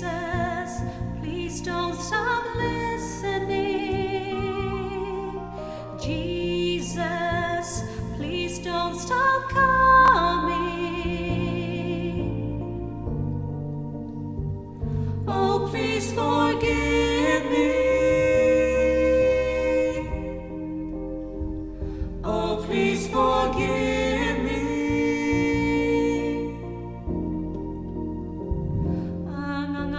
Jesus, please don't stop listening. Jesus, please don't stop coming. Oh, please forgive me. Oh, please forgive me. Ang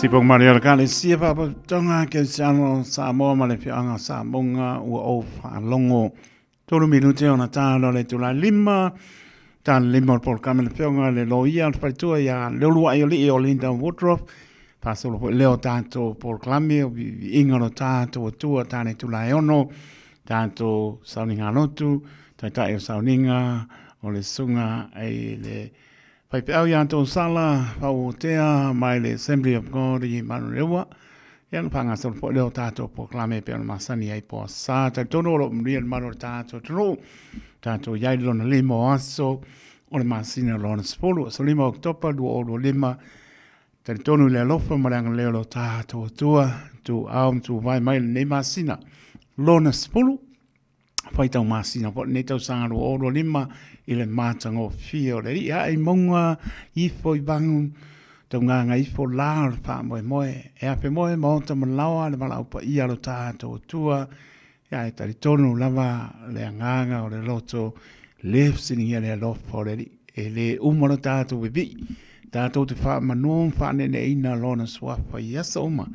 Sipong Maria Kali siapa tonga ke sano Samoa male fianga Samonga ua o whalongo. Tolu minute ona tāna le tula lima. Tāna lima por kamele fianga le loia whaitua ia leolua i oli o Linda Woodruff. Pasolo po leo tātou por klami o ingaro tātou tua tāne tula e ono. Tātou sauninga notu. Tai o sauninga o le sunga e le... Pai pe au ianto sala, pau tea, mai le Assembly of God i Manurewa. Ian panga sol po leo tato po klame pe ona masani ai po sa. Tai tono lo mrian mano tato tono. Tato iai lona limo aso. Ole masina lona spolo. So 5 Oktober, 2 o 5. Tai tono le alofa maranga leo lo tato tua. Tu aum tu vai mai le masina. Lona spolo. Pai tau masina po ne tau sanga 2 o 5. Ile mātango fio le ia i monga i fo i bangu tau nganga i fo lao pa moe moe e ape moe maota malawa le malau pa ia lo tātou tua ia e tari tonu lava le nganga o le loto le sini ia le alofa le e le umaro tātou bibi tātou te wha manu wha nene ina lona suafa i asa uma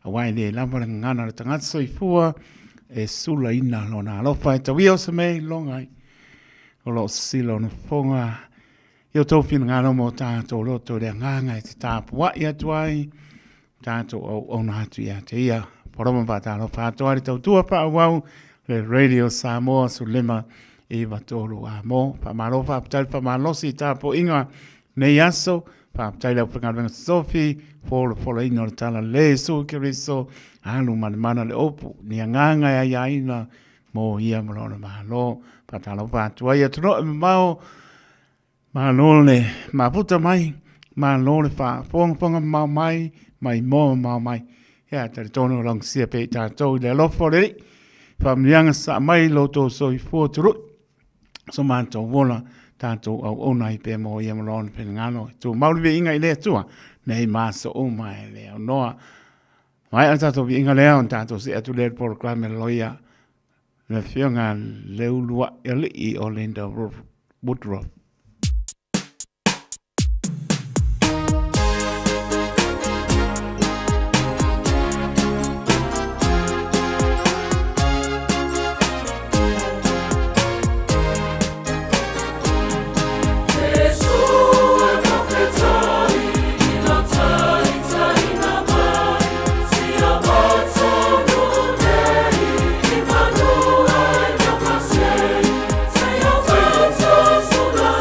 awai le lava le ngana le tangata soifua e sula ina lona alofa e tawia o sa mei longai o lo silo no fonga io to fin ngano mo tanto lo to de nganga e tapu wa ia tuai tanto o na tu ia te ia poroma pata lo pato ari to tua pa wau le radio Samoa su lema e va tolo amo pa malo pa tal pa malo si tapo inga ne yaso pa tal le panga Sophie for ino tala le so que riso alu mana le opu ni nganga ya ina mo ia mo no malo patalo patua ia tro mau malole maputa mai malole fa ponga mau mai mo mau mai ia tono long sia pe ta to le lo fore fam yang sa mai lo to so i fotru so manto vola tanto o nai pe mo ia mo lon pe ngano tu mau vi inga ile tu nei maso o mai le no mai ata to vi inga le on tanto se tu le por clame loia le fionga leulua ele i Linda Woodruff. Sudah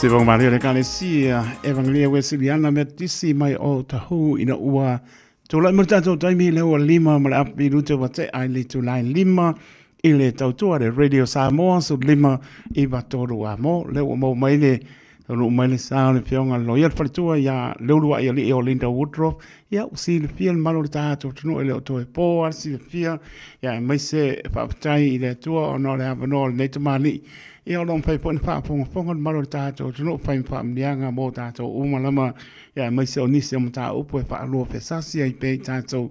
Se vong Maria le Kalesia, Evangelia Wesleyana Metisi mai o tahu ina ua. Tula mo tatou taimi le ua lima ma le api rute wa te ai le tulai lima i le tautua le Radio Samoa so lima i watoru a mo. Le ua mau mai le tolu mai le sao le fionga loia le whalitua ia leurua ia li o Linda Woodruff. Ia usi le fia le malo le tatou tunu e le o toe po arsi le fia. Ia mai se whaapatai i le tua o no le avano le neitamani. Ia o long fai po ni whaaponga malo le tatou tunu fai whaamnianga mo tatou umalama. Ia mai se o nisi o mta upo e whaalua pesasi ai pei tatou.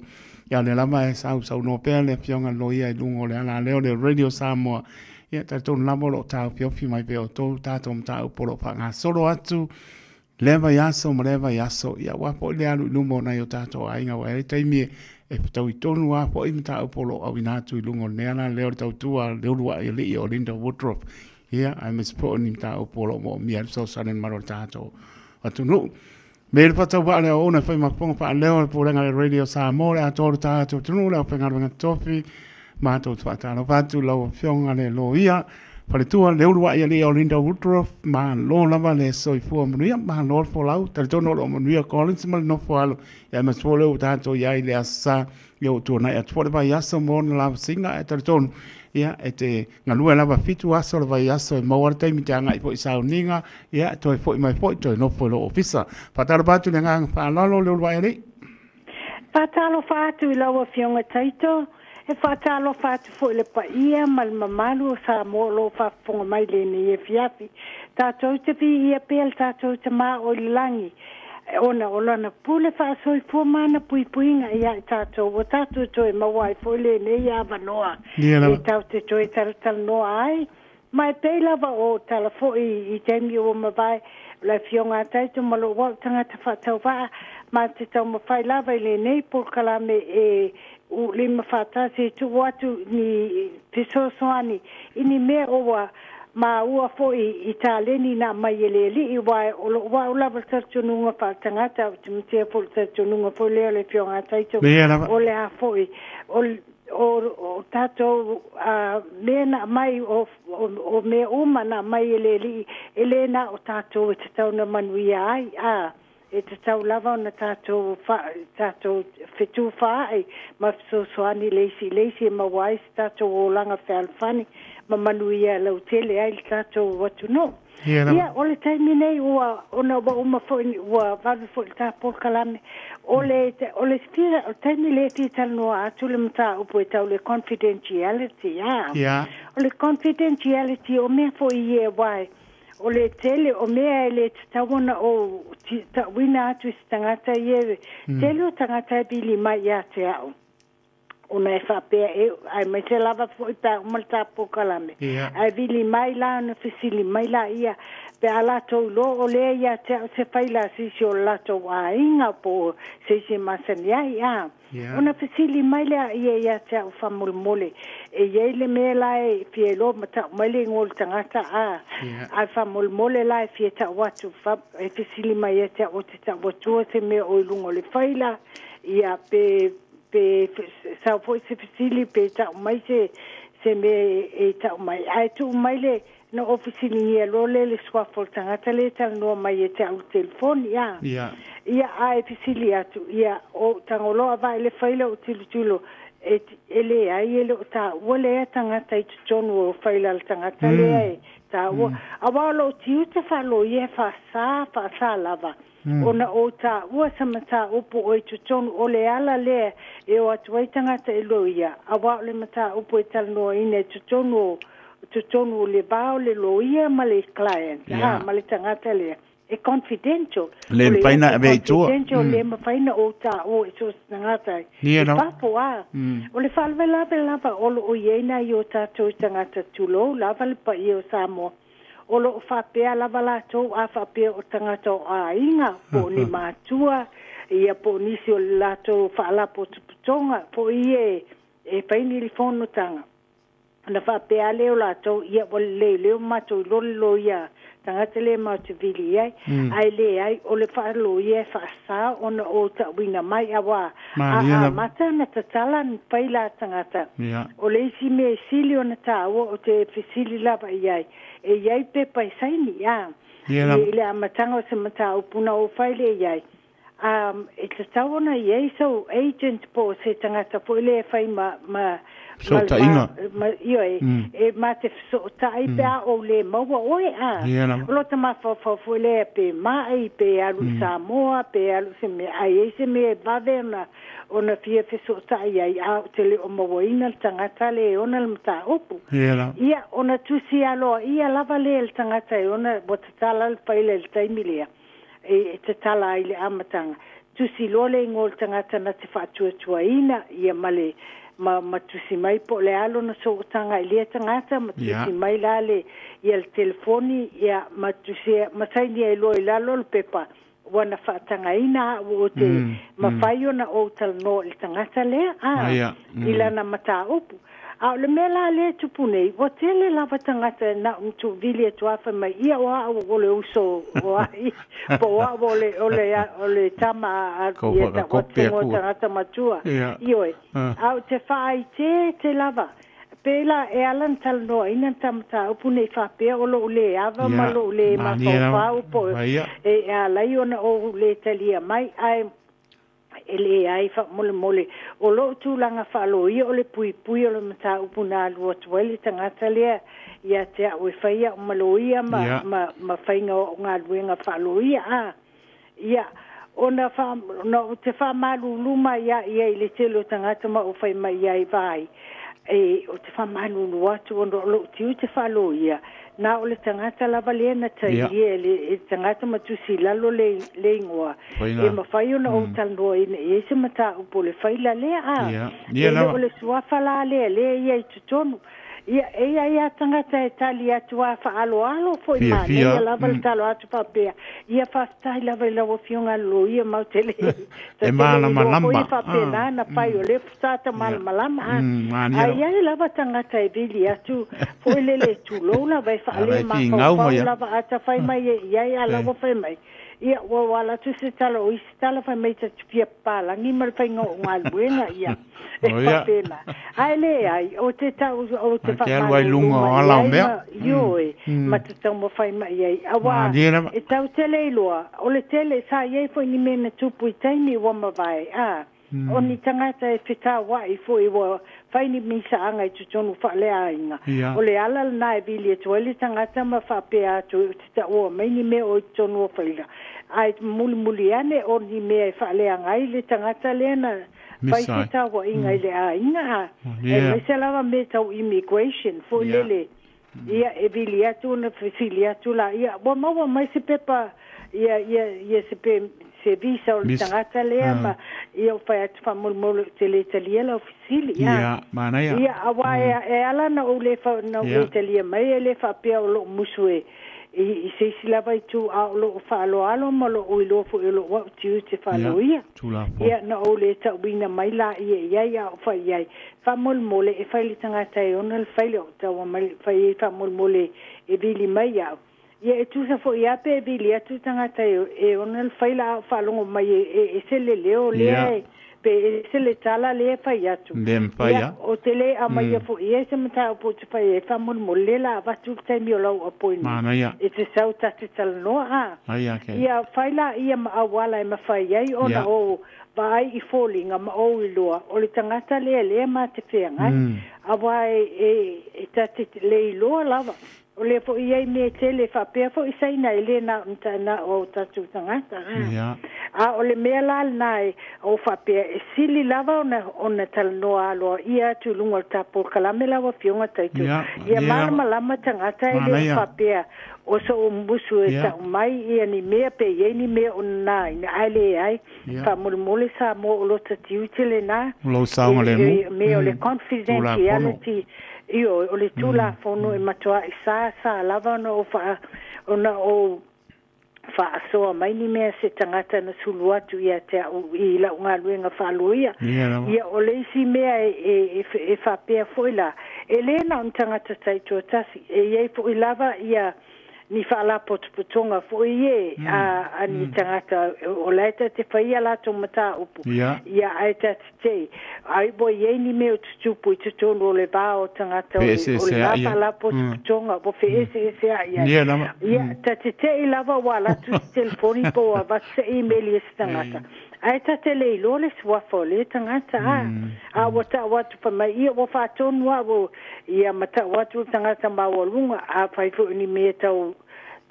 Ia le lama e sau no pea le fionga loia i lungo le ala leo le Radio Samoa. Ia tatou lama lo tau piofi mai peo tau tatou mta upo lo whanga solo atu. Leva yaso ma leva yaso. Ia wapo le alu lumo na yo tatou ainga wa e taimi e tau i tonu wapo i mta upo lo au inatu i lungo le ala leo tau tua leurua i li o Linda Woodruff. Ia ai mispo ni mta upo lo mo mia so sanen maro tatou. Atu nu. Me le patau wa le ona fai maponga pa leo po lenga le Radio Samoa le atoru tatou tunu le penga venga tofi ma to fatalo fatu lo fionga le loia pale tua le urua ia le Linda Woodruff ma lo lava le soifua manuia ma lo fo lau tal tono lo manuia Collins ma no fo alo ia ma so le tatou ia le asa yo tu na ia tu va ia so mo la singa e tal tono ia e te ngalua lava fitu aso le vai aso e mawar taimi te anga i po i sauninga ia toi fo i mai fo toi no fo lo ofisa patalo patu le ngang fa lalo le urua ia le patalo fatu i lawa fionga taito e whatalo whatu fo le pa ia mal mamalu sa mo lo fa fonga mai le ni e fiafi tātou te pi ia pel tātou te mā o langi ona olana pule fa so i fo mana pui puinga ia tātou o tātou toi mawai fo le ne ia vanoa e tau te toi tal noa ai mai pela va o tala fo i temi o mawai la fionga taito malo wa tangata whatau wa ma te tau mawhai lava i le nei por kalame e u lima fata se tu watu ni piso soani ini me owa ma ua fo i taleni na mai ele i wa o lava tartununga pa tangata tumte fo tartununga fo le fionga taito o le a fo o tato mena mai o me uma na mai ele elena o tato te tau na manuia ai e te tau lava na tātou whetu whae ma so soani leisi ma wais tātou o langa whalfani ma manuia lau tele ai tātou watu no. Ia, ole taimi nei ua ona wa uma fwoi ua waru fwoi tāpol kalame ole spira o taimi le ti talnoa atu le mta upo e tau le confidentiality ole confidentiality o mea fwoi ie wai o le tele o mea le tawana o wina atu i tangata ie tele o tangata bili mai ia te au ona e whapea ai mai te lava fwoi pa umalta po kalame ai bili mai la na fisili mai la ia pe ala tau lo o le ia te au se whaila sisi o lato a inga po sisi masania ia ona fisili mai la ia te au whamulmole e yeile me lai fie lo mata mele ngol tangata ai whamulmole lai fie ta watu e fisili mai te o te ta watu se me o ilungo le whaila ia pe sa foi se fisili pe ta mai se me e ta mai ai tu mai le no ofisili ia lo le swafol tangata le tal no mai e te au telefon ia ai fisili atu ia o tangolo vai le faila o tilutulo ele ai ele ta wole tangata i tonu o faila tangata le ai ta o awalo tiu te falo ie fa sa lava ona o ta ua samata upo o i tutonu o le ala le e o atuai tangata e loia awa le mata upo e talanoa ine tutonu le bao le loia ma le client ma le tangata le e confidential le paina e tua confidential le mafaina o ta o e so tangata papo o le falve lava o iena i o tatou tangata tulo lava le pa i o Samoa o lo whapea lava latou a whapea o tangata o a inga po ni mātua ia po nisi o latou whaala po tuputonga po i e paini li whono tanga na fa pe ale o la to ia o le ma to lo ia tanga tele ma te vili ai ai le ai o le fa lo ia fa sa ona o ta wina mai awa a mata na tatala ni paila tangata o le si me sili ona ta o te fisili la ba ia e ia pe pa sai ni ia le amatanga se mata o puna o faile ia e te tawana ia so agent po se tangata po le fai ma so ta inga io e ma te so ta i pe o le mo o lo te ma fo le pe ma i pe alu Samoa pe alu se me ai se me va verna ona fia fe so ta ai a te le o mo ina tangata le ona le mata opu ia ona tu si alo ia lava le tangata ona botala le paile le taimilia e te tala i le amatanga tu si lole ngol tangata na te fatuatua ina ia male ma tusi mai po le alo na so tanga ile tangata ma tusi mai lale ia le telefoni ia ma tusi ma sai ni lo ila lo pepa wana fa tanga ina o te ma fai ona o tal no le tangata le ila na mata opu a le mela le tupune o tele la tangata na tu vile tu afa mai ia o le uso o ai po o le tama a ia ta o tangata matua io a te fai te lava pela e alan tal no ina tamta upune fa pe o lo le ava ma lo le ma fa po e ala iona o le talia mai ai ele ai fa mole o lo tu langa fa lo i o le pui o le mata upuna lo tuele tangata le ia te o faia o maloia ma fainga o nga luenga fa lo ia ona fa no te fa malu luma ia ile telo tangata ma o fai mai ai vai e o te fa malu watu o lo tiu te fa lo ia na o le tangata lava lena tai le tangata matusi lalo le ngoa e mawhai ona o talnoa ina e se mata upo le whaila lea o le suafa la lea ia i tutonu ia tangata e tali atu a whaalo fo i mana ia lava le talo atu papea ia whaftai lava i lawa fionga lo ia mautele e mana malamba ia whapena na pai o le fustata malama ia lava tangata e vili atu fo i lele tu lo lava e whaale ma lava ata whai mai ia lava whai mai ia wala tu se talo o isi tala whai mai tatu pia pala ngi mara whai ngā o ngā luenga ia e whapena ai le ai o te tau o te whai lunga o alau mea ioe ma te tau mo whai mai ai awa e tau tele iloa o le tele sa iei fo ni mena tupu i taimi wa mawai o ni tangata e whita wai fo i wa whai ni misa anga i tutonu whalea inga o le ala na e vili e tuele tangata ma whapea atu te ta oa mai ni me o i tutonu o whaila ai muli ane o ni me e whalea ngai le tangata lena pai te tawa inga i le a inga e me se lava me tau immigration fo lele ia e vili atu na whiwhili atu la ia wa maua mai se pepa ia se pe se visa o le tangata lea ma ia o whai atu whamulmolo te le talia la ofisili ia awa e ala na o le talia mai e le whapea o lo musu i se silava i tu a lo whaaloalo ma lo ui lo fu e lo wau tiu te whaalo ia na o le ta wina mai la ia o whai iai whamulmole e whai li tangata e ona le whai leo tawa mai whai whamulmole e vili mai au ia e tusa fo ia pe vili atu tangata e ona le whai la whalongo mai e se le leo lea pe se le tala le fai atu o tele a mai fo ia se mata po te fai e famul molela va tu te mi lo apoina e te sau ta te tal no ia fai la ia ma awala e ma fai ai ona o vai i falling ma o loa o le tangata le ma te fenga a vai e ta te le loa lava o le fo ia me tele fa pe fo i sai na ele na o tatu tangata o le mela nai o fa pe sili lava ona tal no alo ia tu lunga tapo kalame lava fionga taitu ia malama tangata ele fa pe o so mbusu ta mai ia ni me pe ia ni me ona ai ai fa mulmule sa mo lo tatu tele na lo sa le me o le confidentiality io o le tula fono e matua i sa lava no fa ona o fa so mai ni me se tangata na sulu atu ia te i la unga luenga fa luia ia o le si me e fa pe foila Elena on tangata taito tasi e fo ilava ia ni fala potputonga fo ie a ni tangata o laita te faia la to mata upu ia aita te ai bo ie ni me tupu te tono le ba o tangata o le fala potputonga bo fe se ia ia te ilava wala tu telefoni po va se email tangata aita te le lole swa fo le tangata a watu pa mai ia wo fa tonu wa ia mata watu tangata ma walunga a fai fo ni me tau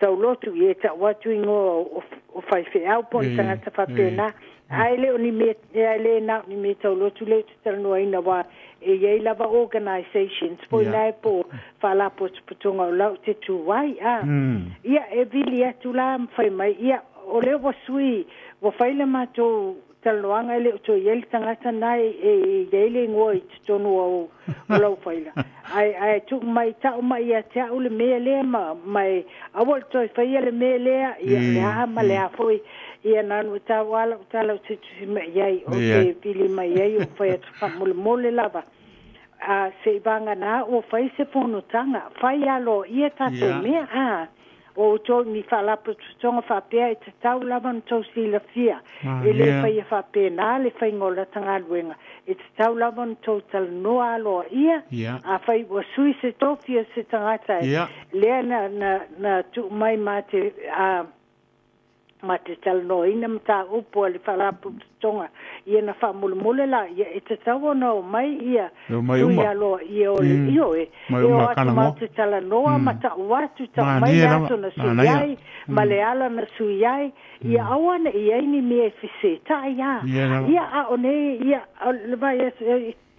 lotu ia ta watu ingo o fai fe au po tangata fa pena ai le ni me le na ni me tau lotu le tala no ina wa e ia lava organizations po nai po fala po putonga o te tu wai ia e vilia tu la fai mai ia o le wo sui wo fai le mato taloanga le to yel tangata nai e yele ngoi tonu o lo faila ai tu mai ta mai ya ta ule me le mai awol to fai le me le ya ha male a foi ia nanu ta wala ta lo tu me yai o te pili mai yai o fai ta mole lava a se vanga na o fai se pono tanga fai alo ia ta te me o to ni fala tonga fa pe te tau lava no to si la fia ele fai fa pe na le fai ngola tanga luenga e te tau lava no to tal no alo ia a fai o sui se to fia se tanga tai le na tu mai mate a mate tal no ina mta upo le fala tonga ia na fa mole la ia e te tau no mai ia tu ia lo ia o io e mate tal no mata watu ta mai ato na suyai maleala na suyai ia awana ia ni me fise ta ia a one ia le vai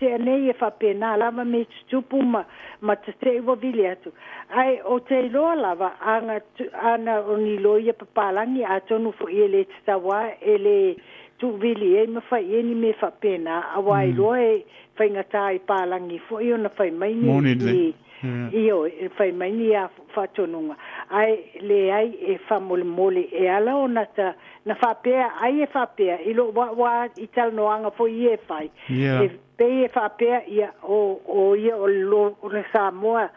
te nei fa pena lava me tupu ma te vo viliatu ai o te lo lava ana oni loia papalangi a tonu fo ele tsawa ele tu vili e me fa ni me fa pena awai loe fa ngata i palangi fo io na fa mai ni io fai mai ni a fa tonunga ai le ai e fa mole e ala ona ta na fa pe ai e fa pe ilo wa ital no anga fo ie fai e pe e fa pe ia o ia o lo le Samoa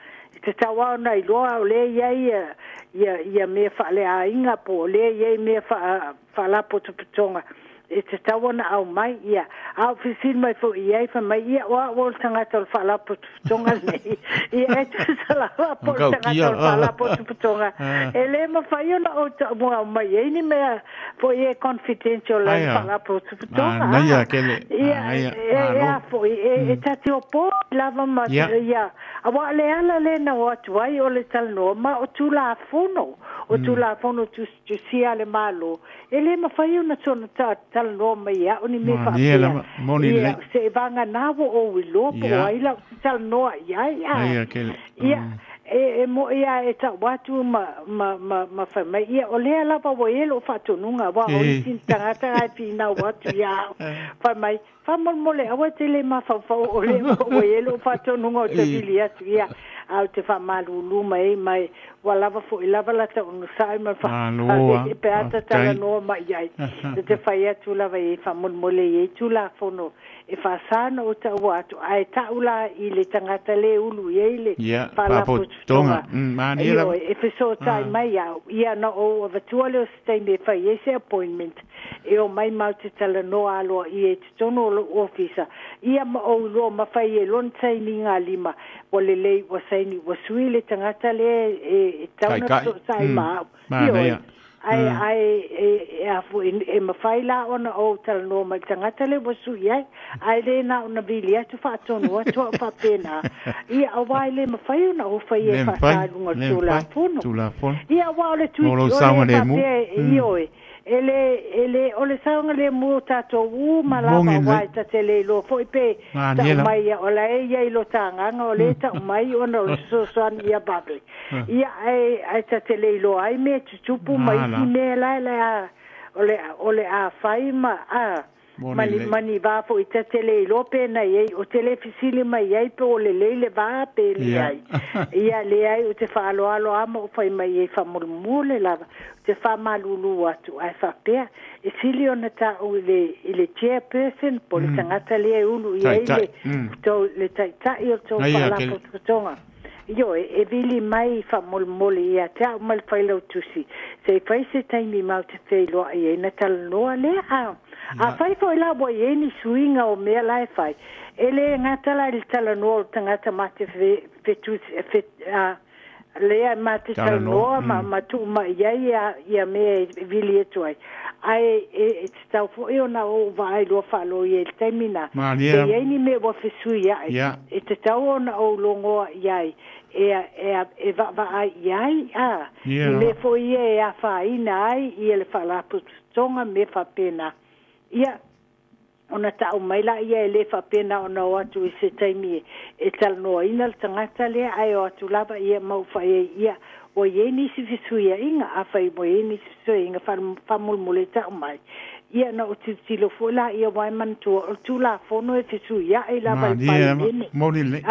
te tawa na ilo le ia me fa le ainga po le ia me fa la potonga e te tawana au mai ia au fisin mai fo ia fa mai ia o tanga tol fala potonga nei ia e te sala po tanga tol fala potonga ele ma fa yo na o mo mai ni me fo ia confidential la fala potonga na ia kele ia fo e tati o po lava ma ia awa le ala le na o tuai o le tal no ma o tu la fono tu sia le malo ele ma fa yo na tsona tal no mai o ni me fa ia se vanga navo o wilo po ai la tal no ia e mo ia e ta watu ma fa mai ia o le la pa wo elo fa tununga wa o sin tangata ai pina watu ia fa mai fa mole awa tele ma fa o le wo elo fa tununga o te vilia ia au te fa malulu mai wala fo ilava la ta un sai ma fa e pe ata tala no mai ai te fa ia tu la vai fa mole e tu la fono e fa sana o ta watu ai ta ula i le tangata le ulu ile pa la tonga mani e fe so tai mai ia no o virtual stay me fa ese appointment e o mai mau te tala no alo i e tono officer ia ma o lo ma fa e lon tai ninga lima o le lei wa sai ni wa suile tangata le e tauna sai ma ai afu e mafaila ona o tala no mai tangata le wasu ia ai le na ona bilia tu fa tonu atu fa pena ia awai le mafai ona o fa ia fa lunga tula fono ia wa le tu io ele ole saunga le mu tato u malama wai ta tele lo foi pe mai ola ia lo tanga ngole ta mai ona so san ia babli ia ai ta tele lo ai me tupu mai si me la ole a fai ma mani va fo i tele lope na ye o tele fisili mai ye pe o le va pe le ai ia le ai o te fa alo ama o fai mai e fa mole lava te fa malulu atu ai fa pe e sili ona ta o le chairperson po le tangata le ulu ia ile to le tai o to fa la po tonga io e vili mai fa mole ia ta mal fai lo tusi se fai se taimi mau te fei lo ai na tal no le a fai foi la bo ye ni swinga o me la fai ele ngatala il tala no tangata mate fe tu fe le mate tala no ma tu ma ia me vili tu ai e sta fo io na o vai lo fa lo ye termina ye ni me bo fe suia e te tau na o longo ia e va ai me fo ye a fa ina ai ele fa la tonga me fa pena ia ona tau mai la ia le fa pena ona o atu se taimi e tal no ina tangata le ai o atu lava ia mau fa ia o ye ni si fisuia inga a fa mo ye ni si inga fa mulmuleta mai ia na o tilo fo la ia wai man tu la fo no e fisuia e la vai pai monile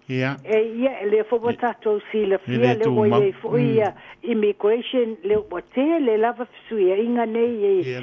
ia ia le fo bota to si la fia le o ye fo ia immigration le o te le lava fisuia inga nei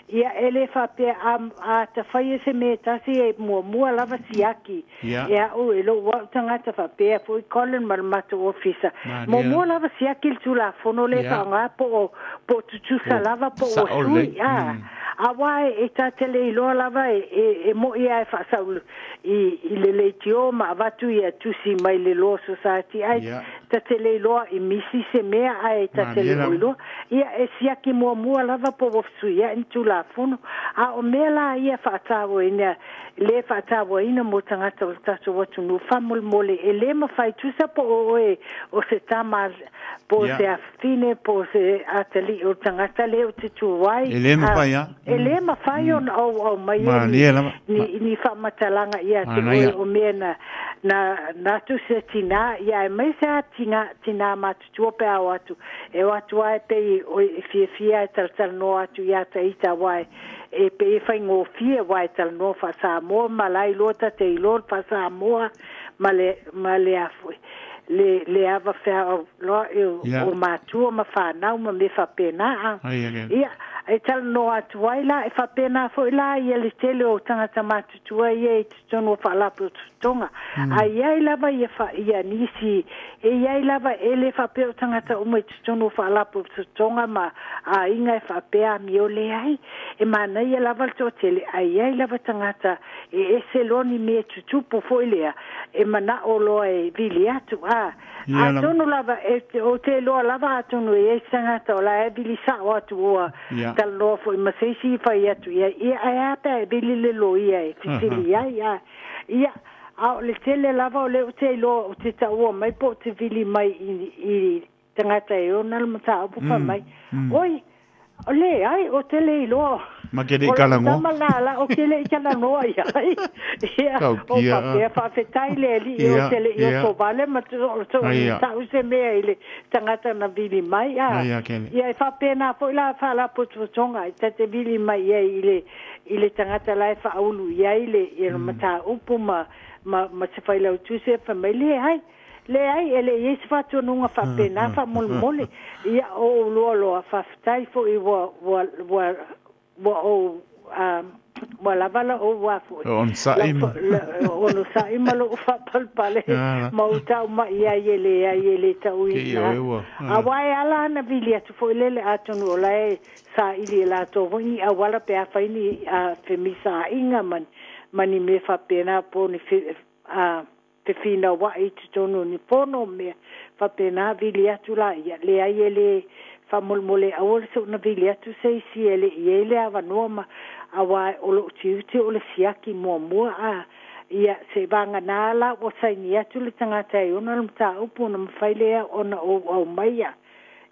ia ele fa pe a ta fai se meta si e mo lava siaki ia o elo wa tanga ta fa pe fo Colin Marmato officer mo lava siaki tu la fo no le fa nga po tu salava po o awai e ta tele lo lava e mo ia fa saul i le tio ma vatu ia tu si mai le lo society ai ta tele lo i misi se mea ai ta tele lo ia e sia ki mo lava po su ia into la fono a o mela ia fa tawo ina le fa tawo ina mo tanga ta so watu no famol mole e le ma fai tu sa po o se tama po se afine po se ateli o tanga tele o te tu wai ele ma fai ele ma fai on o mai ni fa matalanga ia te o mena na tu se tina ia mai sa tina ma tu pe atu e watu ai pe o fia tal no atu ia te ita wai e pe fai ngo fia wai tal no fa sa mo malai lota te lor fa sa mo male afu le ava fa lo o matu ma fa na me fa pena ia e tal no atu wai la e fa pena fo la ia le tele o tanga tamatu tu ia e tono fa la tonga ai ai lava ia fa ia nisi e ai lava ele fa pe o tanga ta o mai tono fa la tonga ma a inga fa pe a mi o le ai e mana ia lava to tele ai lava tanga ta e se loni me tu po fo ile e mana o lo e vilia tu a tono lava e o te lo lava tono e tanga ta la e vilisa o tu o tal no fo ma se si fa ia tu ia ia pe bilile lo ia fitili ia a le tele lava o le o te lo o te ta o mai po te vili mai i tangata e o nal mata o pa mai oi ole ai o tele lo ma ke de kala ngo la o ke le kala no ai ia o pa fa fetai le li o tele o so vale ma to ta use me ile tangata na vili mai ia fa pena po la fa la po tonga te vili mai ile tangata la fa ulu ia ile mata upuma ma se fai la tu se família le ai ele yes fa tu nunga fa pena fa mole ia o lo fa tai fo i wa la vala o wa fo on sai on sai malo fa palpale ma uta ma ia ele ta uina awai ala na vilia tu fo lele atonu la sa ili la to voni awala pe fa ini femisa inga mani me fa pena po ni te fina wa i tono ni pono me fa pena vilia tu la le ai ele fa molmole awol so na vilia tu sei si ele ava noma awa o lo tiuti o le siaki mo ia se vanga nala o sai ni atu le tangata i ona mta upu na mfailea ona o maia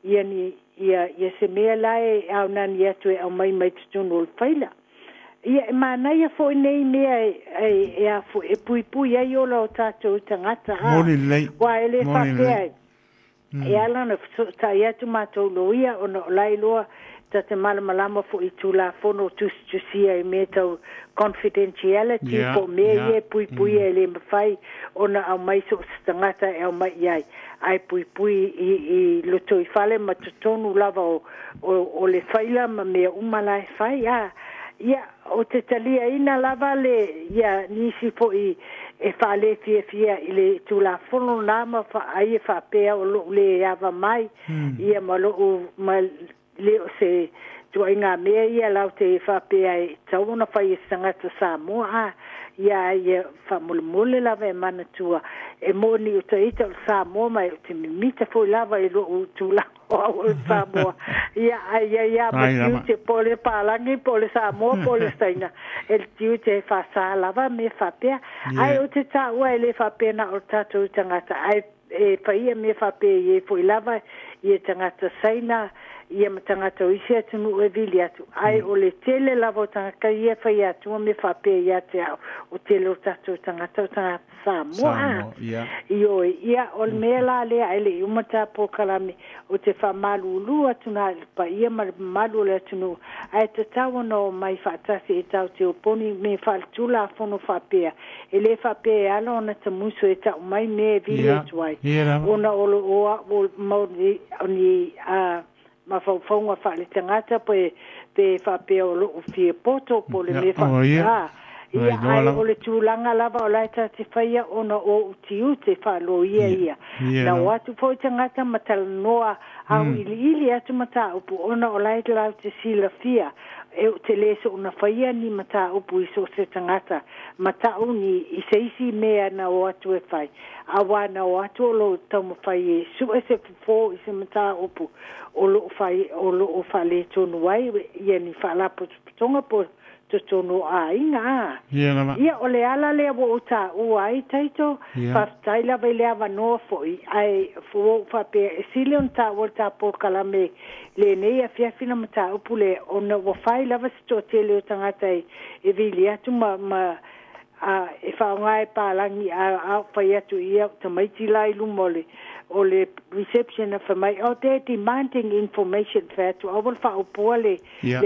ia se mea lai au nani atu e au mai tutono o faila ia mana ia fo nei mea e a fo e pui ai o lo tato tangata wa ele fa pe e ala na ta ia tu mato lo ia ona lai loa ta te malama fo I tula fono tusia I me tau confidentiality po me ye pui e le mawhai ona au mai so stangata e au mai iai ai pui I loto I whale ma tutonu lava o le whaila ma mea umala e whai ia o te talia ina lava le ia nisi po I e whale fia I le tula fono nama ai e whapea o lo le ava mai ia ma lo ma le o se tua inga mea ia lau te whapea e tauna whai e sangata Samoa ia whamulmule lava e mana tua e moni o te ita o Samoa mai o te mimita fo lava e lo o tula o Samoa ia ma tiu te pole palangi pole Samoa pole staina e tiu te whasa lava me whapea ai o te taua e le whapea na o tatou tangata ai e whaia me whapea e fo lava I tangata saina ia matangata o isi atunu e vili atu. Ai o le tele lava o tangata ia whai atu o me whapea ia te au. O tele o tatu tangata o tangata Samoa. Ia o le mea la lea ele I umata po kalame o te whamalu ulu atuna pa ia malu le atunu. Ai te tau no mai whaatasi e tau te oponi me whaatula fono whapea. E le whapea ala ona te muso e tau mai me vili atu ai. Ona olo oa o mauri ni ma fonga fa le tangata pe whapea o lo fie poto po le me whapea. Ia ai o le tūlanga lava o laita te whaia ona o utiu te whalo ia. Na watu po tangata matala noa au ili atu mata upu ona o laita lau te sila fia. E te leso una whaia ni mata upu I so se tangata. Mata uni I se isi mea na o atu e whai. Awa na o atu o lo tau mawhai e su e se fufo I se mata upu. O lo o whale tonu wai ia ni whalapo tonga po tonu a inga. Ia o le ala lea wo uta uai taito. Whaftaila vai lea wanoa foi. Ai fuo whapea e sile on ta o ta po kalame le neia fiafina mata upu le ona wa whai lava sito tele o tangata e vili atu ma e whaongai pālangi a whai atu ia tamaiti lai lumole o le reception of mai o te demanding information fa tu o vol fa upua le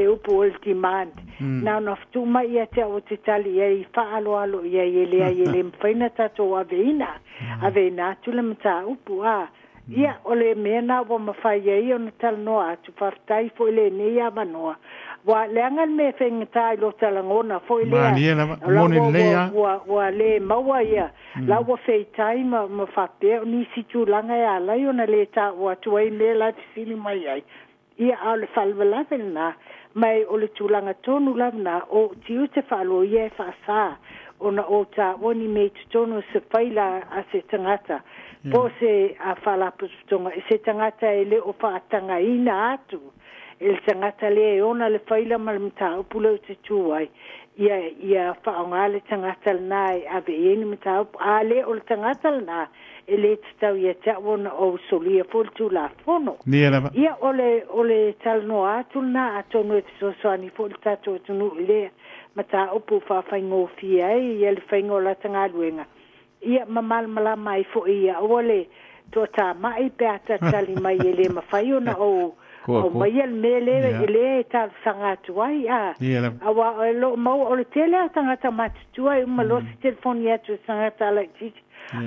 upu o le demand now no tu mai ia te o te tali e fa alo ia le mfaina tato aveina tu le mata upu ia o le mena o mawhai ia o na tal noa tu whaftai fo le ne ia manoa wa leangan me fengta lo talangona fo lea wa le maua ia la wa feitai ma fape ni situ langa ya la yo na le ta wa tuai me la sili mai ai ia al falvala na mai o le tulanga tonu lavna o tiu te falo ia fa sa ona o ta oni me tonu se faila a se tangata po se a fala pustonga se tangata ele o fa tanga ina atu el tangata le ona le faila malmta pulo te tuai ia fa le tangata nai ave eni mta ale o le tangata na ele tau ia ta ona o solia foltu la fono ia ole tal no atu na atono e so ani folta to tunu le mata opu fa faingo fia ia le faingo la tanga luenga ia mamal mala mai fo ia ole to ta mai pe ata tali mai ele mafai ona o mai el mele ele ta sanga tuai awa lo mau o le tele tanga ta mat tuai uma lo telefonia tu sanga ta like ti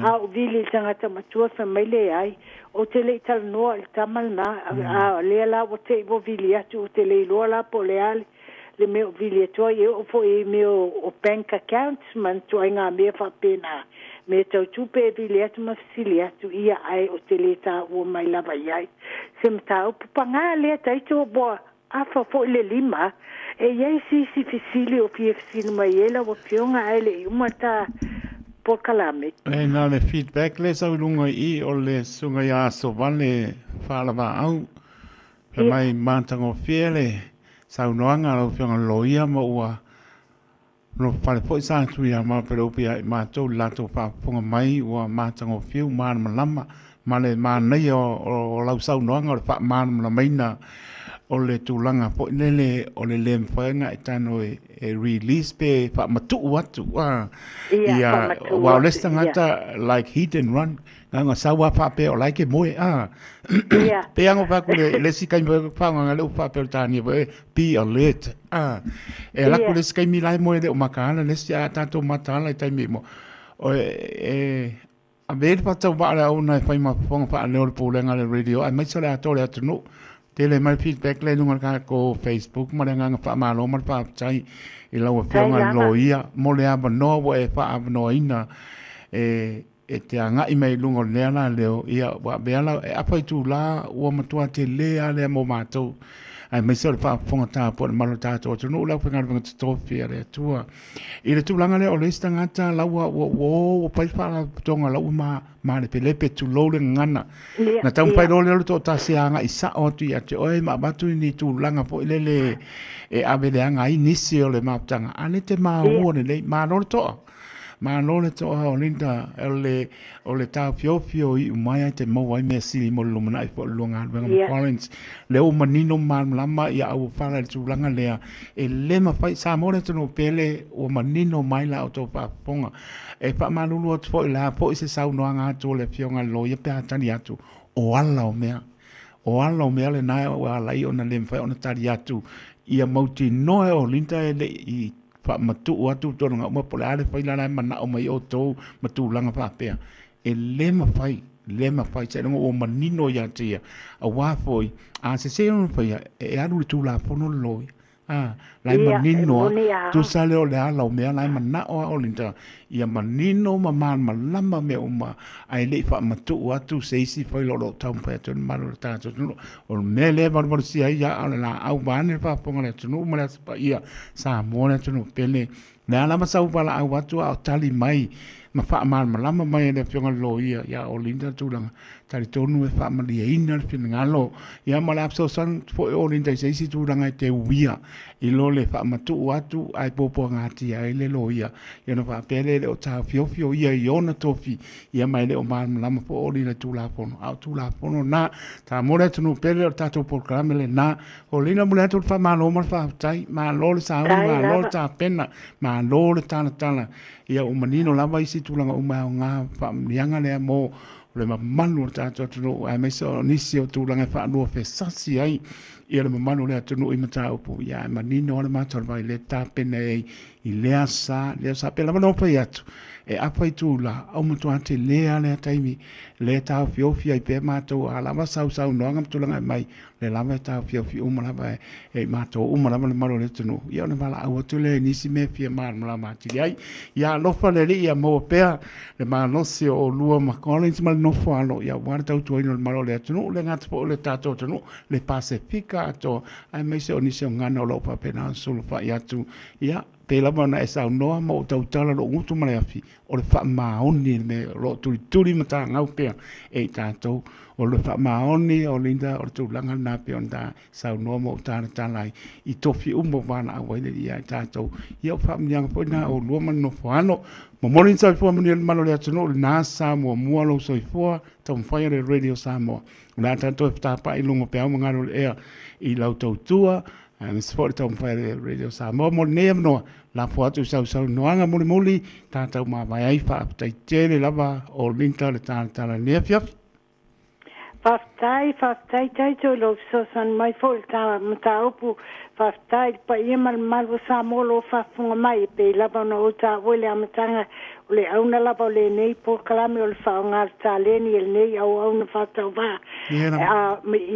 au vili tanga ta matua fa mai le ai o tele tal no el tamal na le la o te bo vili atu tele lo la poleal le meu vili to o fo e meu o bank accounts man to nga me fa pena me tau tupe vili atu ma fisili atu ia ai o tele ta o mai lava iai semta o panga le tai to bo afa fo le lima e iai si fisili o fisili mai ela o fionga ai le umata por kalame e na le feedback le sa lunga I o le sunga ya so vale fala va au pe mai mantango fiele sa unoanga lo fionga loia mo ua no fale po sa tu ya ma pero pia ma to lato fa ponga mai ua mantango fiu ma malama ma le ma nei o lau sa unoanga o fa ma mai na o le tūlanga po lele o le whaenga tano release pe matu watu ia wa le stangata like hit and run nga sawa pe o like moe pe ango pa ku le sika mo pa nga le pa pe tani be alert la ku le sika mi lai moe de o makana le sia tanto matala tai mi mo a ver pa tau ba la una fai ma fonga pa le po lenga le radio ai mai sala to le atu no tele mai feedback le nunga ka ko Facebook ma nga fa ma lo ma pa chai i lo fa nga loia mo le aba no wa fa no ina te anga i mai lunga le ana leo ia wa be ala a pa tu la o ma tu te le ale mo ma to ai mai sala fa fonga ta po ma lo ta to no la fa nga nga to fi ale tu i le tu langa le o le stanga ta la wo pa fa tonga la ma le pele pe tu lo le ngana na tau pai lo le to ta se anga isa o tu ya te oi ma batu ni tu langa po le ave le anga i nisi o le ma tanga ane te ma o le ma no to ma no le to o linda o le ta fio i mai te mo wai me si mo lo mana i po lo nga venga Collins le o manino ma lama ia au fala tu langa le le ma fai sa mo le no pele o manino mai la o to pa ponga e pa ma lulu o fo la po se sa no nga to le fio nga lo ia pe tani atu o ala o mea le na o ala i ona le fai ona tari atu ia mauti no o linda le i fa matu o atu to nga mo pole ale fai la mana o mai o to matu langa pa pe le ma fai se no o manino ya tia a wa foi a se no fai e alu tu la fono lo lai manino tu sale o le ala o mea lai mana o linda ia manino ma lama me uma ai le fa matu o atu se si fai lo tau pa to ma lo ta to o me le va si ia ala au bane fa ponga le tunu ma pa ia sa mo le tunu pele le ala ma sau pala au atu au tali mai ma fa ma lama mai le fionga lo ia o linda tu langa tali tonu e fa ma dia ina le fionga lo ia ma la so san fo o linda se si tu langa te uia i lo le fa ma tu atu ai popo ngati ai le lo ia no fa pele le o ta fio ia i ona tofi ia mai le o ma lama fo o linda tu la fono au tu la fono na ta mo le tunu pele o tato programa le na o linda mo le tu fa ma lo ma fa tai ma lo le sa ma lo ta pena ma lo le tana ia o manino lava isi tulanga uma nga fa mianga le mo le manu ta to ai me so nisi o tulanga fa no fe sasi ai ia le manu le to no i mata o ia manino le mata vai le ta pena i le asa pe la no pe atu e apa tu la o mo to ante le ale taimi le ta fio ai pe mato ala ma sau no ngam tulanga mai le lava ta fio uma lava e mato uma lava le malo le to ia le vala au tu le nisi me fia ma ma ti ai ia lo fa le ia mo pe le ma no si o lua ma Collins mal no fa lo ia wa ta tu no malo le to le ngat po le ta to le Pacifica to ai me se o nisi ngana lo pa pe na solo fa ia tu ia pe la bona esa no mo tau tala lo ngutu male afi o le fa maoni me lo tuli mata ngau pe e tato o le fa maoni o linda o tu langa na pe onda sa no mo tala tala i tofi umbo bana a wele ia tato ia fa mnyang po na o lo man no fano mo morin sa fo mo malo le atuno na sa mo mo lo so fo tom fire radio sa mo na tanto ta pa i lungo pe mo ngalo e i lautou tua and sport tom fire radio sa mo no la foto sau no anga muli tata ma vai ai fa tai tele lava o linta le tata la nefia Faftai to lo so san mai folta mtaupu faftai pa yemal mal sa molo fa funga mai pe lava no ta wele amtanga le auna lava le nei po kalame o le fa ngal taleni el nei au na fa ta va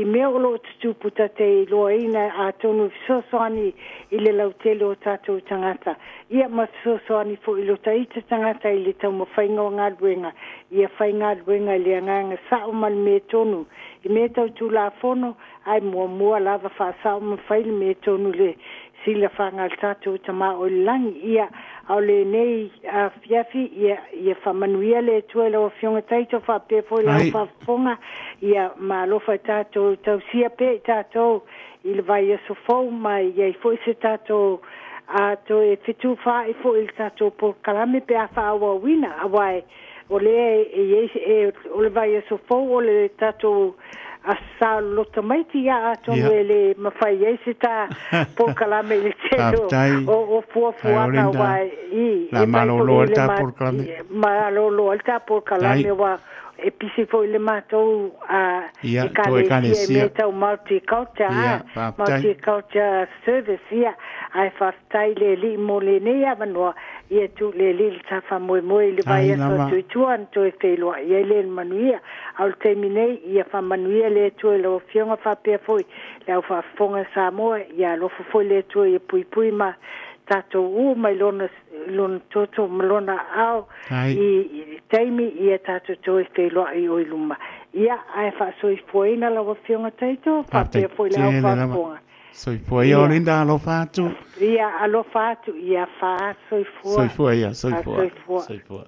i me lo tu puta te lo ina a tonu so soni ile lo te lo tatu tangata ia ma so soni fo ilo tai tangata ile tau mo fainga ngal wenga ia fainga wenga le nganga sa mal me tonu i me tau tu la fono ai mo lava fa sa mo fail me tonu le sila fa ngal tatu tama o lang ia au le nei a fiafi ia fa manuia le tuela o fionga taito fa pe fo la fa fonga ia ma lo fa tato tau sia pe tato il vai so fo mai ia fo se tato a to e fitu fa i fo il tato por kalame pe a fa wa wina awai o le o le vai so fo o le tato asa lo tamaiti ya ato le mafai ese ta po kalame le telo o fua ka wa I la malolo alta por kalame malolo alta por kalame wa e pisi fo le mato a meta multicultural service ia ai fastai le li molenea vanua ia tu le li tafa moi le vai so tuan to e felo ia le manuia al termine ia fa manuia le tu lo fionga fa pe foi le fa fonga sa mo ia lo fo le tu e pui ma tato mai lona toto malona au I taimi ia tato to e felo I o iluma ia ai fa so I foi na lo fionga taito fa pe foi le fa fonga Soi foi o linda alo fatu. Ia alo fatu ia fa soi foi. Soi foi ia soi foi. Soi foi.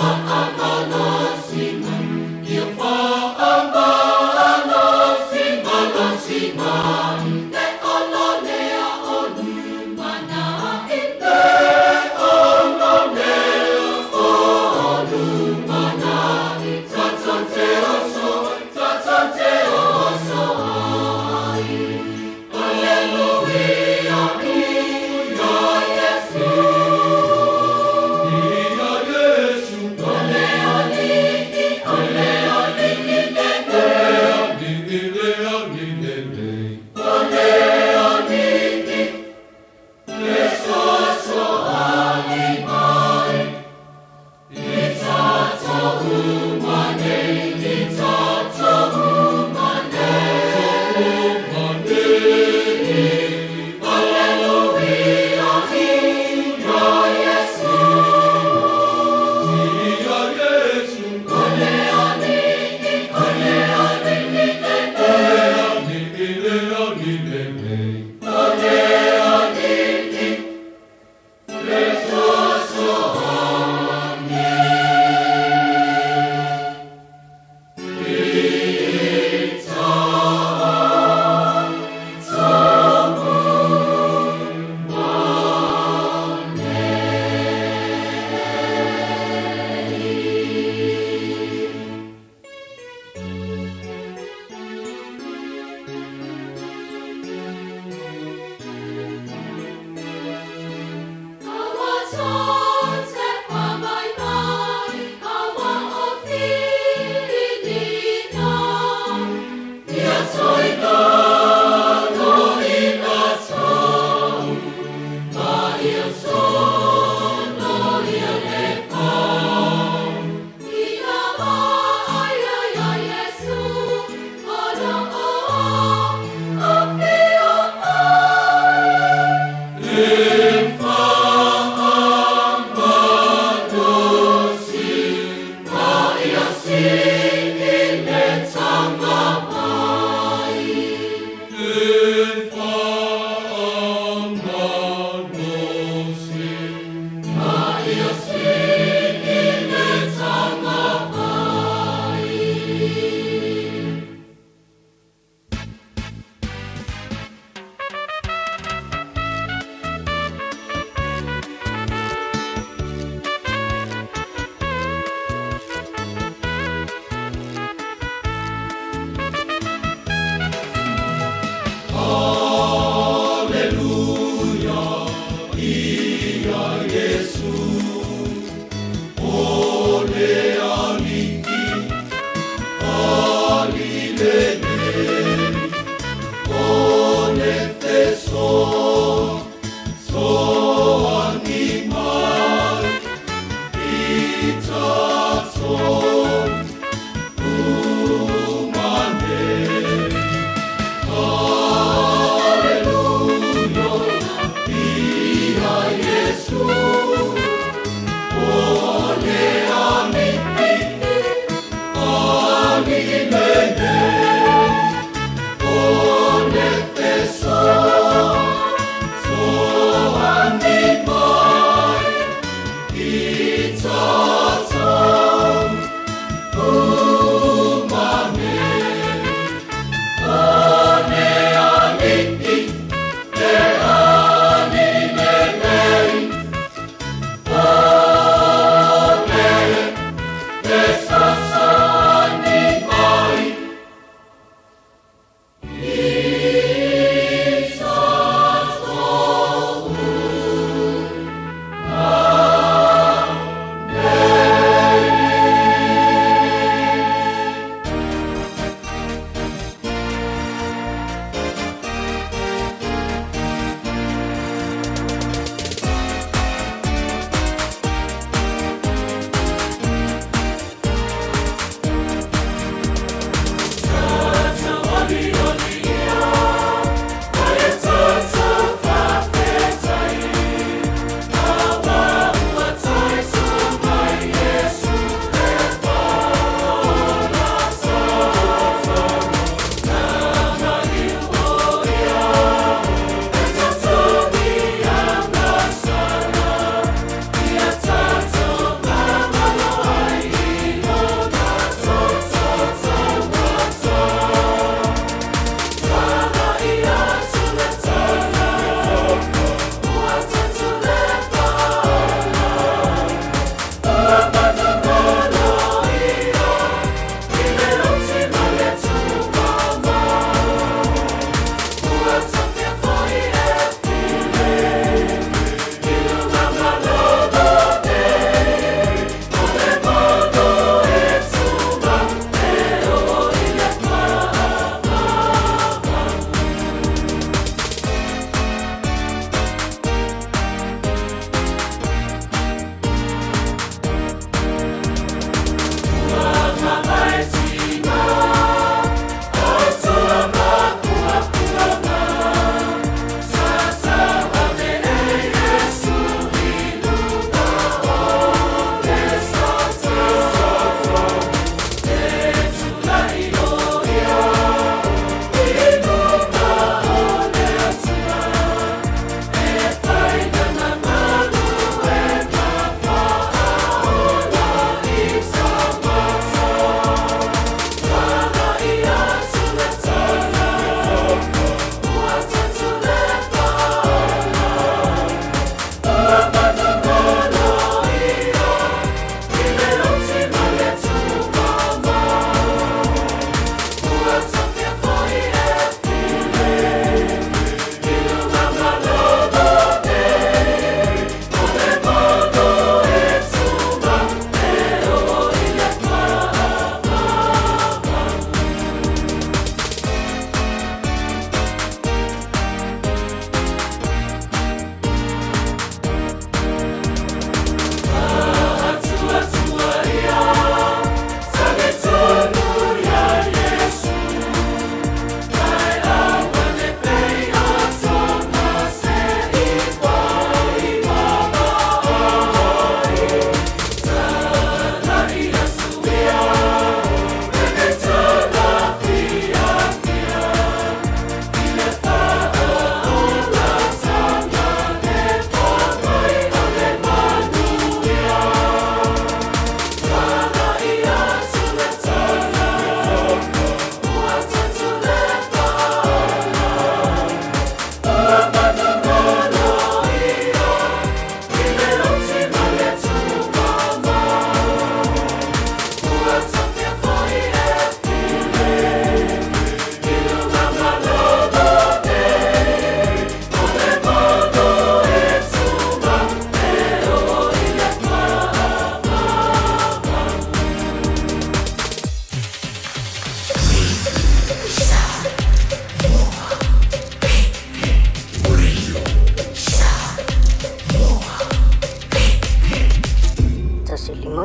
Alleluia,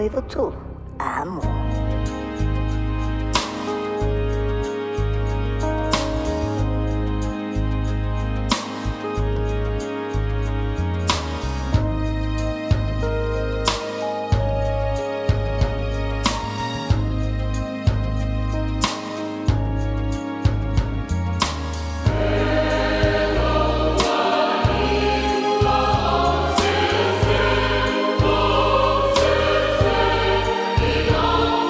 levo tolu amo. Oh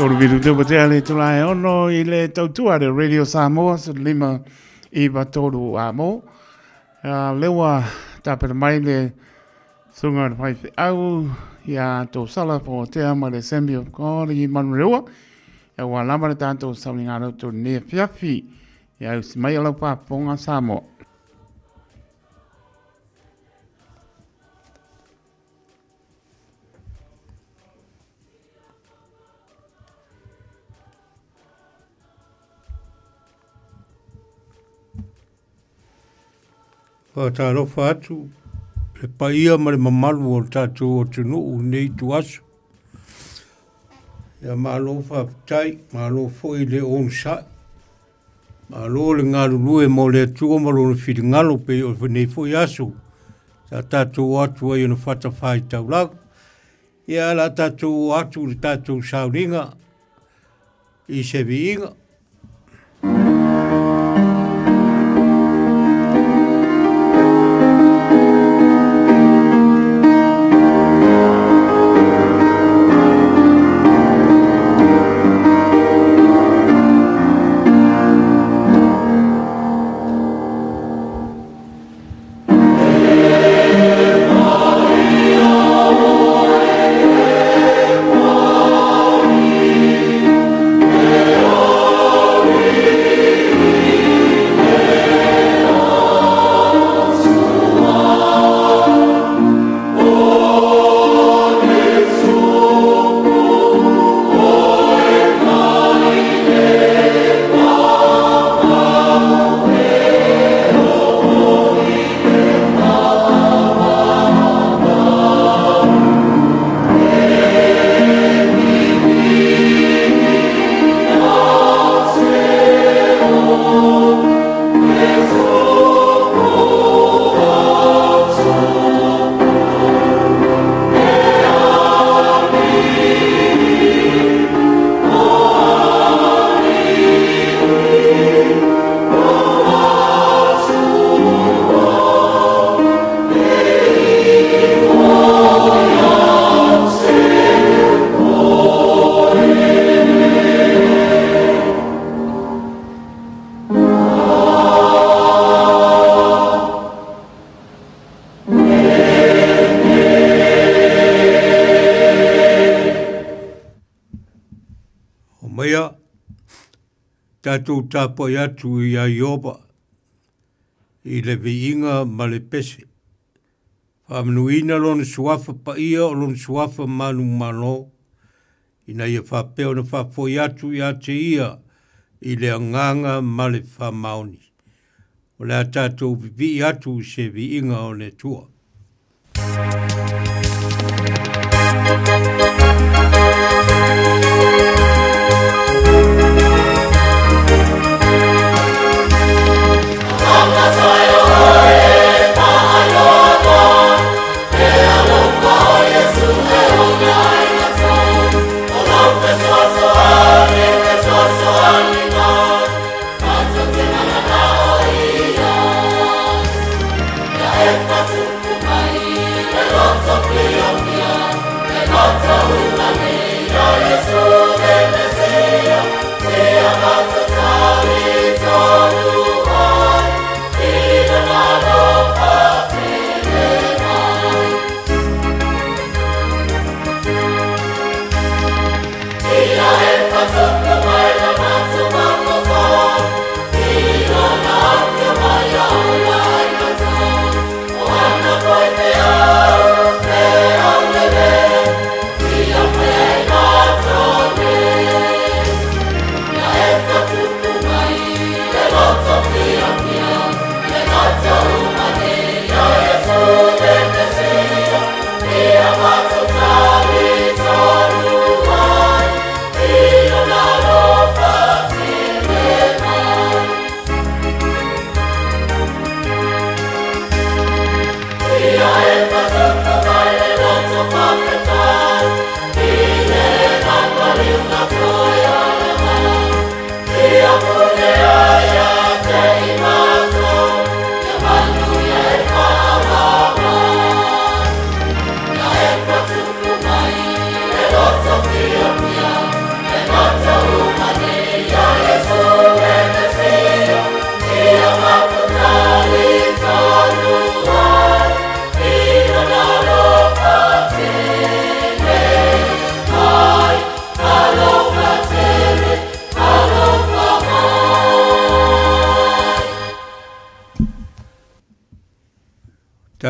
Tolu vidu te patea le tulae ono I le tautua de Radio Samoa sa lima I batolu amo. Lewa tapere mai le sunga de pai au ia to sala po te ama le Assembly of God I Manurewa. Ia wa lama le tanto saulingaro to ne fiafi. Ia usi mai ala pa ponga Samoa. Whatarofa atu, le paia ma le mamalu o tātou o tunu u nei tu asu. Ia maalofa tai, maalofa I le onsai. Maalo le ngalulue mo le atua malo na whiri ngalo pe o nei foi asu. Ta tātou atu ai na whatawhai taulau. Ia la tātou atu le tātou sauringa I se viinga. Tātou tāpoi atu I a ioba I le viinga ma le pese. Whamanuina lona suafa pa ia o lona suafa manu malo. Ina ia whapeo na whapoi atu I a te ia I le anganga ma le whamaoni. O le a tātou vi atu se viinga o le tua. Let's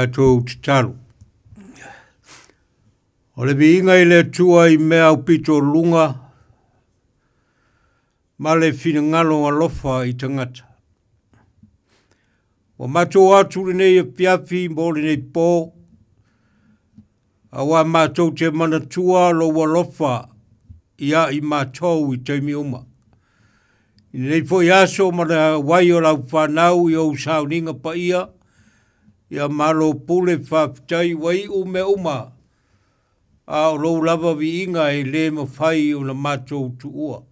tātou te talo. O le viinga I le tua I mea au pito lunga, ma le fina ngalo alofa I tangata. O matou atu le nei piafi mo le nei pō, awa matou te manatua lo walofa ia I matou I teimi uma. I nei fo iaso ma le wai o lau whanau I au sauninga pa ia malo pule whaftai wai ume uma, a o lo lava vi inga E le mawhai o na matou tu ua.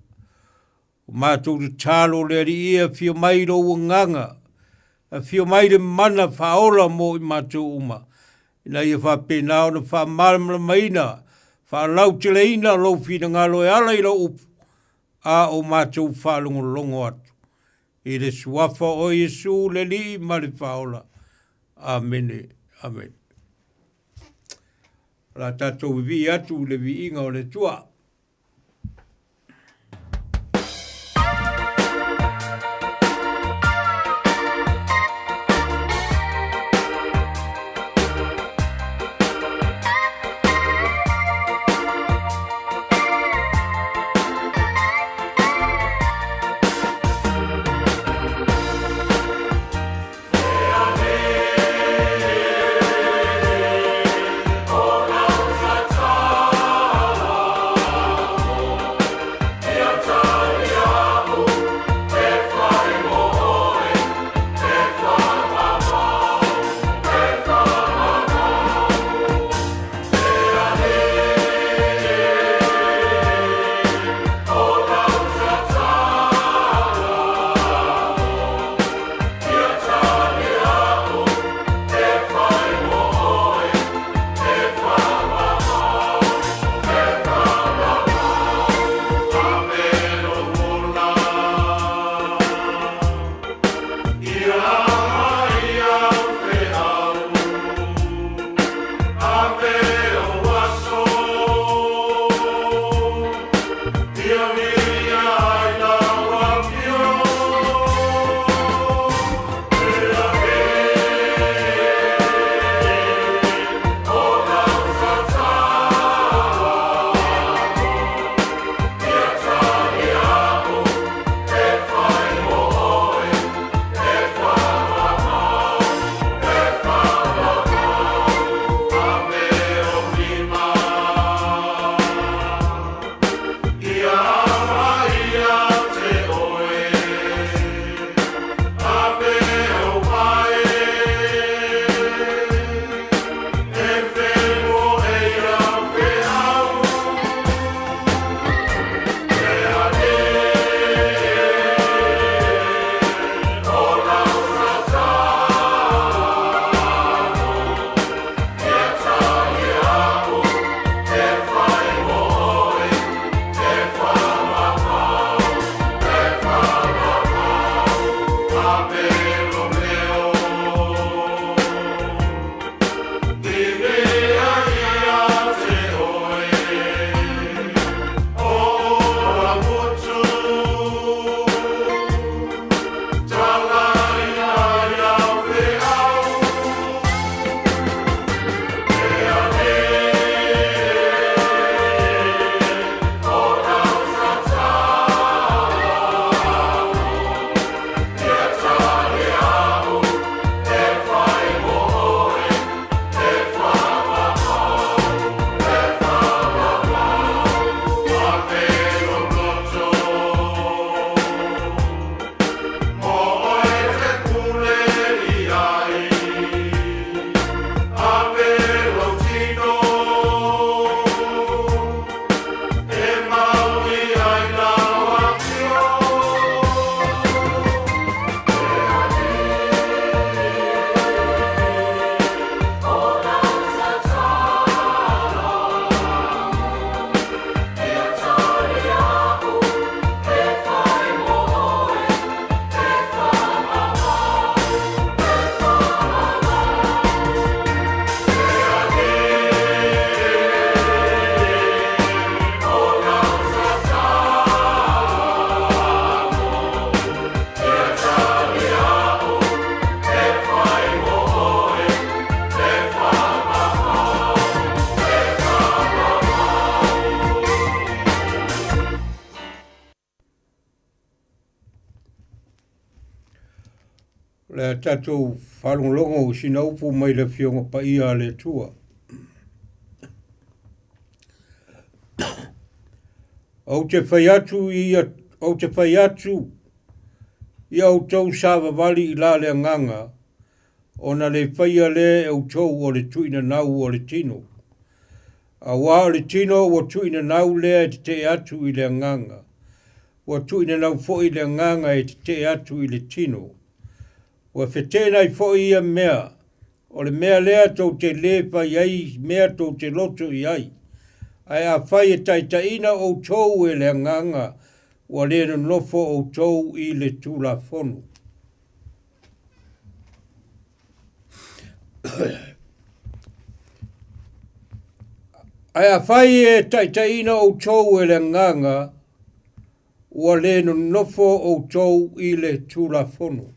O matou te talo le ari ia fio mai lo nganga, a fio mai le mana whaola mo I matou uma. Ina ia whapenao na whamarama maina, whalau te leina lo fina ngalo E ala I lo upu, a o matou whalungo longo atu. I le suafa o Yesu le li ma le whaola. Amen. Amen. La tatou vi atu le vi inga o le tua. Oh, le tatou whalonglongo sina upu mai le fionga pa ia le tua. Au te whai atu ia au tau sawa wali i la le nganga, ona le whaia le au tau o le tuina nau o le tino. A wā o le tino o tuina nau lea te atu i le nganga. Wa tuina nau fo i le nganga e te atu i le tino. Wa whetena i fo i a mea, o le mea lea tau te lepa iai, mea tau te loto iai. Ai a whai e taitaina o tau e le nganga, wa le nofo o tau i le tula fonu. Ai a whai e taitaina o tau e le nganga, wa le nofo o tau i le tula fonu.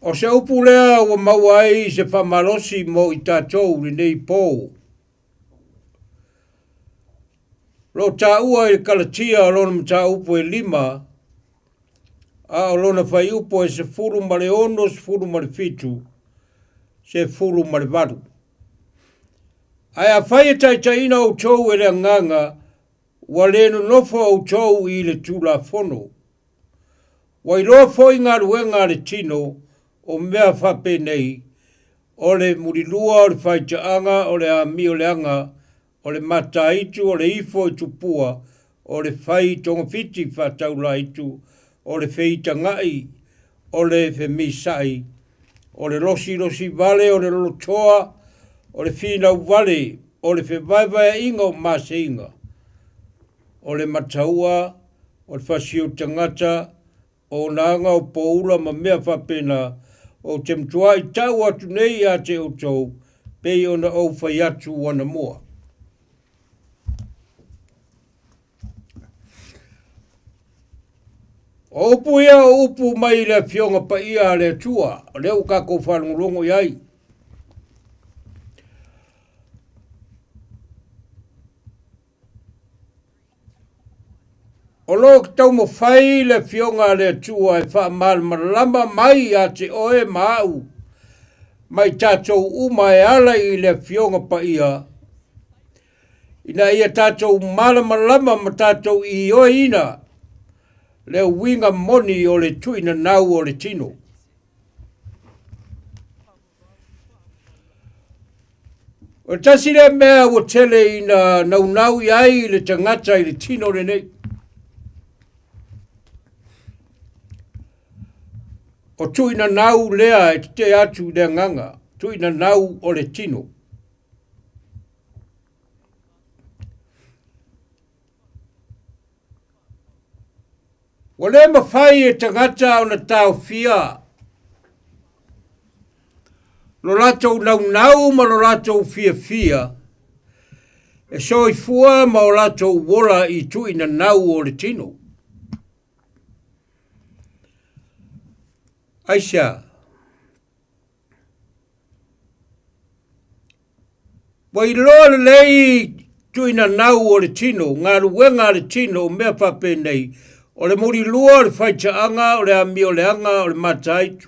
O se upu lea ua mauai se whamalosi mo i tātou ni nei pō. Lo tā ua e kalatia o lona mta upu e 5, a o lona whai upu e se furu mare ono, se furu mare fitu, se furu mare varu. Ai a whai e taitaina o tau e le nganga, wa le nofo o tau i le tula fono. Wa i loa foi ngā ruenga le tino, o mea whape nei, o le murilua, o le whaitaanga, o le ami o le anga, o le mataitu, o le ifo i tupua, o le whai tongawhiti whataula itu, o le whita ngai, o le whemisai, o le losi vale, o le lotoa, o le whinau vale, o le whewaiwai inga o masinga, o le mataua, o le whasio tangata, o nanga o poula ma mea whapena, o te mtua i tau atu nei a te o tau, pei ona au whai atu wana mua. O upu ia o upu mai le fionga pa ia le tua, leo kako whanongongo iai. O lo tau mo whai le fionga le tua e wha malama mai a te oe mau. Mai tātou uma e ala i le fionga pa ia. Ina ia tātou malama ma tātou i oe ina. Le winga moni o le tuina nau o le tino. O tasi le mea o tele ina nau iai le tangata i le tino le nei. O tuina nau lea e te atu le nganga, tuina nau o le tino. Wa le mawhai e tangata o na tau fia. Lo latou nau ma lo latou fia. E soi fua ma o latou wola i tuina nau o le tino. Aisha. Wai loa le lei tuina nau o le tino, ngā ruenga le tino mea pape nei, o le muri lua, o le whaitaanga, o le ami o le anga, o le mataitu.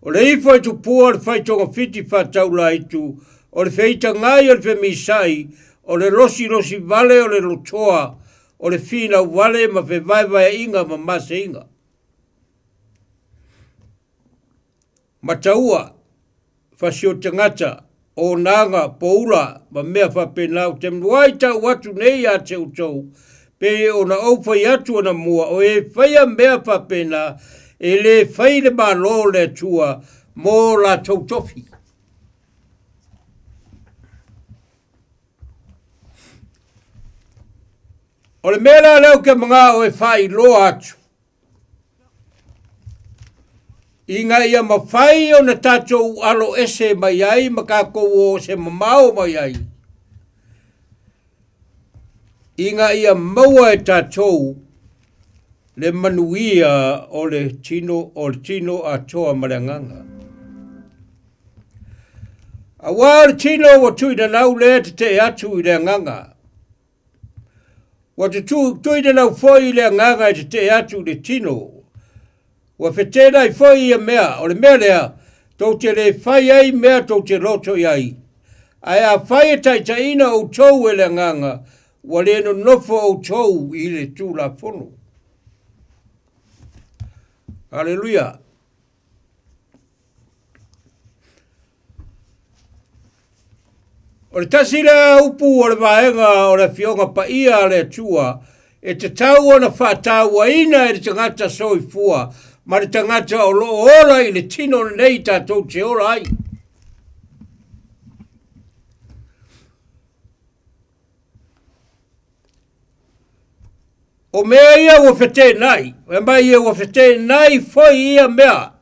O le ifo i tupua, o le whaitonga whiti whataula itu, o le whita ngai, o le whemisai, o le losi vale, o le lotoa, o le whina vale, ma whewaiwai inga, ma mase inga. Mataua, whasio tangata, o nanga, poula, ma mea whapenau, te mnuai tau watu nei a te utou, pe o na au whai atu ana mua, o e whaia mea whapena, e le whai le malo le tua, mō la tautofi. O le mea leo ke mga o e whai loa atu. Inga ia mawhai o na tātou alo ese mai ai, makako o se mamao mai ai. Inga ia maua e tātou le manuia o le tino a toa maranganga. A wā le tino o tuina nau le te atu i le nganga. Wa tu ina na foi le nganga te atu le tino. Wa fetena I foi ia mea, o le mea lea, tau te le fai ai mea tau te loto iai. Ai a fai tai ina o tau e le nganga, wa le no nofo o tau I le tu la fono. Hallelujah. O le tasi le upu o le vaenga o le fionga pa ia le tua, e te tau o na whātau a ina e le tangata soifua, ma le tangata o lo ola I le tino nei tātou te ola ai. O mea ia ua whete nai, e mai ia ua whete nai foi ia mea.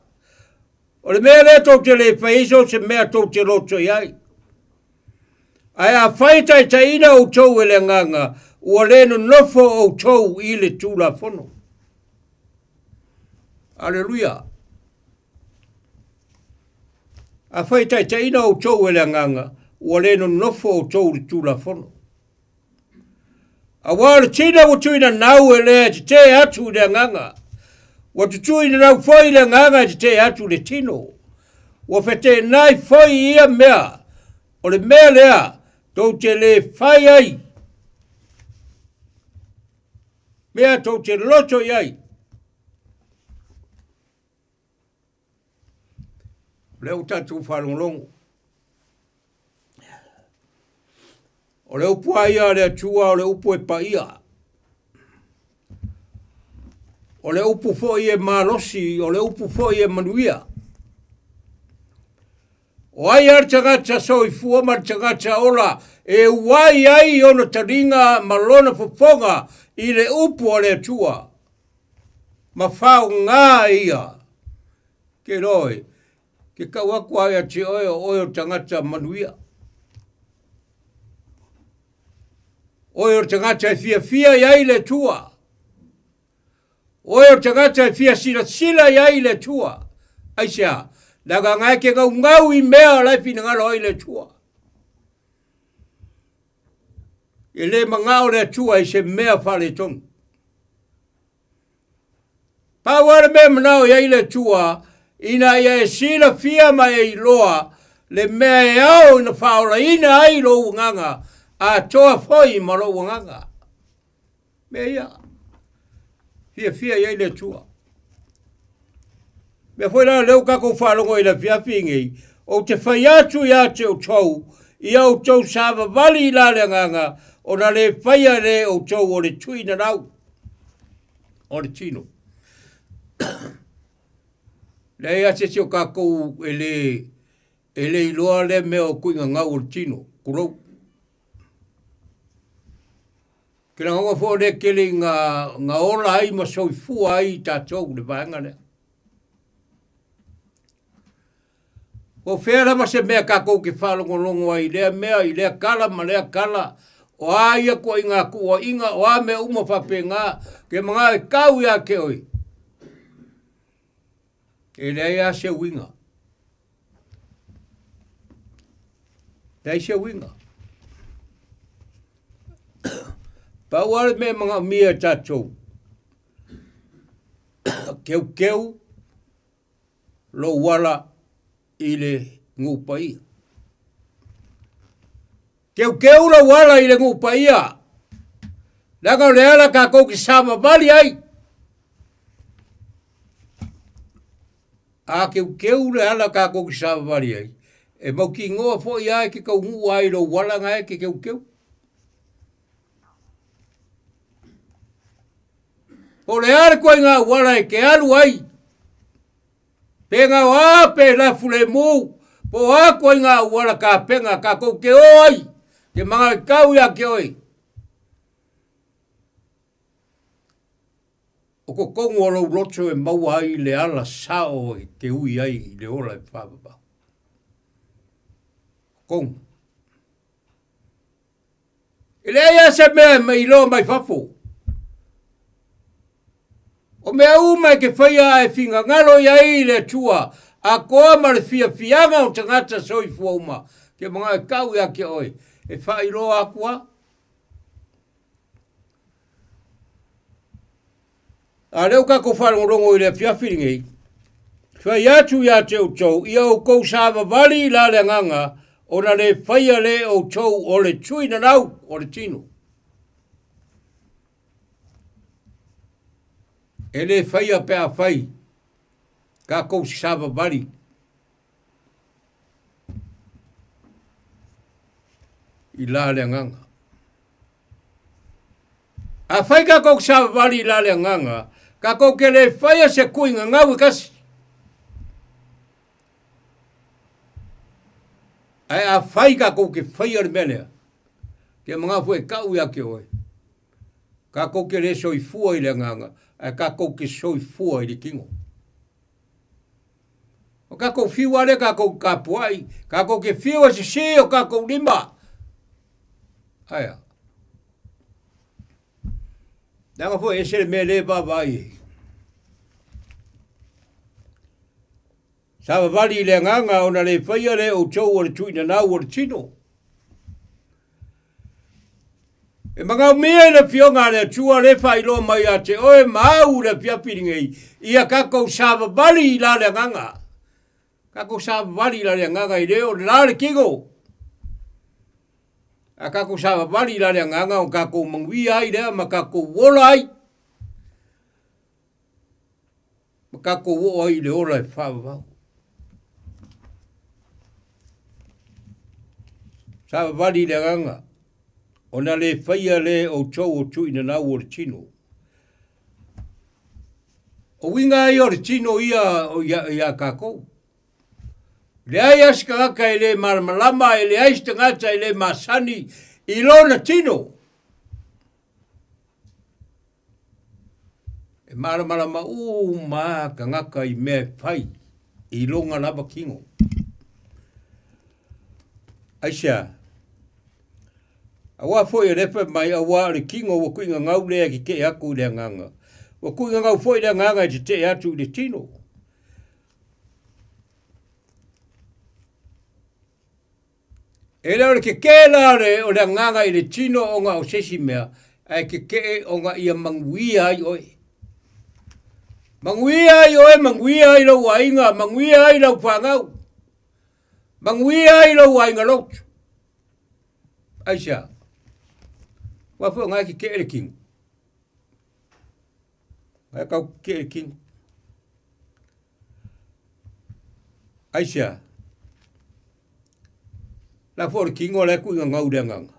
O le mea le tau te le whaiso se mea tau te loto iai. Ai a whaitai ta ina o tau e le nganga, ua le no nofo o tau I le tūla fono. Alleluia. A whaitai ta ina o tau e le nganga, ua le no nofo o tau le tūla fono. A wāle tina o tuina nau e lea te atu le nganga. Wa tuina nau foi le nganga te atu le tino. Wa fete nai foi ia mea. O le mea lea, tau te le fai ai. Mea tau te loto iai. Leo tatu whalonglongo. O le upu aia le atua o le upu e paia. O le upu foi e malosi, o le upu foi e manuia. O ai ar tangata soifua ma tangata ola, e wai ai ona taringa malona fofonga I le upu o le atua. Ma whao ngā ia. Ke roi, ke kawaku ai ati o tangata manuia. Oi o tangata e fia iai le tua. Oi o tangata e fia sila iai le tua. Aisea, daga ngai ke ngau I mea lai fina ngalo ai le tua. E le mangao le tua I se mea whale tonu. Pawara mea manao iai le tua, ina ia e sila fia mai I loa, le mea e au ina whaola ina ai lo nganga, a toa foi malo wanganga. Mea ia. Fia iai le tua. Mea foi la leu kako whalongo I la fia ngei. O te whai atu ia te o tau. Ia o tau sāwa wali I la le nganga. O na le whaia le o tau o le tuina rau. O le tino. Le ia se o kako e le iloa le mea o kuinga ngau o le tino. Kurou. Kena ngonga fo le kele nga ola ai ma soifua ai tātou le vaenga lea. O whera ma se mea kako ke whalongolongo ai lea mea I lea kala ma lea kala. O aia ko inga kua inga o a mea uma whapenga ke mga e kau ia ke oi. E lea ia se winga. Lea se winga. Pawale me mga mia tātou. Keu lo wala I le ngupai. Keu lo wala I le ngupai. Laka le ala kako ki sama vali ai. A keu le ala kako ki sama vali ai. E mau ki ngoa fo ia ki kau ngu ai lo wala ngai ki keu. O le are koe ngā wala e ke alu ai. Penga o pe la fule mu. Po a koe ngā wala ka penga ka kou ke oi. Ke mga kau ia ke oi. O ko kongo alo roto e mau ai le ala sao e ke ui ai le ola e whapapa. Kongo. E le ia se mea mai lo mai whafu. O mea uma ke whaia e whinga ngalo iai le tua, a koa ma le fianga o tangata soifua uma, ke mga e kau ia ke oi. E whai roa akua. A leo ka ko wharongo i le whiawhiringi. Whai atu ia te o tau, ia o kou sāwa wali la le nganga, o na le whaia le o tau o le tui na nau o le tino. E le whaia pe a whai, ka kou sāwa wali. I la le nganga. A whai ka kou sāwa wali la le nganga, ka kou ke le whaia se kuinga ngau i kasi. Ai a whai ka kou ke whaia le menea. Ke mga fue kau ia ke oi. Ka kou ke le soi fua i le nganga. Ai ka kou ke soi fua i le kingo. O ka kou fiua le ka kou ka puai. Ka kou ke fiua se se o ka kou lima. Aia. Nanga fue ese le me le vai. Sawa wali le nganga o na le whaia le o tau o le tui na nau o le tino. E mga mea le fionga le tua le whailo mai a te oe mau le piapiringei. Ia kako sawa wali la le nganga. Kako sawa wali la le nganga i leo la le kigo. A kako sawa wali la le nganga o kako mangui ai lea ma kako wola ai. Ma kako wo ai le ora e whawa. Sawa wali le nganga. O na le whaia le o tau o tui na nau o le tino. O winga i o le tino ia kako. Le ai aska aka i le malamalama i le aista ngata i le masani i lo na tino. E malamalama maa ka ngaka i mea whai i longa lava kingo. Aisha, awa foi repa mai awa le kingo wa kuinga ngau lea ki ke aku le nganga. Wa kuinga ngau foi le nganga i te atu le tino. E leo le ke la le o le nganga i le tino o nga o sesi mea, ai ke o nga ia manguia i oe. Manguia i oe, manguia i lau wainga, manguia i lau whangau. Manguia i lau wainga lotu. Aisha, wafo ngai ki ke le king. Ai kau ke le king. Aisha, la for king o le ku ngau de nganga.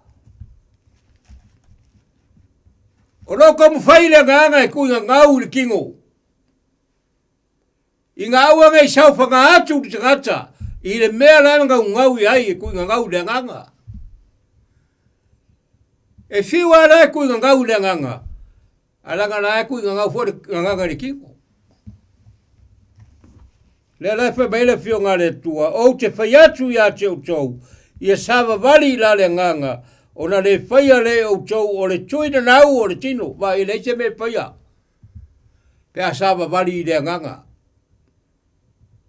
O no como fai le nganga e ku ngau le kingo. I ngau ngai sau fa nga atu te gata. I le mea la ngau i ai e ku ngau de nganga. E fiwa la ku ngau le nganga. Alanga la ku ngau for nganga le kingo. Le la fa bele fionga le tua o te faiatu ya te o tau. Ia sawa wali la le nganga. O na le whaia le o tau o le tui na nau o le tino. Wa i le se me whaia. Pe a sawa wali le nganga.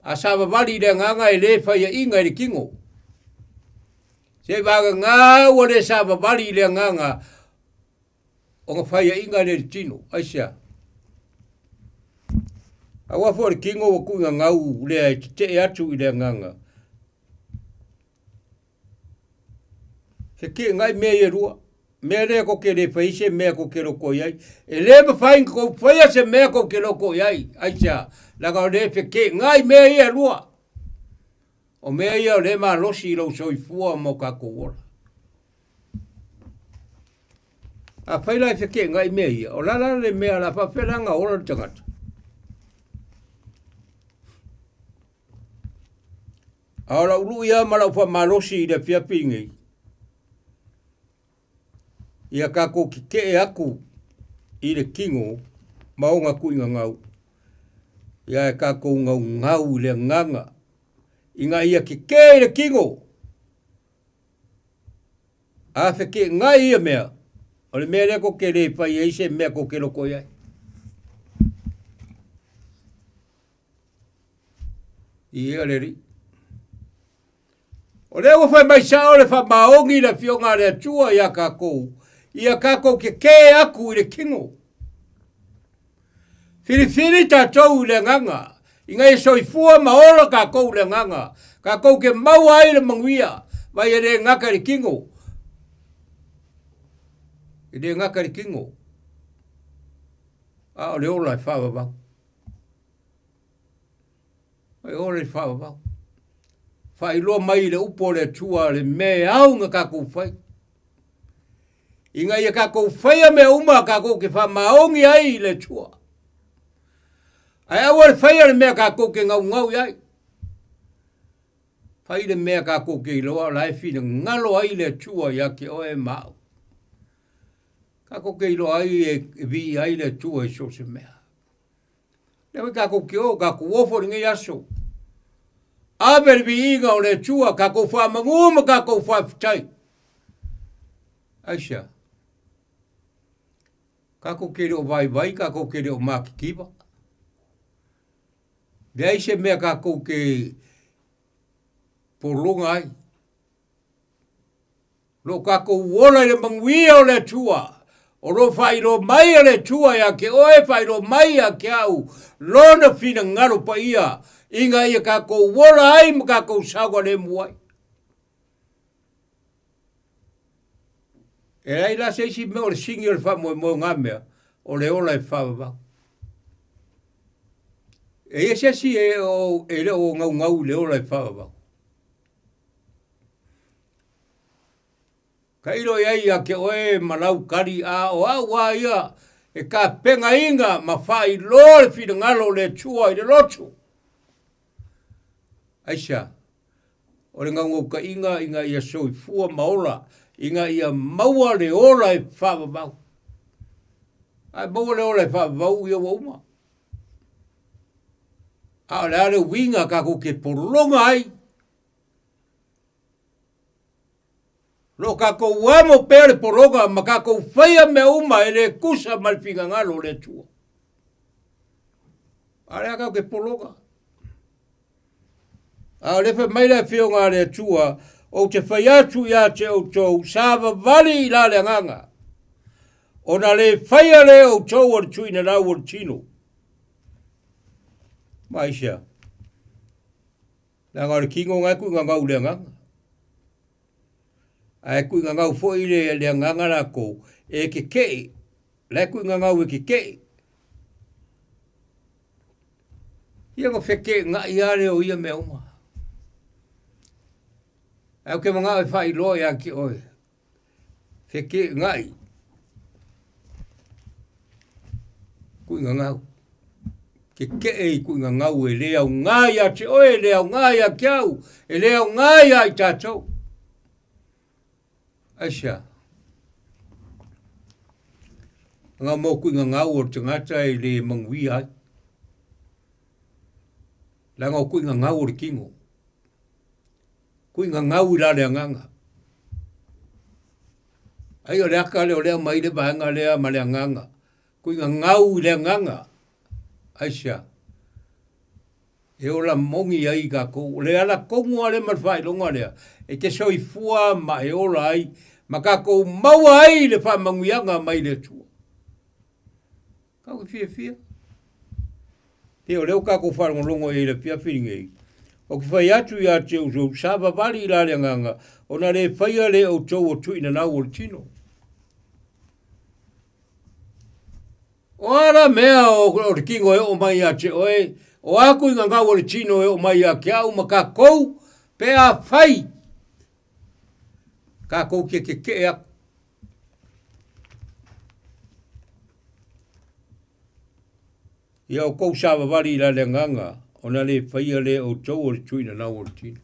A sawa wali le nganga i le whaia inga i le kingo. Se waga ngā o le sawa wali le nganga. O nga whaia inga le tino. Aisha. A wafo le kingo wa kuinga ngau le te atu i le nganga. Se ke ngai me e rua. Me re ko ke le faise me ko ke loko iai. E le ba fain ko faia se me ko ke loko iai. Aisha. La ka le fe ke ngai me e rua. O me ia le ma losi lo soi fua mo ka ko ora. A faila fe ke ngai me ia. O la le me ala fa felanga ora tangata. Aora ulu ia malau fa malosi i le fiapingi. Ia kako ki ke aku i le kingo maonga kuinga ngau. Ia kako ngau le nganga. Inga ia ki ke le kingo. A fe ke ngai ia mea. O le mea ko ke le pai eise mea ko ke loko iai. Ia le ri. O leo fai mai sa o le fa maongi le fionga le tua ia kako. Ia kako ke aku i le kingo. Whiri tātou le nganga. Inga e soifua maola kākou le nganga. Kākou ke maua ai le manguia. Vai e le ngaka le kingo. E le ngaka le kingo. A o le ola e whawa wau. E ola e whawa wau. Whai loa mai le upo le tua le me au ngā kākou whai. Inga ia kākou whaia me uma kākou ke wha maongi ai le tua. Ai awa le whaia le mea kākou ke ngau ai. Whai le mea kākou ke iloa lai whina ngalo ai le tua ia ke oe mau. Kākou ke iloa ai e vi ai le tua e so se mea. Lewe kākou ke o kākou ofo ringa yaso. Aver vi inga o le tua kākou wha manguma kākou wha fitai. Aisha. Kākou ke reo vai, kākou ke reo mākikiwa. De aise mea kākou ke polonga ai. Lo kākou wola le manguia o le tua. O lo whai lo mai a le tua ia ke oe whai lo mai a ke au. Lona whina ngaro pa ia. Inga ia kākou wola ai ma kākou sawa le muai. E ai la se si me o le singi o le wha mo ngā mea. O le ola e whawa. E se si e le o ngau le ola e whawa. Ka ilo iai a ke oe malau kari a o au a ia. E ka penga inga ma whai lo le whina ngalo le tua i le lotu. Aisha. O le ngau ka inga ia soi fua maola. Inga ia maua le ola e whawa. Ai maua le ola e whawa ia wauma. A le ale winga kako ke polonga ai. Lo kako wamo pere polonga ma kako whaia me uma e le kusa malwhinga ngalo le tua. A le kako ke polonga. A le wha maila e whionga le tua o te whaiatu ia te o tau sāwa vali i la le nganga. O na le whaia le o tau o tui na rau o tino. Maisha. Nā ngā re kingo ngai kui ngā ngau le nganga. Ai kui ngā ngau fo i le nganga na ko e ke kei. Le kui ngā ngau e ke kei. Ia ngā wheke ngā iare o ia me uma. Au ke mga e whai loa ia ki oe. Wheke ngai. Kui ngā ngau. Ke kei kui ngā ngau e leo ngai a te oe, leo ngai a kiau, e leo ngai a i tātou. Aisha. Ngā mō kui ngā ngau o te ngata e le mangui ai. La ngā kui ngā ngau o le kingo. Kui ngā ngau i la lea nganga. Ai o leaka leo lea mai le bahanga lea ma lea nganga. Kui ngā ngau i lea nganga. Aisha. E ola mongi ai ka kou. Le ala kongu ale marwhai longa lea. E te soi fua ma e ola ai. Ma ka kou maua ai le wha manguianga mai le tua. Kau e fia. Te o leo ka kou wharongo longo e le pia whiringei. O ki whai atu ia te o tau sāwa wali i la lea nganga. O na le whaia le o tau o tui na nau o le tino. O ara mea o te kingo e o mai a te oe, o aku inga ngau o le tino e o mai a ke au ma ka kou, pe a whai. Ka kou ke aku. Ia o kou sāwa wari i la le nganga, o na le whaia le o tau o le tui na nau o le tino.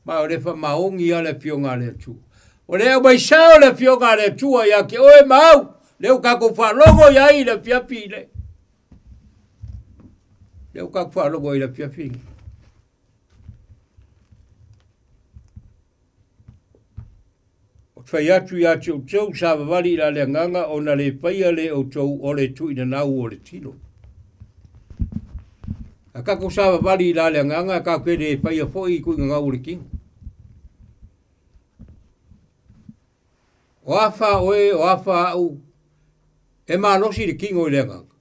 Ma o le wha maongi a le whionga le tu. O le au mai sao le whionga le tua ia ke oe mau. Leo kako whalongo iai le piapi le. Leo kako whalongo i le piapi. O whai atu i atu o tau sāwa wali la le nganga o na le whaia le o tau o le tui na nau o le tino. A kako sāwa wali la le nganga ka kwere whaia fōi kui ngau le kingo. O awha oe o awha au. E mā losi le kingo i le nganga.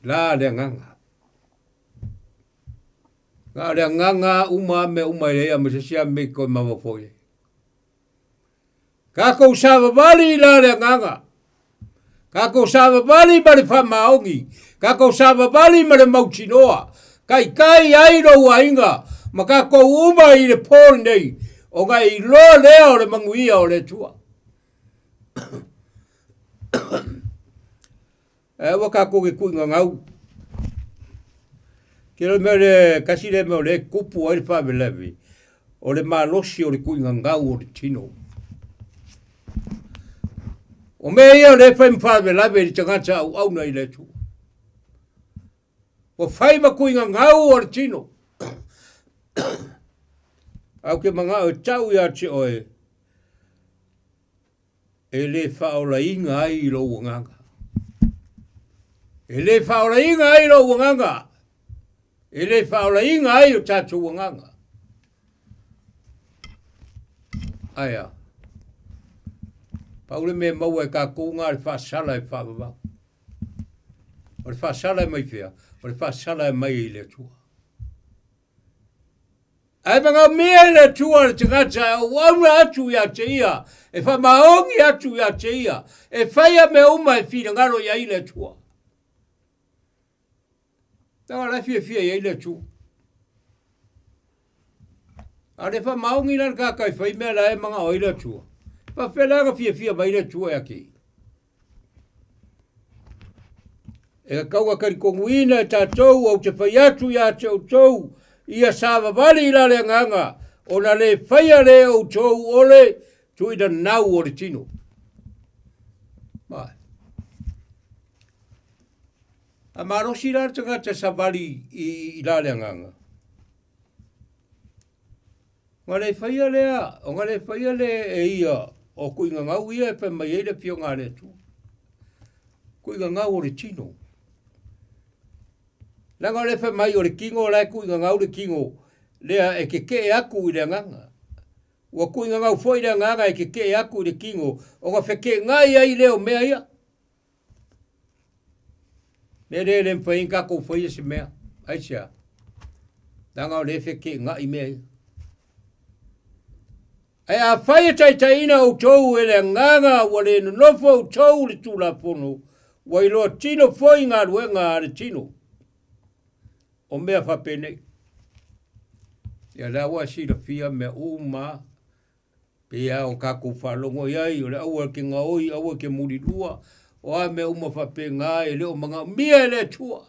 La le nganga. Nga le nganga uma me uma le me se sia me ko ma foi. Ka ko sa vali la le nganga. Ka ko sa vali ba le fa maongi. Ka ko sa vali ma le mauchinoa. Kai ai ro wainga. Ma ka ko uma i le pol nei. O ga i lo le o le manguia o le tua. E waka ko ke kuinga ngau. Kero me le kasi le me le kupu o le whawelevi. O le malosi o le kuinga ngau o le tino. O me ia le whawelevi le tangata au au nei le tu. O whaima kuinga ngau o le tino. Au ke mga o tau ia te oe. E le whaola inga ai lo wanganga. E le whaola inga ai lo wanganga. E le whaola inga ai o tatu wanganga. Aia. Paule me maua e ka kuunga le whaasala e whaababa. O le whaasala e mai whia. O le whaasala e mai i le tua. Ai mga mea le tua le tangata o wauna atu ia te ia. E wha maongi atu ia te ia. E whaia me uma e whina ngaro ia i le tua. Tanga la fia ia i le tua. A le wha maongi lan kakai whai mea la e mga o i le tua. Wha whelanga fia mai le tua e ki. E kaua karikonguina e tātou au te whai atu ia te au tou. Ia sāwa wali i la le nganga. O na le whaia le au tou ole. Tu ida nau o le tino. Mai. A marosi la tangata sa wali i la le nganga. Ngā le whaia lea. O ngā le whaia le e ia. O kuinga ngau ia e pe mai eile pio ngā le tu. Kuinga ngau o le tino. Langa le wha mai o le kingo lai kuinga ngau le kingo. Lea e ke e aku i le nganga. Ua kuinga ngau foi le nganga e ke e aku i le kingo. O ka wheke ngai ai leo mea ia. Mea le le mwhain kako foi ese mea. Aisia. Langa o le wheke ngai mea ia. E a whaia taitaina o tou e le nganga ua le nofo o tou le tula pono. Ua iloa tino foi ngā ruenga a le tino. O mea whapene. Ia lawa si la fia mea uma. Pea o kako whalongo iai. O le aua ke ngaoi, aua ke murirua. O a mea uma whapenga e leo mga mea le tua.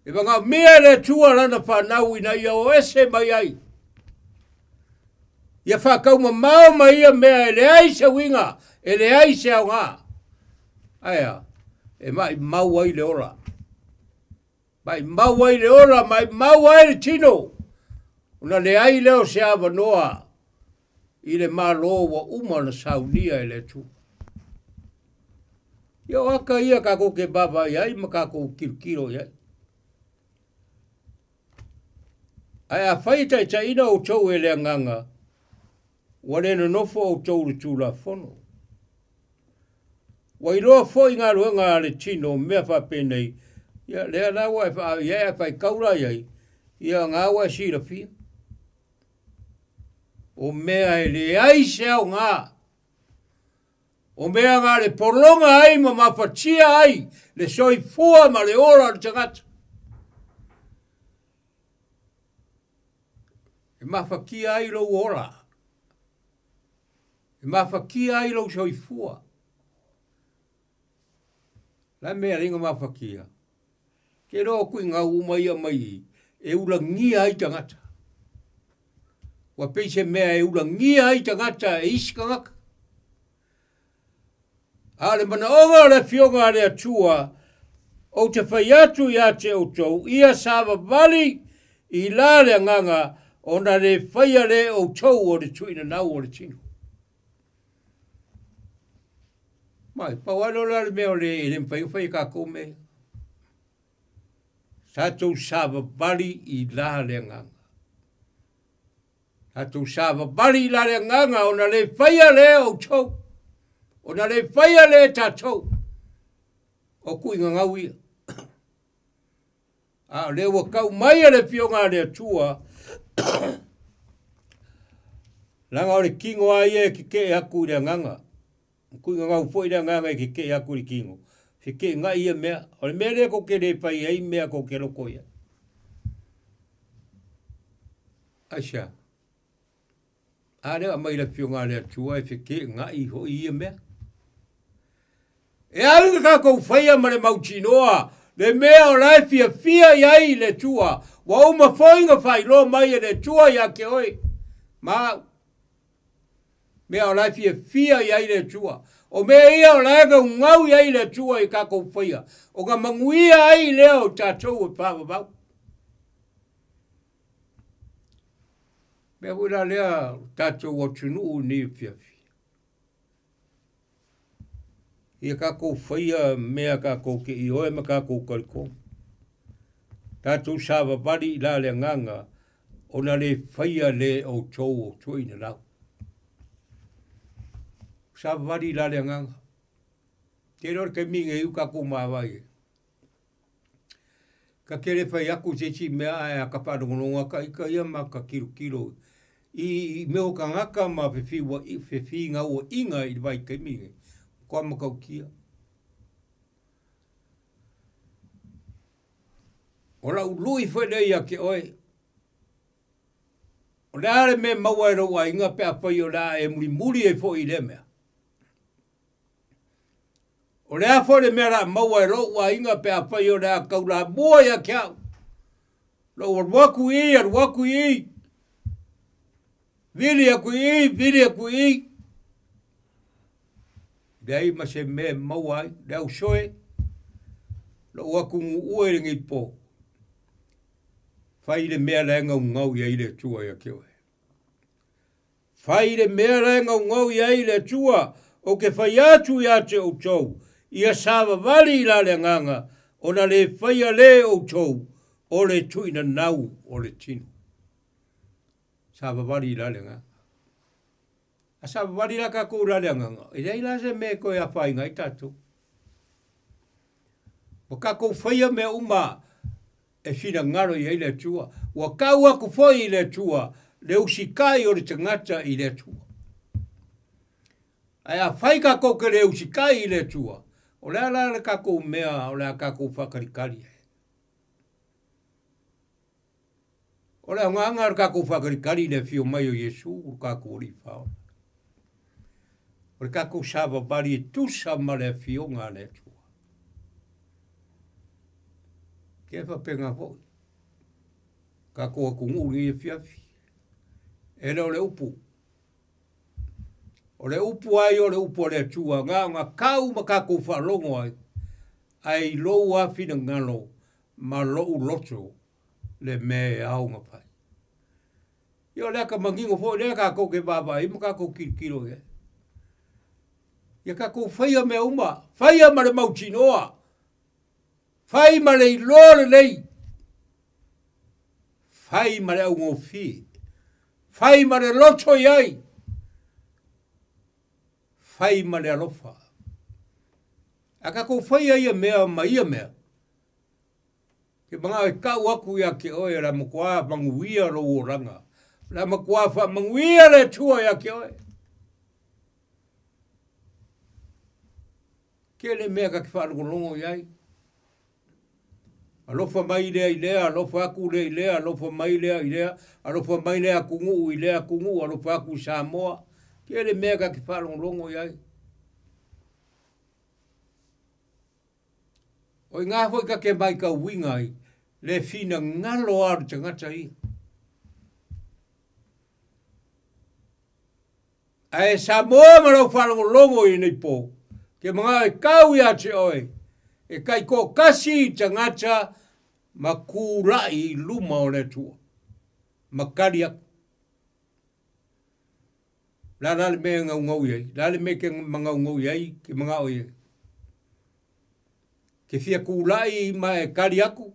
E mga mea le tua lana whanau ina ia o ese mai ai. Ia whakauma mao mai ia mea e le aise winga. E le aise au ngā. Aia. E mai mau ai le ora. Mai mau ai le ora, mai mau ai le tino. Una le ai leo se ava noa. I le malo wa umana saunia e le tu. Ia waka ia kako ke baba iai, ma kako kirkiro iai. Ai a whaita i taina o tau e le nganga. Wane no nofo o tau le tūla fono. Wa iloa fo i ngā ruenga le tino mea whapenei. Ia lea lawa e whai kaura iai. Ia ngā wa si la fia. O mea e le aise au ngā. O mea ngā le poronga ai ma mawhatia ai. Le soi fua ma le ora le tangata. E mawhakia ai lo ora. E mawhakia ai lo soi fua. La mea ringa mawhakia. Ke roa kui ngā umaia mai. E ula ngia ai tangata. Wa peise mea e ula ngia ai tangata e iska ngaka. Ale mana onga le fionga le atua. O te whaiatu ia te outou. Ia sāwa vali i la le nganga. O na le whaia le outou o le tuina nau o le tino. Mai, pawalo la le mea o le ele mwhai ka kome. Tātou sāwa vali i la le nganga. Tātou sāwa vali i la le nganga o na le whaia le outou. O na le whaia le tātou. o ku inga ngau ia. A le wa kau mai le fionga le tua. Langa o le kingo a ia ki ke aku le nganga. Ku inga ngau foi le nganga ki ke aku le kingo. Fi ke nga ia mea. O le mea le ko ke le pai ei mea ko ke loko ia. Aisha. A le a mai le fionga le tua e fi ke nga i ho ia mea. E alu ka ko faia ma le mauchinoa. Le mea o lai fia iai le tua. Wa uma foinga fai lo mai le tua ia ke oi. Ma mea o lai fia iai le tua. O mea ia o lai ka ngau iai le tua i ka ko faia. O ka manguia ai leo tatou o pāpapau. Mea wira lea tatou o tunu ni fia. Ia ka ko faia mea ka ko ke i oe ma ka ko kaliko. Tātou sāwa wari la le nganga o na le faia le o tau o tuina lau. Sāwa wari la le nganga. Te ror ke minga iu ka ko mawai. Ka kere fai aku se si mea e a ka whanongononga ka ika ia ma ka kilo. I meo ka ngaka ma fefi ngā ua inga i vai ke minga. Kwa makau kia. O la ului fwe nei a ke oe. O le are me maua e roa inga pe a whai o la e muri e fo i le mea. O le a fo le mea la maua e roa inga pe a whai o la kaula mua ia kiau. Lo waku i. Vili aku i. Dei ma se me mauai, deu soe, lo waku ue ringi po. Fai le mea lenga ngau ia ile tua ia keoe. Fai le mea lenga ngau ia ile tua, o ke fai atu ia te o tau, ia sawa wali ila le nganga, o na le fai a le o tau, o le tuina nau o le tinu. Sawa wali ila le nganga. Asa wari la ka ko la nganga. E dei la se me ko ya fai ngai tatu. O ka ko faia me uma e fina ngaro i le tua. Wa ka wa ko foi i le tua. Le usikai o le tangata i le tua. Ai a fai ka ko ke le usikai i le tua. O le ala ka ko mea o le ka ko whakarikari. O le nganga ka ko whakarikari le fio mai o Yesu ka ko ri fao. O ka ko sava bari tusa ma le fionga le tua. Ke fa penga fo. Ka ko nguri e fiafi. E le upu. O le upu ai o le upu le tua nga kau ma ka ko fa longo ai. Ai lo wa fina ngalo ma lo loto le me au nga pai. Yo le ka mangingo fo le ka ko ke baba i ma ka ko kilo ye. Ia ka ko faia me uma, faia ma le mauchinoa, fai ma le ilore lei, fai ma le ungofi, fai ma le loto iai, fai ma le alofa. A ka ko faia ia mea ma ia mea. Ke mga e kau aku ia ke oe la makua manguia lo oranga, la makua fa manguia le tua ia ke oe. Ke le mea ka ki whanongolongo iai. Alofa mai lea i lea, alofa aku lea i lea, alofa mai lea i lea, alofa mai lea kungu i lea kungu, alofa aku Samoa. Ke le mea ka ki whanongolongo iai. O ngā hoi ka ke mai ka wingai, le fina ngalo aru te ngata i. Ai Samoa marau whanongolongo i nei po. Ke mga e kau ia te oe, e kai ko kasi te ngata ma kūrai luma o le tua. Ma kari aku. La lale me ngau iei, lale me ke mga ngau iei, ke mga oe. Ke fia kūrai ma e kari aku.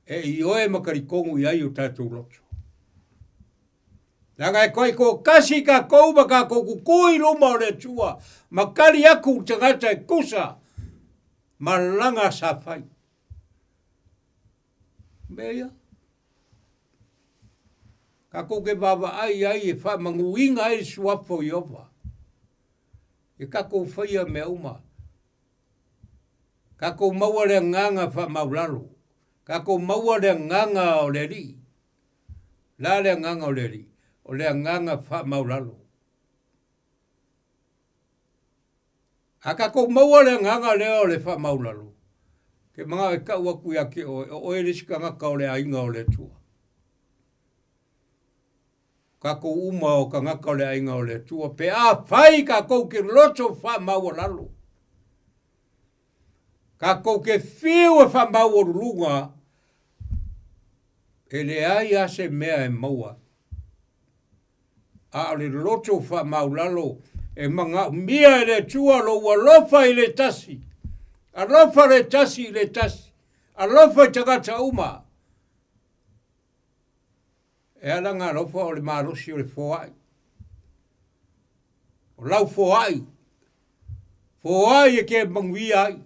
E i oe makari kongu iei o tātou loto. Nanga koe ko kasi ka kou ma ka ko kukui luma o le tua. Makari aku tangata e kusa. Malanga sa fai. Meia. Ka ko ke baba ai e fa manguinga ai suafo iova. E ka ko faia me uma. Ka ko maua le nganga fa maulalu. Ka ko maua le nganga o le ri. La le nganga o le ri. O le nganga fa maulalu. A ka ko maua le nganga le o le fa maulalu. Ke mga e ka ua kuia ke o e risika ngaka o le ainga o le tua. Ka ko uma o ka ngaka o le ainga o le tua. Pe a fai ka ko ke loto fa maulalu. Ka ko ke fiu e fa maulunga. E le ai ase mea e maua. A le loto fa maulalo e manga mia e le tua lo ua lofa i le tasi. A lofa le tasi i le tasi. A lofa i tagata uma. E alanga lofa o le marosi o le foai. O lau foai. Foai e ke mangui ai.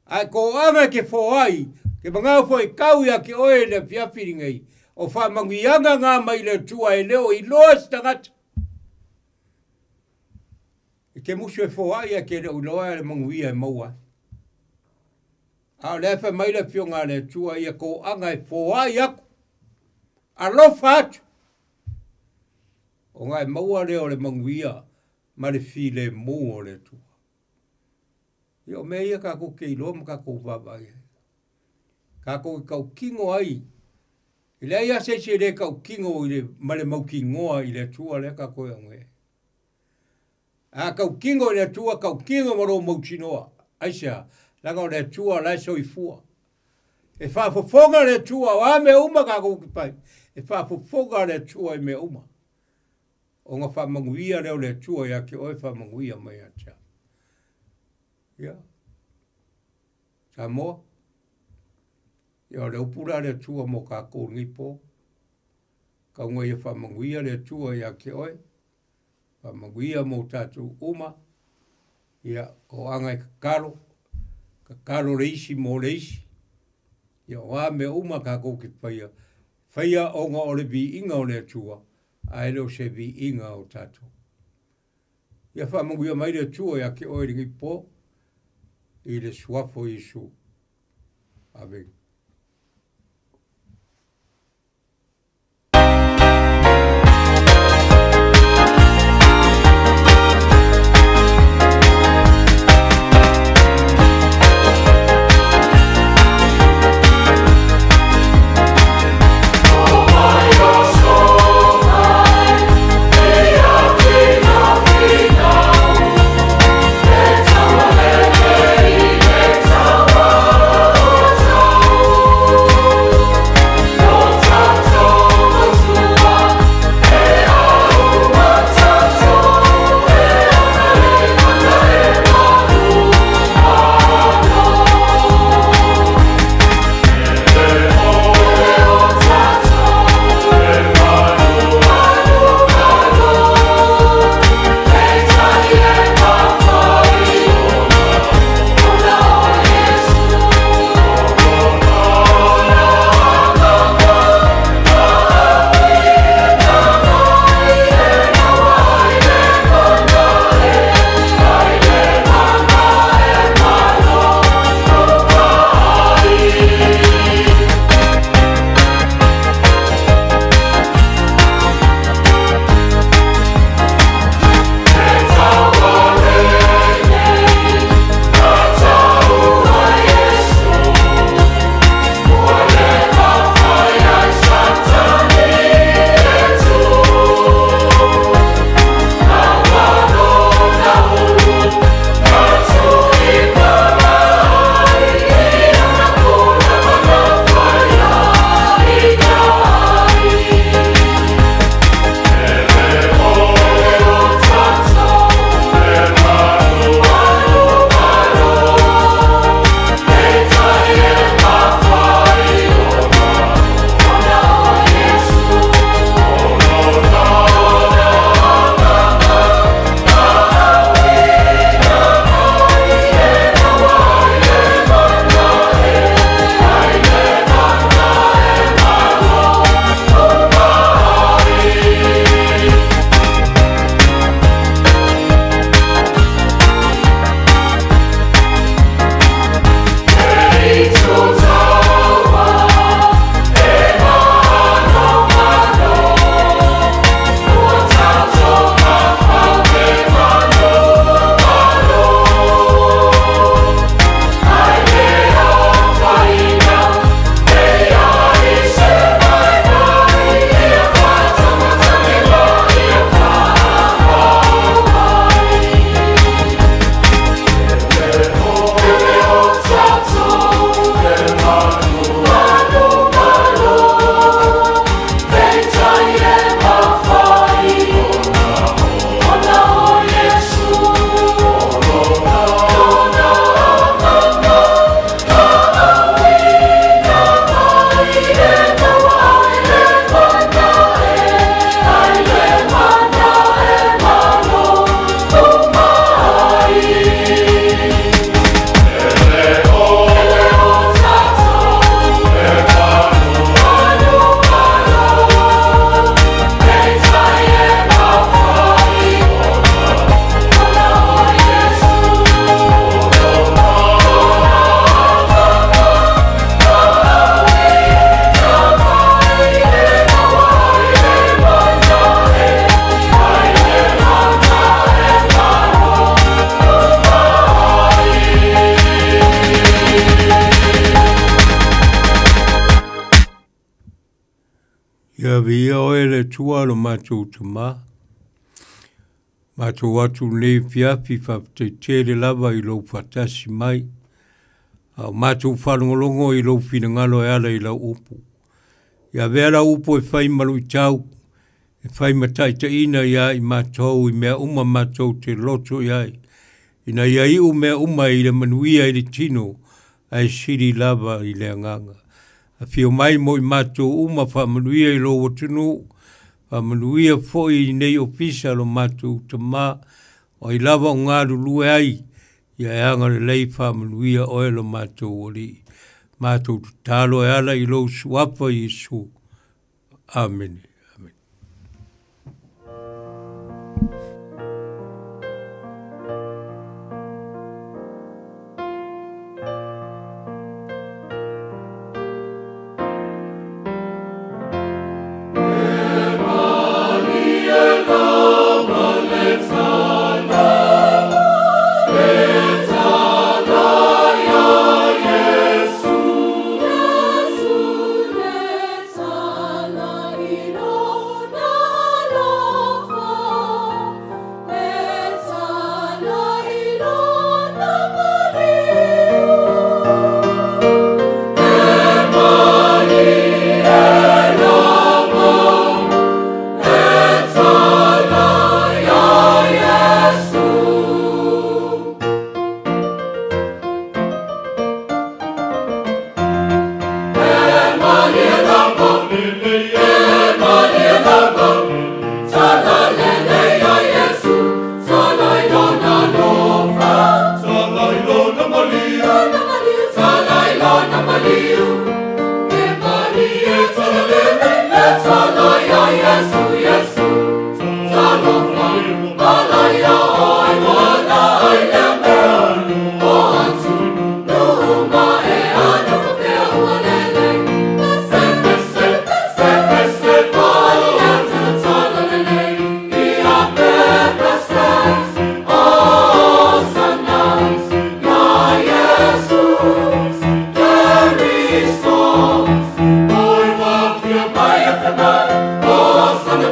Ai ko anga ke foai. Ke manga fo e kau ia ke oe le piafiringai. O wha manguianga ngā mai le tua e leo i loa stangata. E ke musu e foai a ke leo i loa le manguia e maua. A le wha mai le fionga le tua ia ko anga e foai aku. A lofa atu. O ngai maua leo le manguia ma le fi le mo o le tua. Io mea ka ko ke ilo ma ka ko wabai. Ka ko kau kingo ai. I le ia se le kau kingo i le male mau kingoa i le tua le ka koe ange. A kau kingo i le tua, kau kingo maro mau chinoa. Aisha, langa o le tua lai so i fua. E wha fofonga le tua, wa me uma ka ko kipai. E wha fofonga le tua i me uma. O nga wha manguia leo le tua ia ke oi wha manguia mai atia. Ia. Samoa. Ia le upura le tua mo ka kōngipo. Ka unga ia whamanguia le tua ia ke oe. Whamanguia mo tātou uma. Ia o anga i kakaro. Kakaro reisi mo reisi. Ia o a me uma ka kōki whaia. Whaia o ngā o le vi inga o le tua. A leo se vi inga o tātou. Ia whamanguia mai le tua ia ke oe ringi po. I le suafo Isu. Amen. Oh la via oele tua lo mātou te mā. Mātou atu nei fiafi te tere lava I lau fatasi mai. Mātou whanongolongo I lau whina e ala I lau upu. Ia vera upu e whai malu I tau. E whai matai ta ina ia I mātou I mea uma mātou te loto iai. Ina ia iu mea uma I le manuia I le tino. Ai siri lava I le anganga. A fio mai mo I mātou uma whamanuia I lo watunu. Whamanuia foi nei ofisa lo mātou te mā. O I lava o ngā lue ai. Ia e anga le lei whamanuia oe lo mātou ori. Mātou talo e ala I lo suapa Yesu. Amen. Oh, son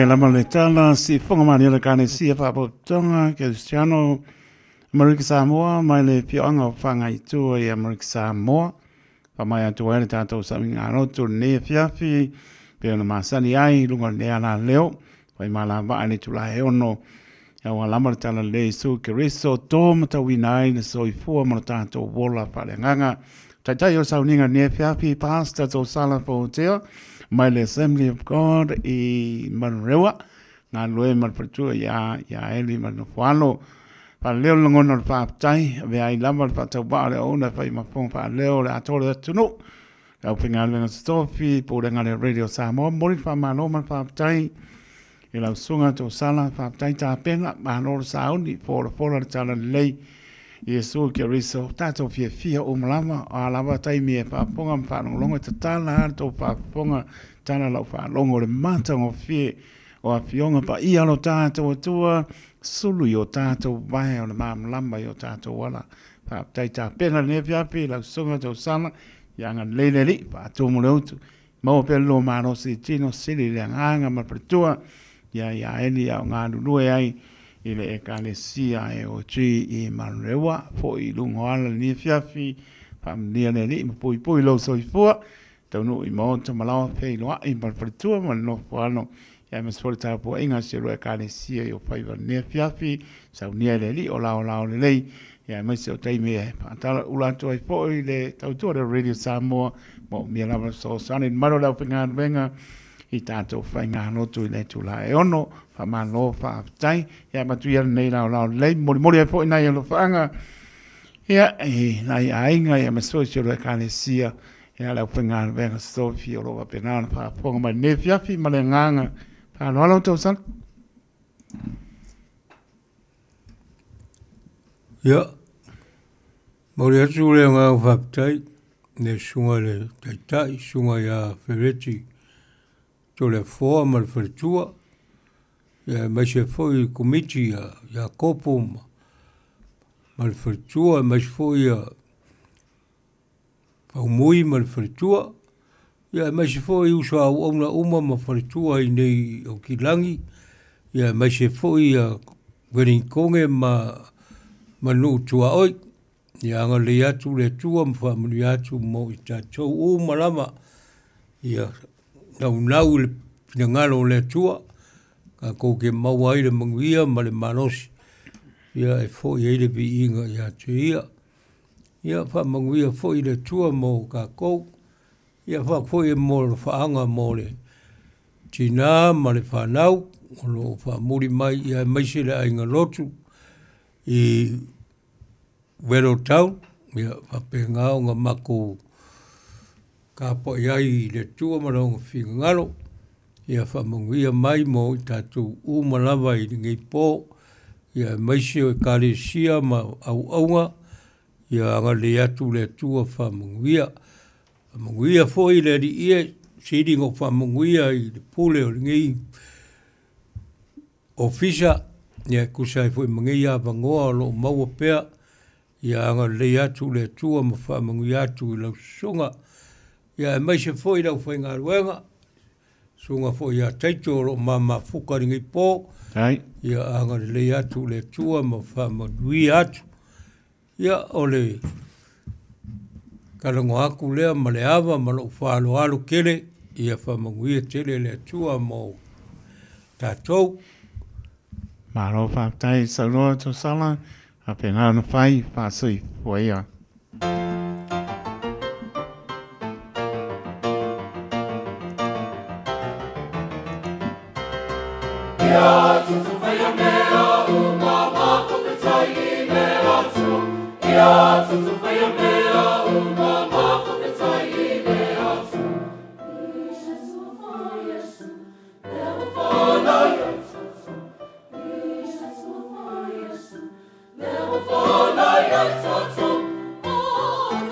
Lama le tala si whanga mani ala kane si a whapotonga Cristiano Amerika Samoa mai le pioanga whanga i tua i Amerika Samoa pa mai atu ele tātou sami ngā roto ne fiafi pe ona masani ai lunga le ala leo pai mala wa ni tula he ono ya wa lama le tala le su Keriso tō mata winai na soi fua mana tātou wola pa le nganga tai o sauninga ne fiafi pasta tō sala po teo mai le Assembly of God i Manurewa ngā loe marpatua ya eli manufualo pa leo langona pa tai ve ai lama pa tau ba le ona pa ma pong pa leo le atore tunu au pinga le stofi po le ngale radio Samoa mori pa ma no pa tai e la sunga to sala pa tai ta pena ma no sauni por le tala lei Yesu Keriso tato fia o malama a lava tai me pa ponga pa longo tala to pa ponga tana la pa longo le mata o fie o a fionga pa ia lo tato tua sulu yo tato vai o le mamlamba yo tato wala pa tai ta pena ne fiapi la sunga to sana yanga leleli pa to mulotu mo pe lo mano si tino sili le anga ma pretua ya eli ya ngadu due ai ile ekalesia e o chi i Manurewa po i lungo ala ni fiafi familia ne ni poi lo soifua tonu i monta malawa pe loa i marpretua ma no poano ya me sforta po inga selo ekalesia i o paiva ne fiafi sa unia le li o lao le lei ya me se o taime pa tala ulato ai po i le tautua de Radio Samoa mo mi lava so sanin maro la pinga venga i tātou whai ngā notu i le tula e ono, wha mano wha aftai, ia matu ia nei lao lei, mori ai po i nai alo whaanga, ia nai ainga, ia masoi siro e kāne sia, ia lau whai ngā venga stofi o loa penana, wha ponga mai ne fiafi, ma le nganga, wha alo tau san? Ia, mori atu le ngā wha aftai, ne sunga le taitai, sunga ia whereti, to le foa ma le wharitua, ia mai se foi komiti ia kopo ma le wharitua, mai se foi paumui ma le wharitua, ia mai se foi usa au auna uma ma wharitua i nei o Kilangi, ia mai se foi Wellingkonge ma nuu tua oi, ia anga le atu le tua ma whamuni atu mo i tātou o malama, ia nau le pinangalo le tua, ka kou ke maua i le manguia ma le manosi. Ia e fo i eile pi inga ia te ia. Ia wha manguia fo i le tua mo ka kou. Ia wha fo i mo le whaanga mo le tina ma le whanau. O lo wha muri mai ia maise le ainga lotu i Wero Town. Ia wha pe ngao ngā mako ka po iai le tua maronga whinga ngaro, ia whamanguia mai mo i tātou umalawa i ngei pō, ia maise o kāre sia ma au aunga, ia anga le atu le tua whamanguia. Whamanguia fo i le ri ia, siri ngō whamanguia i le pule o ngei ofisa, ia kusai fo i mangeia vangoa o lo maua pea, ia anga le atu le tua ma whamanguia atu i lau sunga, ia mai se foi lau foi ngā ruenga, sunga foi a taito ro mama fukari ngai pō, ia anga le atu le tua ma whamanui atu, ia o le karango aku lea ma le awa ma lo whaalo alo kele, ia whamangui tele le tua mo tātou. Maro whātai sauroa to sala, a pena no whai whāsui whaia. Ia tutu whaia mea uma mako pe tai I mea tu. Ia tutu whaia mea uma mako pe tai I mea tu. Yesu for Yesu, never whana Yesu. Yesu for Yesu, never whana Yesu. Oh,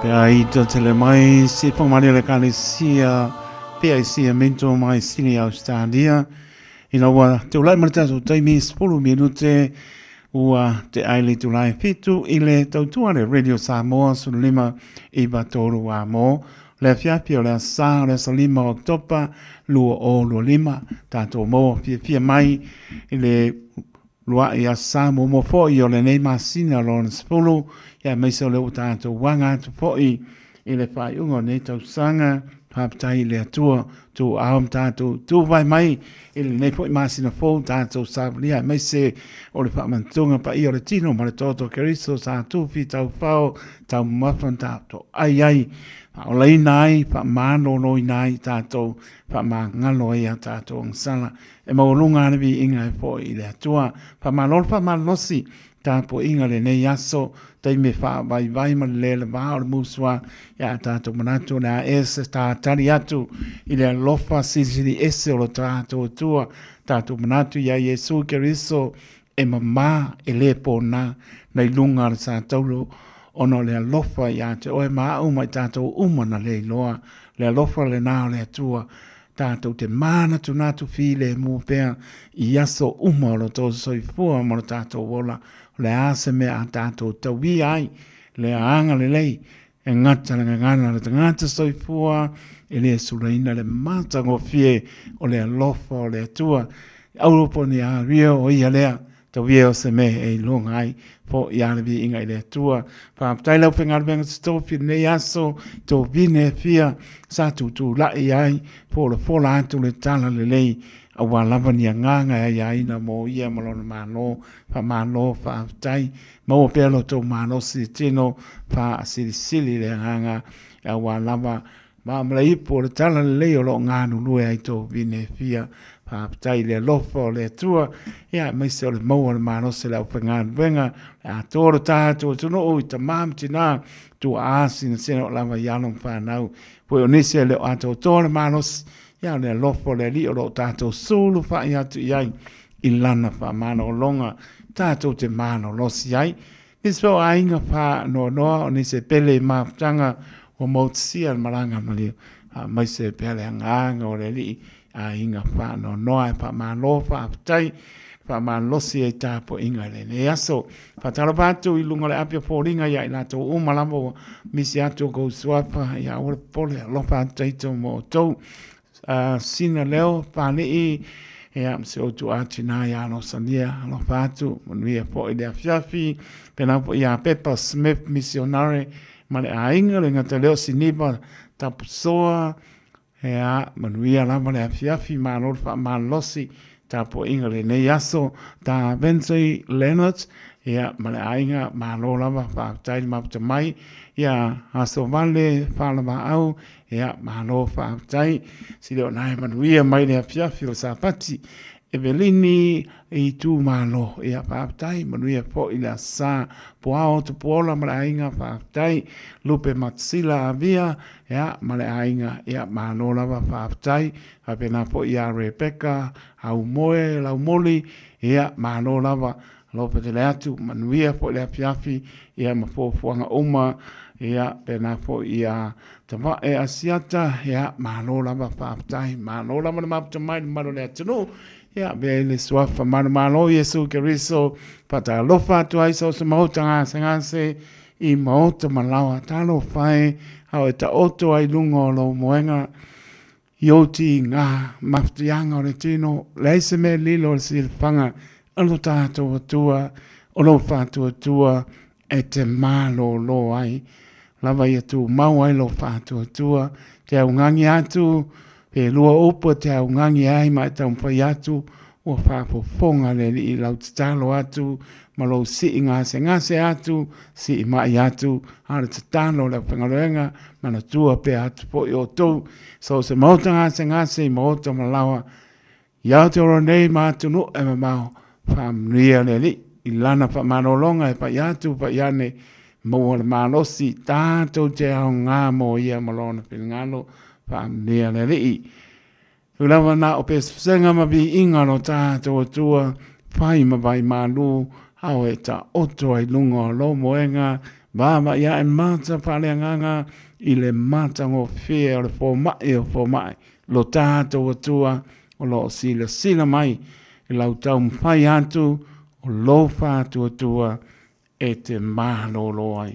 Ai to tele mai si po mari le kalesia pe ai si mento mai sini Australia ina wa te ulai marita so taimi 10 minute ua te aile tu lai fitu ile tautua le Radio Samoa su lima i batoru wa mo le fiapi o le sa le salima oktopa lua o lua lima tato mo fia mai ile lua ia sa mo mo fo i o le nei masina lon spulu ia mai se le utato wanga tu fo i ile fai ungo ne tau sanga haptai le atua tu aum tato tu vai mai ile nei fo i masina fo tato sablia mai se o le fa mantunga pa i o le tino ma le toto keriso sa tu fi tau fao tau mafan tato ai o lei nai fa mano no nai tato fa mangalo ia tato sala e maulunga ne vi inga fo i le atua fa malol fa malosi tapo inga le nei aso tai me fa vai ma le va o muswa ya tato manato na es sta tali atu i le lofa sisi ese o tato tua tato manato ya Yesu Keriso e mama e le pona nei lunga sa taulo ono le lofa ya te o ma o mai tato umana le loa le lofa le na le tua tato te mana tu natu file mu pe i aso umalo to soi fu mo tato wola le ase me a tato tawi ai le anga le lei e ngata le ngana le ngata soi fu e le sulaina le mata go fie o le lofa o le tua au poni a rio o ia lea tawi o se me e longai po ia le vi inga le tua pa tai lau pengar ben stofi ne aso to vine fia sa tu la ai po le fola tu le tala le lei a wala vani nganga ia ina mo ia malona mano pa mano fa tai mo pelo to mano si tino fa sili le nganga a wala ma mlai po le tala le lei o lo nganu lu ai to vine fia pa tai le lofo le tua ia mai se le mo le mano se la pengan venga a toro tato tu no o tamam tina tu asin se no lava yalong fa nau po o nese le ato toro manos ia le lofo le li o lo tato sulu fa ia tu iai ilana fa mano longa tato te mano los iai iso ainga fa no o nese pele ma tanga o motsia maranga mali mai se pele anga o le li a inga fa no e fa malo fa tai fa malosi e tapo inga le ne aso fa talo batu i lunga le apia poringa ia ina to o malamo misi atu go swapa ia o pole lo fa tai to mo to sina leo pa ni ia se o tu atina ia no sania lo fa tu mia po ile fiafi pena po ia Pepper Smith missionary male a inga le ngata leo siniba tapusoa ea manuia lama le afiafi malor fa malosi tapo inga le nei aso ta Vincey Leonard ea male ainga malo lama fa tail mapta mai ea aso vale fa lama au ea malo fa tai sileo nai manuia mai le afiafi o sapati Evelini i tu malo ea fa tai manuia po ila sa poao tu pola male ainga fa tai lupe matsila avia ea male ainga ea malo lava fa tai apena po ia Rebecca au moe lau moli ea malo lava lope te leatu manuia po le afiafi ea mafofuanga uma ea pena po ia tama e asiata ea malo lava fa tai malo lava na mapta mai malo le atunu ia bele swafa malo Yesu Keriso pata lofa tu ai so mahota ngase i mahota malawa talo fai au ta oto ai lungo lo moenga yoti nga maftianga le tino leise me lilo silfanga alo tato tua olo fatu tua e te malo lo ai lava ia tu mau ai lo fatu tua te ungangi atu e lua upo te ungangi ai mai ta umpai atu o fapo fonga le i lau talo atu malo si ngase atu si mai atu ala talo le pengalenga mana tua pe atu po o to so se mota ngase mota malawa ya te ro nei ma tu no e ma fam ria le ilana fa manolonga e pa atu pa yane mo le malosi tato te nga mo ia malona pingalo fam ria le Ulawa na o pe senga ma bi inga no tato tua fai ma vai malu au e ta oto ai lungo lo moenga Vava ia e mata pale nganga i le mata ngō fia o le fō mai lo tātou atua o lo sila mai i lau tau mwhai atu o lo whātua atua e te mālolo ai.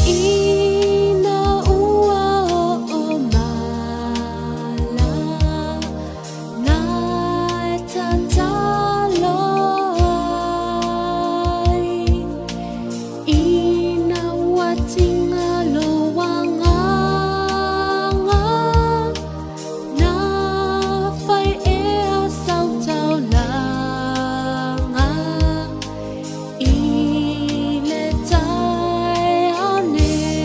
I le tai ane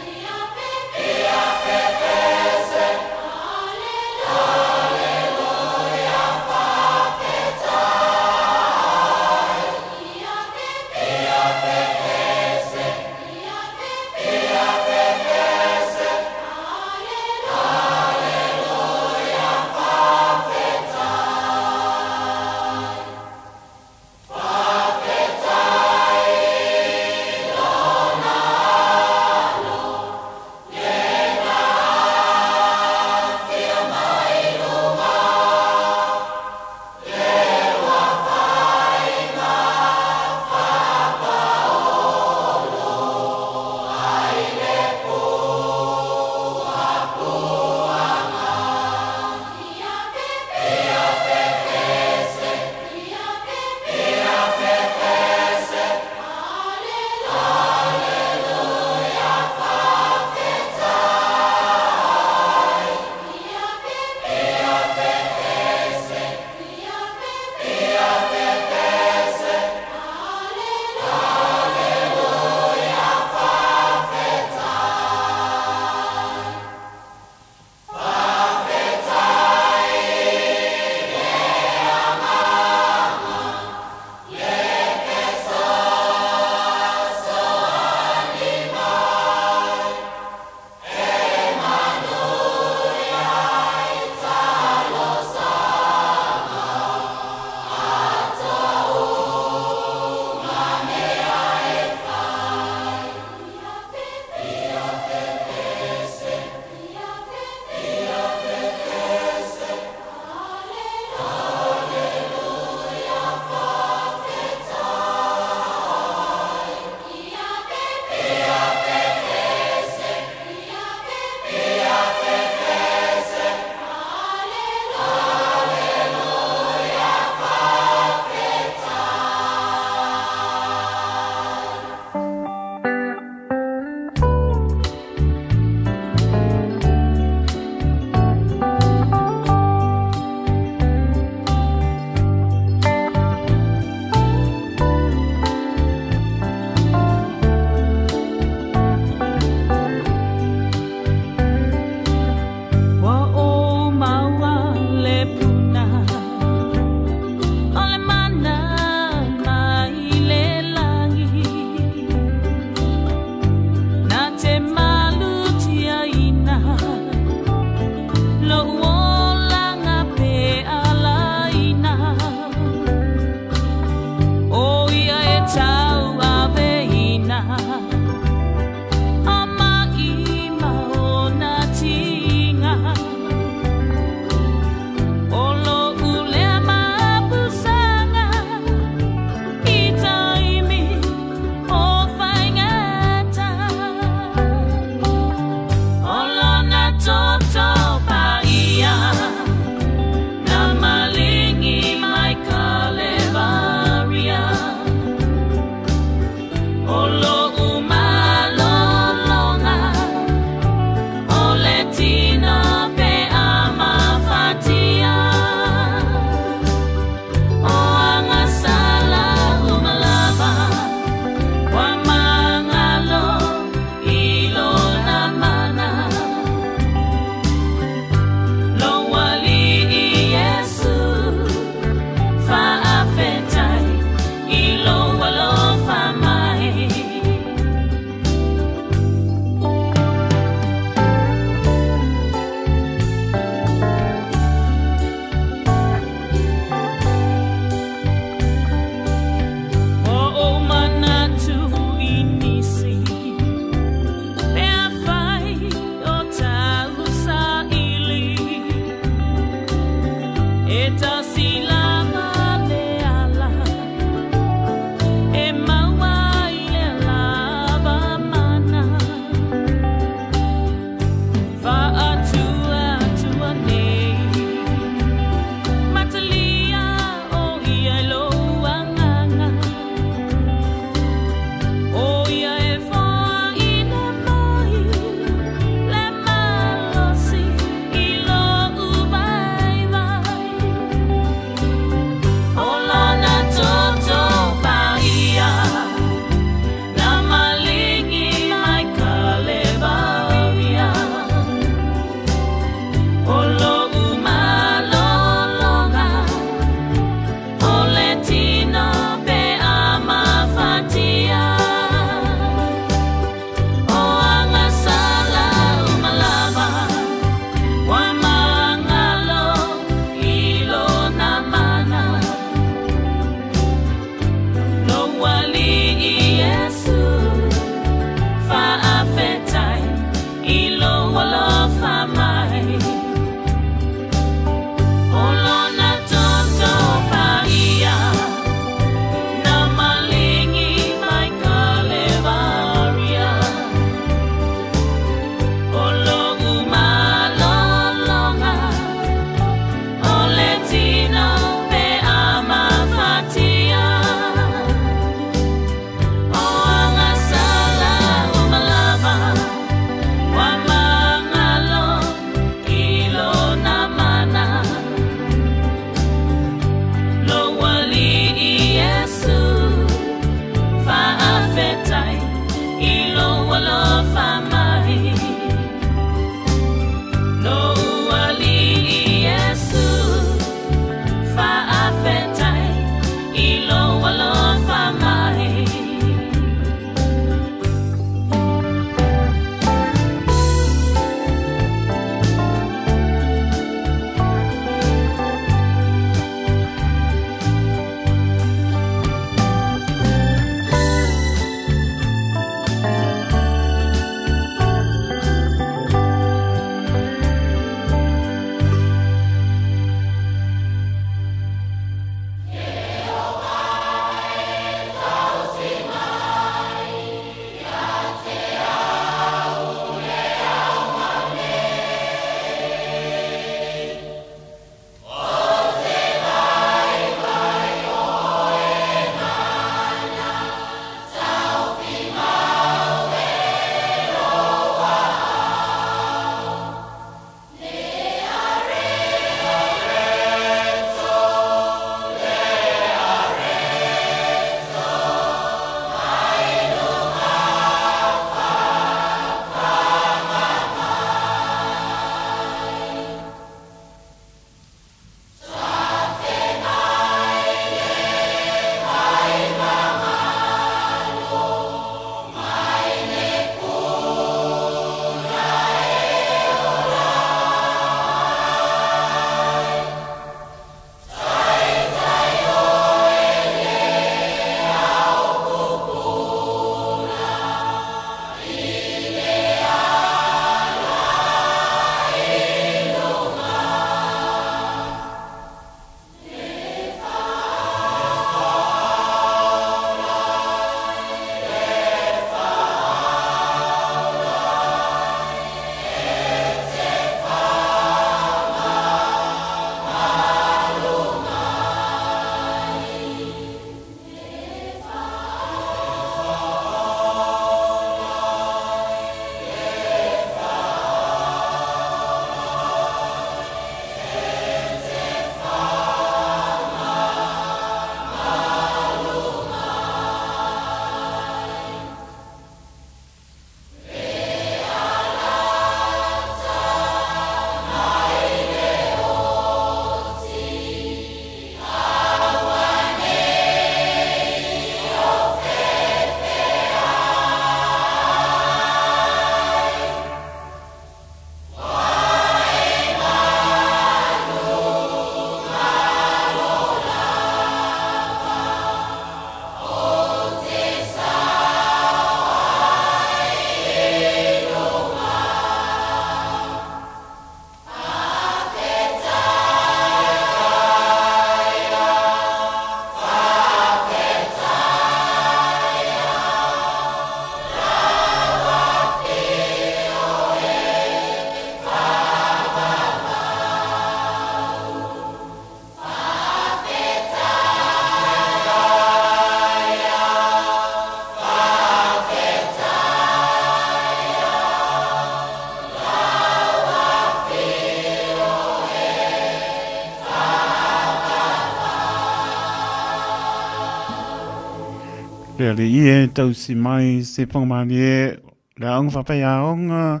Pele ie tausi mai se pangmani e le ang whapea onga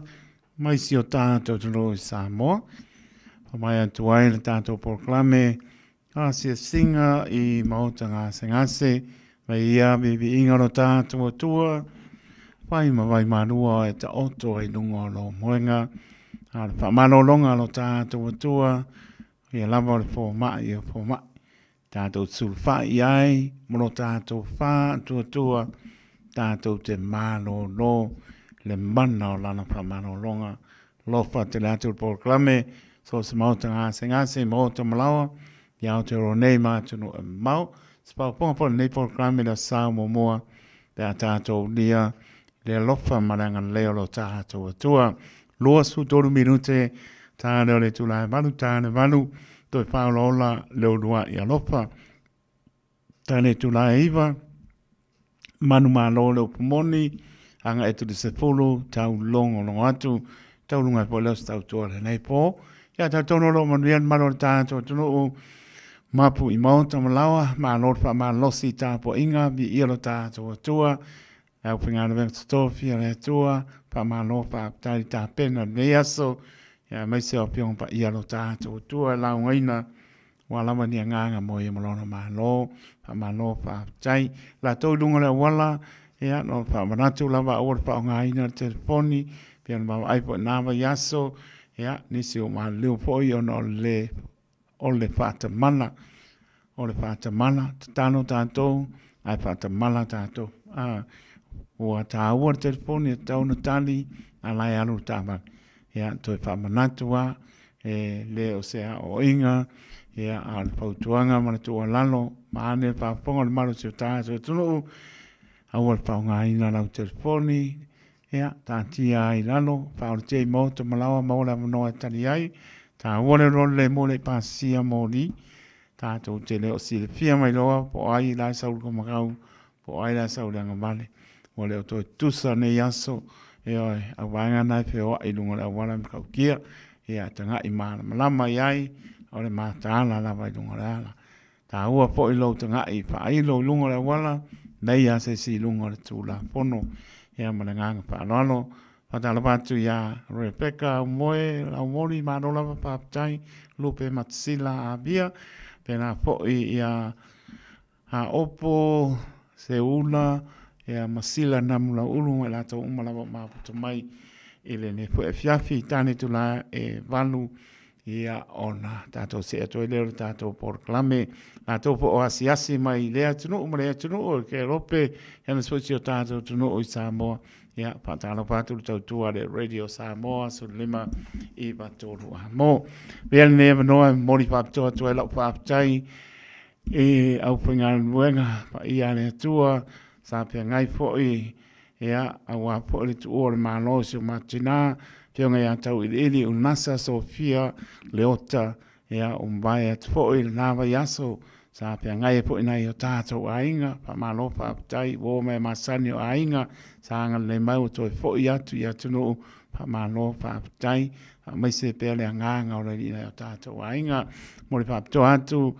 mai si o tātou tolo i Samoa. Mai atu ai le tātou proklame a si singa i mautanga sengase mai ia bibi inga ro tātou atua pai ma vai marua e ta oto i lungo lo moenga a le whamalolonga lo tātou atua ia lava le fō mai o fō mai. Tātou sulfa i ai, mono tātou wha tua tātou te malo lo, le mana o lana pa mano longa, lofa te le atu proklame, so se mauta ngase, mauta malawa, iau te ronei mātunu e mau, se pao ponga po nei proklame la sao mo mua, te a tātou lia, le lofa maranga leo lo tātou atua, loa su toru minute, tāne o le tulae valu, tāne valu, toi whaolola leo lua i alofa. Tane tu la iwa, manu malo leo pumoni, anga etu de sepulu, tau longo longo atu, tau lunga po leo tau tua le nei po. Ia tau tono lo manuian malo le tātou tono o mapu i maunta malawa, ma lor pa ma losi tāpo inga, vi ia lo tātou atua, au pingana vem stofia le atua, pa ma lor pa tari tā pena le aso, ia mai se o piong pa ia lo tātou atua, lau ngaina, wala ni nganga mo i malona malo pa malo pa tai la to lunga le wala ya no pa manatu lava o pa nga ina telefoni pian ma ai po na yaso ya nisi o ma leo po i ono le o le fata mana tano tanto ai fata mana tanto o ta o telefoni ta no tali ala ya no tama ya to pa manatu wa le o sea o inga ia al pautuanga mana tu lalo maane pa ponga le malo se ta so tunu awal pa nga ina la telefoni ia tatia i lalo pa o te moto malawa maula no tali ai ta wole rolle mole pa sia moli ta to te le o si fia mai lo po ai la sa ko makau po ai la sa nga vale wole o to tusa ne yaso ia awanga na fe o i lunga la wala ka kia ia tanga i malama ai ole matala la vai lunga la ta ua po i lo tanga i pa i lo lunga la wala nei a se si lunga le tula pono ia malanga pa lalo pa tala patu ya Rebecca moe la mori manola pa tai lupe matsila abia pena po i ia a opo se ula ia masila namula ulu la to umala ma mai ile ne po fiafi tani tula e valu ia ona tato se ato ele tato proklame tato po asiasi mai le atunu umale atunu o ke rope yana socio tato tunu o Samoa ia patalo patu tau le radio Samoa so lima i batoro mo wel ne no mori patu to ela patai e au pinga luenga pa ia le tua sa pe ngai fo ia awa po le tu o malo so matina Pionga ia tau ili unasa Sofia leota ia umbai at fo il nava yaso sa pia ngai po ina i o tātou ainga pa malo pa tai wo me masani o ainga sa anga le mau to fo i atu no pa malo pa tai mai se pe le nganga o le ina o tātou ainga mo le pa to atu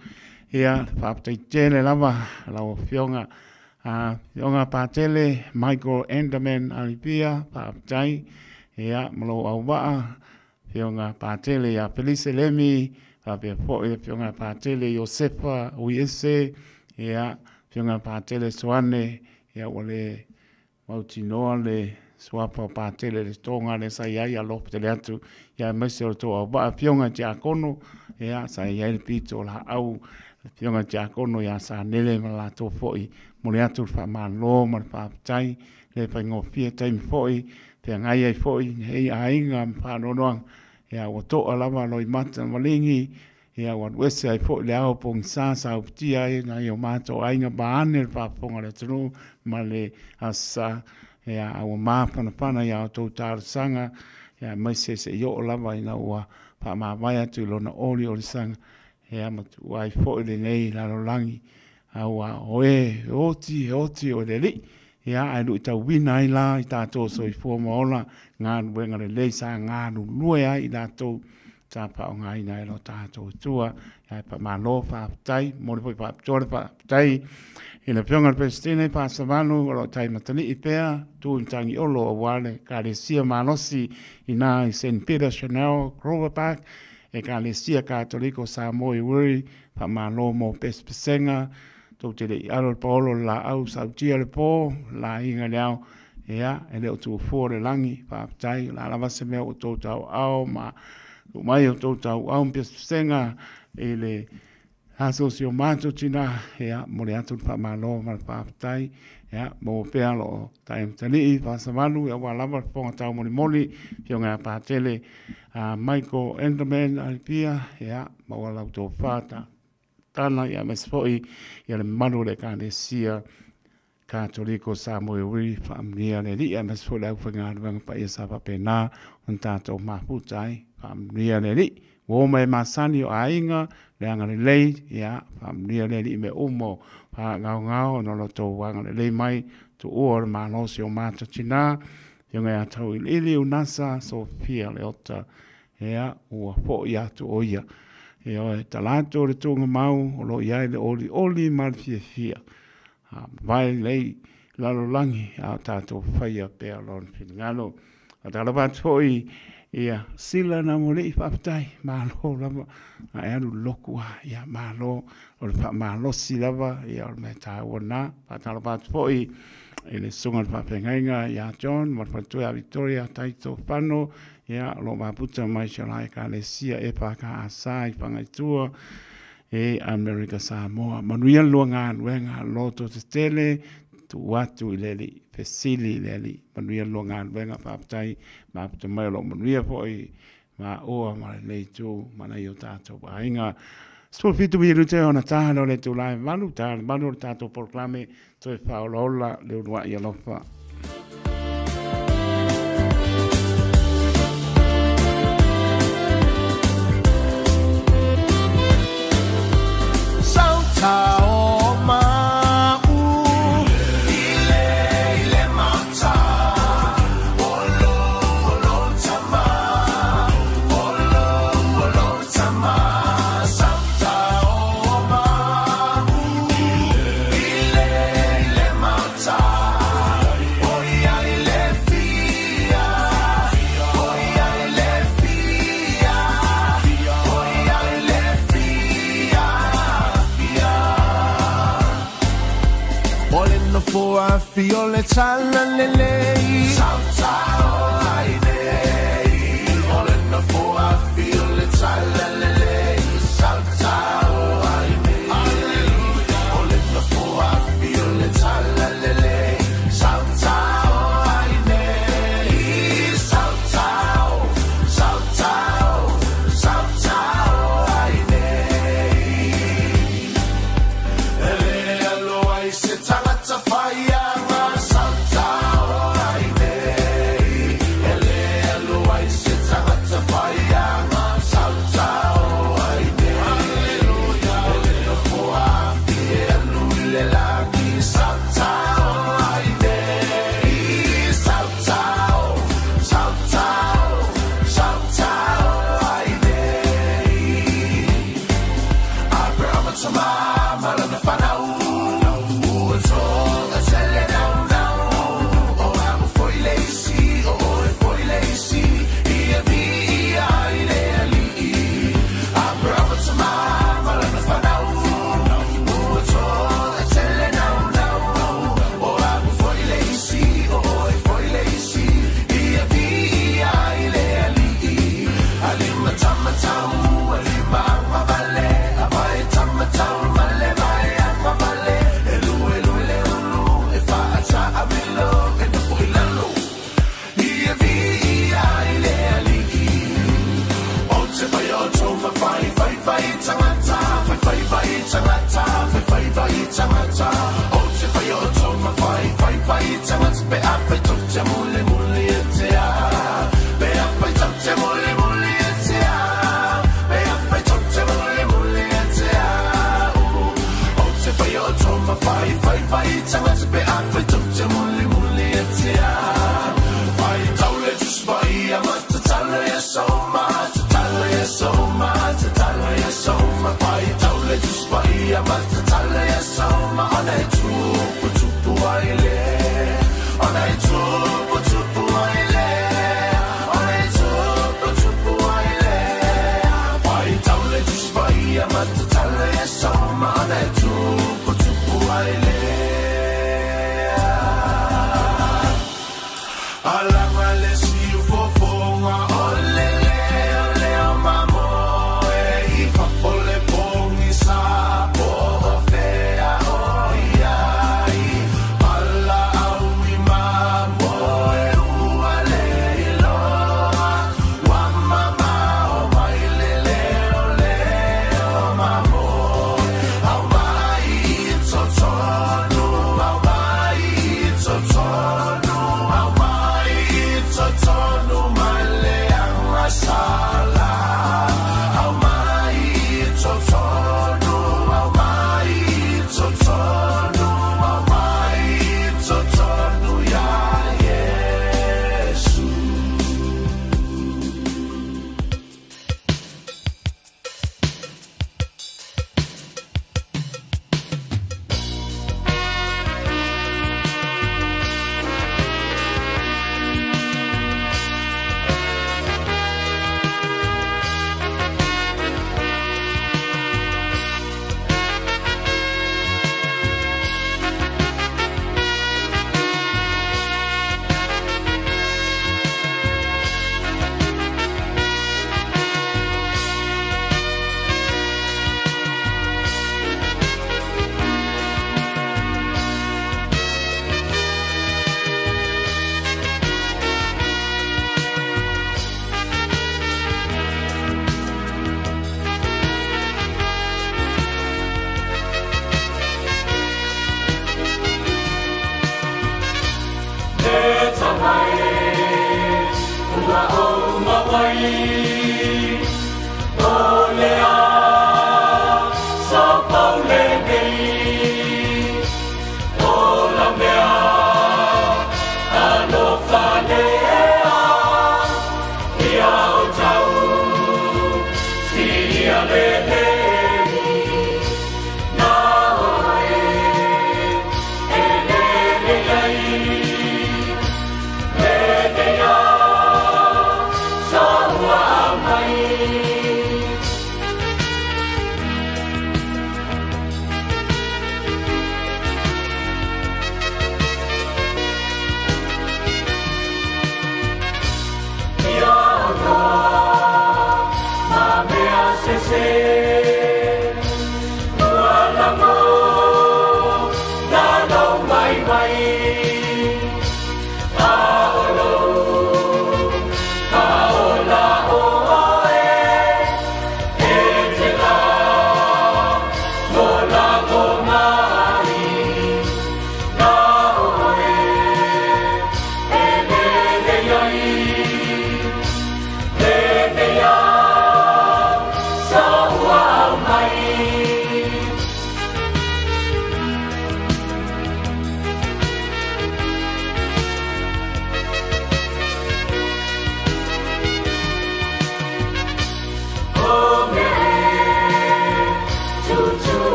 ia pa tai tele lava la pionga pionga pa tele Michael Enderman alipia pa tai ia malo au waa pionga patele ya Felice Lemi pe po pionga patele Josefa Uese ia pionga patele Soane ia wale mautinoa le swapa patele le tonga le sa ia lo tele atu ia mesio to au pionga Giacono ia sa ia il pito la au pionga Giacono ia sa nele mala to foi mole atu fa malo mal pa tai le pango pie time foi te ngai ai foi hei ainga panonoang ia o to alama loi mata malingi ia o wese ai foi le au pong sa utia na i o mato ainga baane pa ponga le tru male asa ia o mapa na pana ia o to tar sanga ia mai se yo lava ina ua pa ma vai atu lona oli o sanga ia matu ai foi le nei la langi aua oe oti o le li ia ai lu tau wina i la i tātou so i fua maola ngā nuenga le leisa ngā nuenga i tātou ta pa o ngai nai lo tātou tua, ia pa malo whaaputai, mori poi whaaputore whaaputai, ina pionga Palestina pa savanu, o lo tai matani i pea, tu intangi olo o wale, ka le sia malosi ina i St. Peter Chanel, Grover Park, e ka le sia Katoliko Samoa i Wiri, pa malo mo pespesenga, tau te le i alo paolo la au sautia le po, la inga leao, ea, e leo tu fore langi, whaaputai, la lava se mea o tau tau au, ma mai o tau tau au pespesenga, e le aso si o mato tina, ea, mo le atu pa malo, ma whaaputai, ea, mo pea lo taim tani i, whaasamalu, ea wa lava ponga tau moni moli, pio ngā pātele, Michael Enderman, alipia, ea, ma wa lau tō whāta, tana ia mesfoi ia le manu le kane sia Katoliko Samoa Wiri whaamnia le li ia mesfoi le au whangaruanga pa ia sa papena un tātou maputai whaamnia le li wo mai masani o ainga le anga le lei ia whaamnia le li me umo pa ngau no lo tō wanga le lei mai tu ua le manosi o mata tina ia ngai atau ili unasa Sofia le ota ia ua po ia tu oia e o e talato le tunga mau o lo iai le oli mal fia vai lei lalo langi a tato whaia pēr lon whingalo a talabat hoi ia sila na mo lei whaptai malo lava a e anu lokua ia malo o le malo si lava ia o me tāwana a talabat hoi e le sunga le whapengainga ia John marpatua Victoria taito whano ia lo maputa mai shalai ka le sia e pa ka asai pangaitua e America Samoa manuia luanga luenga loto te tele tu watu ileli pesili ileli manuia luanga luenga papai maputa mai lo manuia foi ma oa ma le tu mana yo tato ainga sto fitu bi rute ona tano le tu lai malu tato proclame to faolola le unwa ia lofa Fio le tala le lei Salta o ai nei Ole no foa fio le tala le lei Salta o ai nei Alleluia Ole no foa fio le tala le lei Salta o ai nei Salta o ai nei Ele alo ai se tangata whaia So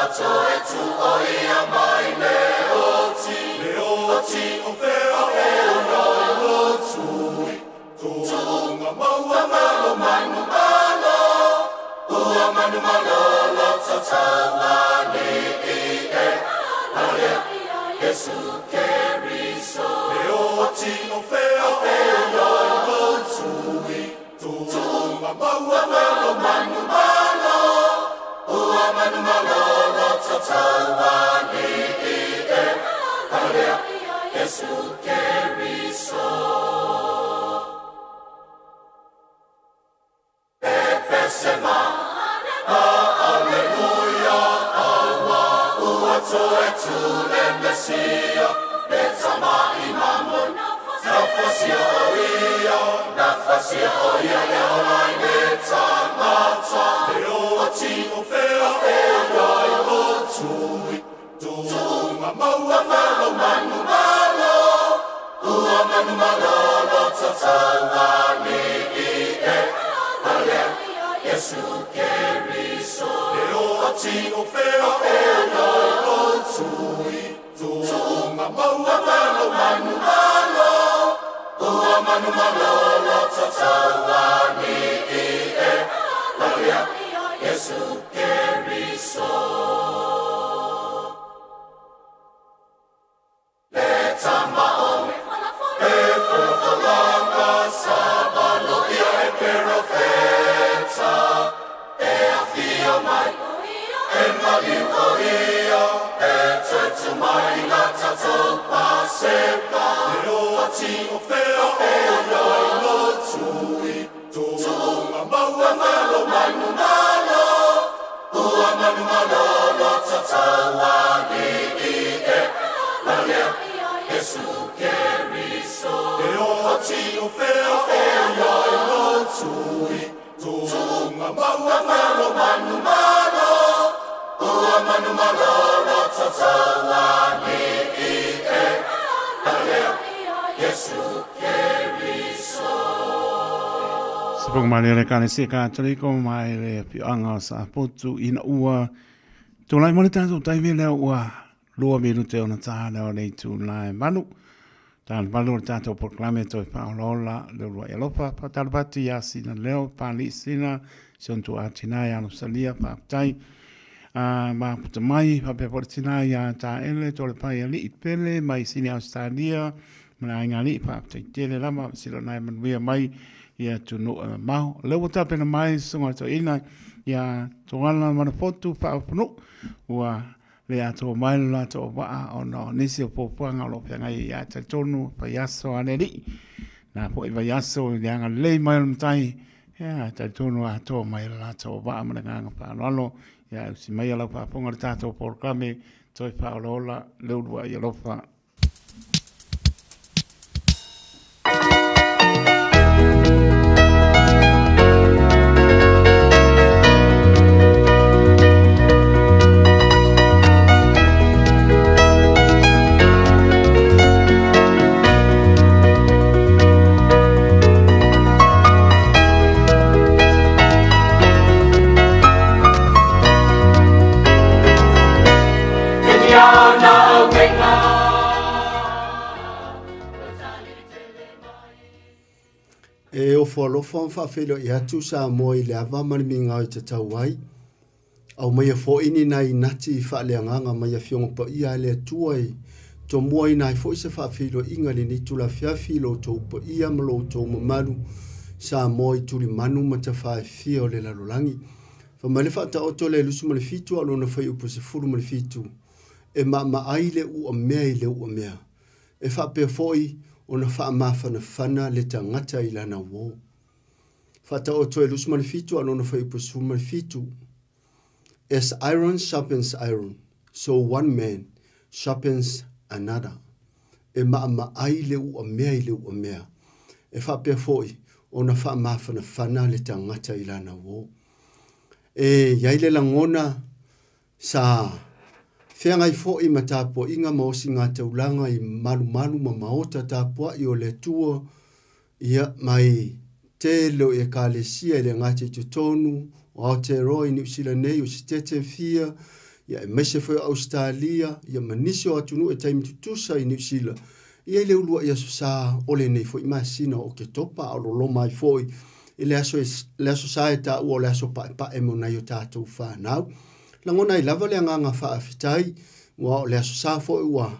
ato e tu o ia mai le oti o feo lo tui tunga maua malo manu malo ua manu malo lo tatawa ni i e ale Yesu Keriso le oti o feo lo tui tunga maua malo manu malo ua manu malo lo tatawa ni i e ale Yesu Keriso Sema, Alleluia, awa ua toe tu le Mesia, le tama imamun, nafasia o ia le olai le tamata, le oti o fea lai o tui, tunga maua malo manu malo, ua manu malo lo tatawa ni i e, ale Yesu Keriso le oti o fea lai o tui tunga maua malo manu malo ua manu malo lo tatawa ni i e ale Yesu Keriso le tamao e fulafalanga sabalo ia e perofeta e afia mai e maliu o ia e tuetu mai la tato paseka le oti o fea lai lo tui tunga maua malo manu malo ua manu malo lo tatawa ni i e ale Yesu Keriso le oti o fea lai lo tui tunga maua malo manu malo ua manu malo lo tatawa ni i e ale Yesu Keriso Sepong mali le kane se ka triko mai le pianga sa potu ina ua tulai moni tanto tai vele ua lua minute ona tana o nei tu lai manu tan valor tanto proclame to Paolola le lua elopa patalbati ya sina leo pali sina son tu atina ya no salia pa tai ma puta mai pa pe portina ya ta ele to le pai ali pele mai sini Australia mana ngali pa tai tele lama silo nai man via mai ia tu no mau le wata pena mai songa to ina ia to ala mana foto pa no wa le ato mai la to wa ono nisi po panga lo panga ia ta tonu pa yaso aneli na po iba yaso yang le mai mtai ia ta tonu ato mai la to wa mana nga pa lo ia si mai la pa ponga tato por kame to pa lola le wa ia lo fa e o folo fon fa felo ia tu sa mo i le ava mani minga i te tauai au mai fo ini nai nati fa le nganga mai fiongo pa ia le tuai to mo i nai fo se fa felo inga ni tu la fia filo to pa ia mlo to malu sa mo i tu li manu mata fa fio le la lolangi fa male fa ta oto le lusu male fitu alo na fa u po se fulu male fitu e ma ai le u mea le u mea e fa pe foi ona fa mafana fana le tangata ila na wo fata o to elus malfitu anona fa ipusu malfitu as iron sharpens iron so one man sharpens another e ma ai le u mea e fa pe foi ona fa mafana fana le tangata ila na wo e yaile langona sa Fea ngai fo i matapo inga maosi ngā taulanga i malu ma maota tapua i o le tua ia mai te leo e kālesia i le ngāte tutonu o Aotearoa i New Zealand nei o si tete fia ia e mese foi Australia ia manisi o atunu e taimi tutusa i New Zealand ia le ulua ia sa ole nei foi masina o ke topa o lo mai foi le aso sa eta o le aso pa e mona yo tatu fa now langona I lava le nganga fa afitai wa le aso sa foi wa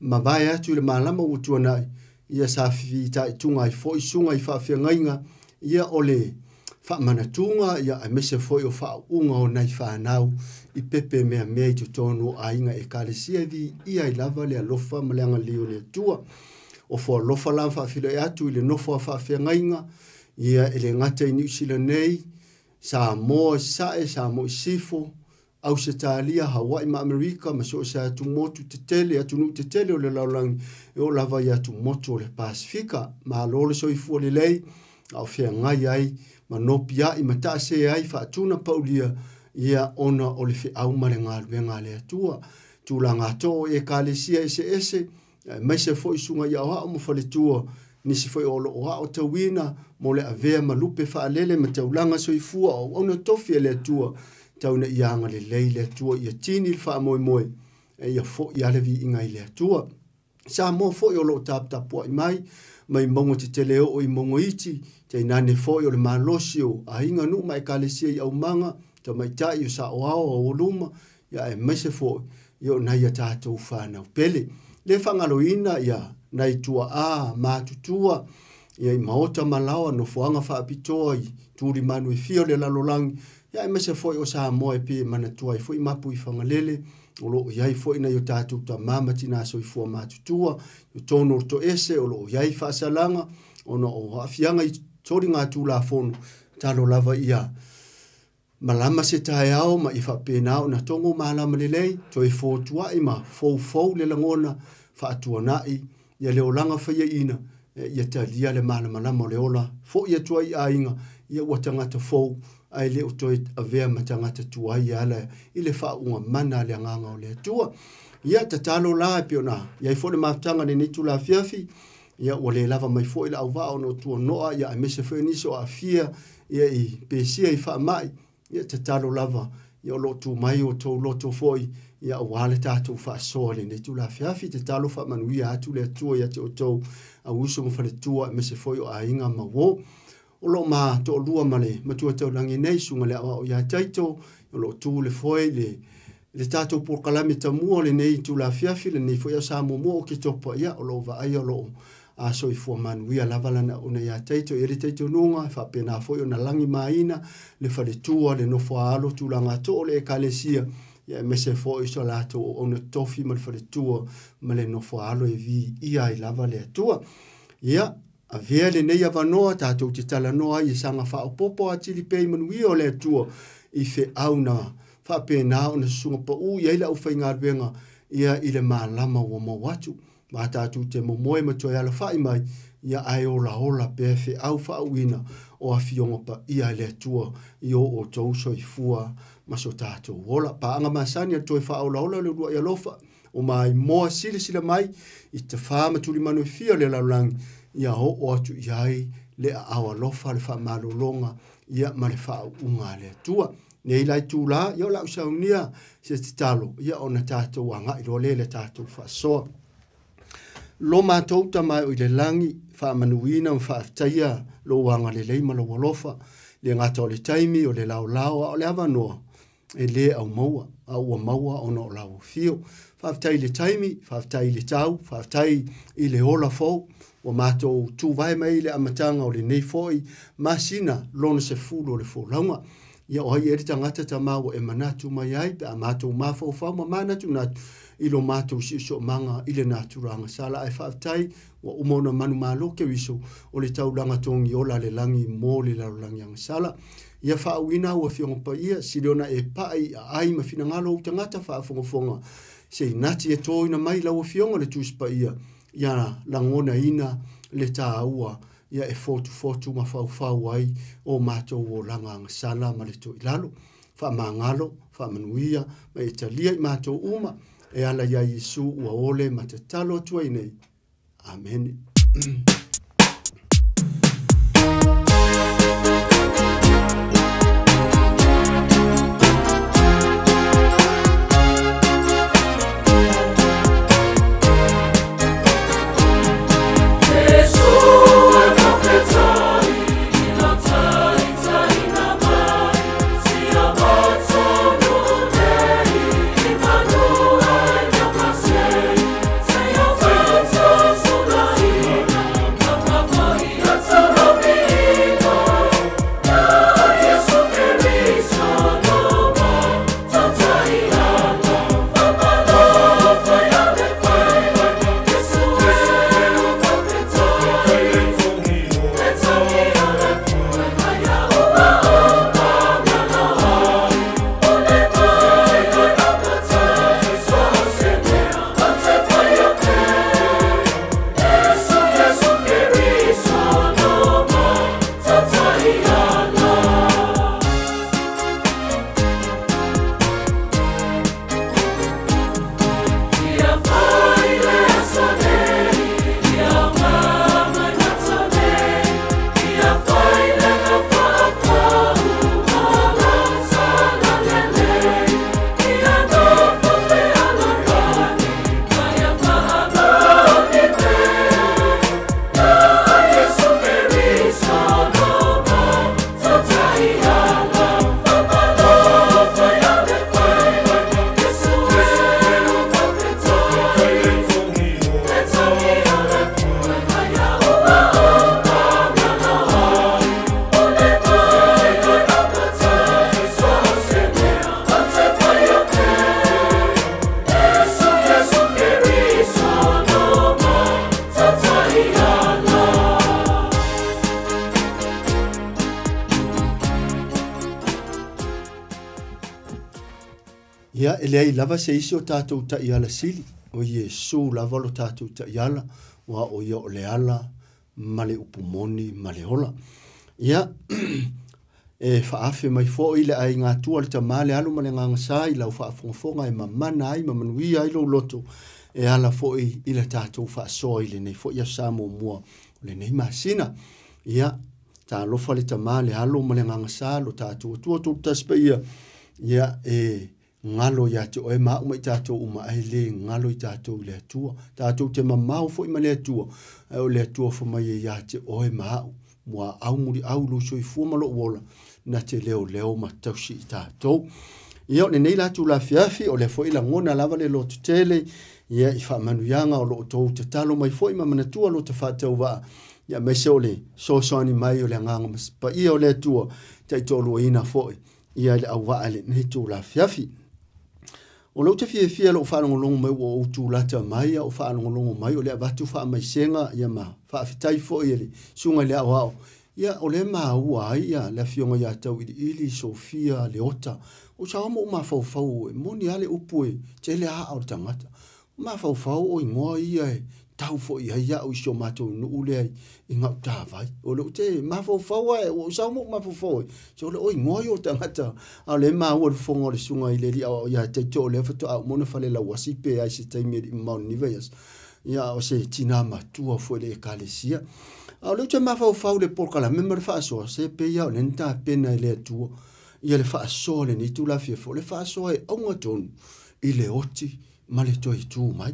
ma vai atu le malama o tuana ia sa fita tunga I foi sunga I fa fiangainga ia ole fa manatunga ia a mese foi o fa unga o nai fa now I pepe mea tu tonu a inga e kalesia vi ia I lava le alofa malanga leo le tua o fo lofa la fa filo e atu le nofo fa fiangainga ia ele ngata I New Zealand nei sa mo sifo Australia Hawaii ma America ma so sa tu motu tetele atu nu tetele o le laulang e o lava ia tu motu le Pasifika ma lo le so I fu le lei au fiangai ai ma nopia I mata se ai fa tuna paulia ia ona o le fi au mare ngā le atua tūlanga tō e kālesia ese mai se foi sunga ia oha o mo fale tua nisi foi o oha o tawina mo le avea malupe whaalele ma taulanga soifua o ona tofi e le atua tauna ianga le lei le atua ia tini il wha moe moe e ia fo i alevi inga I le atua sa mo foi o lo tapua I mai mongo te te leo o I mongo iti te inane foi o le malosio a inga nu mai kālesia I au manga ta mai tai o sa o ao o luma ia e mese fo ia na ia tātou whanau pele le whangaloina ia nai tua mātutua ia I maota malawa no fuanga whaapitoa I tūri manu I fio le lalolangi ia e mese fo o sa moe pe manatua I fo I mapu I whangalele o lo iai fo ina yo tātou ta mamati nā so I fua mātutua yo tono to ese o lo iai whaasalanga o no o afianga I tori ngā tūla fono talo lava ia malama se tae au ma I whapena na tongo malama lelei to I fōtua I ma fou le langona whaatuanai ia leo langa whaia ina ia talia le malama lama le ola fo ia tua I ainga ia watangata fou ai leo toi avea matangata tua I ala I le whaunga mana le nganga o le tua ia tatalo la piona ia I fo le matanga ne nitu la fiafi ia o le lava mai fo ila au vao no tua noa ia a mese fo niso a fia ia I pesia I wha mai ia te talo lava ia o lotu mai o tau loto foi ia o wale tātou wha soa le ne tula fiafi te talo wha manuia atu le atua ia te o tau a uso mo whale tua me se foi o a inga ma wo o lo ma to lua male ma tua tau langi nei sunga le awa o ia taito o lo tu le foi le tātou por kalame tamua le nei tula fiafi le nei foi a sa mo o ke topa ia o lo va ai o lo a so I fua manuia lavalana o na ia teito e le teito nunga fa pena foi o na langi maina le fale tua le no fua alo tūlanga to le kalesia ia mese foi so lato o na tofi ma le fale tua ma le no fua alo e vi ia I lava le tua ia a vea le nei avanoa tātou te tala noa I sanga fa o popo a tili pei manuia o le tua I fe au na fa pena o na sunga pa u ia ila ufai ngā ruenga ia I le malama o mawatu ma tātou te momoe ma toi ala whai mai ia ai ola pefe au whauina o a fionga pa ia le tua I o tau so I fua ma so tātou ola pa anga masani a toi whaola le rua I alofa o mai moa sila mai I te wha maturi manu I fia le laulangi ia o atu iai le a awa lofa le wha malolonga ia ma le wha unga le tua nei lai tūla ia o lau saunia se te talo ia o na tātou anga I lo le tātou wha soa lo mātou tamai o I le langi wha manuina o wha aftaia lo wanga le leima lo walofa le ngata o le taimi o le lau o le avanoa e le au maua o no lau fio wha aftai le taimi, wha aftai le tau, wha aftai I le ola fau o mātou tū vai mai le amatanga o le nei foi masina lona se fulo le fo launga ia o hai erita ngata tamau e manatu mai ai pe a mātou mafau fau ma manatu natu I lo mātou si so manga I le naturanga sala ai whaaftai wa umona manu malo ke wiso o le taulanga tongi ola le langi mo le laulangi ang sala ia whaawina ua fionga pa ia si leona e pai a ai ma fina ngalo o tangata whaafongafonga se nati e toina mai lau fionga le tusi pa ia langona ina le tāua ia e fotu ma whau ai o mātou o langa ang sala ma le to ilalo whaamangalo, whaamanuia ma e talia I mātou uma e ala ia Yesu ua ole ma te talo tuai nei. Amen. Ia, ele ai lava se isi o tātou ta iala sili. O Iesu lava lo tātou ta iala. Wa o ia o le ala, male upumoni, male hola. Ia, e whaafe mai fo i le ai ngā tua le ta male alu male ngā ngasai, lau whaafonga e mamana ai, mamanui ai lo loto. E ala fo i le tātou whaasoa i le nei fo ia samo mua o le nei masina. Ia, tā lofa le ta male alu male ngā ngasai, lo tātou tua tu taspe ia. Ia, ngalo ya te oe maa umai tātou uma ai le ngalo i tātou le atua. Tātou te mamau fo i ma le atua. Ai o le atua fo mai e ya te oe maa mua au muri au luso i fuamalo uola na te leo ma tausi i tātou. Ia o ne nei latu la fiafi o le fo i la ngona lava le lotu tele. Ia i wha manuianga o lo tau te talo mai fo i ma manatua lo te whatau waa. Ia mai se o le soani mai o le nganga maspa. Ia o le atua te tolu ina fo i. Ia le au waa le nei tu la fiafi. O lau te fia lo whaanongolongo mai o utu lata mai o whaanongolongo mai o le avatu wha mai senga ia ma whaafitai fo i ele sunga le au au. Ia o le maa ua ai ia le fionga ia tau ili Sofia le ota. O sa amo ma fau e moni ale upue te le a au tangata. Ma fau o ingoa ia e tau fo i haia o iso matou nu ule ai i ngau tāwai. O le te ma fau e o sa amo ma fau e. So le o ingoa i o tangata. A le maa ua fonga le sunga i le li au ia te to le fato au mona fale la wasipe ai se taimi i maun niveias. Ia o se tina matua fo le ekalesia. A le te ma fau le porkala member fa so se pe ia o le nta pena i le atua. Ia le fa so le ni tu la fia fo le fa so e onga tonu i le oti ma le toi tu mai.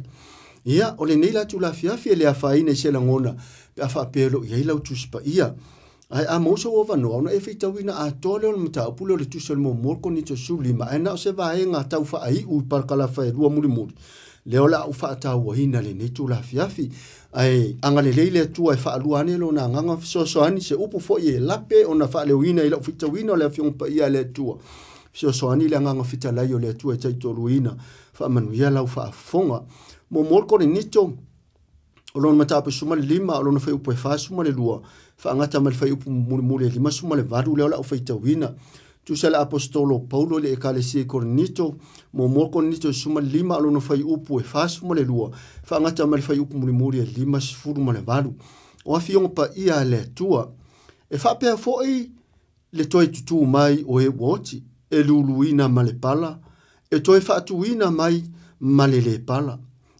Ia, o le nei la tu la fiafi le a whaine se la ngona pe a whapelo i eilau tuspa ia. Ai a mousa o wanoa, ona e whitawina a tole o le mata upule o le tusa le mo morko ni to suli ma e nao se vae ngā tau wha ai ui parkala whae rua muri muri. Leo la au wha tau wahina le nei tu la fiafi. Ai angale leile tua e wha aluane lo na nganga fisosoani se upu fo i e lape o na wha leo ina i lau whitawina o le awhiongpa ia le tua. Fisosoani le nganga fitalai o le tua e taito ruina wha manuia lau wha fonga. Mo morko ni nito o lona matape suma le lima o lona fai upo e wha suma le lua wha ngata ma le fai upo muli lima suma le varu leo la o fai tawina tu sala apostolo Paulo le ekalesi e Korinito mo morko ni nito suma le lima o lona fai upo e wha suma le lua wha ngata ma le fai upo muli lima sifuru ma le varu o awhionga pa ia le tua e wha pea foi le toi tutu mai o e woti e luluina ma le pala e toi wha atuina mai ma le pala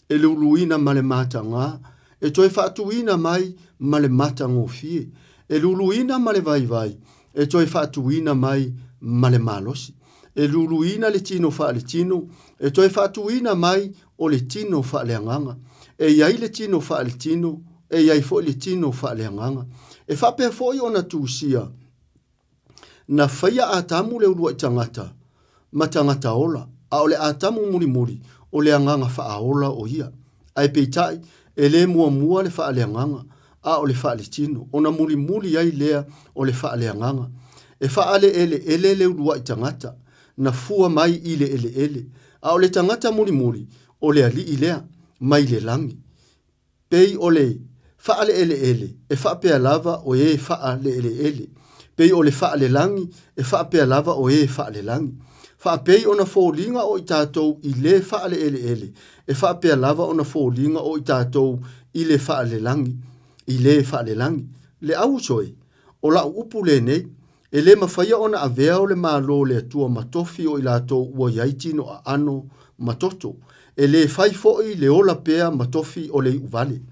e luluina ma le matanga, e toi whaatuina mai ma le matango fie, e luluina ma le vai, e toi whaatuina mai ma le malosi, e luluina le tino wha le tino, e toi whaatuina mai o le tino wha le anganga, e iai le tino wha le tino, e iai fo le tino wha le anganga, e whapea fo i ona tūsia, na whaia a tamu le urua i tangata, ma tangata ola, a ole a tamu muri, o le anganga whaaola o ia. Ai peitai, e le mua le wha le anganga, a o le wha le tino. O na muri ai lea o le wha le anganga. E wha ele le urua i tangata, na fua mai i le ele. A o le tangata muri, o le ali i lea, mai le langi. Pei o le wha le ele, e wha pea lava o e wha le ele. Pei o le wha le langi, e wha pea lava o e wha le langi. Whaapei ona fōlinga o i tātou i le whaale ele. E whaapea lava ona fōlinga o i tātou i le whaale langi. I le whaale langi. Le au soe, o la upu le nei, e le mawhaia ona avea o le mālo le atua matofi o i lātou ua iaitino a ano matoto. E le whai foi le ola pea matofi o le uvale.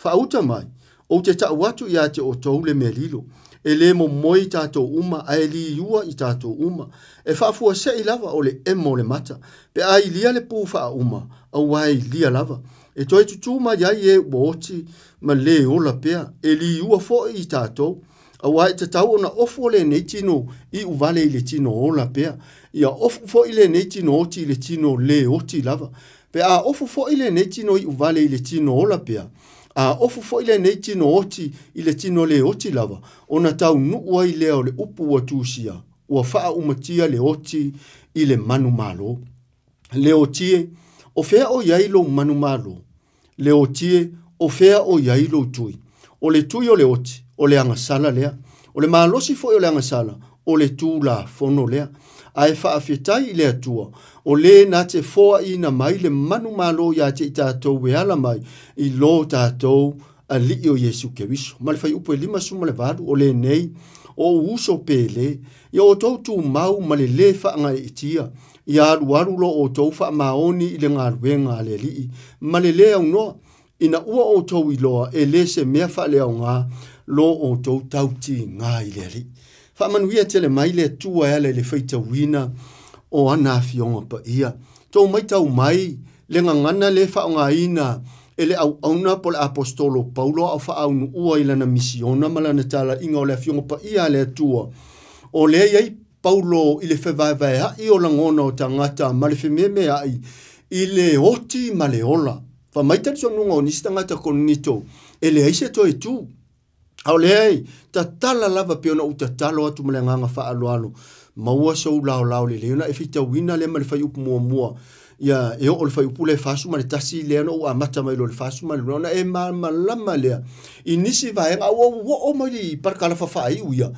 Whauta mai, o te tauatu i ate o tau le melilo. E le mo moi tātou uma, a e li iua i tātou uma. E whaafua se i lava o le emo le mata. Pe ai lia le pū wha uma, au ai lia lava. E toi tutuma iai e uoti, ma le ola pea. E li iua fo i tātou. Au ai te tau ona ofu le nei tino i uvale i le tino ola pea. Ia ofu fo i le nei tino oti i le tino le oti lava. Pe a ofu fo i le nei tino i uvale i le tino ola pea. A ofu fo ile nei tino oti ile tino le oti lava. Ona tau nuua i lea o le upu wa tūsia. Ua faa umatia le oti i le manu malo. Le otie o fea o yailo manu malo. Le otie o fea o yailo tui. O le tui o le oti, o le angasala lea. O le malosi fo o le angasala, o le tūla fono lea. Ai whaafetai i le atua, o le na te foa i na mai le manu malo ia te i tātou e ala mai i lo tātou a li o Yesu Keriso. Ma le whai upo e 5 suma le valu o le nei o uso pele, ia o tau tū mau ma le whaanga i tia, i aru lo o tau wha maoni i le ngā ruenga le li, ma le au noa, ina ua o tau i loa e le se mea wha le au ngā lo o tau tauti ngā i le li. Wha manuia te le mai le tua ea le whaita wina o ana fionga pa ia. Tau mai tau mai, le ngangana le wha ngā ina, ele au auna po le apostolo Paulo au wha au ua i lana misiona malana tala inga o le fionga pa ia le tua. O le iei Paulo i le whewaiwai hai o langona o tangata ma le whememe ai i le oti ma le ola. Wha maitari so nunga o nisi tangata konito, ele aise to e tu. Au lei, ta tala lava peona u ta talo atu male nganga wha alo. Maua sau lao le leona e fita wina le ma le whai upu mua. Ia e o le whai upu le whasu ma le tasi leona u amata mai lo le whasu ma le leona e malama lea. I nisi vaenga o mai li parkala whawhai uia.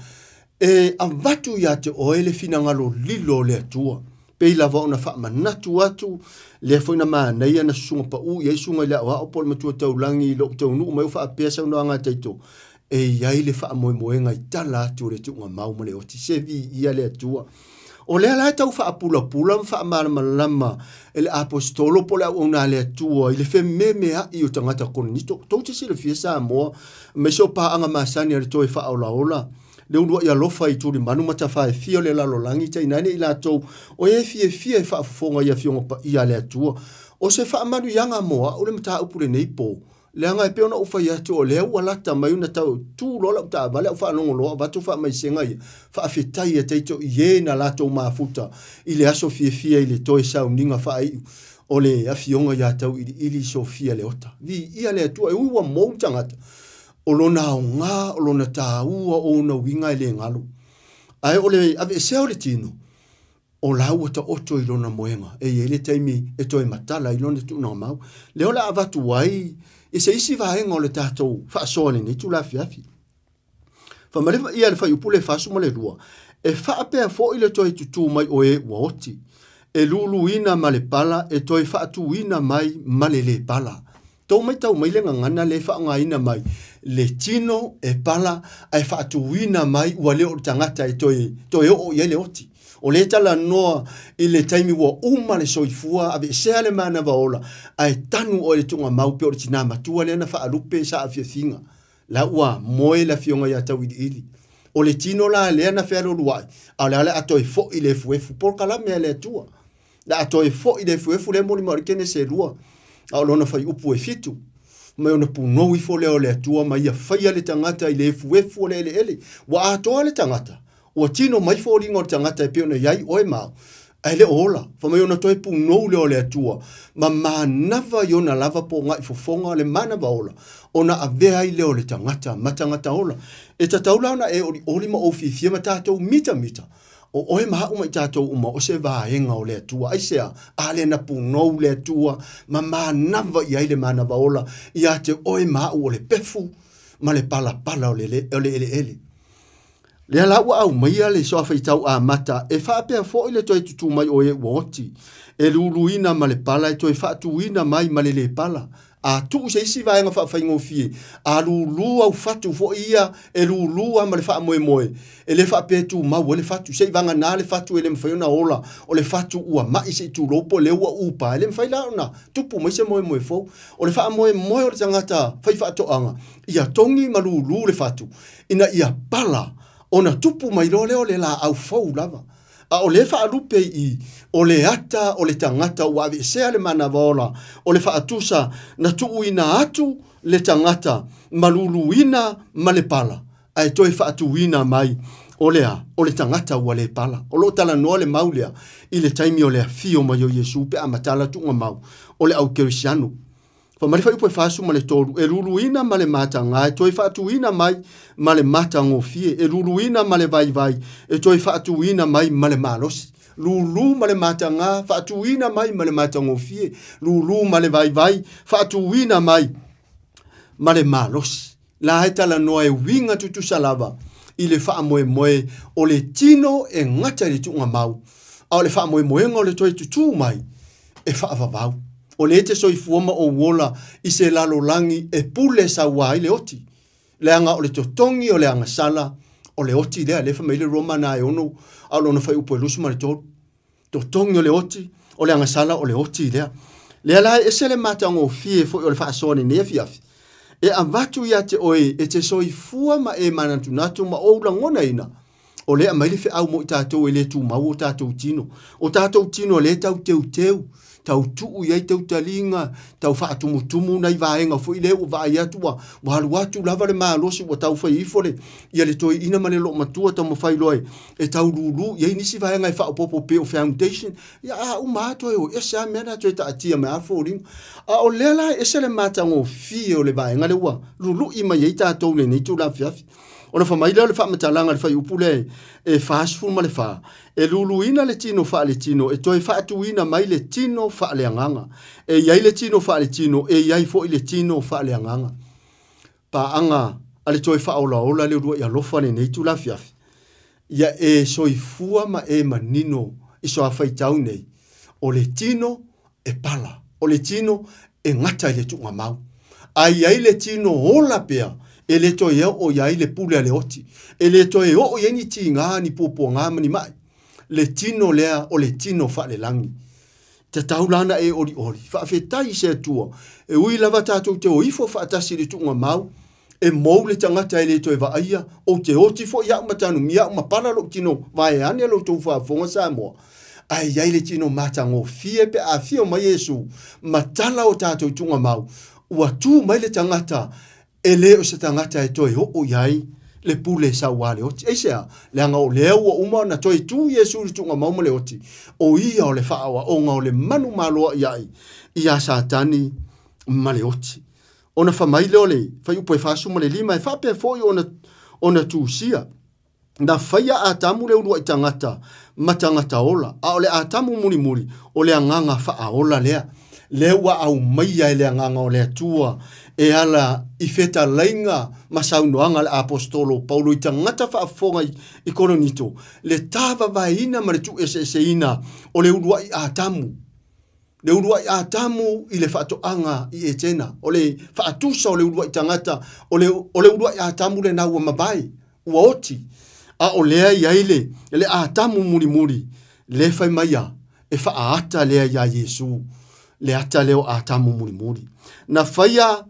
E amatu ia te oele fina ngalo lilo le atua. Pei lava ona wha manatu atu le whaina maa neia na sunga pa u iei sunga lea wa o pole matua taulangi i lo tau nuu mai wha apesa una anga taito. E iai le wha moe ngai tala atu le tunga mau ma le oti sevi ia le atua. O lea lai tau wha apula wha malama e le apostolo pole au una le atua i le whe memea i o tangata konito. Tau te sile fia saa moa me so pa anga masani ale toi wha aula ola. Le unua ia lofa i turi manu matafa e fio le lalo langi tai nane i la tau o e fie e wha afufonga ia fionga pa ia le atua. O se wha amanu ianga moa o le mata upure neipo. Le anga e peona ufa ia te o lea ua lata mai una tau tū lola uta vale au wha anongo loa vatu wha mai senga ia. Wha awhetai e teito i e na lato maafuta i le aso fie i le toe sau ninga wha ai o le afionga ia tau ili so fia le ota. Vi ia le atua e uwa mou tangata. O lona o ngā, o lona tā ua o na winga i le ngalu. Ai o le ave se o le tino, o la ua ta oto i lona moenga, e ele taimi e toi matala i lona tu na mau. Le ola avatu wai, e se isi vaenga o le tātou, wha soane ni tu la fiafi. Wha malewa ia le whai upule whasu ma le rua, e wha apea fo i le toi tutu mai o e waoti, e lulu ina ma le pala, e toi wha atu ina mai ma le pala. Tau mai le ngangana le wha ina mai, le tino e pala ai whaatuina mai ua leo tangata e toi o i ele oti. O le tala noa i le taimi ua uma le soifua ave sea le mana vaola ai tanu o le tunga mau pe o le tina matua le na whaalupe sa afia finga. La ua moe la fionga ia tau ili. O le tino la le na whero luai a le ale atoi fo i le fuefu por kalame le atua. La atoi fo i le fuefu le mori marikene se rua a o lona whai upu e fitu. Mai ona punou i fo leo le atua mai ia whaia le tangata i le efu o le ele. Wa atoa le tangata. Ua tino mai fo ringo le tangata e peona iai oe mau. Ai le ola. Fa mai ona toi punou leo le atua. Ma manava i ona lava po ngai fofonga le manava ola. Ona avea i leo le tangata. Ma tangata ola. E tataula ona e ori ma ofifia ma tātou mita. O oe maha uma i tātou uma o se vaenga o le atua. Ai sea, ale na punou le atua, ma manava i aile manava ola, i a te oe maha o le pefu, ma le pala o le ele. Le ala ua au maia le soa tau a mata, e whaapea fo i le toi tutu mai o e uoti, e luluina ma le pala, e toi whaatuina mai ma le pala. A tu se isi vaenga whaafai fie. A lulu au fatu fo ia e lulu ma le wha moe. E le whaape tu mau le fatu. Se vanga na le fatu e le mwhaiona ola. O le fatu ua mai se tu lopo le ua upa. E le mwhai launa. Tupu mai se moe fo. O le wha moe o le tangata whai whaato anga. Ia tongi ma lulu le fatu. Ina ia pala. Ona tupu mai leo le la au fau lava. A o le whaalupe i, o le ata, o le tangata, ua ave sea le mana vaola, o le whaatusa, na tuuina atu le tangata, maluluina ma le pala. Ai toi whaatuina mai, o le tangata ua le pala. O lo tala noa le maulea, i le taimi o le afio mai o Yesu, pe amatala tunga mau, o le au kerisianu. Fa mari fai upo e fasu ma le toru, e luluina ma le matanga, e toi whaatuina mai ma le matango fie, e luluina ma le vai, e toi whaatuina mai ma le malosi. Lulu ma le matanga, whaatuina mai ma le matango fie, lulu ma le vai, whaatuina mai ma le malosi. La he tala noa e winga tutu salava, i le wha moe moe o le tino e ngata le tunga mau. A o le wha moe moe ngā o le toi tutu mai e wha vavau. O le te soi fuoma o wola i se lalo langi e pule sa wai le oti. Le anga o le totongi o le anga sala o le oti lea le wha le roma na e ono a lona whai upo e lusu ma le tolu. Totongi o le oti o le anga sala o le oti lea. Lea lai e se le matanga o fie fo o le wha asone ne fiafi. E avatu ia te oe e te soi fuama e manantunatu ma o la ngona ina. O le amaili fe au mo i tātou e le tu mau o tātou tino. O tātou tino le tau teu. Tau tuu iai tau talinga, tau whaatumutumu nei vaenga fo i leo vai atua, wahalu atu lava le maalosi wa tau whai ifole, ia le toi ina mane lo matua tau mawhai loe, e tau lulu, iai nisi vaenga e whaapopo peo foundation, ia a umato e o esa mena toi ta atia me afo ringu, a o lela esa le matango fie o le vaenga le ua, lulu ima iai tātou le neitu la fiafi. Ona fa mai le fa matalanga le fa upule e fast food ma le fa e luluina le tino fa le tino e toi fa tuina mai le tino fa le nganga e yai le tino fa le tino e yai fo le tino fa le nganga pa anga ale toi fa ola le ru ya lofa ne nei tu la fiafi ya e soifua ma e manino i so fa tau nei o le tino e pala o le tino e ngata le tu mau ai yai le tino ola pea e le toi o yai le pule le oti e le toi o yeni tinga ni popo nga mani mai le tino lea o le tino fa le langi te taulana e ori fa fetai se tua e ui lava tātou te o ifo fa atasi le tunga mau e mou le tangata e le toi va aia o te oti fo ia matanu mia mapala lo tino vai ane lo tau fa fonga sa moa ai yai le tino matango fie pe a fio mai Yesu matala o tātou tunga mau ua tu mai le tangata e le o se tangata e toi o yai le pule sa wale oti e sea le anga o leo o uma na toi tu Yesu tunga mau le oti o ia o le faawa o nga o le manu maloa iai ia satani male oti ona fa mai le ole fa upo e fa suma le lima e fa pe foi ona tu sia na faia atamu le ulu tangata matangata ola a ole atamu muri o le anganga fa ola lea lewa au maia ele anganga o le tua e ala i feta lainga masaunoanga le apostolo Paulo i tangata whaafonga i koronito le tava vaina ma le tu ina o le urua i atamu le urua i atamu i le whaatoanga i etena o le whaatusa o le urua i tangata o le urua i atamu le naua mabai ua oti a o lea i aile le atamu muri le whai maia e whaata lea ia Yesu le ata leo atamu muri na whaia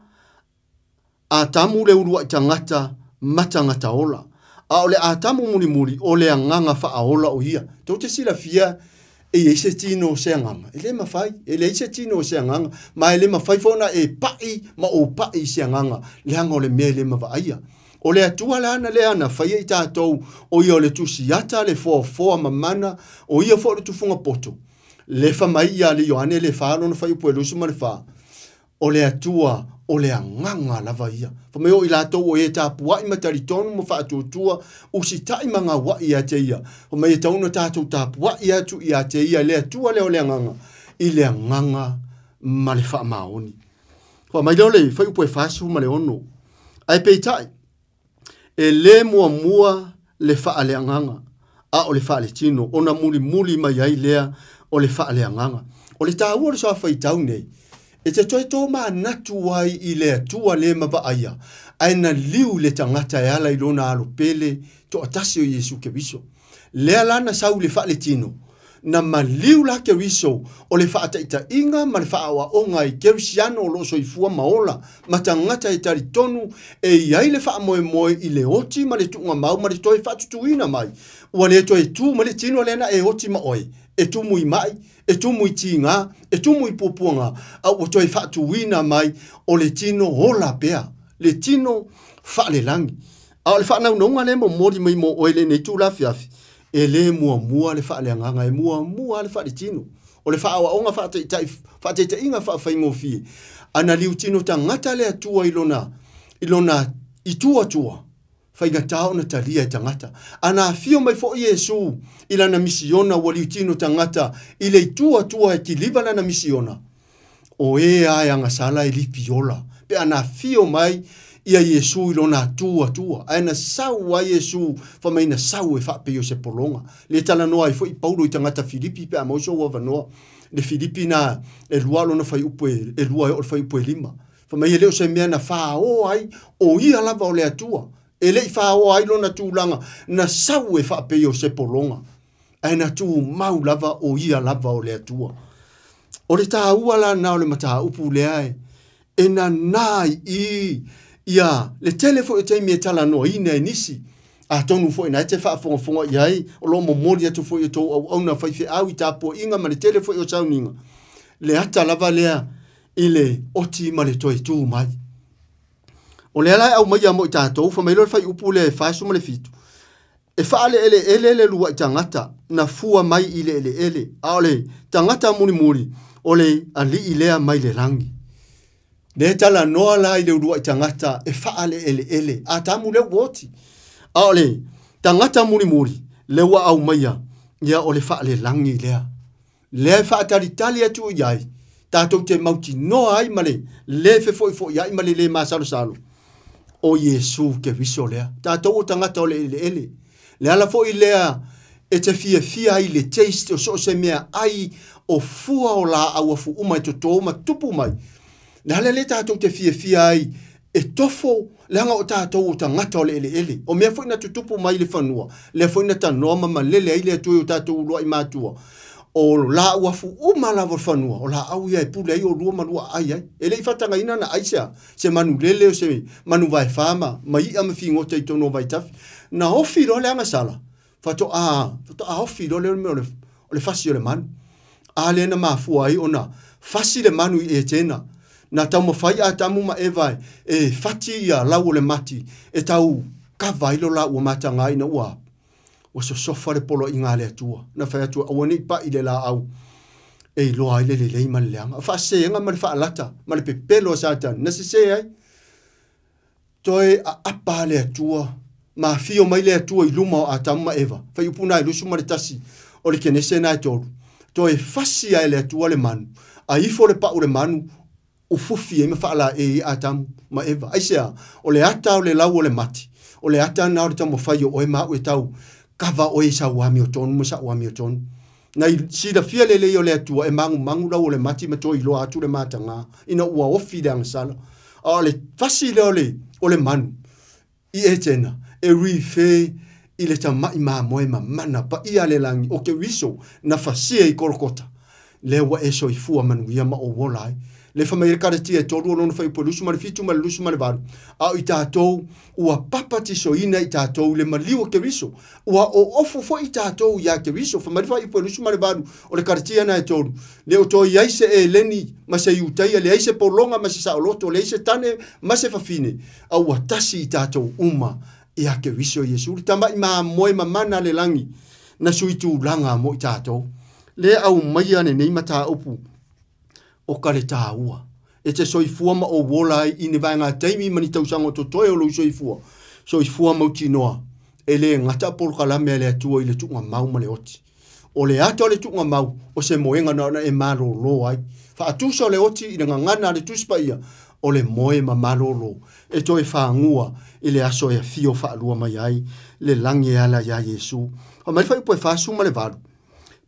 atamu le urua i tangata matangata ola a o le atamu muri o le anganga whaaola o ia tau te sila fia e eise tino se anganga e le mawhai e le eise tino se anganga ma e le mawhai fona e pai ma o pai se anganga le anga o le mea le mawhaia o le atua le ana le ana whaia i tātou o ia o le tusiata le foa mamana o ia fo le tufunga poto le whamai ia le Ioane le whaano na whai upo e lusu ma le wha o le atua o le anganga lava ia. Whameo i lātou o e tāpua i matari tonu mo whaatutua usi tai manga wa i a te ia. Whameo e tauna tātou tāpua i atu i a te ia le atua leo le anganga i le anganga ma le wha maoni. Whameo le whai upo e whaasu ma le ono. Ai peitai e le mua le wha le anganga a o le wha le tino ona muli mai ai lea o le wha le anganga. O le tāua le soa whai tau nei. E te toi tō maa natu wai i le atua le mawa aia. Aina liu le tangata e ala i lona alo pele to atasi o Yesu ke wiso. Lea lana sau le wha le tino. Na ma liu la ke wiso o le wha ita inga ma le wha awa onga i kerisiano o loso i fua maola. Ma tangata e tari tonu e iai le wha moe i le oti ma le tunga mau ma le toi wha tutuina mai. Ua le toi tu ma le tino lena e oti ma oe. E tumu i mai, e tumu i tinga, e tumu i pupunga, au o toi whatu wina mai o le tino hola pea, le tino wha le langi. Au le whanau nonga le mo mori mai mo oele nei tū la fiafi, e le mua le wha le anganga, e mua le wha le tino. O le wha awa onga wha te inga wha whaingo fie. Ana liu tino ta ngata le atua ilona i tua. Whainga tau na talia e tangata. Ana fio mai fo Yesu ila na misiona wali tino tangata ile tua e kiliva na misiona. O e ai anga sala e lipiola. Pe ana fio mai ia Yesu i lona tua aina sau a Yesu fa mai na sau e fa pe yo se polonga le tala no ai foi Paulo i tangata Filipi pe a mo so wa no le Filipi na e lua lona fai upo e lua o fai upo lima fa mai le o se mea na fa o ai o ia lava o le atua e le fa o ai lona tūlanga na sau e fa pe yo se polonga aina tu mau lava o ia lava o le atua o le tā ua la na o le mata upu le ai e na nai ia le telefo e taimi e tala no ina e nisi a tonu fo ina te fa fonga iai o lo momori atu fo i to au na fai fe au i tapo inga ma le telefo o sauninga le ata lava lea ile oti ma le toi tu mai o le ala au mai amo i tato fa mai lo fai upu le fa su ma le fitu e fa ele lua i tangata na fua mai ele a ole tangata muri ole ali ilea mai le rangi le tala noa la i le urua i tangata e faale ele a tamu le woti a ole tangata muri le wa au maia ia ole faale langi lea le faatari tali atu iai tatou te mauti noa ai male le fe foi iai male le masalo o Yesu ke viso lea tatou tangata ole ele le ala foi lea e te fia ai le taste o so se mea ai o fua o la au fu umai to toma tupu mai na le tatou te fia ai e tofo le anga o tatou o tangata o le ele o mea foi na tutupu mai le fanua le foi na tanoma ma lele ai le tu o tatou lo i matua o la au fu uma la vo fanua o la au ia e pule ai o lua malua ai ele i fatanga ina na aisa se manu lele o se manu vai fama mai am fingo te tono vai taf na ofi lo le anga sala fato a ofi lo le fasi le manu a le na mafua ai ona fasi le manu i e tena na tau mawhai a tamu ma e vai e fati ia lau le mati e tau ka vailo la ua matanga ina ua o so sofa le polo i ngā le atua na whai atua awane pa i le la au e loa i le lei ma le leanga a wha se nga ma le wha alata ma le pepelo a satan na se ai toe a apa le atua ma fio mai le atua i luma a tamu ma eva whai upuna i lusu ma le tasi o le kenese na e toru toe fasi ai le atua le manu a ifo le pa o le manu o fufi e me faala e atam ma eva aisea o le ata o le lau o le mati o le ata na o le tamo fai o e ma o e tau kava o e sa wami o tonu mo sa wami o tonu na si da fia le o le atua e mangu lau o le mati ma toi loa atu le matanga ina ua ofi le angsala o le fasi le o le manu i e tena e rife i le tamai ma moe ma mana pa ia le langi o ke wiso na fasia i kolokota le wa e so i fua manu ia ma o wolai le famai kare tia toru no fai polusu mal fitu mal lusu mal van a i tatou ua papati so ina i tatou le maliu ke riso ua o ofu fo i tatou ya ke riso famai fai polusu mal van o le kare tia na toru le o to ia se e leni ma se utai le se polonga ma se sa loto le se tane ma se fafine a ua tasi i tatou uma ia ke riso Yesu tamba ma moi ma mana le langi na suitu langa mo i tatou le au mai ane nei mata opu o kare tāua. E te soifua ma o wolai i ne vai ngā teimi mani tausanga to toi o lo soifua. Soifua mauti noa. E le ngata polkalame e le atua i le tunga mau ma le oti. O le ato le tunga mau o se moenga na e maro lo ai. Fa atusa o le oti i nga ngana le tuspa ia o le moe ma maro lo. E toi whaangua i le aso e fio whaalua mai ai le langi ala ya Yesu. O mai whai poe whaasu ma le varu.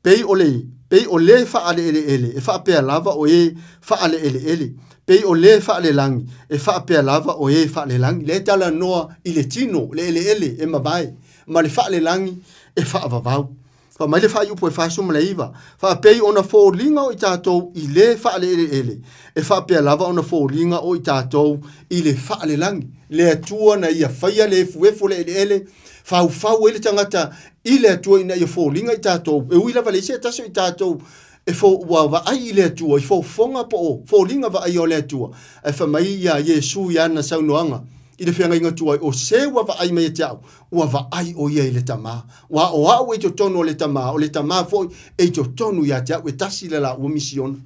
Pei o le faale ele e fa pe lava o e faale ele pei o le faale langi e fa pe lava o e faale langi le tala noa i le tino le ele e mabai ma le faale langi e fa vavau fa mai le fa yu po fa sum le iva fa pei ona fo linga o tato i le faale ele e fa pe lava ona fo linga o tato i le faale langi le atua na ia faia le fuefo le ele fau ele tangata ile atua ina ia fōlinga i tātou. E uila vale se taso i tātou e fō ua wa ai ile atua, i fō fonga po o, fōlinga wa ai o le atua. E wha mai ia Yesu i ana saunoanga, i le whianga inga tua o se ua wa ai mai te au, ua wa ai o ia i le tama. Wa o au e to tonu o le tama fōi e to tonu ia te au, e tasi le la ua misiona.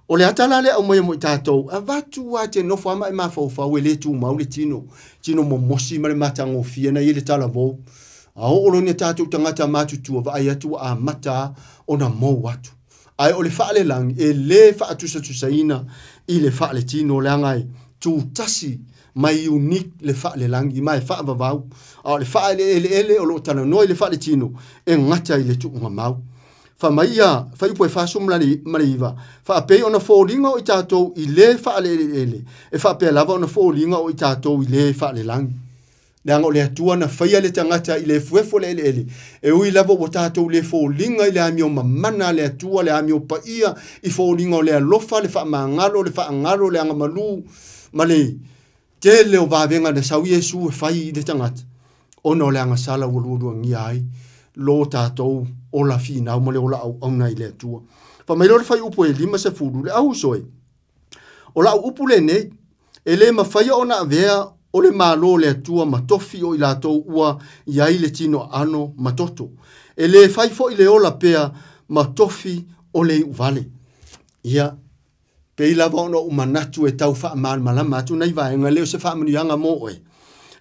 O le atala le au mai mo i tātou, a watu wa te nofo ama e mawhau e le tū mau le tino mo mosi ma le matango fia na i le tala vau. A o olo ni tātou tangata mātutua wa ai atu a mata o na mou atu. Ai o le whaale lang e le whaatusa tusaina i le whaale tino le angai tū tasi mai unique le fa le langi mai fa vavau o le fa ele o lo tana no le fa le tino e ngata ile tu mau fa maia fa ipo fa sumla ni mariva fa pe ona folinga o tato ile fa le ele e fa pe lava ona folinga o tato ile fa le langi dango le tua na fa ile tangata ile fuefo le ele e ui lava o tato le folinga ile amio mamana le tua le amio pa ia I folinga le lofa le fa mangalo le fa ngalo le angamalu male tele o vavenga na sau Yesu e fai de tangata ono le anga sala wulu ngi ai lo tato o la fina o mole o la au na ile tua fa mai lo fai upo e lima se fulu le au soe o la upu le nei ele ma fai ona vea o le malo le tua matofi o ila to ua ia ile tino ano matoto ele fai fo ile ola pea matofi o le vale ia pe ila vono umanatu e tau fa mal malama tu nei vai ngale se fa mani anga mo e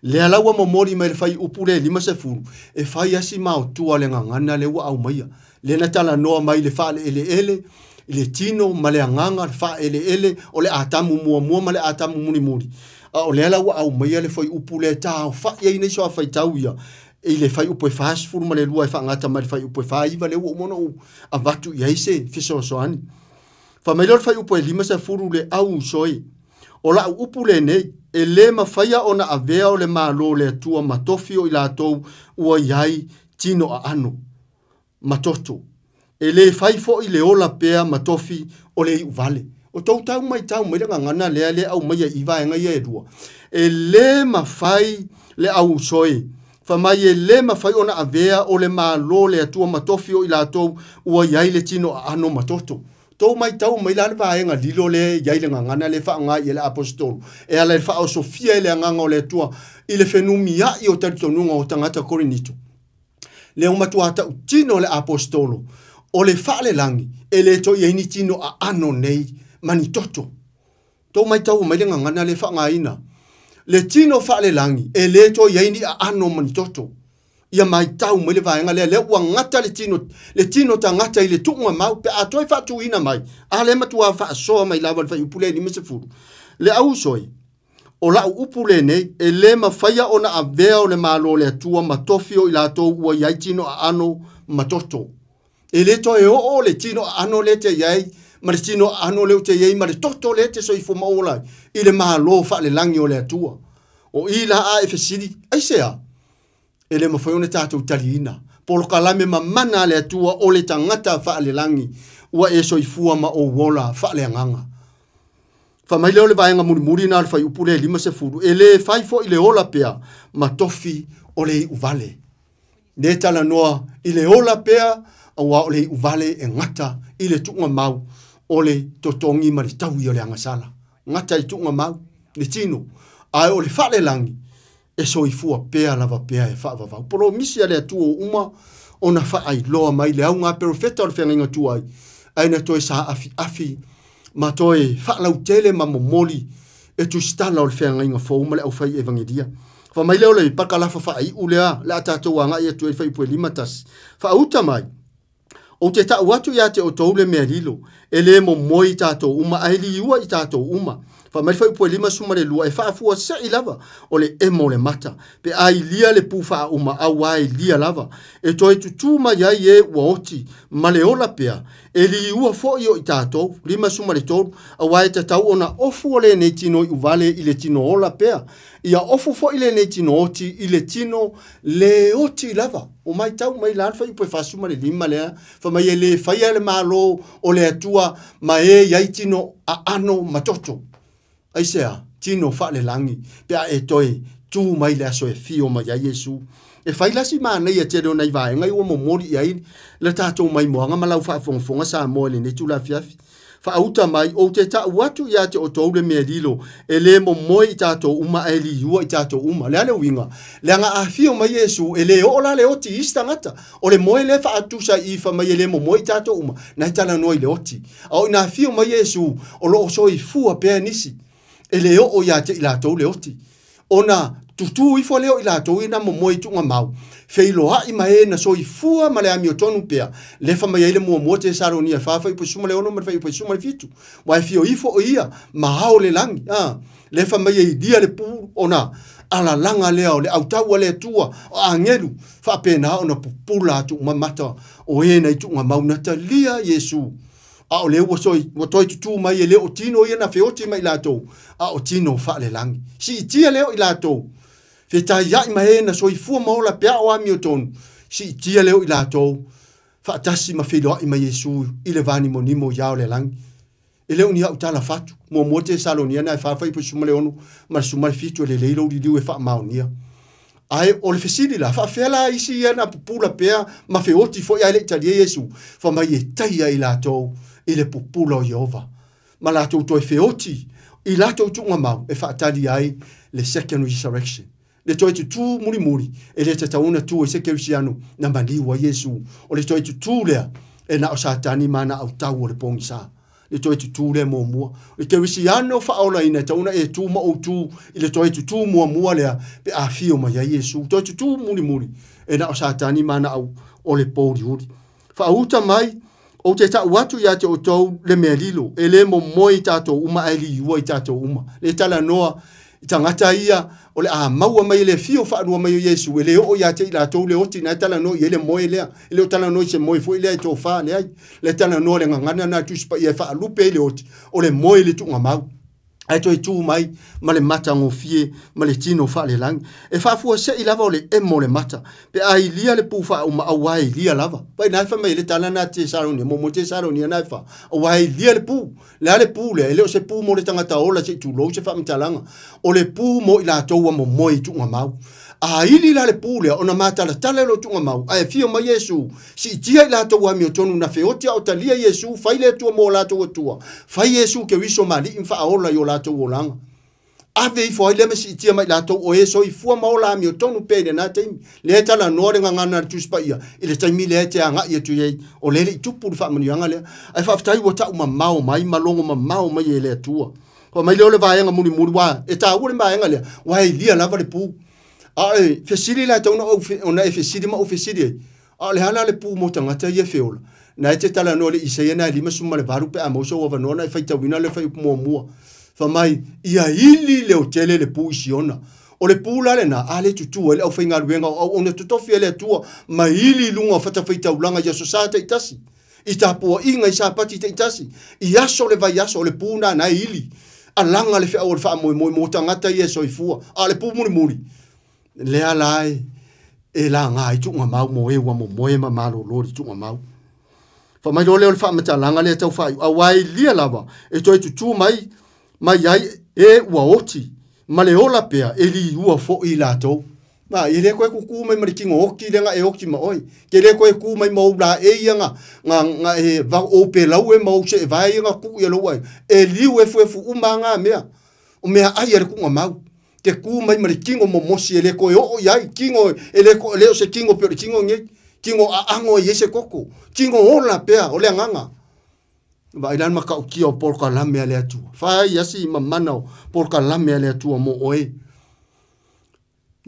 le ala wa momori mai fai upule lima se fu e fai asi mau tu ale ngana le wa au mai le na tala no mai le fa ele ile tino male nganga fa ele o le atamu mo male atamu muni o le ala wa au mai le fai upule ta fa ye nei so fai tau ia ile fai upo fast fu male lua fa ngata mai fai upo fai va le wo mono avatu ia ise fiso so ani fa melhor fai upo lima se furu le au soi o la upu le nei e le mafaya ona avea o le malo le tua matofi o ila tou ua iai tino a ano matoto e le fai fo i le ola pea matofi o le uvale o tau mai le ngana le au mai e iwa e ngai e dua e le mafai le au soi fa mai e le mafai ona avea o le malo le tua matofi o ila tou ua iai le tino a ano matoto tau mai la va nga lilo le yai le ngana le fa nga ile apostol e ala fa o sofia le nganga le tua ile fenumia I o tanto nunga o tangata korinito le uma tua ta tino le apostolo o le fa le langi e le to ye ni tino a ano nei mani toto tau mai le ngana le fa nga ina le tino fa le langi e le to ye ni a ano mani toto ia mai tau mai le vaenga le ua ngata le tino ta ngata I le tunga mau pe atoi fatu ina mai a le matua fa soa mai lava le fai upule ni mese furu le au soi o la upule nei e le mawhaia ona a vea o le malo le atua matofi o ila tau ua iai tino a ano matoto e le to e o le tino a ano le te iai ma le tino a ano le te iai ma le toto le te so I fumaola I le malo fa le langi o le atua o ila a e fesiri ai sea ele mo foi ona tatou talina polo kalame mamana le atua o le tangata fa le langi ua e soifua ma o wola fa le nganga fa mai le vaenga muri na fa upule lima se furu ele fai fo ile ola pea matofi o le uvale le tala noa ile ola pea o le uvale e ngata ile tunga mau o le totongi ma le tau I o le angasala ngata I tunga mau le tino ai o le fa le langi e soifua pea lava pea e whaavavau. Poro misi ale atua uma o na whaai loa mai le au ngā perofeta o le whenga tuai. Aina toi sa afi ma toi whaalau tele ma momoli e tu stala o le whenga inga fōuma le au whai evangelia. Wha mai leo le pakalafa whaai ulea le atatou anga I atu e whai pue limatas. Whaauta mai o te tau atu ia te o toule mea lilo e le mo moi tātou uma aili iua I tātou uma. Fa mai fai pue lima suma le lua e fa fua sa I lava o le emo le mata pe ai lia le pufa uma au ai lia lava e toi tutuma ia e waoti ma le ola pea e li ua fo I o I tātou lima suma le tolu au ai tatau ona ofu o le nei tino I uvale I le tino ola pea ia ofu fo I le nei tino oti I le tino le oti lava o mai tau mai lan fai pue fa suma le lima lea fa mai e le fai le malo o le atua ma e iai tino a ano matoto aisea tino fa le langi pe e toi tu mai le so e fio mai Yesu e fai la si mana ia te nei vai ngai o momori ai le tato mai moanga malau fa fonga sa mo le ne tu la fiafi fa auta mai o te ta watu ia te o toule me lilo e le mo moi tato uma eli ua tato uma le ale winga le nga a fio mai Yesu e le o la le oti istangata o le moi le fa atusa I fa mai le mo moi tato uma na tala noi le oti au na fio mai Yesu o lo so I fu a pe nisi e le o ia te ila tau le oti ona tutu i fo leo ila to ina mo moi tunga mau fe lo ha i mai na so i fua ma le ami tonu pea le fa mai le mo te saro ni fa fa i pusuma le ono ma fa i pusuma le fitu wa fi o i fo ia ma hao le langi le fa mai i dia le pu ona ala langa leo le autau le tua a ngelu fa pena ona pula tu mamata o e na tu mau na talia Yesu a o le wo soi wo toi tu mai le o tino ia na fe o ti mai lato a o tino fa le langi si tia leo i lato fe ta ya i mai na soi fu mo la pe o ami o ton si tia leo i lato fa tasi ma fe lo i mai Yesu i le vani mo ni mo ya o le langi ele uni au tala fatu mo te salonia na fa fa i pusuma le onu ma suma fitu le leilo di e fa maunia ai o le fesili la fa fela isi na pupula pea ma fe oti fo ya le tali Yesu fa mai e taia i lato i le pupula o Jehova ma lato to fe oti i lato tu ngama e fa tali ai le second resurrection le toi tu muri e le tatauna tu e se kerisiano na mali wa Yesu o le toi tu le e na o satani mana au tau le pongisa le toi tu le mo le kerisiano fa ola ina tauna e tu ma o tu i le toi tu mo le pe a fio ma ya Yesu toi tu muri e na o satani mana au o le pori uri fa uta mai o te ta watu ya te o tau le melilo e le mo moi tato uma eli ua i tato uma le tala noa tangata ia o le a maua mai le fio fa rua mai Yesu ele o ya te la to le oti na tala no ele moi le o tala no se moi foi le to fa le tala no le ngana na tu spa ia fa lupe le oti o le moi le tu ngama ai to tu mai ma le mata ngo fie ma le tino fa le lang e fa fu se ila vole e mo le mata pe ai lia le pu fa uma awai lia lava pa na fa mai le tala na te saroni mo te saroni na fa awai lia le pu le se pu mo le tangata ola se tu lo se fa mtalanga o le pu mo ila to mo moi tu ngama a ili la le pu le ona mata la tala lo tu ngama ai fio ma Yesu si tia ila to wa mi tonu na fe otia o talia Yesu fa ile tu mo la to tua fa Yesu ke wiso mali infa ola yo la to wolanga ave fo ile me si tia mai la to o eso i fu ma ola mi tonu pe na te le tala no re ngana tu spa ia ile tai mi le te anga ia tu ye o le tu pu fa mani anga le ai fa tai wo ta uma mau mai malongo ma mau mai ele tua ko mai le va anga muri wa e ta uri mai anga le wa ilia lava le pu ai fesili la tona ona e fesili ma o fesili ale hala le pu mo tanga ta ye feola na te tala no le isa na lima suma le varu pe amo so wa nona e faita wina le fai mo fa mai ia ili le hotele le pu isiona o le pu la le na ale tutu ele o fainga luenga o ona tuto fiele tua mai ili lunga fata faita ulanga ya society itasi itapo inga isa pati itasi ia so le vai aso le pu na ili alanga le fa o fa mo tanga ta ye so ifua ale pu muri le alai e la ngai tu ngama mo e wa mo e ma malo lo tu ngama fa mai lo le fa mata langa le tau fa awai lia lava e toi tu mai ai e wa oti ma le ola pea e li ua fo i la to ma i le koe ku mai marikingo oki le nga e oki ma oi ke le koe ku mai mo la e nga e va o pe la e mo se vai nga ku ye lo wai e li u fu umanga mea o mea ai e ku ngama te ku mai marikingo mo mosi ele ko o yai kingo ele ko le se kingo pe kingo nge kingo a ango yese koko kingo ola pea ole nganga va ilan ma ka ki o por ka la me le tu fa yasi mamana por ka la me le tu mo oe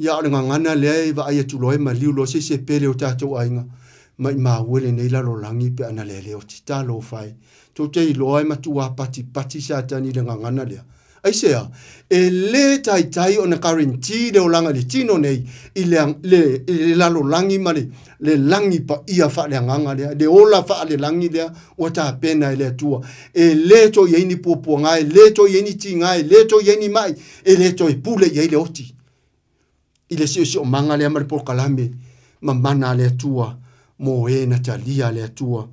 ya le nganga le va ai tu loe ma liu lo se pele o tato ainga mai ma wele nei la lo langi pe ana le o tita lo fai to te loe ma tu a pati sa tani le nganga le ai sea e le tai o na guarantee de o langa le tino nei i le lalo langi male le langi pa ia fa le nganga le de ola fa le langi le o ta pena le tua e le to ye ni popo ngai le to ye ni tinga le to ye ni mai e le to e pule ye le oti i le si o manga le male por kalame mamana le tua mo e na talia le tua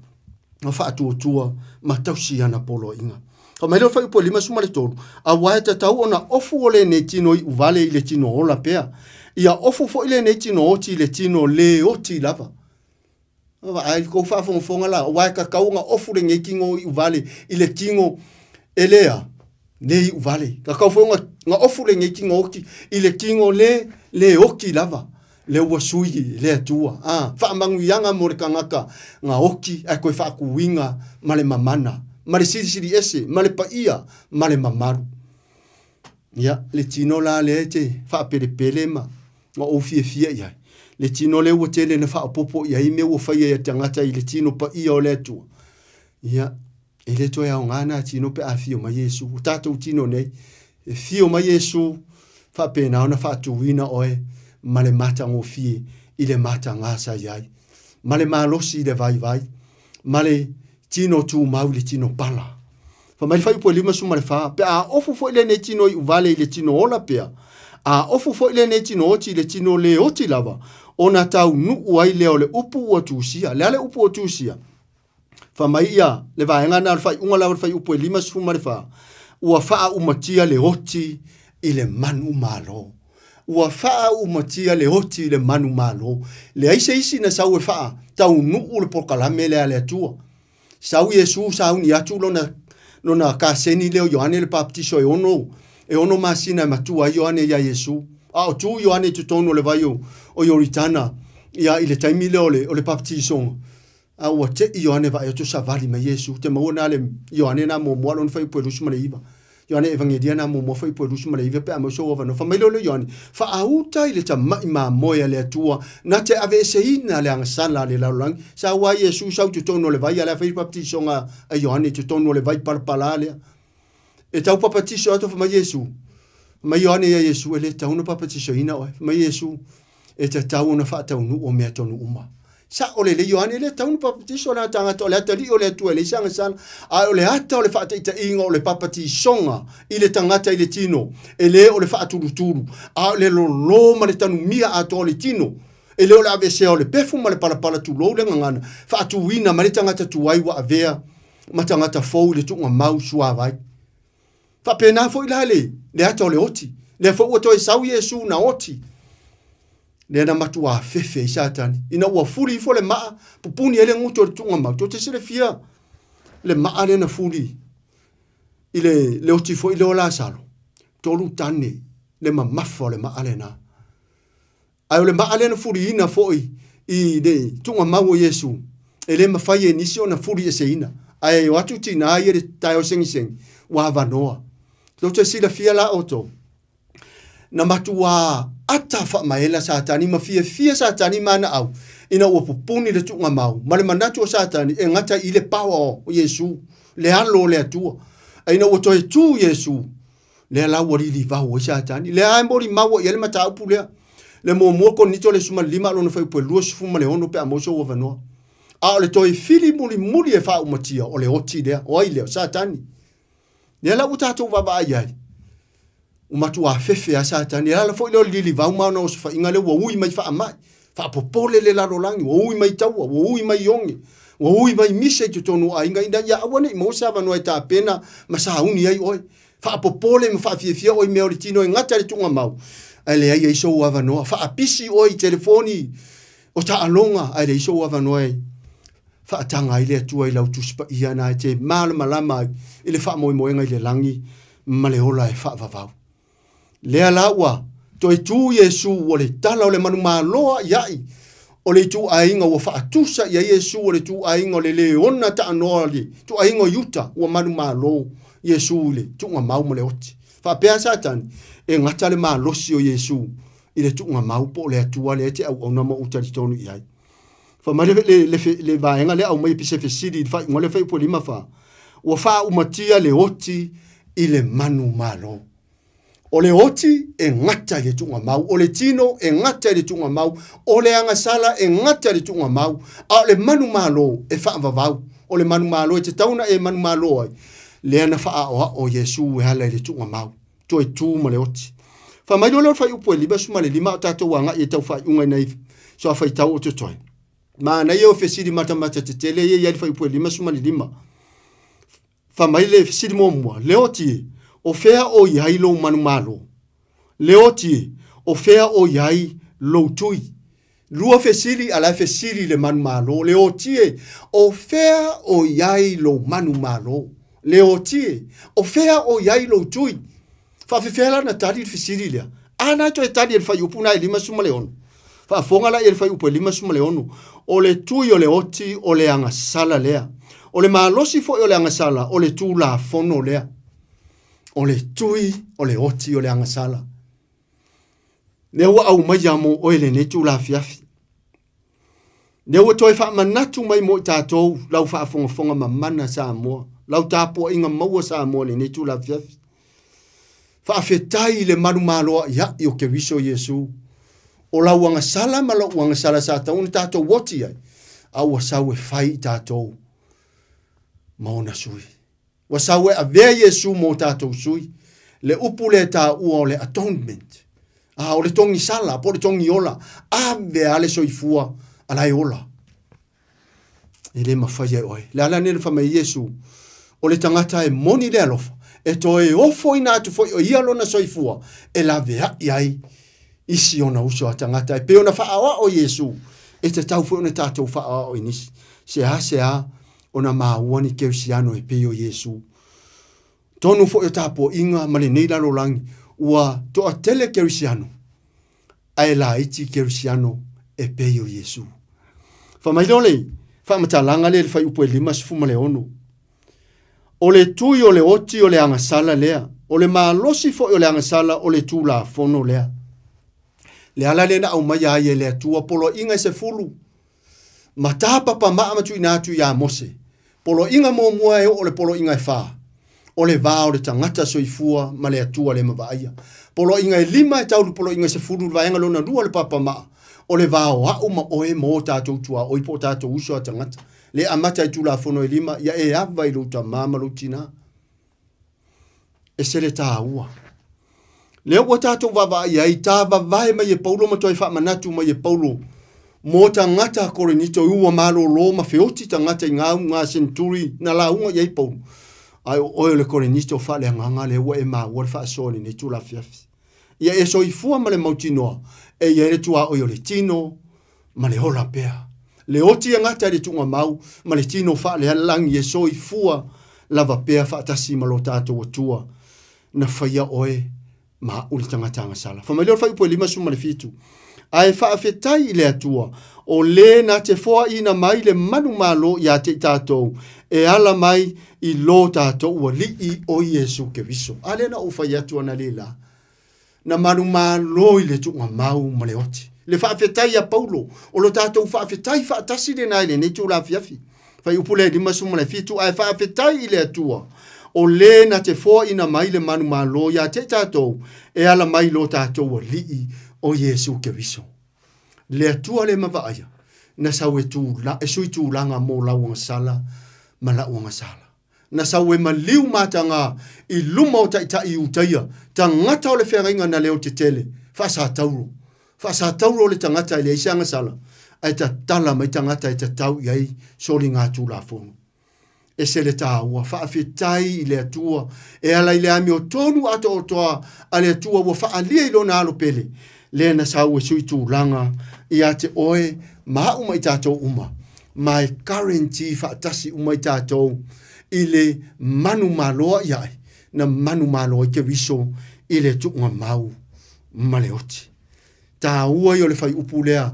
ma fa tua ma tausi ana polo inga ka mai lo fa po lima suma le tolu a wa ta tau ona ofu ole ne tino i vale ile tino ola pea ia ofu fo ile ne tino oti le tino le oti lava va ai ko fa fonga la wa ka kaunga ofu le ngekingo i vale ile kingo elea ne i vale ka ka fonga nga ofu le ngekingo oki ile kingo le oki lava le wasui le tua fa mangu yanga morikangaka nga oki ai ko fa ku winga male mamana male siri ese male paia male mamaru ya le tino la le te fa pele ma o fie ia le tino le o tele na fa popo ia i me o fa ia tangata i le tino pa ia o le tu ia ele to ya ngana tino pe afio ma Yesu tato tino nei fio ma Yesu fa pena ona fa tuina oe male mata ngo fie i le mata ngasa iai male malosi le vai male tino tu mau le tino pala fa mai fai po lima suma le fa pe a ofu fo ile ne tino i vale ile tino ola pe a ofu fo ile ne tino oti le tino le oti lava ona tau nu uai le ole upu o tusia le upu o tusia fa mai ia le vai ngana fai unga la fai upu lima suma le fa ua faa umatia le oti ile manu malo ua faa umatia le oti le manu malo le aise isi na sau e faa tau nu le pokalame le ale atua sau Yesu sau ni atu lona ka seni leo Yohane le baptiso e ono masina matua Yohane ya Yesu a o tu Yohane tutono le vai o yoritana ia ile taimi leo le baptiso a o te Yohane vai tu savali ma Yesu te mauna le Yohane na mo mo lon fai po lusu maliva Yohane evangelia na mo fai po lusu maliva pe amo so va no fa melo le Yohane fa auta ile ta ma moya le tua na te ave seina le angsala le lalang sa wa Yesu sa tutono le vai ala fai baptiso nga a Yohane tutono le vai parpalale e tau papatiso ato fa ma Yesu ma Yohane ya Yesu ele tau no papatiso ina o ma Yesu e te tau na fa tau nu o me tonu uma sa ole le Yohane le tau no papatiso na tanga to le atali o le tu le sanga san a ole ata ole fa ita ingo le papatiso nga ile tangata ile tino ele ole fa turu a le lo ma le tanu mia ato le tino ele ole ave se ole pefu ma le pala tu lo le ngana fa tu wina ma le tangata tu wai wa avea ma tangata fo le tu nga mau sua vai fa pena fo ilale le ata ole oti le fo o to sau Yesu na oti le na matua fefe satani ina wa fuli fo le ma pupuni ele nguto tunga ma to te sele fia le ma le na fuli ile le oti fo ile ola salo to lu tane le ma mafo le ma ale na ai le ma ale na fuli ina fo i de tunga ma wo Yesu ele ma faye nisio na fuli ese ina ai watu tina ai le tayo sing wa vanoa to te sila fia la oto na matua ata fa maela satani ma fia satani mana au ina o pupuni le tunga mau male manatu satani e ngata ile pawa o Yesu le alo le atua ina o toi tu Yesu le la wori li va o satani le ai mori mau ele mata upu le mo ko nito le suma lima lo no fa pu lu su ma le ono pe amoso o vano a le toi fili muri e fa o matia o le oti de o ile satani le la utato va ba ai umatua fefe a satani ala fo ile lili va uma no fa ingale wo ui mai fa mai fa popole le la rolangi wo ui mai taua wo ui mai yongi wo ui mai mise tu tonu a inga inda ya awane mo sa va no eta pena ma sa uni ai oi fa popole me fa fie oi me oritino ngata le tunga mau ale ai so wa va no fa apisi oi telefoni o ta alonga ale so wa va no ai fa tanga ile tu ai lau tu spa ia na te mal malama ile fa mo mo ngai le langi male hola e fa va le alawa toi tu Yesu o le tala o le manu maloa iai o le tu ainga o faatusa ia Yesu o le tu ainga o le leona ta anoli tu ainga o yuta o manu malo Yesu le tu nga mau mo le oti fa pea satan e ngata le malosi o Yesu i le tu nga mau po le atua le te au ona mo utari tonu iai fa male le vaenga le au mai pise fesidi fa ngole fa po lima fa o fa umatia le oti i le manu malo o le oti e ngata le tunga mau o le tino e ngata le tunga mau o le anga sala e ngata le tunga mau a le manu malo e fa vavau o le manu malo e te tauna e manu malo ai le ana fa o Yesu e hala le tunga mau to e tu mo le oti fa mai lo fa upo liba suma le lima tato wanga e tau fa unga nei so fa tau o toi ma na yo fesidi mata te tele ye ya fa upo lima suma le lima fa mai le fesidi mo le oti o fea o iai lo manu malo. Leoti, o fea o iai lo tui. Lua fesiri ala fesiri le manu malo. Leoti, o fea o iai lo manu malo. Leoti, o fea o iai lo tui. Fa fefela na tari fesiri lea. Ana to e tari el fai upuna e lima suma leonu. Fa fonga la el fai upu e lima suma leonu. O le tui o leoti o le anga sala lea. O le malosi fo o le anga sala o le tu la fono lea. o le tui, o le oti, o le angasala. Nea ua au mai amo o ele ne tu la fiafi. Nea ua toi wha manatu mai mo i tātou, lau wha fonga mamana sa moa. Lau tāpua inga maua sa moa le ne tu la fiafi. Wha awhetai le manu maloa ia i o ke riso Yesu. O lau angasala ma lau angasala sa tau ni tātou woti ai. Au asau e whai tātou. Maona sui. Wasau e avea Yesu mo tātou sui. Le upu le tā ua o le atonement. O le tongi sala, po le tongi ola. Vea le soifua alai ola. E le mawhai oi. Le ala nere whamai Yesu. O le tangata e moni le alofa. E to e ofo ina atu foi o ialo na soifua. E la vea iai. Isi ona uso a tangata. E pe ona whaawa o Yesu. E te tau foi ona tātou whaawa o inisi. Sea. Ona maawani keusiano e pe o Yesu. Tonu foi o tāpo inga male neila lo langi. Ua to a tele keusiano. Ai la iti keusiano e pe o Yesu. Whamailole. Whamatalanga le whai upo e lima sifuma le ono. O le tui o le oti o le angasala lea. O le maalosi fo o le angasala o le tu la fono lea. Le ala le na au mai ai e le atua polo inga se fulu. Matapa pa maa matu inatu ya mose. Polo inga mo mua e o le polo inga e faa. O le vaa o le tangata soifua ma le atua le mawaia. Polo inga e lima e taulu polo inga se fulu vaenga lona lua le papa maa. O le vaa o hau ma oe mo tātou tua o ipo tātou uso a tangata. Le amata i tula fono e lima, ia e ava i luta mama lutina. E se le tā ua. Le ua tātou vava ia i tā vavae mai e paulo ma toi wha manatu mai e paulo. Mo tangata korenito ua malo lo ma feoti tangata i ngā senturi na la unga i e paulo. Ai o le korenito wha le anganga le ua e maa ua wha asoni ne tula fiafi. Ia e so i fua ma le mautinoa. E ia e tua o le tino ma le hola pea. Le oti ngata le tunga mau, ma le tino wha le halangi e so i fua lava pea wha atasi ma lo tātou atua na whaia oe ma uli tangata sala. Whamaleo whai upo e lima suma le fitu. Ai wha awhetai i le atua o le na te foa ina mai le manu malo i a te tātou e ala mai i lo tātou ua li o Yesu ke viso. Ale na ufai atua na le la. Na manu malo i le tunga mau ma le oti. Le whaafetai a Paulo, o lo tātou whaafetai whaatasi le nai le netu la fiafi. Whai upule lima suma le fitu, ai whaafetai i le atua. O le na te fōa ina mai le manu malo ia te tātou, e ala mai lo tātou o lii o Yesu ke viso. Le atua le mawaaya, na sau e sui tū langa mō lauanga sala, ma lauanga sala. Na sau e maliu mātanga i luma o tai utaia, ta ngata o le whenga na leo te tele, whasa tauro. Whasa tauro le tangata i le isianga sala, ai ta tala mai tangata i ta tau iai soli ngā tū la fono. E se le tāua, whaafetai i le atua, e ala i le ami o tonu ato o toa, a le atua ua whaalia i lona alo pele, le na sau e sui tū langa, i a te oe, maa uma i tātou uma, mai currency whaatasi uma i tātou, i le manu maloa iai, na manu maloa i ke viso, i le tuunga mau, maleoti. Ta ua i o le whai upu lea,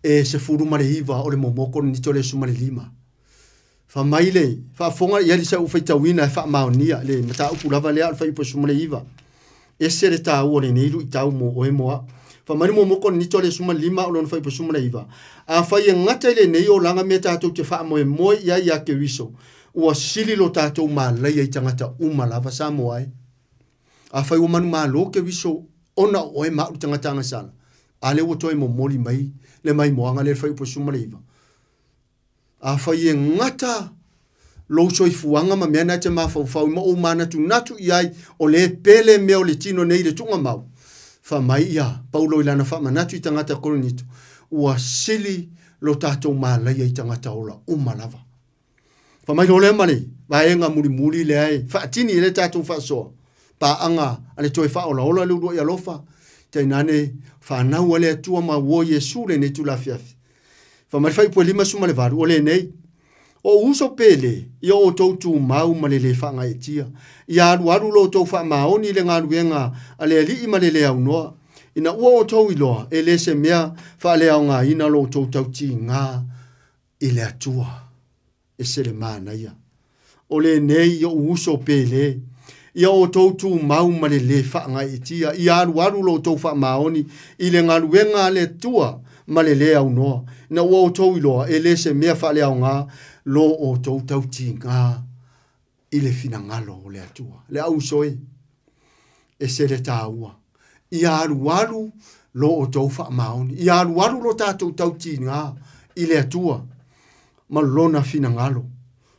e se furu mare hiva o le momoko ni tole su mare lima. Wha maile, wha fonga i alisa u whai tawina e wha maonia, le mata upu lava lea o whai upu su mare hiva. E se re ta ua le neiru i tau mo oe moa. Wha mare momoko ni tole su mare lima o le whai upu su mare hiva. A whai e ngata ile nei o langa mea tātou te wha moe moe ia ia ke wiso. Ua sili lo tātou maa leia i tangata umalava sa moai. A whai o manu maa lo ke wiso ona oe maa u tangata sala. Ale o toi mo moli mai, le mai moanga le whai upo sumareiva. A whai e ngata lo soi fuanga ma mea nai te maa whau ma o mana tu natu iai o le pele mea o le tino nei le tunga mau. Wha mai ia, Paulo ilana wha manatu i tangata koronito, ua sili lo tātou maa leia i tangata ola umalava. Wha mai lo le mani, vaenga muri le ai, wha atini le tātou wha soa. Pa anga ale toi fa ola ola lu ya lofa te nane fa na wale tua ma wo Yesu le ne tu la fiafi fa mai fai po lima suma le varu ole nei o uso pele yo o to tu mau ma le fa nga etia ya waru lo to fa ma oni le nga ruenga ale li ma le au no ina o to ilo ele se mea fa le nga ina lo to ti nga ile atua e se le mana ia ole nei yo uso pele ia o tautu mau ma le le whaanga i tia, ia aru lo tau wha maoni, i le ngaruenga le tua ma le le au noa. Na ua o tau iloa, e le se mea wha le au ngā, lo o tau tau ti ngā, i le fina ngalo o le atua. Le au soe, e se le tāua. I aru lo o tau wha maoni, i aru lo tātou tau ti ngā, i le atua, ma lona fina ngalo.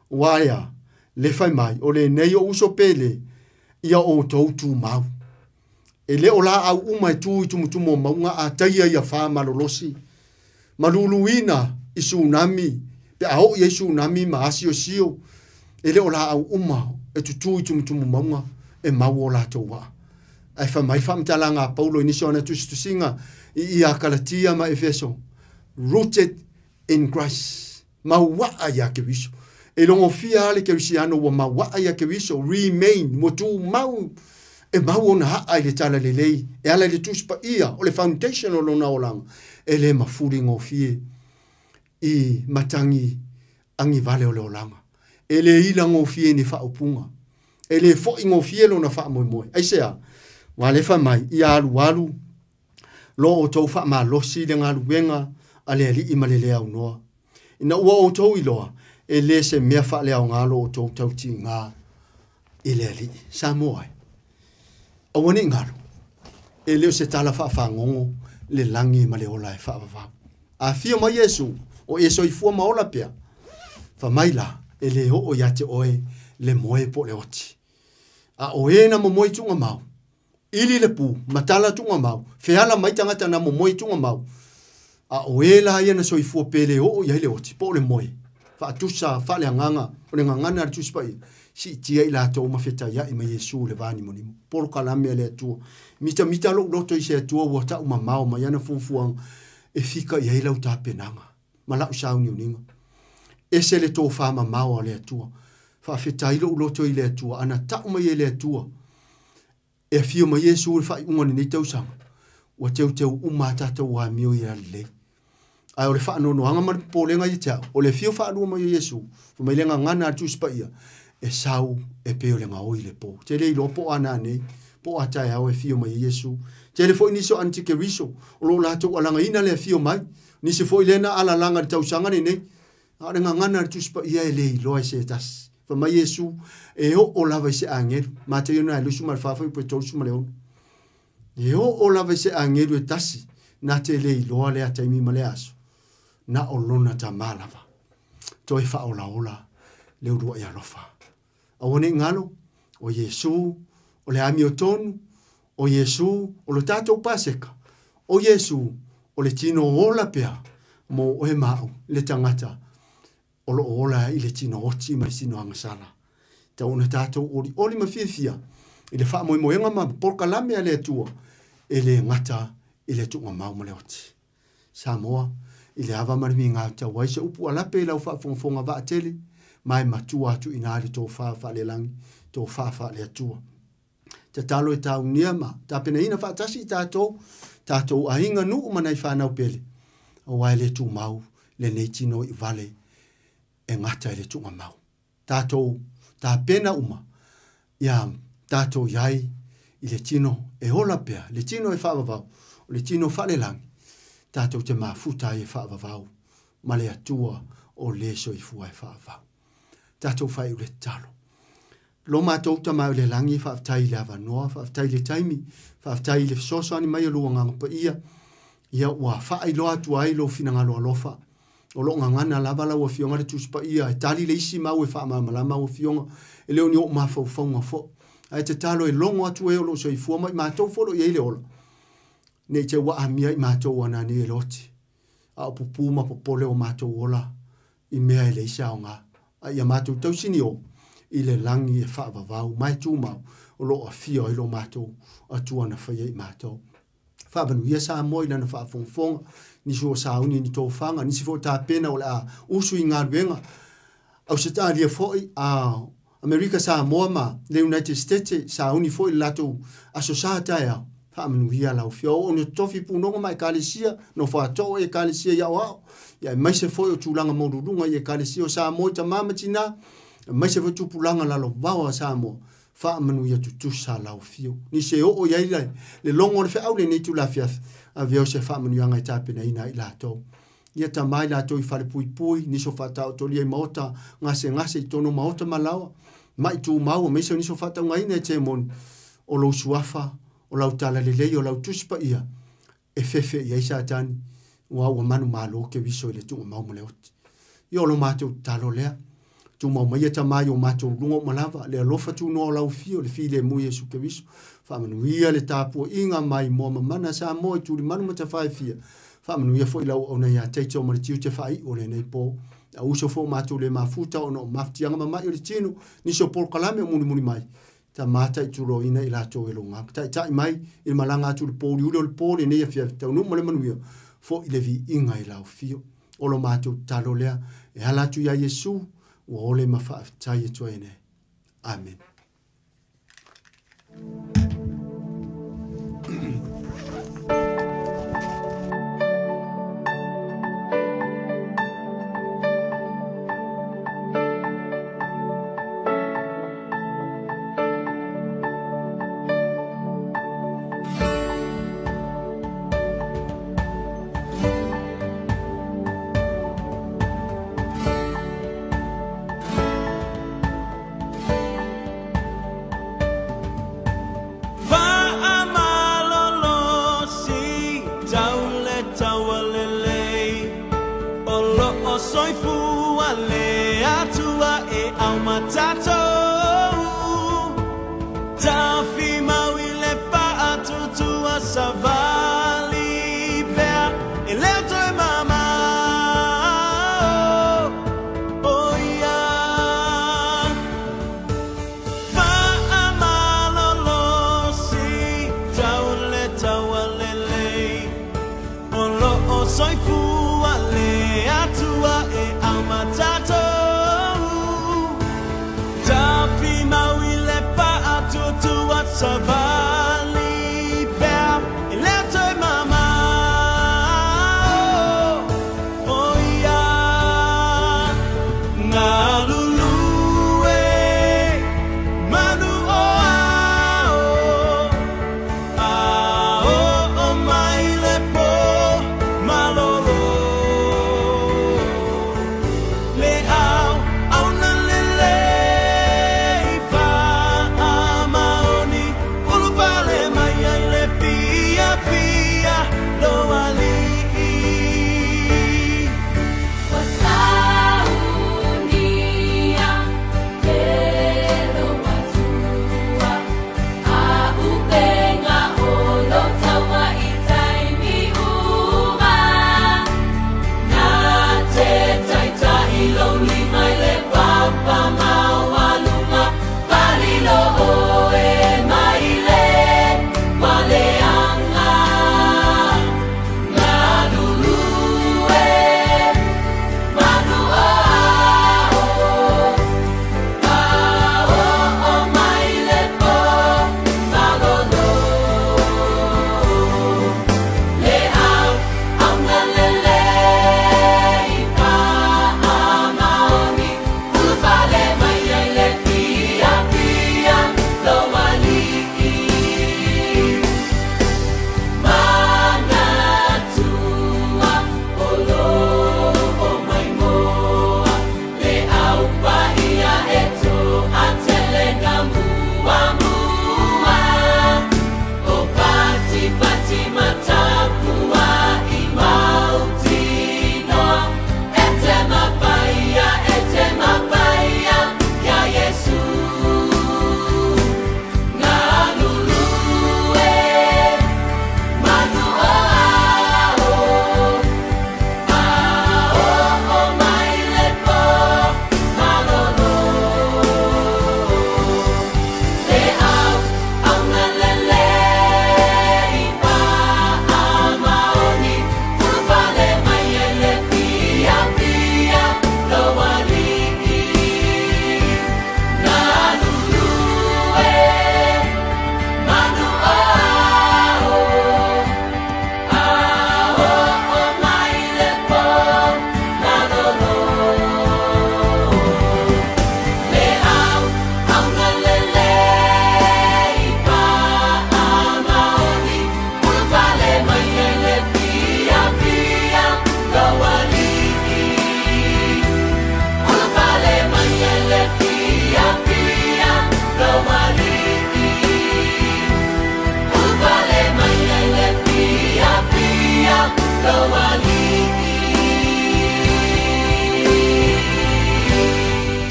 Waia, le fai mai, o le nei o uso pele, ia o tau tu mau. E le o la au umai tu i tumutumo maunga a taia ia wha malolosi. Maluluina i tsunami, pe ao i tsunami ma asio sio. E le o la au uma e tutu i tumutumo maunga e mau o la toa. Ai wha mai whamtalanga Paulo inisio ana tusinga i ia Galatia ma Efeso. Rooted in Christ. Maua ia ke viso. E longo fia ale ke wisiano wa maua ia ke viso. Remain. Motu mau. E mau ona haa le tala le lei. E ala le tuspa ia. O le foundation o lona olanga. E le mafuri ngō fie. I matangi angi vale o le olanga. E le ila ngō fie ni wha upunga. E le fo ngō fie lo na wha moe moe. Aisea. Wa le wha mai. I alu. Lo o tau wha maa losi le ngā luenga. Ale ali i malele au noa. Ina ua o tau iloa. E le se mea wha le au ngalo o tau tau ti ngā. I le ali. Sa moai. Awane ngalo. E leo se tala wha ngongo. Le langi ma le ola e wha wha. A fia mai Yesu. O e soi fua ma ola pia. Wha mai la. E le ho o yate oe. Le moe po le oti. A o e na mo moe tunga mau. Ili le pu. Matala tunga mau. Fehala mai tangata na mo moe tunga mau. A o e la ia na soi fua pele o ia le oti. Po le moe. Wha atusa. Wha le anganga. O le ngangana ar tuspa i. Si tia i la tau mawheta ia i ma Yesu le vani monimo. Polo kalame le atua. Mita lo loto i se atua ua ta uma mao ma iana fufuang e fika i heilau ta penanga. Ma lau sauni uninga. E se le tō whama mao le atua. Whawheta i lo loto i le atua. Ana ta uma i le atua. E fio ma Yesu le whai ungani nei tau sanga. Ua teu uma tātou wa mio i le. Ai o le whaanono anga mara pōlenga i tau. O le fio whaanua ma Yesu. Fumai lenga ngana atu spa ia. E sau e peo le ngā oi le po. Te rei lo po ana nei, po atai au e fio mai Yesu. Te re foi niso antike riso, o lo lato alanga ina le fio mai, nisi foi lena ala langa tau sanga nei. Are nga ngana tuspa ia e lei loa se tas. Fa mai Yesu e o lava se angel, ma te yona e lusu marfafa i po tolu su maleon. E o lava se angel e tasi, na te lei loa le atai mi male aso. Na o lona ta malava. Toi fa ola le urua ia lofa. Awane ngalo, o Yesu, o le ami o tonu, o Yesu, o le tātou paseka, o Yesu, o le tino ola pea, mo o he mau, le tangata, o lo ola i le tino oti ma le tino angasala. Ta una tātou oli mawhiawhia, i le wha moe moenga ma, porka lame a le atua, e le ngata, i le tunga mau ma le oti. Samoa, i le awa marimi ngā tau waisa upu alape lau wha fonga wa atele, mai matua atu ina le tō wha le langi, tō wha le atua. Te talo e tau nia ma, ta pena ina wha tasi tātou a hinga nuu manai whanau pele. O wai le tū mau, le nei tino i vale, e ngata le tunga mau. Tātou, tā pena uma, ia tātou iai, i le tino e hola pea, le tino e whaavavau, o le tino wha le langi, tātou te mafuta e whaavavau, ma le atua o le so i fua e whaavavau. Tātou whai ule talo. Lo mātou ta mai le langi, whaaftai le awa noa, whaaftai le taimi, whaaftai le sosoani mai o lua nganga pa ia ua whaai loa tu ai lo fina ngalo alofa. O lo ngangana lava lau a fionga le tuspa ia, e tali le isi mau e wha mamala mau a fionga, e leo ni o mawhau whaunga fo. Ai te talo e longo atu e o lo so i fua mai, mātou folo i eile ola. Nei te wa amia i mātou ana ni e loti. A o pupuma popole o mātou ola, i mea e le isa o ngā. Ia mātou tausini o, i le langi e whaavavau, mai tū mau, o lo a fio i lo mātou, atua na whaia i mātou. Whaavanu ia sa moi lana whaafongfonga, nisi o sauni ni tō whanga, nisi fo tā pena o le a usu i ngā ruenga. Au se tā lia foi a Amerika sa moa ma, le United States, sauni foi lato aso sa taia, whaamanu ia lau fio, o ni tofi punonga mai kālesia, no whaato e kālesia iau au, ia mai se foi o tūlanga maururunga i e kālesia o sa moi ta mamatina, mai se foi tūpulanga lalo vawa sa moa, fa manu ia tu sa lau fio ni se o ia le longo le fe au le ni tu la fia a veo se fa manu anga tape na ina ila to ia ta mai la to I fale pui ni so fa ta to li mota ngase tono mota malawa mai tu mau me se ni so fa ta ngai ne che mon o lo suafa o lau tala le o lau tuspa ia e fefe ia isa tani wa manu malo ke viso le tu mau mo le oti io lo mato talo lea tu mau mai ta mai o mato lungo malava le lofa tu no lau fio le file mu Yesu ke viso fa manu ia le tapu inga mai mo mana sa mo tu li manu mata fa fia fa manu ia foi lau ona ia te to mo tiu te fai o le nei po a uso fo mato le mafuta o no maftianga mama i le tino ni so por kalame muni mai ta mata I turo ina ila to e longa ta mai il malanga tu le poli ulo le poli ne fia ta no mo le manuia fo ile vi inga ila fio o lo mato talo lea e hala tu ya Yesu o ole mafa tai e toene amen Ta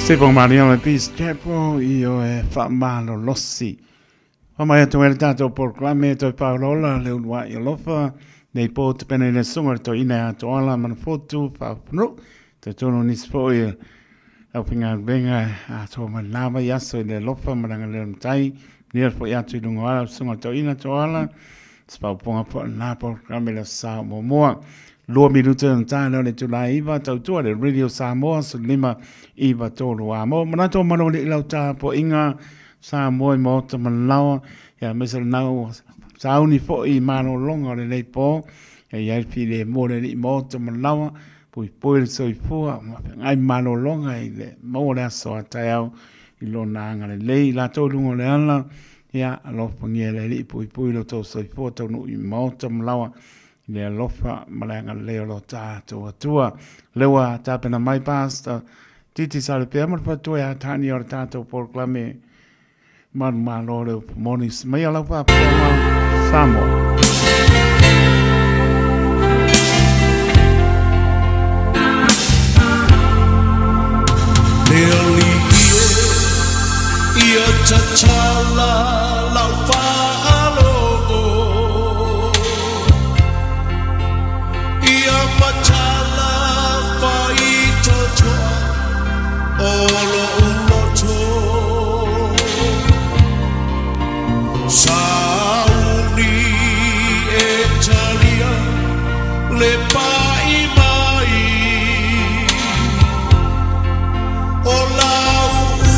Se bon Maria le Peace Chapel io e fa malo lossi. O mai to el tato proclame to parola le ua I lofa nei pot pene le sunga to ina to ala man fotu fa no to tono ni spoil au pinga benga a to man lava yaso le lofa maranga le tai ni fo ya tu lungo ala sunga to ina to ala spa ponga po na proclame le sa mo Lua minuto în tāna le tula iwa, tau tua le Radio Samoa, so lima iwa tōru amo. Manato mano le ilau tā po inga Samoa I mōta manaua, ya mesa nau sauni fo I mano longa le lei pō, ya iarpi le mōre li mōta manaua, pui pui le soifua, ngai mano longa I le mōre aso a tai au, I lona anga le lei, la tōrungo le ala, ya alofa ngia le li pui pui lo tō soifua, tau nu I mōta manaua, le alofa malanga leo lo tātou atua. Lewa tāpena mai pasta, titi sale pia marpatua a tani o tātou proclame manu malore monis. Mai alaupa poma Samoa. Nearly ia tachala laufa matala faito toa olo uloto sauni etalia le pai mai ola upu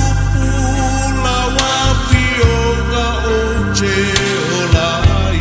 la wafionga oje olai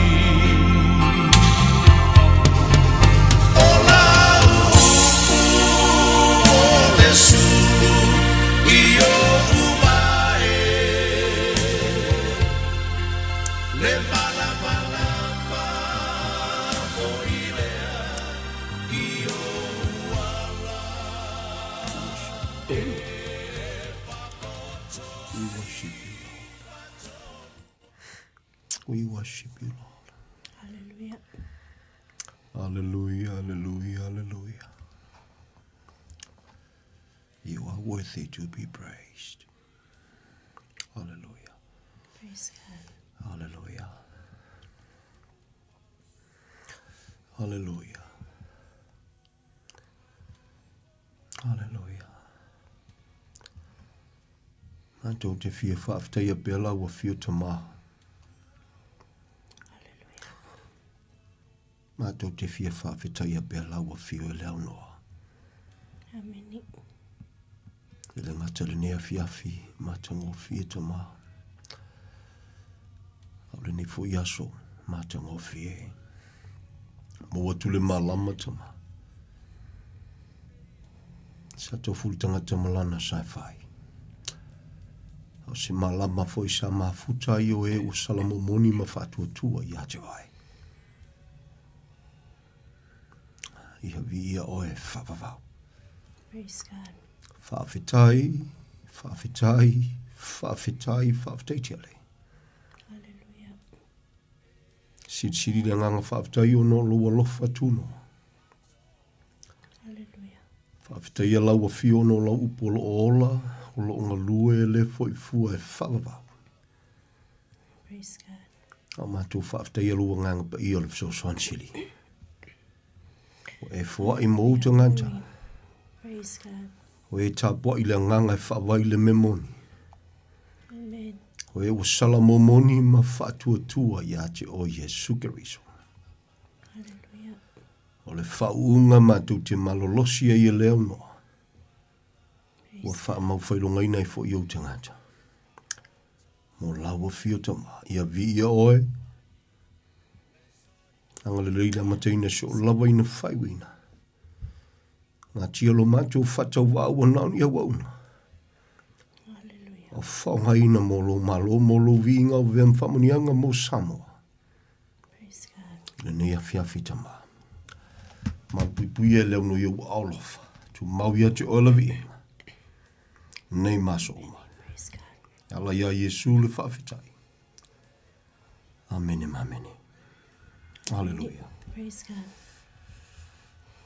We worship you, Lord. Hallelujah. Hallelujah, hallelujah, hallelujah. You are worthy to be praised. Hallelujah. Praise God. Hallelujah. Hallelujah. Hallelujah. I don't if you after your bella will feel tomorrow. Ma tau te fia whawhetai a bela wa whio e leo noa. Amen. E le ngata le nea fiafi, ma te ngō fia te mā. Au le ni fo iaso, ma te ngō fia. Mo atu le mā lama te mā. Sa tau fulitanga te malana sai whai. Au si mā lama fo I sa mā futa I o e o salamo moni ma whatua tua I ate vai. Iha via o e whawawau. Praise God. Whawhitai, whawhitai, whawhitai, whawhitai tiale. Hallelujah. Siri nganga whawhitai o no lua lofa tuno. Hallelujah. Whawhitai a laua fio no lau upolo o ola, o lo unga lue le foi fua e whawawau. Praise God. A mātou whawhitai a lua nganga pa I o le so swansili. O e fua I mouta nganta. Praise God. O e tāpua I le nganga e whawai le memoni. Amen. O e o sala momoni ma whatua tua I ate o Yesu Keriso. Hallelujah. O le whaunga mātou te malolosia I leo noa. O wha mau whailonga inai fo I o te ngata. Mo lawa fio tama. Ia vi ia oe. Anga le leila mataina so lawa ina whaiwina. Ngā tia lo mātou whatau wāua naun ia wauna. Hallelujah. O whaunga ina molo malo molo vinga o vem whamanianga mo Samoa. Praise God. Le nea fiafi tama. Ma pui e leo no iau aolofa. Tu mauia te olavi. Nei maso oma. Praise God. Ala ia Yesu le whawhitai. Amene mamene. Hallelujah. Praise God.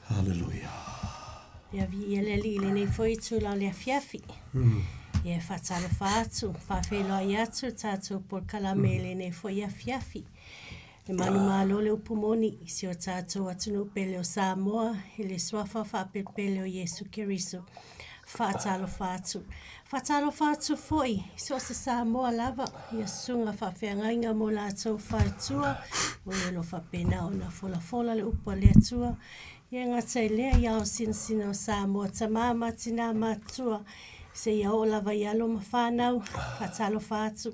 Hallelujah. Ia vi ia le li le nei foi tu la le fiafi. Ia fatalo fatu, fa felo ia tu tatu por kalame le nei foi ia fiafi. E manu malo le upumoni si o tatu atunu pele o Samoa e le swafa fa pele o Yesu Kiriso. Fatalo fatu. Fatalo fatu foi, so se Samoa lava, ia sunga fa feangainga mo la tau fatua, o le no fa pena o na fola le upa le atua. Ia ngata lea ia o sinsina o Samoa tamama tina matua, se ia o lava ialo mawhanau, fatalo fatu.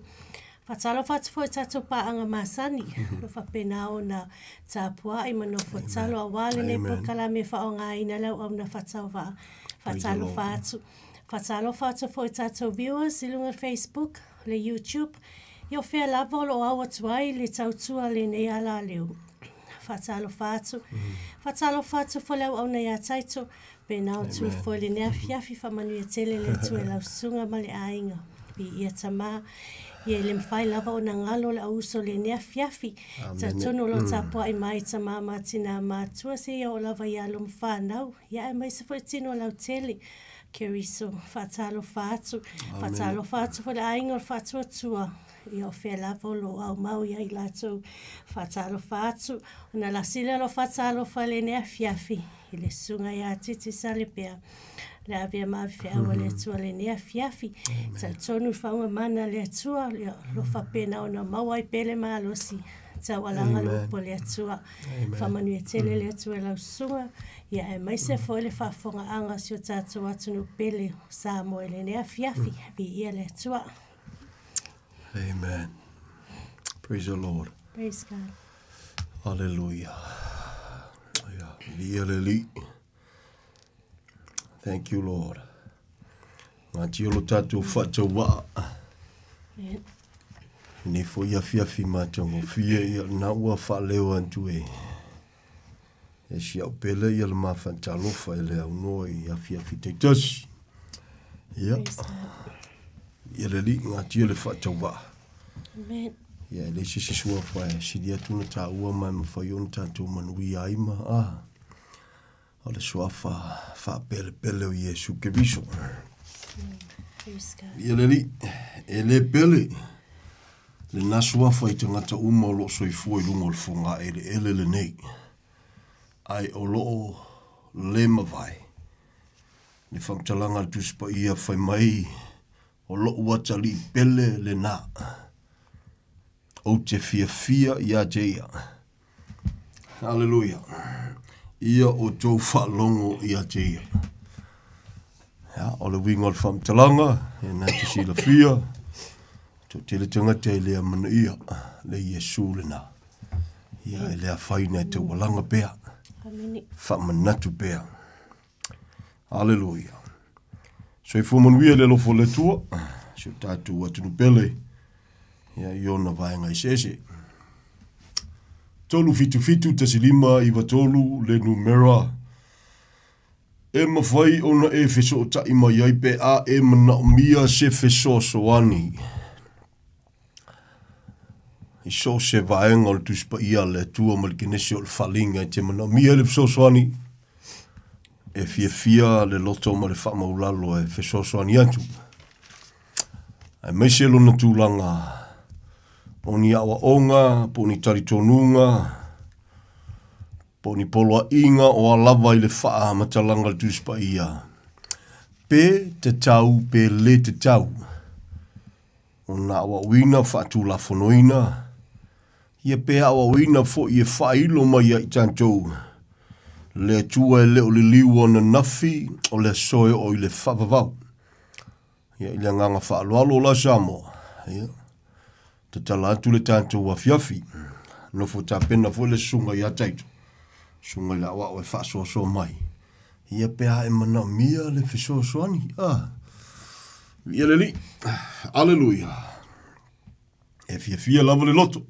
Fatalo fatu foi tatu paanga masani, no fa pena o na tapua i mano fatalo a wale ne po kalame fa o ngai na lau au na fatau va. Fatalo fatu. Fatalo fatu foi tatu viewers ilunga Facebook, le YouTube. Io fea lava lo awa tuai le tautua le ne ala leu. Fatalo fatu. Fatalo fatu foi lau au na ia taito. Pena o tu foi le nea fiafi fa manu e tele le tu e lau sunga ma le ainga. Pi ia tama. Ia le mwhai lava o na ngalo le auso le nea fiafi. Ta tono lo tapua i mai ta mama tina matua se ia o lava ia lo mwhanau. Ia e mai se foi tino lau tele. Keriso, fatalo fatu. Fatalo fatu for le ainga o fatua tua. Ia o fea lava o lo au mau ia i lato. Fatalo fatu. Ona la sila lo fatalo fa le nea fiafi. I le sunga ia titi sale pea. Le avea mavi fea awa le atua le nea fiafi. Ta tonu faunga mana le atua. Lo fa pena ona mawai pele maalosi. Ta walanga lo po le atua. Famanu e tele le atua lau sunga. Ia e mai se foi le whafonga anga si o tātou atunu pele sa moe le nea fiafi. Vi ia le atua. Amen. Praise the Lord. Praise God. Hallelujah. Li. Thank you, Lord. Ngā tiolo tātou whātou wā. Ne fo ia fiafi mātongo fia ia na ua whaleo antu e. E si au pele ia le mawhantalofa e le au noi ia fiafi te tasi. Ia. Ia le li ngā tiolo whātou wā. Amen. Ia le sisi sua whae. Sidi atuna tā ua mai mawhaiona tātou manui aima. O le suafa wha pele o Yesu Kiriso. Praise God. Ia le li, e le pele, le nasuafa i tangata uma o lo soifua i lunga o le funga e le ele le nei. Ai o lo le mawai. Le whamtalanga tuspa ia whai mai, o lo watali pele le na. O te fia ia jeia. Hallelujah. Ia o tau whalongo ia jeia. Ja, o le winga o le whamtalanga, e nā te sila fia, tō tele tangata e lea mana ia, le Yesu le nā. Ia e lea whaina e te walanga pēa, whamanatu pēa. Hallelujah. So i fumanuia le lofo le tua, so tātou atunu pele, ia iona vaenga i sese. Tolu fitu te silima i watolu le numera. E mawhai ona e feso o tai mai ai pe a e mana o mia se feso soani. I so se vaenga o le tuspa ia le tua malkinesi o le whalinga i te mana o mia le feso soani. E fia le loto ma le whamaulalo e feso soani atu. Ai meise lona tūlanga. O ni awa onga, po ni taritonunga, po ni poloa inga o alawa i le whaa matalanga le tuspa ia. Pe te tau, pe le te tau. O na awa wina whaatu la fonoina. Ia pe awa wina fo i e whailo mai i tantou. Le tua e leo le liwa na nafi o le soe o i le whavavau. Ia i le nganga whaaloalo la Samoa. Ia. Te tala atu le tātou wa fiafi. No fo tā pena fo le sunga i ataitu. Sunga i la wa o e whaasoasoa mai. Ia pēha e mana mia le whisoasoani. Ia le li. Alleluia. E fia lava le loto.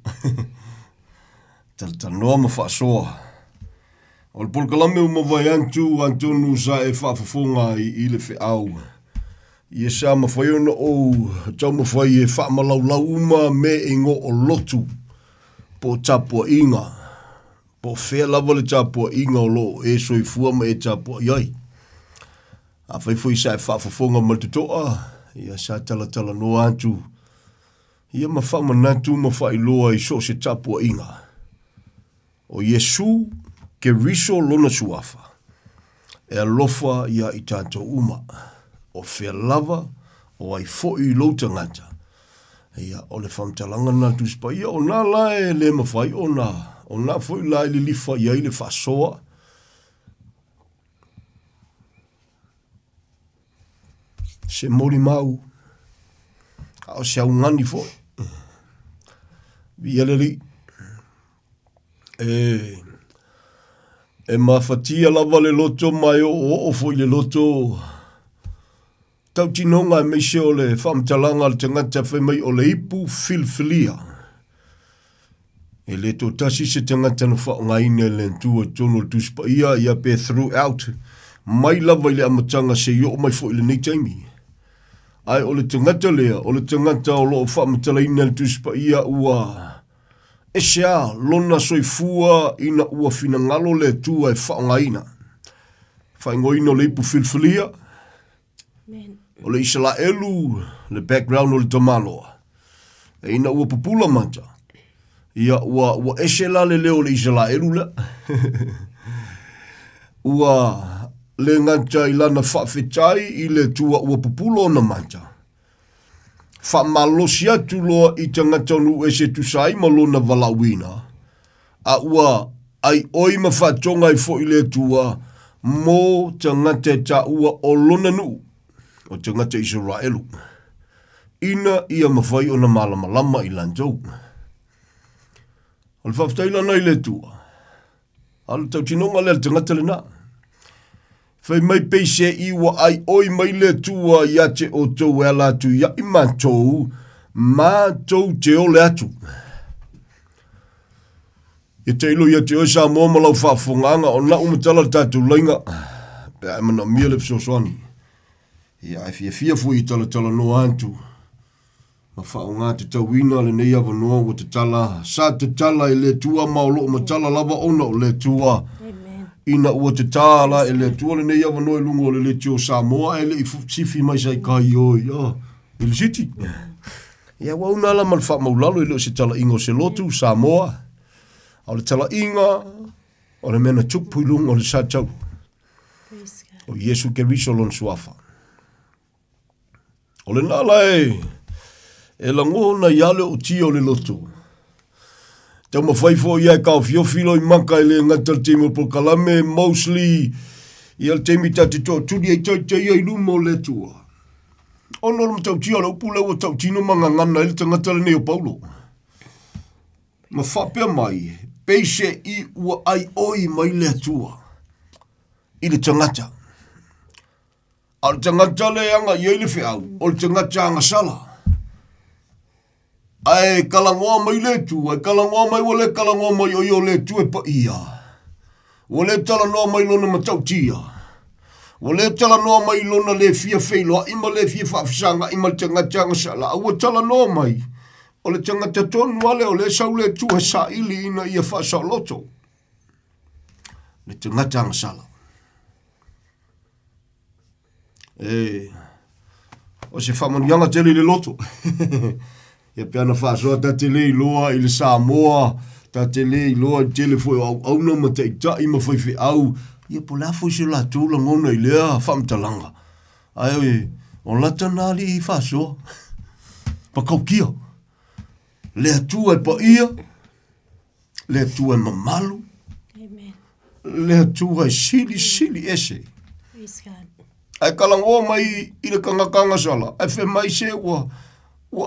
Tala noa ma whaasoa. O le polkalame uma vai antonu sa e whaafafonga i le whiau. Ia sa mawhaiona o tau mawhai e whaamalau uma me ingo o lotu po tapua inga. Po fea lava le tāpua inga o lo e soifua ma e tāpua iai. A whaifoi sa e whaafafonga ma te toa, ia sa tala no atu. Ia ma whamanatu ma whailoa i so se tāpua inga. O Yesu ke riso lona suafa. E alofa ia i tātou uma. O fea lava, o ai fo'i lo tangata. Ia o le whamtalanga na tuspa. Ia o nā lae le mawhai o nā fo'i lae li lifa ia i le whasoa. Se mori mau. O se au ngani fo'i. Ia le li. E mawhatia lava le loto mai o fo'i le loto. Tau tinonga e meise o le whamtalanga le tangata whai mai o le ipu filfilia. E le to tasi se tangata na whaongaine le ntua tono le tuspa ia pe throughout. Mai lava i le amatanga se yo mai fo'i le nei taimi. Ai o le tangata lea, o le tangata o lo whamatalaina le tuspa ia ua. E sea lona soifua ina ua fina ngalo le tua e whaongaina. Whaingoina le ipu filfilia. O le Israelu, le background o le tamaloa. E ina ua pupula manta. Ia ua esela le leo le Israelu le. Ua le nganta ilana whawhetai i le tua ua pupula o na manta. Whamalosi atu loa i tangata nu e se tusai malo na walawina. A ua ai oi ma whatonga i fo i le tua mo tangata ta ua o lona nu. O tangata Israelu. Ina ia mawhai o na malamalama i lantou. Al whaftaila nei le tua. Al tau tinonga le tangata le na. Whai mai peise iwa ai oi mai le tua ia te o tau e la tu ia i mātou te o le atu. Ia te ilo ia te o sa mua malau whaafonganga o na umatala tatu lainga. Pea e mana mia le fsoswani. Ia e fia fui i tala no antu. Ma whao ngā te tauina le nei awa noa o te tala. Sa te tala e le tua maolo o matala lava ona o le tua. Ina ua te tala e le tua le nei awa noa e lungo le tio Samoa e le i sifi mai sai kai oi. E le siti. Ia wa una la mal wha maulalo e leo se tala ingo se lotu Samoa. O le tala inga. O le mena tupu ilungo o le sa tau. O Yesu ke riso lon suafa. O le nala e lango na iale o tio le loto. Tau mawhaifo ia e kao fiofilo i maka i le ngata le teimi o Pokalame, mostly i al teimi tati toa tudi e tai ai lumo le tua. Ono ram tau tia le upu leo tau tino manga ngana i le tangata le neo Paulo. Ma whapea mai, peise i ua ai oi mai le tua. I le tangata. Al tangata le anga i le whiau, o le tangata anga sala. Ai kalangoa mai le tu, ai kalangoa mai wale kalangoa mai o le tu e pa ia. Wale tala noa mai lona matau tia. Wale tala noa mai lona le fia feilo, ima le fia whaafisanga, ima le tangata anga sala. Awa tala noa mai, o le tangata tonu wale o le sau le tu he sa ili ina ia whaasa loto. Le tangata anga sala. O se whamanianga tele le loto. Ia peana whaasoa ta tele i loa i le Samoa, ta tele i loa i tele foi au na ma te itai ma whaiwhi au. Ia po la foi se la tūla ngona i lea whamtalanga. Ai o lata nāli i whaasoa. Pa kau kia. Lea tua e pa ia. Lea tua e mamalu. Lea tua e sili ese. Ai kalangoa mai i le kangakanga sala. Ai whe mai se ua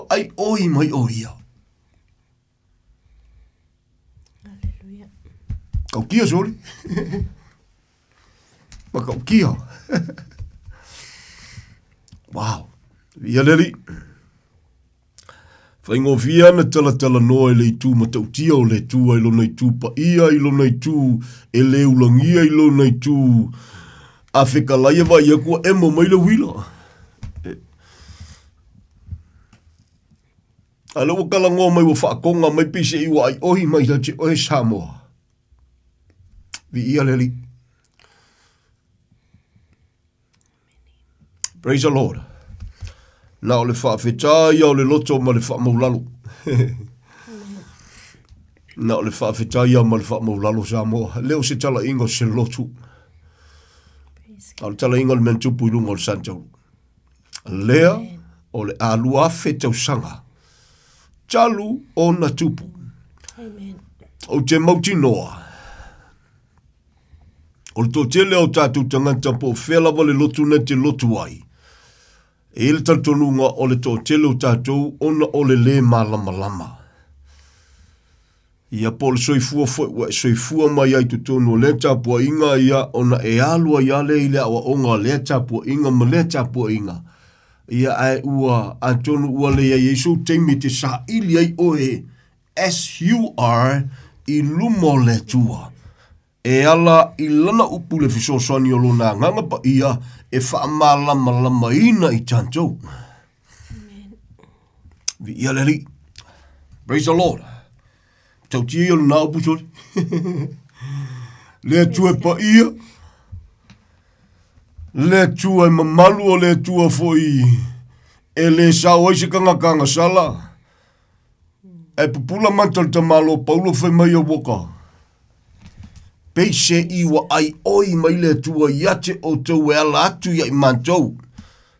ai oi mai oia. Aleluia. Kau kia sori. Ma kau kia. Wow. Ia leli. Whaingo fia na tala noa e le itu ma tau tia o le tua ilo nei tu pa ia ilo nei tu e le ulangia ilo nei tu a whekalaya wa ia kua emo mai le wila. A lewa kalangoa mai wa whaakonga mai pise iwa ai ohi mai la te ohe Samoa. Vi ia le li. Praise the Lord. Na o le whaafetai au le loto ma le whaamaulalo. Na o le whaafetai au ma le whaamaulalo sa moa. Leo se tala ingo se lotu. Au le tala ingo le mentupu ilunga o le Santauru. Lea o le alua fetau sanga. Talu o na tupu. O te mauti noa. O le tōtele o tātou tangata po whelawa le lotu na te lotu ai. E le tantonunga o le tōtele o tātou ona o le malama lama. Ia po le soifua fwoi, soifua mai ai tutonu o le tāpua inga ia ona e alua ia le ile awa onga le tāpua inga ma le tāpua inga. Ia ai ua antonu ua le ia Yesu teimi te sa ili ai oe as you are i lumo le tua. E ala i lana upu le fisosani o lona nganga pa ia e whaamalama lama ina i tantou. Vi ia le li. Praise the Lord. Tau tia o luna upu sori. Le tua pa ia. Le tua mamalu o le tua foi. E le sao ai se kanga sala. E pupula mantal tamalo paulo fai mai o woka. Peise iwa ai oi mai le tua iate o tau e ala atu ia i mantou.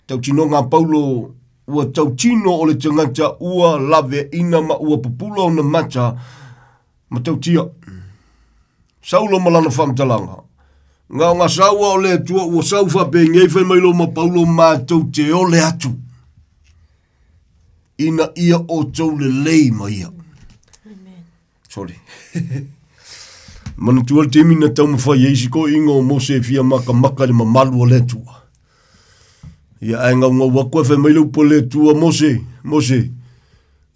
Tau tino ngā paulo ua tau tino o le tangata ua lave ina ma ua pupula o na mata ma tau tia. Saulo malana whamtalanga. Ngā saua o le tua ua sau whape ngei whai mai lo ma paulo ma tau te o le atu. Ina ia o tau le lei ma ia. Sorry. Mana tual temi na tau mawhai eisi ko ingo o Mose fia maka le mamalu o le tua. Ia ai ngau ngau wakua whai mai lupa le tua Mose.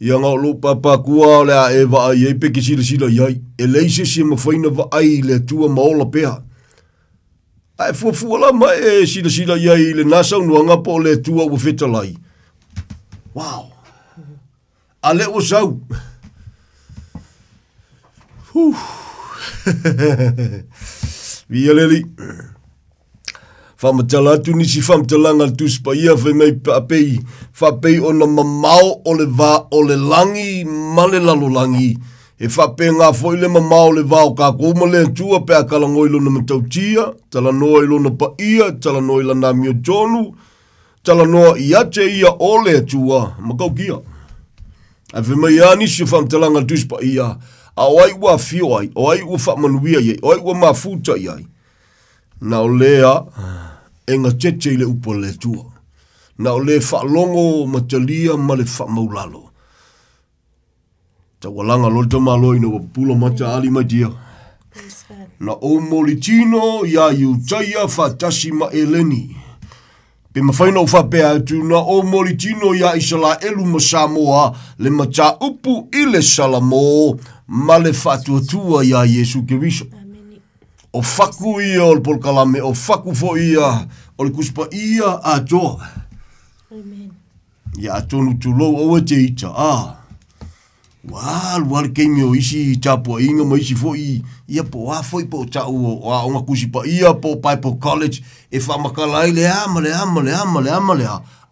Ia ngau lo papa kua le a ewa ai eipe ki sila iai. E leise si mawhaina wa ai le tua maola pea. Ai fuafua la mai e sila iai le nasau nuanga po le tua ua whetalai. Wow. Ale o sau. Via leli. Whamatala atu nisi whamatalanga tuspa ia whai mai papei. Whapei o na mamao o le va o le langi male lalo langi. E whapei ngā whoile mamao le va o ka koma le tua pe a kalangoilo na matautia. Tala noa ilo na pa ia. Tala noa ila na mio tonu. Tala noa iate ia o le tua. Makau kia. A whai mai anisi whamatalanga tuspa ia. A oai ua fio ai, oai ua whamanuia iai, oai ua mafuta iai. Na o lea, e ngā tete le upo le tua. Na o le whaalongo matalia ma le whamaulalo. Ta walanga lolta maloi na wapula mata ali mai dia. Na o molitino ia iutaia whatasi ma eleni. Pe mawhaina o whapea atu na o molitino ia isala elu ma Samoa le mata upu i le salamo ma le whatuatua ia Yesu Keriso. O whaku ia o le polkalame, o whaku fo ia o le kuspa ia a toa. Ia atonu tulo o e te ita. Wale keimi o isi tapua inga ma isi fo i ia po a foi po tau o a onga kusipa ia po Bible College e whamakalai le ama.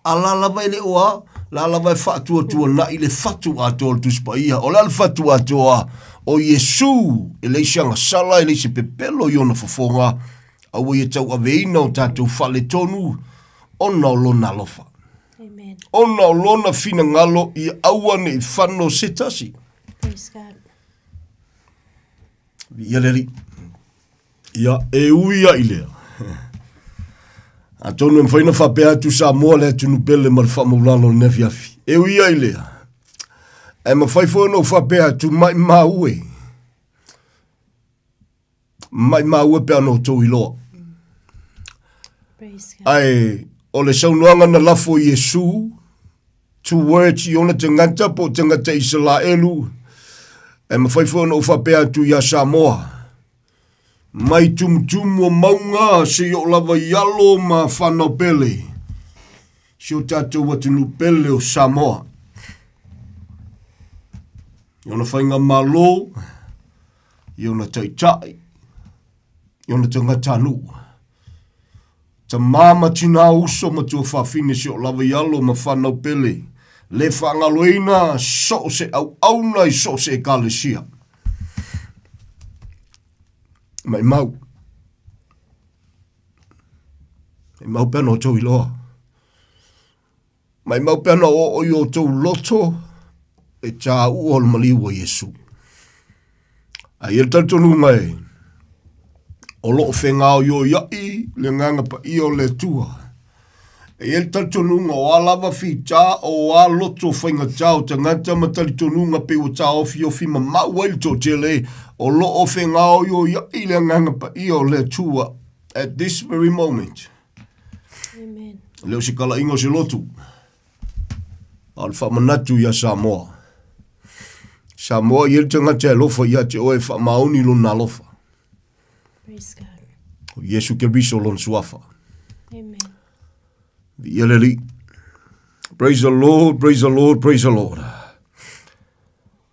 Ala lava le oa, la lava whatuatua na i le whatu atoa le tuspa ia. O la le whatu atoa o Yesu e le isianga sala e le isi pepelo i ona fofonga au e tau aveina o tātou whale tonu ona o lona alofa. Ona o lona fina ngalo i awane i whano setasi. Praise God. Ia leri. Ia e uia i lea. A tonu e mwhaina whapea atu sa moa lea tunu pele ma le whamaulalo nefi afi. E uia i lea. E mawhaifo whapea atu mai maue. Mai maue pea no tau i loa. Praise God. Ai, o le saunuanga na lafo Yesu, tu words i ona tangata po tangata Israelu, e mawhaifo no whapea atu ia Samoa. Mai tum o maunga se o lava yalo ma whanau pele. Se o tātou watunu pele o Samoa. I ona whainga malo, i ona taitai, Iona tangata nu. Ta mama tina uso ma tua whawhine si o lawa ialo ma whanau pele. Le whangaloina so se au nai so se kalesia. Mai mau. Mai mau pēna o tau iloa. Mai mau pēna o i o tau loto e tā uol maliwa Yesu. Ai el tantonu mai. O loo whengao yo iai le nganga pa i o le tua. E el tantonunga o alawa fi tā o a loto whainga tau tangata matali tonunga pe o tā ofi ma mauail to tele o loo whengao yo iai le nganga pa i o le tua at this very moment. Amen. Leo si kala ingo se lotu. Al whamanatu ia Samoa. Samoa i el tangata e lofa ia te oe whamauni luna lofa. Praise God. O Yesu ke riso lon suafa. Amen. Yeleli. Praise the Lord, praise the Lord, praise the Lord.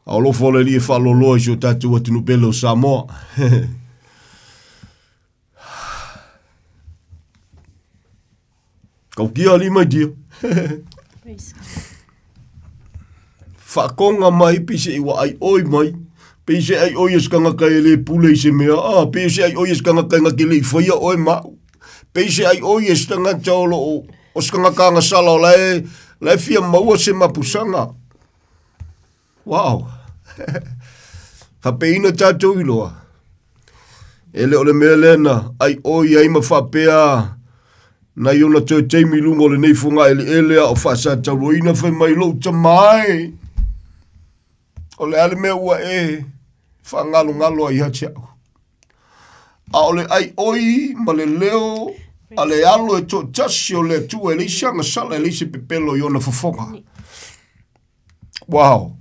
Aolo fole li e whaloloa si o tatu atinu pele o Samoa. Kau kia li mai dia. Praise God. Whakonga mai pise iwa ai oi mai. Pise ai oi eskanga kai le pule i se mea. Pise ai oi eskanga kai ngaki le i whaia oi mau. Pise ai oi eskanga taulo o skanga kanga sala o lai fia maua se mapusanga. Wow. Whapeina tātou iloa. Ele ole mea lena, ai oi ai ma whapea. Na iona tau teimi lungo le nei funga elea o whasa tauroina whai mai lo tamai. O le ale mea ua whangalo ai hati au. A ole ai oi ma le leo a le alo e to tasi o le tua e leisi anga sala e leisi pepelo iona fafonga. Wow.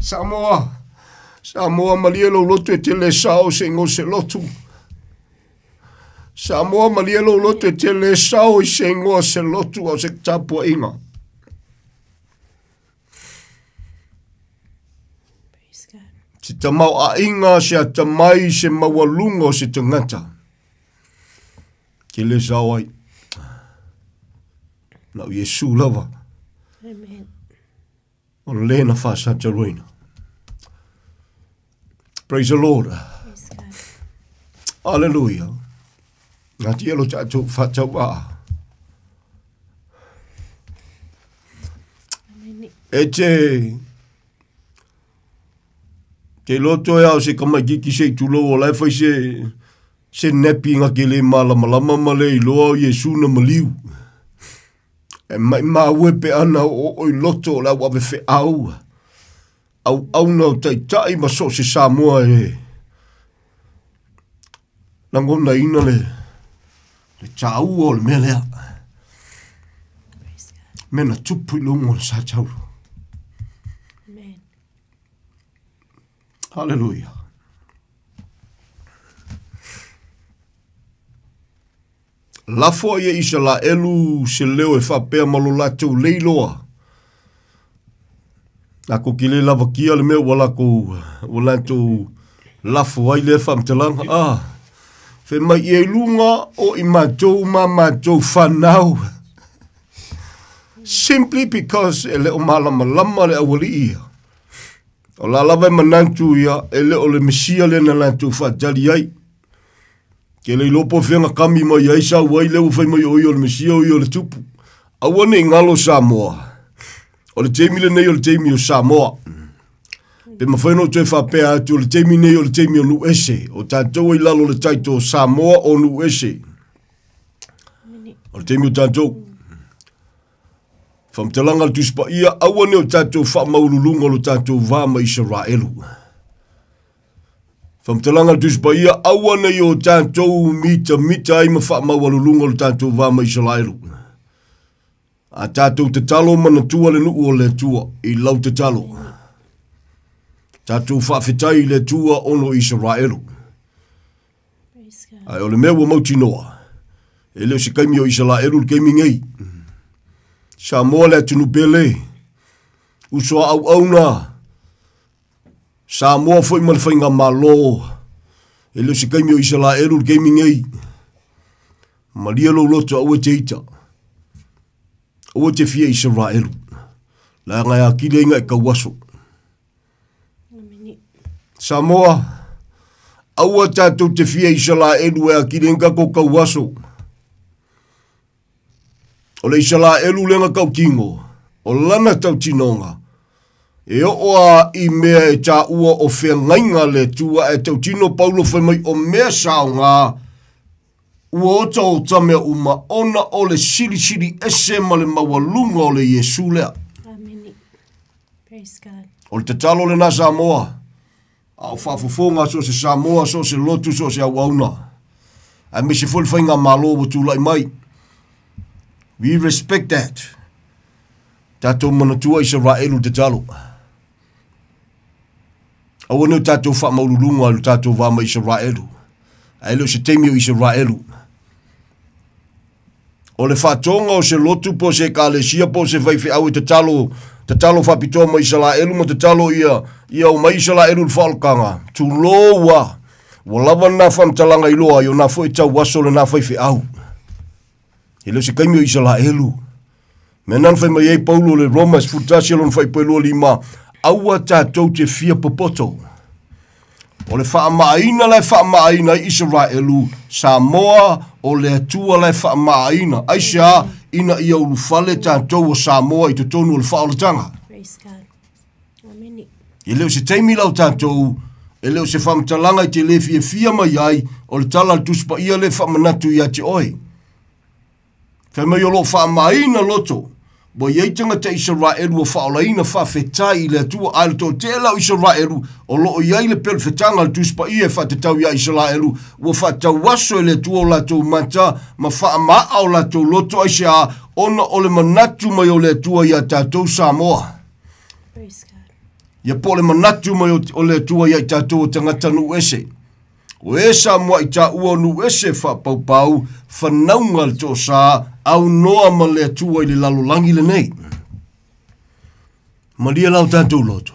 Samoa malielo lotu e tele sao se ngo se lotu. Samoa malielo lotu e tele sao se ngo se lotu au se tapua inga. Si tamau a inga se a tamai se mawalunga o se tangata. Ke le sao ai. Nau Yesu lava. Amen. O lena whasa taruina. Praise the Lord. Praise God. Hallelujah. Ngā tielo tātou whatau a. Amen. E ke loto e au se kamagiki se tulo o lai whai se nepi ngā ke le malama ma le i loa o Yesu na maliu. E mai ue pe ana o i loto o lau awe whi au. Au na o tai ma so se Samoa e. Nangona ina le tau o le mea lea. Mena tupu i lungo le sa tauru. Amen. Hallelujah. Lafo ia isa la elu se leo e whapea malo latou leiloa. Nako ki le lava kia le mea wala ko latou lafo ai le whamtalanga. Fe mai e lunga o i matou whanau. Simply because e leo malama le awali ia. O la lava manantu ia e leo le mesia le na lantou whatali ai. Ke le lopo whenga kami mai ai sa wai leo whai mai oi o le mesia oi o le tupu. Awane ngalo Samoa. O le teimi le nei o le teimi o Samoa. Pe mawhaino tue whapea atu o le teimi nei o le teimi o Nuese. O tātou i lalo le taito o Samoa o Nuese. O le teimi o tātou. Whamtalanga le tuspa ia awane o tātou whamaululunga o le tātou vāma Israelu. Whamtalanga le tuspa ia awane o tātou mita ai ma whamaululunga o le tātou vāma Israelu. A tātou te talo mana tua le nuu o le tua i lau te talo. Tātou whawhetai le tua ono Israelu. Ai o le mea ua mauti noa. E leo si kaimi o Israelu le kaimi ngei. Samoa le atunu pele. Usoa au auna. Samoa foi malwhainga malo. E leo se kaimi o Israelu, kaimi ngei. Maria lo loto aue te ita. Aue te fia Israelu. La ngai a kile inga e kawaso. Samoa, aua tātou te fia Israelu e a kile inga ko kawaso. O le Israelu lenga kau kingo. O lana tau tinonga. E oa I mea e tā ua o whea ngainga le tua e tau tino Paulo whaimai o mea saonga ua o tau tamea uma ona o le siri ese ma le mawalunga o le Yesu lea. Amen. Praise God. O le tatalo le na Samoa. A o whafufonga so se Samoa, so se lotu, so se awauna. A me se whainga malo o tu lai mai. We respect that. Tatou manatua Israelu te talo. Awa neu tatou wha maululunga alu tatou wama Israelu. A elo se teimi o Israelu. O le whatonga o se lotu po se kalesia po se whaiwhi au te talo whapitoa ma Israelu ma te talo ia o ma Israelu whalkanga. Tu loa. Wa lava na whamtalanga iloa i o na fo tau waso le na whaiwhi au. Elo se kaimi o Israelu. Menan fai mai ei Paulo le Romas futasi alon fai poelo lima aua tātou te fia popoto. O le whaamaaina lai whaamaaina Israelu Samoa o le atua lai whaamaaina. Aisha ina ia ulu fale tātou o Samoa I te tonu o le whaolatanga. Praise God. Amen. E leo se teimi lau tātou, e leo se whamtalanga I te le fia mai ai o le tala tuspa ia le whamanatu ia te oi. Whai mai o lo whaamaaina loto. Bo iei tangata Israelu o whaolaina whawhetai I le atua aile tō te lau Israelu o loo iei le pele whetanga le tuspa I e whatetau ia Israelu ua whatau waso I le atua o latou mata ma whaamaa o latou loto aise a ona o le manatu mai o le atua ia tātou Samoa. Praise God. Ia po le manatu mai o le atua ia tātou o tangata nu ese. O e Samoa I tā ua nu ese whapaupau whanaunga le tō sā au noa ma le atua I le lalolangi le nei. Maria lau tātou loto.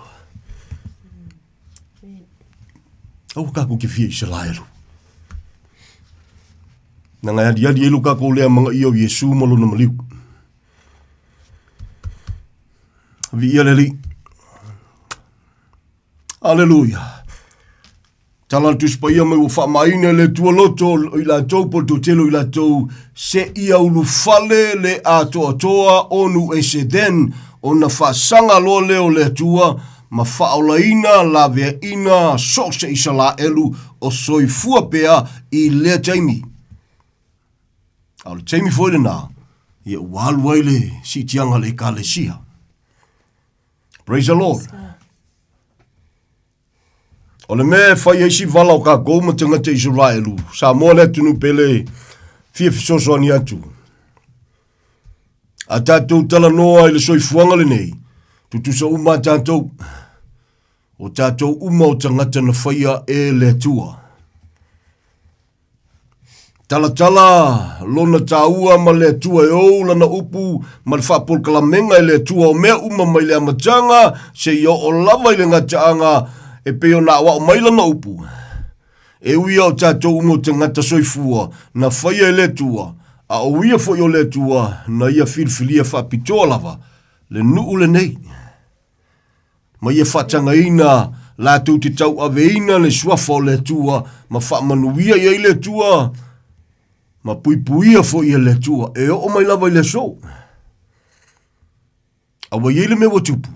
Au kako ke fia Israelu. Na ngai adi elu kako lea mga ia o Yesu malo na maliu. Vi ia le li. Aleluia. Talan tuspa ia mai o whamaina le tua loto I la tau po to telo I la tau se ia ulu fale le a toa toa onu e se den o na whasanga lo leo le tua ma whaolaina la vea ina so se Israelu o soifua pea I lea taimi. Au le taimi foi le nā ia ualuai le si tianga le kalesia. Praise the Lord. O le mea whai eisi wala o ka goma tangata Israelu. Samoa le tunu pele fia fisoso ani atu. A tātou tala noa I le soifuanga le nei. Tutusa uma tātou. O tātou uma o tangata na whaia e le tua. Tala lona tāua ma le tua e ou lana upu ma le whapol kalamenga I le tua o mea uma mai le amatanga se ia o lava I le ngataanga e peo na wa o maila na upu. E uia o tātou umo tangata soifua na whaia e le tua. A o uia fo i o le tua na ia filfilia whapitoa lava le nuu le nei. Ma ia whatanga ina la tau te tau aveina le swafa o le tua ma whamanuia i le tua ma puipuia fo i le tua. E o mai lava I le so. Awa i le me watupu.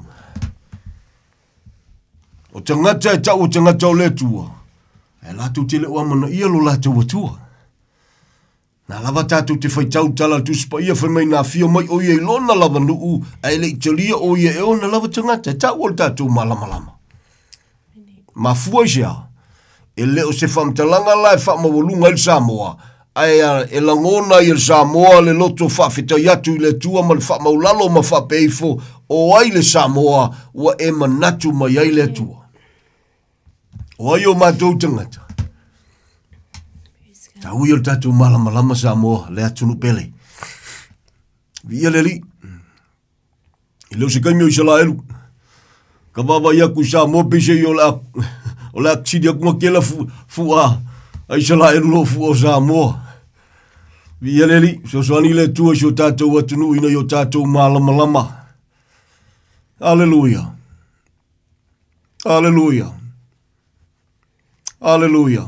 O tangata e tau o tangata o le tua. E lātou te le uamana ia lo lātou atua. Nā lava tātou te whai tau tala tuspa ia whai mai nā fia mai o ia I lona lava nuu a ele italia o ia e ona lava tangata. E tau o le tātou malama. Ma fua I sea. E leo se whamtalanga lai whamawalunga I Samoa. Ai e langona I Samoa le loto whawhita iatu I le tua ma le whamaulalo ma whapeifo o ai le Samoa ua e manatu mai ai le tua. O ai o mātou tangata. Ta ui o tātou malama Samoa le atunu pele. Via le li. I leo se kaimi o Israelu. Ka wawa iaku Samoa pese I o le aksidi aku makela fua. Ai se la e lo fu o Samoa. Via leli, so soani le tua so tātou atunu ina yo tātou malama. Alleluia. Alleluia. Alleluia.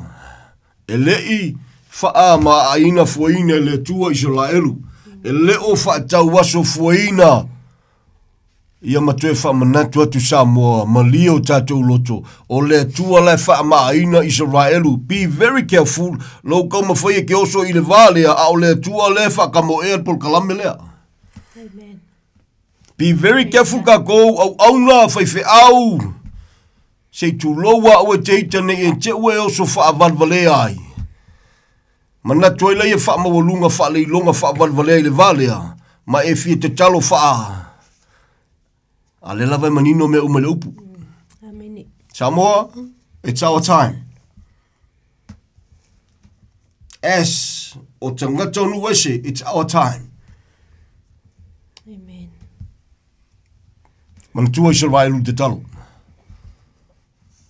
E lei faa ma aina fuaina le tua Israelu. E leo faa tau waso fuaina. Ia matue wha manatu atu Samoa, malio tātou loto, o le tua le wha maaina Israelu. Be very careful, lo kau mawhaia ke oso i le valea, a o le tua le wha ka mo ea pol kalame lea. Amen. Be very careful ka kou au auna whaife au. Se tu loa au e teita ne e te ue oso wha avalvalea ai. Manatu e leia wha mawalunga wha leilonga wha avalvalea i le valea, ma e fia te talo wha a le lava manino me umele upu. Amen. Samoa, it's our time. As o tangata onu ese, it's our time. Amen. Mantua Israelu te talo.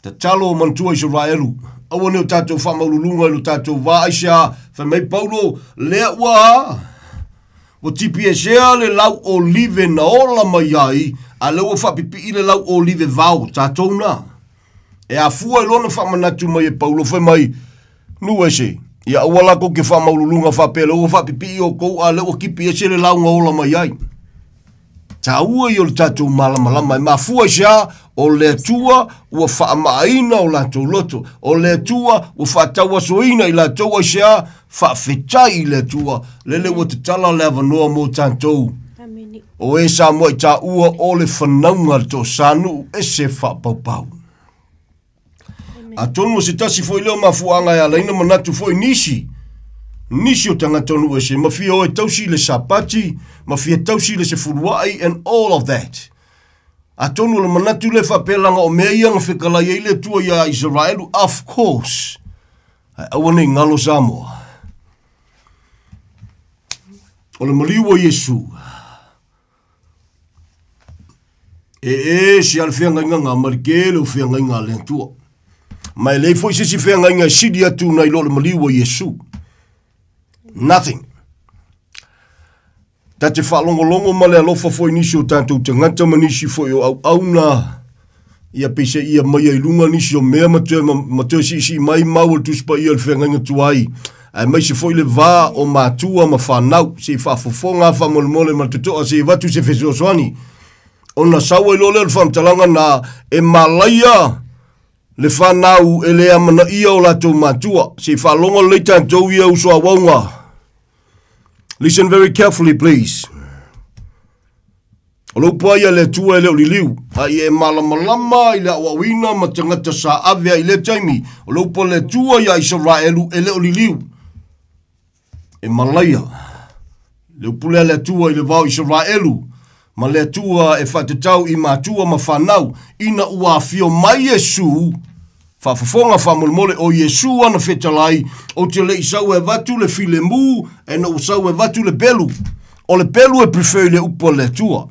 Te talo mantua Israelu. Awane o tātou whamaululunga o tātou vāisha, whamei Paulo, lea ua. O tipi e sea le lau olive na ola mai ai, a leo whapipi i le lau olive vau, tātou nā. E a fua i lona whamanatu mai e Paulo, whai mai, nu e se, ia awalako ke whamaululunga whape, leo whapipi i o kou, a leo kipi e se le lau nga ola mai ai. Ta ua i o le tātou malamalama, e ma fua i sea, o le tua ua whaamaaina o lātou loto, o le tua ua whaataua soina i lātou a sea, whaafetai i le tua, lele ua te tala le avanoa mō tātou. Amen. O e sa moa i tā ua o le whanaunga tō sānu e se whapaupau. A tonu o se tasi foi leo mafuanga e alaina manatu foi nisi. Nisi o tangatonu e se mawhia o e tausi le sapati, mawhia tausi le se furuai and all of that. A tonu le manatu le whapelanga o mea ianga whekala i le tua ia Israelu, of course. Awane ngalo Samoa. O le maliwa Yesu. Si al whianga inga ngā marikele o whianga inga le tua. Mai lei foi si whianga inga sidi atu nai lo le maliwa Yesu. Nothing. Ta te whalongolongo ma le alofa foi nisi o tātou te ngata manisi foi o au auna. Ia pese ia mai ai lunga nisi o mea matua si mai maua tuspa ia le whianga inga tuai. Ai mai se foi le vā o mātua ma whanau. Se whafofonga whamolemole ma tutoa se watu se whesosoani. Ona sawa i lole le whamtalanga na e malaia le whanau e lea mana ia o lato mātua. Se whalonga leita tau ia uso a waunga. Listen very carefully, please. O lau paia le tua e leo li liu. Ai e malamalama i le awawina ma tangata sa avea i le taimi. O lau pa le tua ia Israelu e leo li liu. E malaia. Leu pulea le tua i le vau Israelu. Ma le tua e whatetau i mātua ma whanau. Ina ua fio mai Yesu. Whafafonga whamolmole o Yesu ana whetalai. O te le isau e watu le file mu. E na usau e watu le pelu. O le pelu e prefer le upo le tua.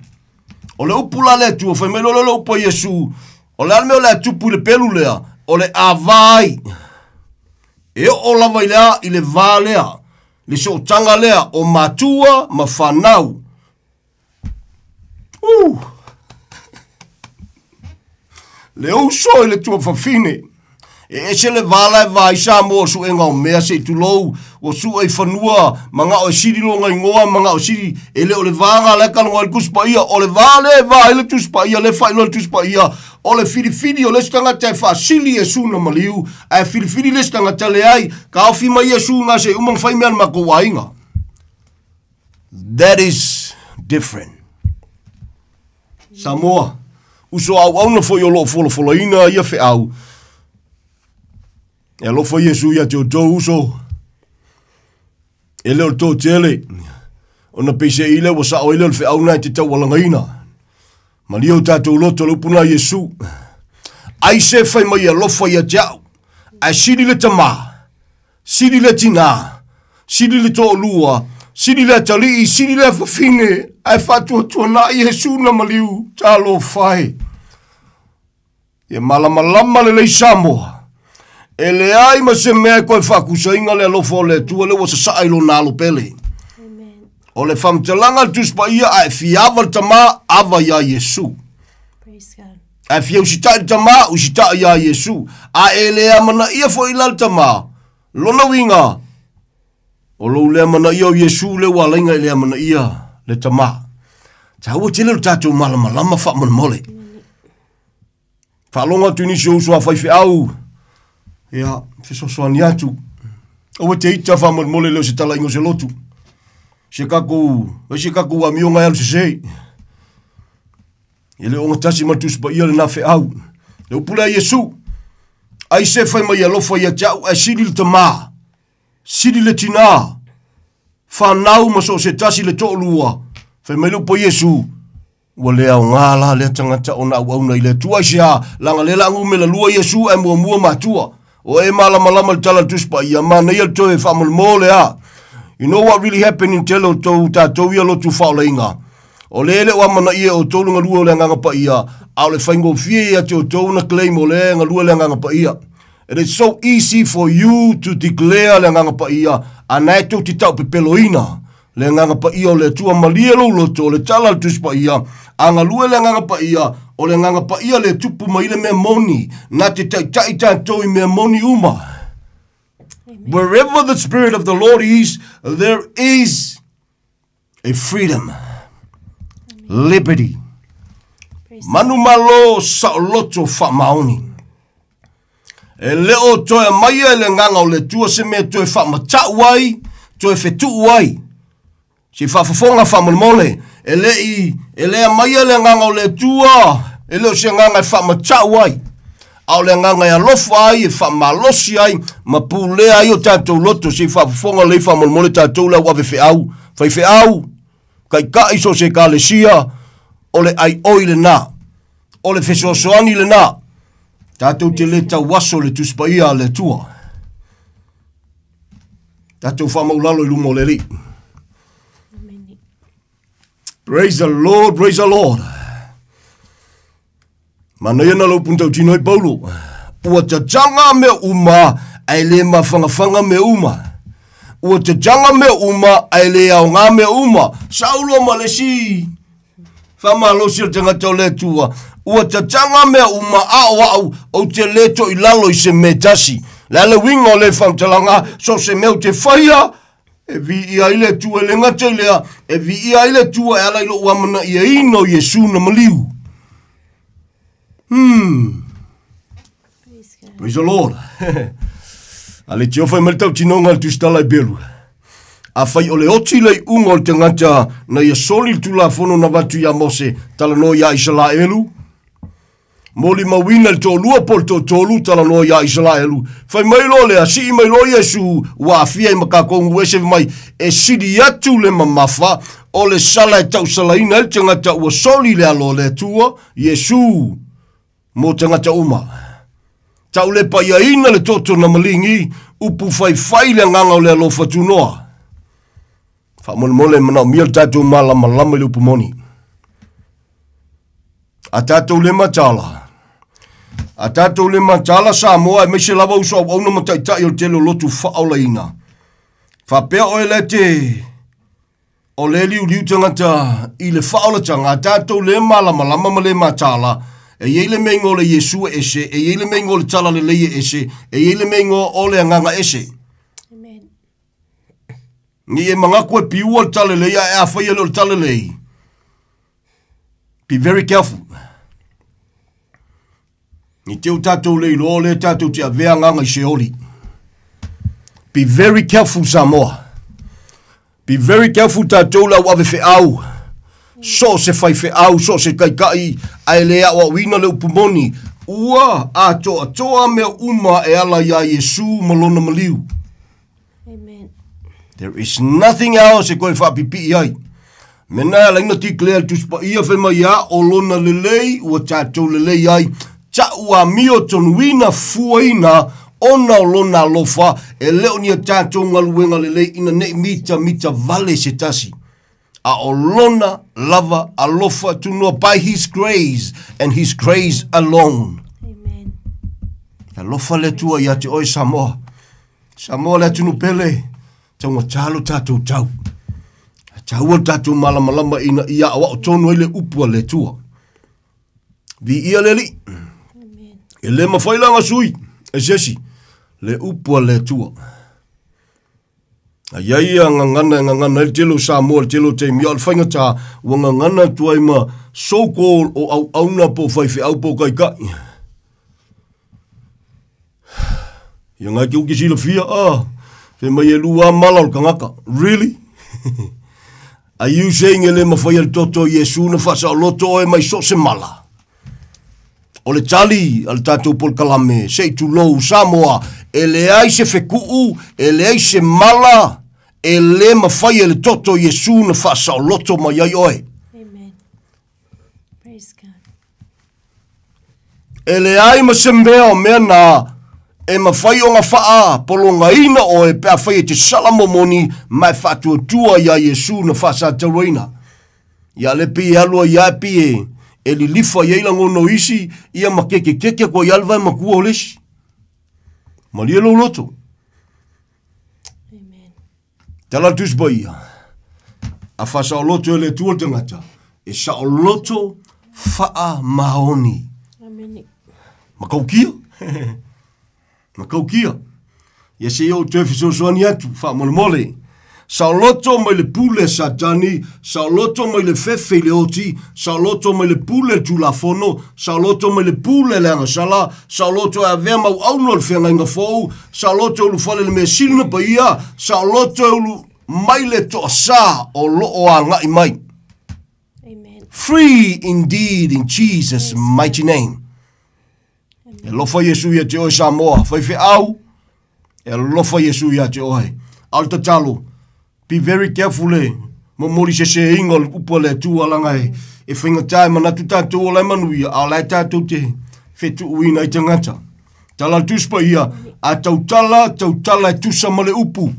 O le upu la le tua. Whaimelo le upo Yesu. O le almeo le tupu le pelu lea. O le avai. E o lava i lea i le vā lea. Le so tanga lea o mātua ma whanau. Le uso i le tua whawhine. E se le vala e vai sa mo su e ngau mea se tu lou. O su e whanua. Manga o siri lo ngai ngoa. Manga o siri. E le o le vanga le kano ngai kuspa ia. O le vale e vai le tuspa ia. Le whailo le tuspa ia. O le whiriwhiri o le stangata e whaasili e su na maliu. E whiriwhiri le stangata le ai. Ka awhi mai e su ngā se umang whaimean mako wainga. That is different. Samoa. Uso au au na foi o lo folo ina ia fe au. E lo foi Yesu ia te o uso. E leo tō tele. O na pese ile wa sa o ile fe au na te tau walanga ina. Ma lio tātou loto lupuna Yesu. Ai se fai mai a lofa ia jau. Ai siri le tama. Siri le tina. Siri le tō lua. Siri le tali. Siri le whawhine. Ai whatua tua na Yesu na maliu. Talo fai. E malamalama le lei Samoa. E le ai ma se mea koe whakusainga le alofo le tua le wasa sailo nalo pele. O le whamtalanga tuspa ia ai fiawa tama ava ya Yesu. Ai fiau sita tama usita ya Yesu. A ele amana ia fo ilal tama. Lona winga. O lo le amana ia o Yesu le walainga le amana ia le tama. Taua tele lo tatou malama lama wha mana mole. Whalonga tuni si usua whaife au. Ia, whesosoani atu. Owe te ita wha mana mole leo se tala ingo se lotu. Se kaku wa mionga alu se sei. Ele onga tasi matuspa ia le na whe au. Le upula Yesu. Ai se whai mai alofa ia jau ai sidi le tama. Sidi le tina. Whanau maso se tasi le to'olua. Whai mai lupa Yesu. Wa lea o ngala lea tangata o na au nei le tua sia. Langa le langu me la lua Yesu ai mua matua. O e malama le tala tuspa ia mana ia toe whamal mole a. You know what really happened in telo tau tātou ia lotu whaoleinga. O lele o amana ia o tōlunga lua o le nganga pa ia. Au le whaingo fie ia te o tōna claim o le ngalua le nganga pa ia. It is so easy for you to declare le nganga pa ia. Anai tau ti tau pepeloina. Le nganga pa ia o le tua malia lo loto o le tala le tuspa ia. Angalua le nganga pa ia. O le nganga pa ia le tupu mai le mea moni. Na te tai tātou i mea moni uma. Wherever the Spirit of the Lord is, there is a freedom, liberty. Manu malo sa loto fa maoni. E leo toe mai e le nganga o le tua se mea toe fa matauai, toe fetuuai. Si fa fafonga fa malmole. E lea mai e le nganga o le tua, e leo se nganga e fa matauai. Au le nganga ya lofa ai e wha malosi ai ma pulea ai o tātou loto se wha fonga le wha molmole tātou la wawe au. Whai au kai ka iso se ka le sia o le ai oi le nā. O le whesoasoani le nā. Tātou te le tau waso le tuspa ia le tua. Tātou wha maulalo i lumo le li. Praise the Lord, praise the Lord. Mana ia na lau puntau tino i Paulo. Ua te janga me uma ai le mawhangawhanga me uma. Ua te janga me uma ai le au ngā me uma. Saulo ma le si. Whama losi o te ngata o le tua. Ua te janga me uma au o te leto i lalo i se me tasi. Lale winga o le whamtalanga so se meu te whaia. E vi ia i le tua le ngata i lea. E vi ia i le tua e ala ilo uamana ia ino Yesu na maliu. Praise the Lord. Ale te ofai maritau tinonga le tustala i belu. A fai o le oti lei unga o te ngata na ia soli tula fono na watu ia Mose tala no ia Israelu. Moli mawina le tōlua pol tōlu tala no ia Israelu. Fai mailo le a si mailo Yesu wa afia i makakongu ese mai e sidi atu le mamafa o le sala e tau salaina le te ngata ua soli le alo le tua Yesu. Mo te ngata uma. Tau le pa ia ina le toto na malingi, upu fai le nganga o le alofa tunoa. Wha mole mana mia tātou malama lama le upu moni. A tātou le matala. A tātou le matala sa moa e meise lava uso au na mataitai o telo lotu whaola ina. Wha pea o e le te o le liu tangata i le whaola tanga. A tātou le malama lama ma le matala. E yele mengo le Yesu ese, e yele mengo le tala le leie ese, e yele mengo o le anganga ese. Amen. Ni e mangaku e piua le tala leia e awhaia le tala lei. Be very careful. Ni teo tātou lei lo le tātou te avea nganga i se oli. Be very careful Samoa. Be very careful tātou la wawe fe au. So se fai fe au, so se kai ai lea wa wina le upumoni. Ua a toa mea uma e ala ia Yesu malona maliu. Amen. There is nothing else e koe whapipi ai. Mena la ina ti klea tuspa ia whema ia o lona lelei, ua tātou lelei ai. Ta ua mio tonuina fuaina ona o lona lofa e leo nia tātou ngaluenga lelei ina ne mita vale se tasi. A olona lava alofa tunua by his grace and his grace alone. Amen. Ta lofa le tua ia te oi Samoa. Samoa le tunu pele. Taunga talo tātou tau. Taua tātou malamalama ina ia awa o tonu ele upua le tua. Vi ia le li. E le mawhailanga sui. E sesi. Le upua le tua. A iaia ngangana el telo Samoa, el telo te mia al whaingata wa ngangana tuai ma so-called o au auna po whaiwhi au po kai kai. Ia ngai ki uki sila fia, whi mai e lua mala o kangaka. Really? Are you saying ele mawhai al toto Yesu na whasa o loto e mai so se mala? O le tali al tātou pol kalame, sei tu lou Samoa, ele ai se whekuu, ele ai se mala, ele mawhai ele toto Yesu na whasa o loto mai ai oe. Amen. Praise God. Ele ai ma se mea o mea na e mawhai o ngā whaa, polo ngā ina o e pēr whai e te salamomoni mai whatua tua ia Yesu na whasa tawaina. Ia le pi alua ia pi e li lifa ia ilango no isi, ia ma keke ko ialva e makua o lesi. Ma lia lo loto. Amen. Tala tusba ia. A whasa o loto e le tua tangata. E sa o loto whaa mahoni. Amen. Makaukia? Makaukia. Ia se iau te whisosoani atu, wha mole. Sa loto mai le pule satani, sa loto mai le fefe le oti, sa loto mai le pule tu la fono, sa loto mai le pule le angasala, sa loto e avea mau auno le whenga inga fou, sa loto ulu fale le mea silina pa ia, sa loto ulu mai le toa sa o loo a ngai mai. Amen. Free indeed in Jesus' mighty name. E lofa Yesu ia te oe Samoa, whaiwhi au, e lofa Yesu ia te oe. Alta talo, be very careful e, mo mori se inga upa le tua langa e whinga tae manatu tātou o lai manuia, a lai tātou te whetu uina i tangata. Tala tuspa ia, a tautala e tusa male upu.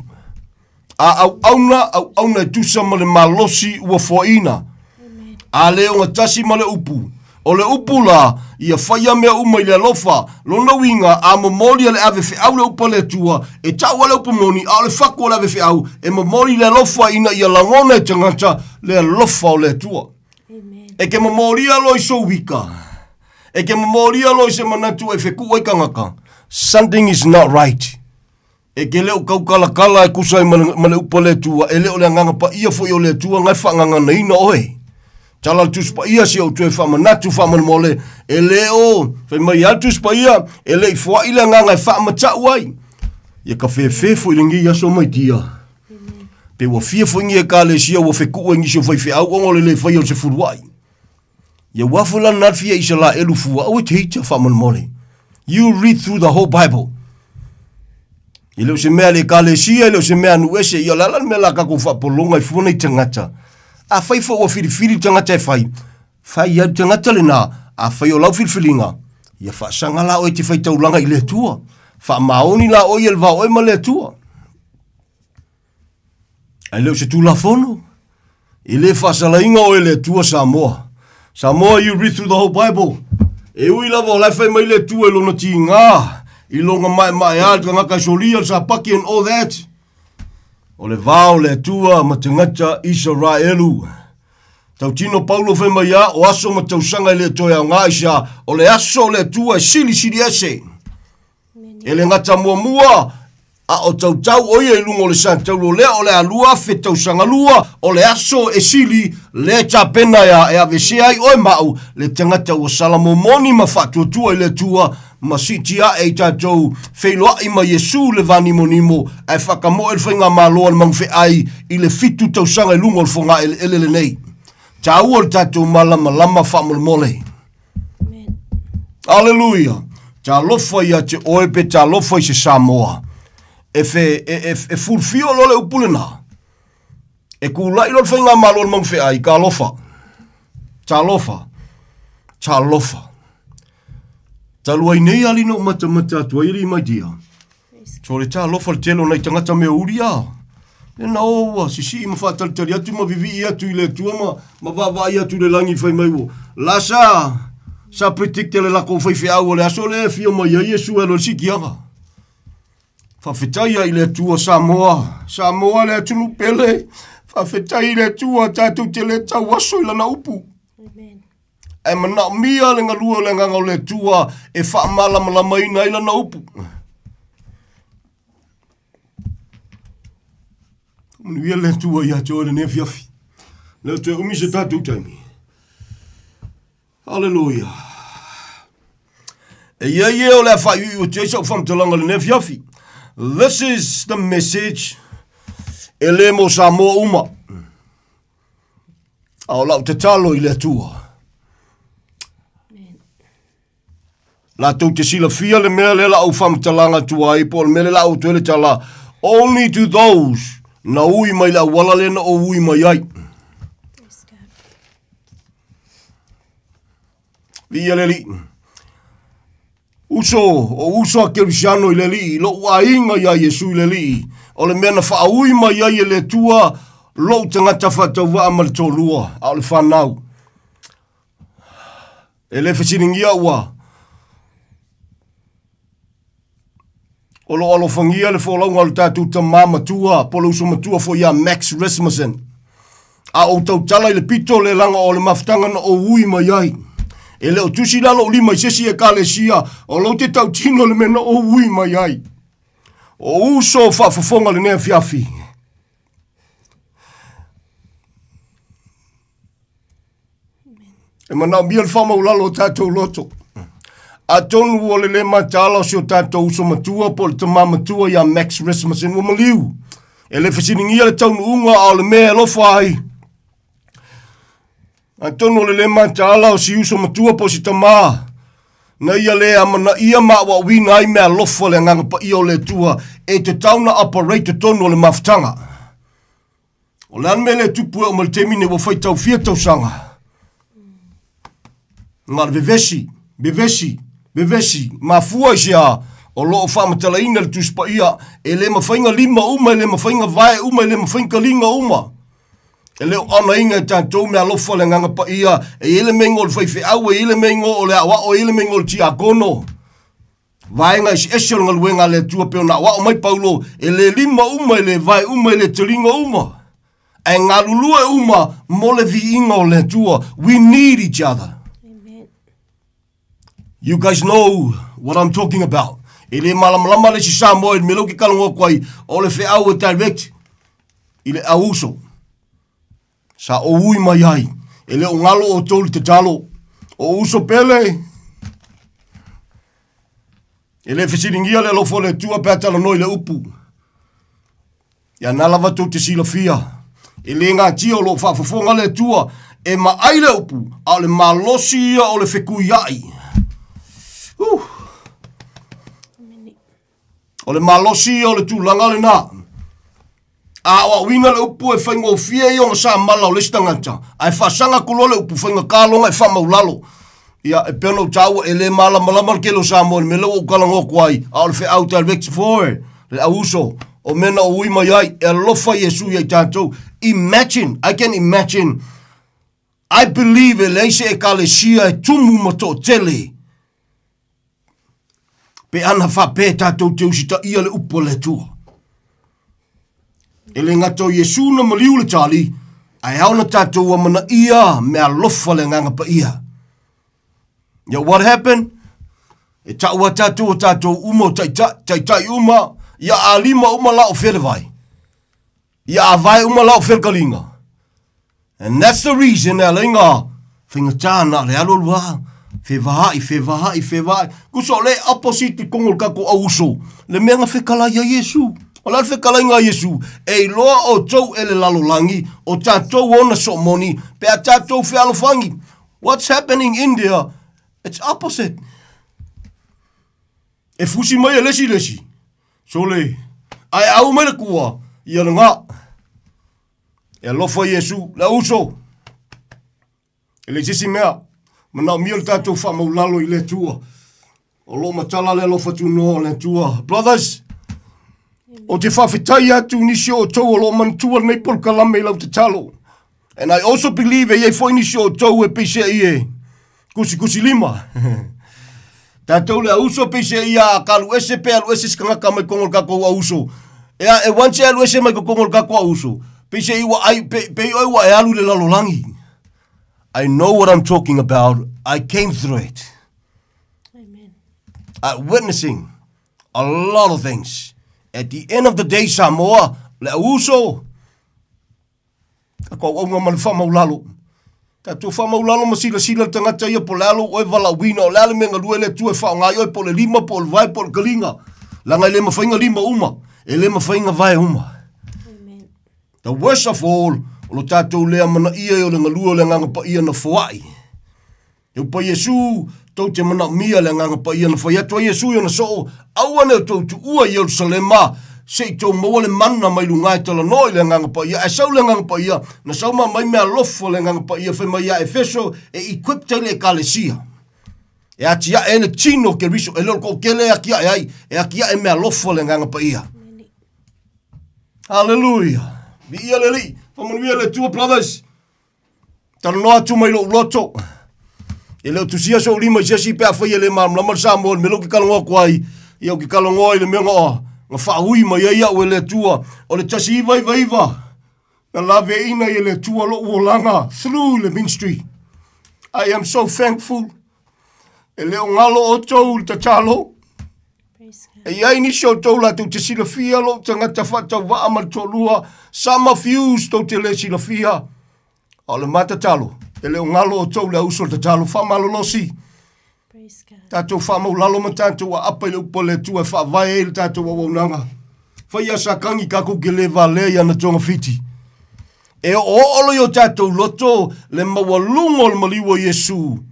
A au auna e tusa male malosi ua foina. A leo nga tasi male upu. O le upu la, ia whaia mea umai le lofa, lona winga a mamoli le ave whiau le upa le tua, e tau le upa moni, a le whako le ave whiau, e mamoli le lofa ina ia langona e tangata le lofa o le tua. Amen. E ke mamoli alo i so wika, e ke mamoli alo i se manatu e wheku e kangaka. Something is not right. E ke leo kala e kusai male upa le tua, e leo le nganga pa ia fo i o le tua, ngai whanganga na ina oe. Tala tuspa ia si au tue whamanatu whamanmole, e leo, whai mai altuspa ia, e le i fwa ila nganga e whamatau ai. Ia ka whewhefo ilingi aso mai tia. Pe wa whiefo ingi e ka le sia wa wheku ingi si o whai au ongole le whai au se furuai. Ia wafula natfia isa la elu fua au e te hita whamanmole. You read through the whole Bible. I leo se mea le ka le sia, i leo se mea nuese, ia lala mea la kako whapolonga i fuana i tangata. A whai fo o whirifiri tangata e whai. Whai au tangata le nā, a whai o lau whirifiringa. Ia whaasanga la oi te whai taulanga i le tua. Wha maoni la oi elva oi ma le tua. Ai leo se tu la fono. I le whaasala inga oi le tua Samoa. Samoa, you read through the whole Bible. E ui lava o lai whai mai le tua e lona ti ngā. I longa mai alta ngaka solia sa paki and all that. O le vao le tua ma te ngata Israelu. Tau tino Paulo whai mai a o aso ma tau sanga le toi au ngā isa. O le aso le tua e sili ese. E le ngata mua a o tau oia i lungo le san tau lo lea o le alua fe tau sanga lua. O le aso e sili le tapena e avese ai oi mau. Le tangata o salamo moni ma fatua tua i le tua. Ma sitia e tātou whailoa i ma Yesu le vani monimo ai whakamo el whainga maloa le mangwhi ai i le fitu tau sanga i lungo le whonga ele nei. Tā ua le tātou malama lama whamole mole. Alleluia. Tā lofa ia te oepe, tā lofa i se Samoa. E fulfio lo le upulena. E kulai lo le whainga maloa le mangwhi ai, ka lofa. Tā lofa. Tā lofa. Talua i nei alino mata tua iri mai dia. So le tā lofa le telo nei tangata mea uria. E na oa, si ma whātaritari atu ma vivi atu i le tua ma wawai atu le langi whai mai wo. Lasa, Sa predicte le lako whaiwhi au le aso le fio mai a Yesu e lo siki anga. Whawhetai ai le tua Samoa. Samoa le atunu pele. Whawhetai le tua tātou te le tau aso i lana upu. Amen. E mana mia le ngalua le ngangau le tua e whaamala malamaina i lana upu. Manuia le tua ia te ore ne fiafi. Le te umi se tātou taimi. Hallelujah. E ia ia o le whai o te isa o whamtalanga le ne fiafi. This is the message e le mo Samoa uma. Ao lau te talo i le tua. La tau te sila fia le mea le la au whamtalanga tua i po le mea le la au tuele tala. Only to those na ui mai la wala le na o ui mai ai. Via le li. Uso a Kerisiano i le li. Lo ua inga ia Yesu i le li. O le mea na wha ui mai ai le tua. Lo tangata whatau wa amal tōlua. Ao le whanau. E le whasiringia ua. O lo alo whangia le wholaunga le tātou ta mama tua. Polo uso matua fo ia Max Rasmussen. A o tau tala i le pito le langa o le maftanga na o ui mai ai. E leo tusi lalo o lima i sesi e kalesia. O lo te tau tino le mena o ui mai ai. O uso whaafafonga le nea fiafi. E mana mia le whamau lalo o tātou loto. A tonu o le matala si o tātou uso matua po le tama matua ia Max Rasmussen o maliu. E le whasiningia le taunu unga ao le mea lofa ai. A tonu o le matala o si uso matua po si tama. Na ia le amana ia mawa wina ai mea lofa le nganga pa ia o le tua. E te tauna operator tonu o le maftanga. O le anme le tupu e o mal temine wa fai tau fia tau sanga. Ngar bevesi, mafua isia, o loo whamatala ina le tuspa ia, e le mawhainga lima uma, e le mawhainga vae uma, e le mawhainga linga uma. E leo ana inga e tātou mea lofa le nganga pa ia, e ele mengo le whaiwhi au, e ele mengo o le awa, o ele mengo le tiakono. Vaenga isi esel nga luenga le tua peo na awa o mai paulo, e le lima uma, e le vae uma, e le talinga uma. E ngā lulua uma, mo le vi inga o le tua, we need each other. You guys know what I'm talking about. E le malamalama le si Samoa e melo ki kalongo kwai o le wheau e direct i le auso. Sa o ui mai ai. E le o ngalo o tolu te talo. O uso pele. E le whesiringia le lofo le tua pe atala noi le upu. Ia nalawa tau te sila fia. E le ngā tio lo whafafonga le tua. E ma ai le upu. A le malosi ia o le whekui ai. O le malosi o le tūlanga le nā. A o wina le upu e whaingo fia i o sa mala o le stangata. Ai whasanga kulo le upu whainga kālonga e whamaulalo. Ia e peno tau e le mala malamal ke lo sa mo me lo o kalango kwai. A o le whi au direct for le auso. O mena o ui mai ai e lofa Yesu i tātou. Imagine, I can imagine. I believe e leise e kalesia e tumu mato tele. Pe ana whape tātou te usita ia le upo le tua. E le ngato Yesu na maliu le tali, ai au na tātou amana ia mea lofa le nganga pa ia. Yeah, what happened? E taua tātou umo tai uma, ia a lima uma lao wherewai. Ia a vai uma lao wherkalinga. And that's the reason e lenga whingatana le alolua. Whewahai. Kuso le opposite kongol kako auso. Le mea whekalai a Yesu. O la whekalai ngā Yesu. E loa o tau ele lalolangi. O tātou ona somoni. Pe a tātou whealofangi. What's happening in India? It's opposite. E fusi mai e lesi. So le. Ai au mai le kua. Ia le ngā. E lofa Yesu. Le uso. E le sisi mea. Mana mia le tātou whamaulalo i le tua. O lo matala le lofa tu no le tua. Brothers, o te whawhitai atu nisi o tau o lo mantua nei por kalame i lau te talo. And I also believe e fo nisi o tau e pise i e. kusi lima. Tātou le auso pe se ia kalu ese pe alu ese skanga mai kongol kako auso. E wanse alu ese mai kongol kako auso. Pe se iwa ai pe iwa e alu le lalolangi. I know what I'm talking about. I came through it. Amen. Witnessing a lot of things. At the end of the day, Samoa, le auso. Ako au ngama le whamaulalo. Tātou whamaulalo masila tangata ia po lalo oe wala wina o lalo menga lue le tue whaonga oi po le lima, po le vai, po le kalinga. Langa le mawhainga lima uma. E le mawhainga vai uma. Amen. The worst of all, o lo tātou lea mana ia o le ngalua le nganga pa ia na whawai. E upa Yesu, tau te mana mia le nganga pa ia na whai atua Yesu ia na so, awane o tau tu ua Yerusalema, se i tau maua le mana mai lungai tala noi le nganga pa ia, e sau le nganga pa ia, na sau ma mai mea lofo le nganga pa ia, whai mai a Efeso, e equip te le kalesia. E ati a e le tino ke riso, e lor ko kele a kia e ai, e a kia e mea lofo le nganga pa ia. Hallelujah. Vi ia le li, whamanuia le tua brothers, tala noa tu mai lo loto. E leo tusia so lima jesi pe afai le mam la mal samo me lo ki kalongo kwai ia ki kalongo ile me ngo nga fa hui mai ia o le tua o le tasi vai na lave ina ile tua lo ulanga through the ministry. I am so thankful. E leo ngalo o tou ta chalo e ia ni show tou la tu te sila fia lo tanga ta fa ta va amal tolua some of you sto te le sila fia o le mata chalo. E leo ngalo o tau le uso te talo whamalolosi. Tātou whamaulalo ma tātou a apa i le upo le tua whawai e le tātou a waunanga. Whai asa kangi kako ke le vale ia na tonga fiti. E o olo i o tātou loto le mawalungo le maliwa Yesu.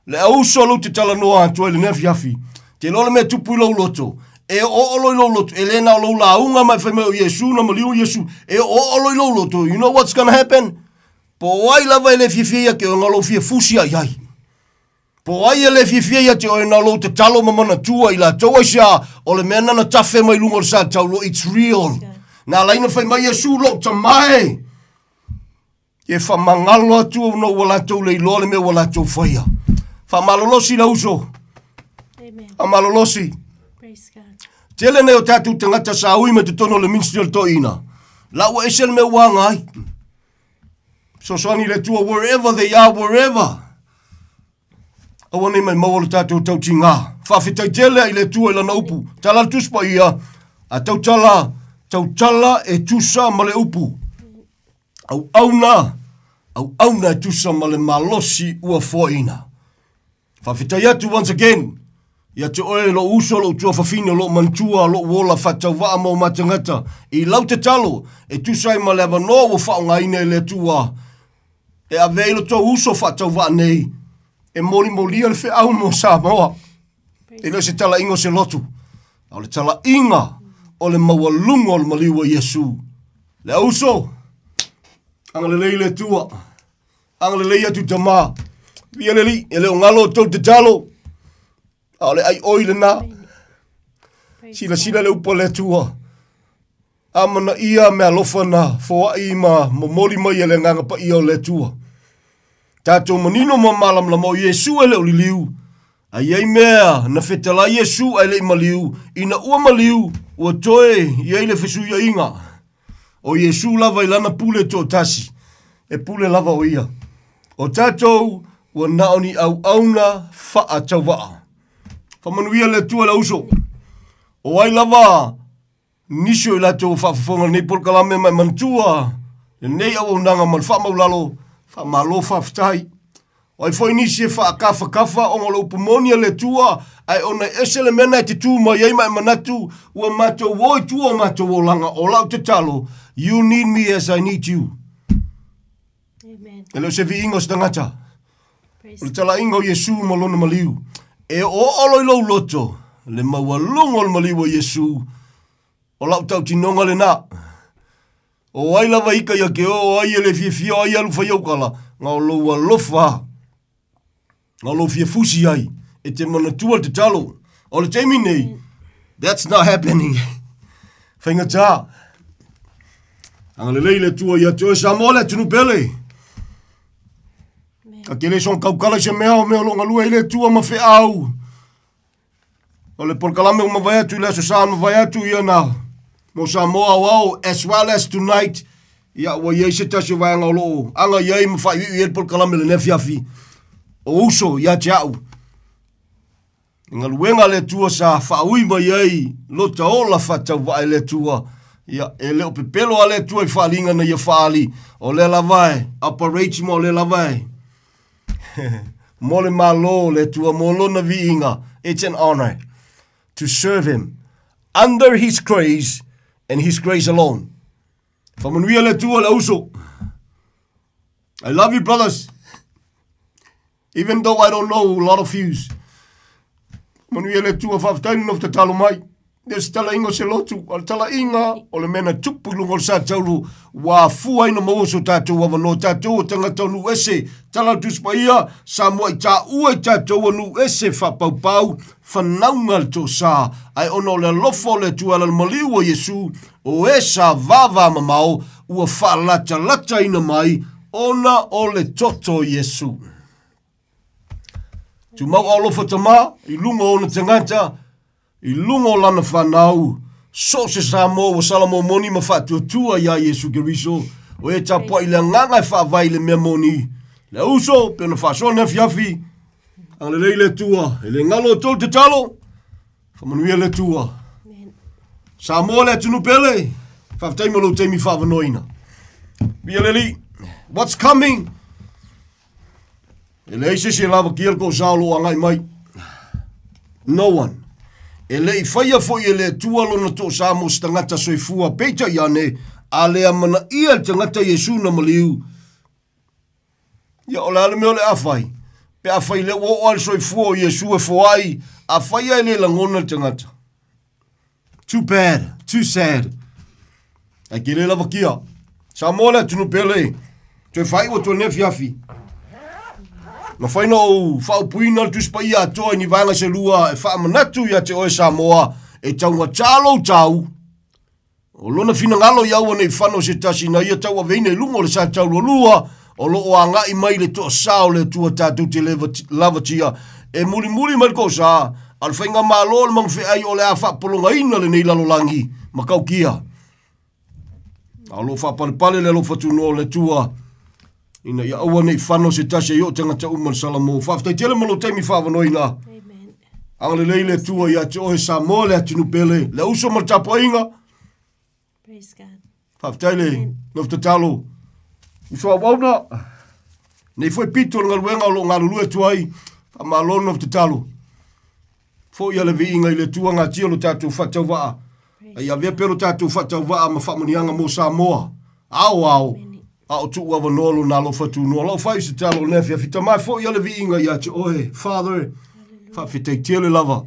Le uso lo te tala noa atua le nefi afi. Te lole mea tupu i lo loto. E o olo i lo loto. E le na lo launga mai whaimeo Yesu na maliwa Yesu. E o olo i lo loto. You know what's gonna happen? Po ai lava ele fifia ke o ngalo fia fusia iai. Po ai ele fifia te o ngalo te talo mamana tua ila toa sia o le mena na tafe mai lungo sa taulo. It's real. Na laina fai mai Yesu lo ta mai. E fa mangalo atu no wala tau le ilo le me wala tau faya. Fa malolosi la uso. Amen. Fa malolosi. Praise God. Tele ne o tatu tangata sa ui me te tono le ministry to ina. La wa esel me wangai. So swani le tua wherever they are, wherever. Awane mai maua le tātou tau tinga. Whawhitai tele i le tua i la naupu. Tala tuspa ia. A tau tala e tusa ma le upu. Au auna e tusa ma le malosi ua foina. Whawhitai atu once again. Ia te oe lo uso lo tua whawhina lo mantua lo wola whatau waa mo matangata. I lau te talo e tusai ma le avanoa wa whaonga ine le tua. E a veilo tō uso whatau wa nei. E mori molia le whi au mo Samoa. E leo se tala ingo se lotu. O le tala inga o le maua lungo o le maliwa Yesu. Le uso. Anga le lei le tua. Anga le lei atu tama. Via le li. E leo ngalo tō te talo. O le ai oile na. Sila le upo le tua. Amana ia mea lofa na fo ai ma mori mai ele nganga pa ia o le tua. Tātou manino ma malam la mo Yesu ele o liliu. A iei mea na whetala Yesu ele i maliu. Ina ua maliu ua toe iei le fesu ia inga. O Yesu lava ilana pule tō tasi. E pule lava o ia. O tātou ua naoni au auna faa tau waa. Whamanuia le tua la uso. O ai lava nisho i lato whaafonga nei polkalame mai mantua. Nei au nanga man whaamaulalo, whaamalo whaafitai. O ai foi nisi e whaakafa o ngolo upumonia le tua. Ai ona esele mena te tu mai ei mai manatu. Ua mato woi tua mato o langa o lau te talo. You need me as I need you. Amen. E leo se vi ingo stangata. Le tala ingo Yesu malona maliu. E o olo ilo loto. Le maua lungo le maliwa Yesu. O lau tau tinonga le na. O ai lava ika ia ke o ai ele fia ai alu whai aukala. Ngā o loua lofa. Ngā lo fia fusi ai. E te manatua te talo. O le teimi nei. That's not happening. Whainga tā. Anga le leile tua ia te o Samoa le tunu pele. Ka kele son kaukala se mea o mea longa lua ile tua ma fe au. O le polkalame o mawai atu le so mawai atu ia na. Mo Samoa wau, as well as tonight, ia wa iei se tasi waianga o loo. Anga iei mawhai ui e polkalame le nefiafi. O uso ia te au. Nga luenga le tua sa whaui ma iei, lota ola whatau wai le tua. Ia, e leo pepelo a le tua i whalinga na ia whaali. O le lawai, operate mo le lawai. Mole malo le tua molona viinga. It's an honor to serve him under his grace and his grace alone. Whamanuia le tua le uso. I love you, brothers. Even though I don't know a lot of yous. Whamanuia le tua whaftainu of te talo mai. There's tala ingo se lotu. Al tala inga o le mena tupu lungo sa taulu. Wa fua ina mauso tatou wawano tatou o tangata nu ese. Tala tuspa ia sa mua i ta ua i tatou nu ese whapaupau. Whanaungal to sa. Ai ono le lofo le tua la maliu o Yesu. O esa vava mamau. Ua whalata lata ina mai. Ona o le toto Yesu. Tu mau alofa tama. I lungo o na tangata. I lungo lana whanau. So se sa mo wa salamo moni ma whatuatua ia Yesu Keriso. O e tapua i le nganga e whaavai le mea moni. Le uso, pe na whasone fiafi. Ang le le tua. E le ngalo tau te talo. Whamanuia le tua. Sa mo le tunu pele. Whaftaima lo teimi whaavanoina. Bia leli. What's coming? E le eise se lava kia ko saulo angai mai. No one. E le i whaia fo i le tua lona to sa mo stangata soifua peita iane, a le amana ia tangata Yesu na maliu. Ia o le ale meo le awhai. Pe awhai le o al soifua o Yesu e foai, a whaia le langona tangata. Too bad, too sad. A ke le lava kia. Sa mo le tunu pele, toi whai o to nefiafi. Na whaina o whaupuina tu spa ia atoa ni vanga se lua e whaamanatu ia te oe Samoa e taunga talo tau. O lona fina ngalo iau ane i whano se tasi na ia tau a veine lungo le sa tau lua o lo o anga i mai le toa sao le tua tatu te lavatia e muri muri mai ko sa al whainga malo le mang whai o le a whapolonga ina le nei lalolangi makau kia. A lo whapalipale le lo whatuno le tua ina ia aua nei whano se tase i o tangata uman salamo. Whaftai tele malo teimi whaavanoina. Amen. Ang le leile tua ia te ohe Samoa le atinu pele. Le uso martapo inga. Praise God. Whaftai le nofta talo. Uso a wauna. Nei foi pito nga luenga o lo ngā lulue tuai. Whamalo nofta talo. Fo ia le vi inga i le tua ngā tia lo tātou whatau waa. Ia vea pero tātou whatau waa ma whamanianga mo Samoa. Au. A o tu ua nolo na lo fatu no lo fai se talo nefia fita mai fo ia le viinga ia te oe Father fa fita tele lava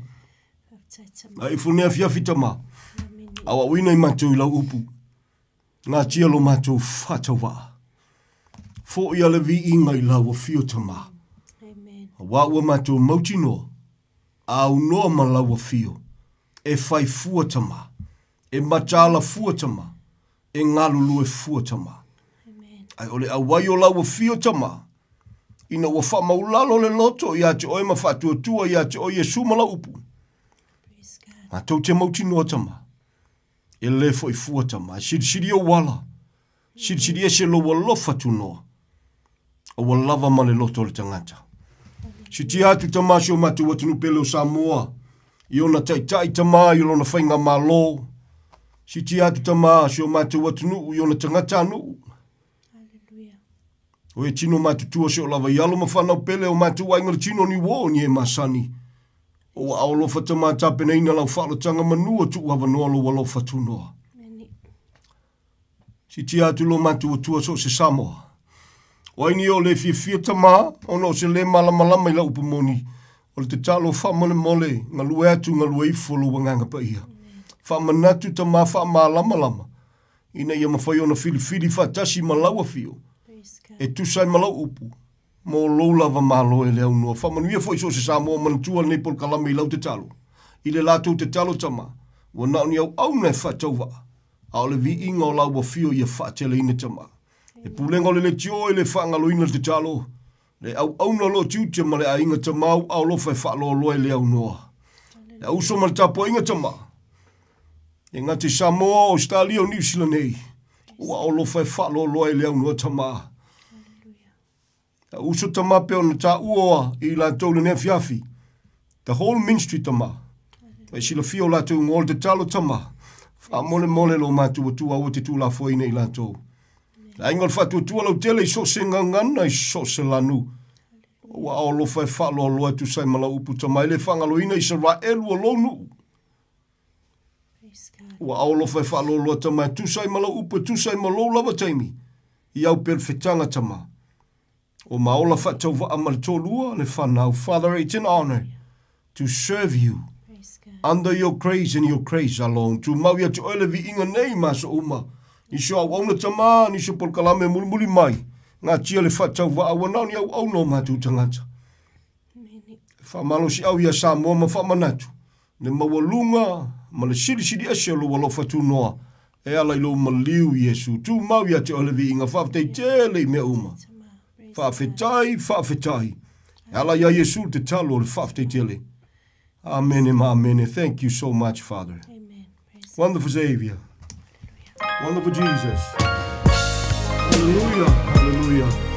ai fu nefia fita ma awa wina i matu la upu nga tia lo matu fatawa fo ia le viinga i la wo fio tama amen wa ua matu mauti no au no ma la wo fio e fai fu tama e matala fu tama e ngalulu e fu tama ai ole a waio la wo fio tama ina wo fa maulalo le loto ia te oe ma fatu tua ia te o Yesu mala upu ma tau te mauti no tama e le fo i fu tama siri o wala siri e se lo wala fatu no o wala lava ma le loto le tangata si ti atu tama sio matu watunu pele o Samoa i ona tai tama i lona whainga malo si ti atu tama sio matu watunu i ona tangata anu. O e tino matutua se o lava i alo ma whanau pele o matua inga tino ni wo ni e masani. O a olo fata mata pena ina lau whalatanga manua tu ua wanoa lo walo fatunoa. Si ti atu lo matua tua so se Samoa. O aini o le fia tama, o no se le malamalama i la upamoni. O le te talo whamale mole, ngā lue atu ngā lue ifolo wanganga pa ia. Whamanatu tama whamalama. Ina ia mawhai ona filifili whatasi malaua fio. E tusai malau upu. Mo lou lava malo e leo noa. Whamanuia fo iso se Samoa manatua nei pol kalame i lau te talo. I le lātou te talo tama. Wa nauni au nei whatau waa. A o le vi inga o lau wa fio ia whatele ina tama. E pulenga o le tio e le whaangalo ina te talo. Le au no lo tiutia ma le a inga tamau au lo fai whaalo loe le au noa. Le au so ma le tapo inga tama. E ngati Samoa, Australia o New Zealand nei. Ua au lo fai whaalo loe le au noa tama. Au so tama pe o na ta ua i la tau le nea fiafi. The whole ministry tama. E sila fio la tau ngol te talo tama. Fa mole mole lo matu o tua o te tu la foi nei la tau. La ingol fatu tua lau tele i so se ngangana i so se lanu. Ua ao lo fai whaalo loa tu sai mala upu tamai le whangaloina i Israel ua lonu. Ua ao lo fai whaalo loa tamai tu sai mala upu tu sai malo lava taimi. I au pel whetanga tama. O maola whatau wa amal tolua le whanau. Father, it's an honor to serve you under your grace and your grace alone. Tu mauia tu ole vi inga nei masa uma. Ni so au auna tama, ni so pol kalame mulmuli mai. Ngā tia le whatau wa awanau ni au no matu tangata. Whamalo si au ia Samoa ma whamanatu. Ne mawalunga, ma le siri asio lo walo whatu noa. E ala ilo maliu Yesu. Tu mauia te ole vi inga whawtei tele me uma. Whawhetai. Ala ia Yesu te talo le whawtei tele. Amen and amen. Thank you so much, Father. Amen. Wonderful Savior. Wonderful Jesus. Hallelujah. Hallelujah.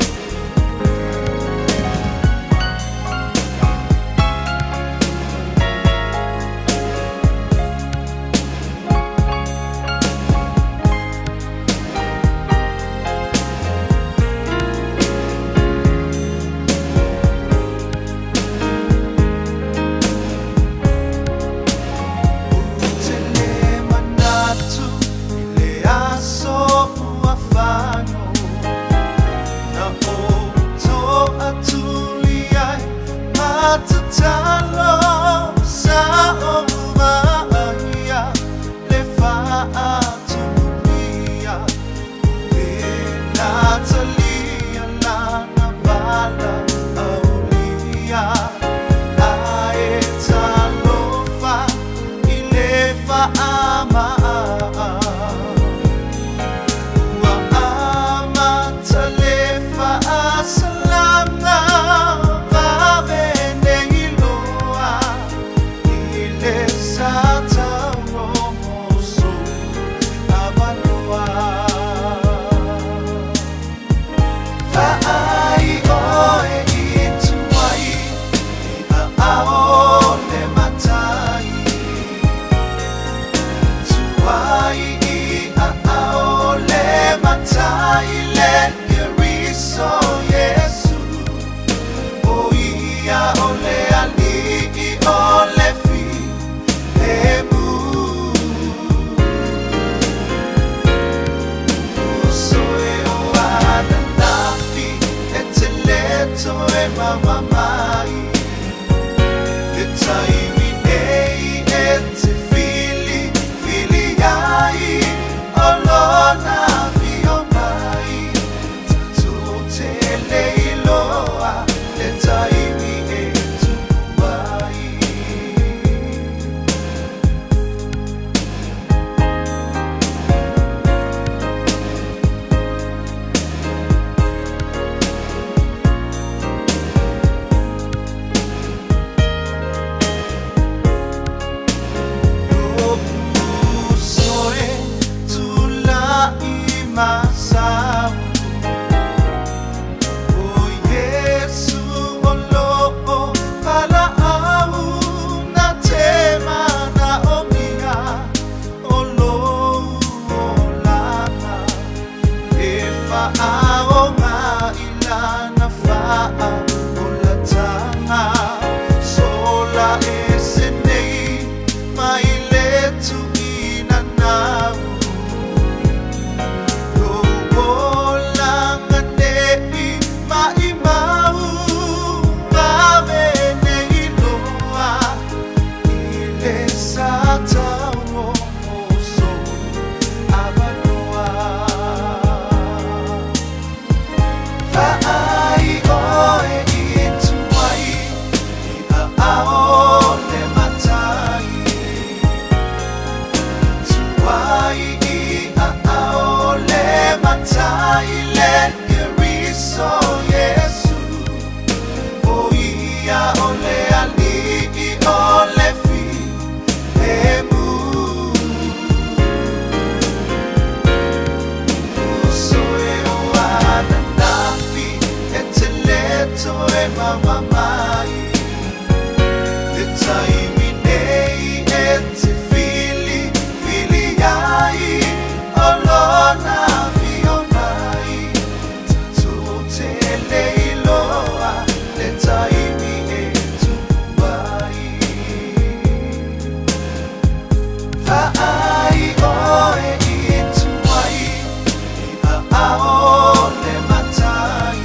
ole fi e mu so e wana nafi e te leto e mama mai le taimi nei e te fili ai olona fi o mai tu te leiloa le taimi e tu mai fa ai oe i tu mai i a o le matai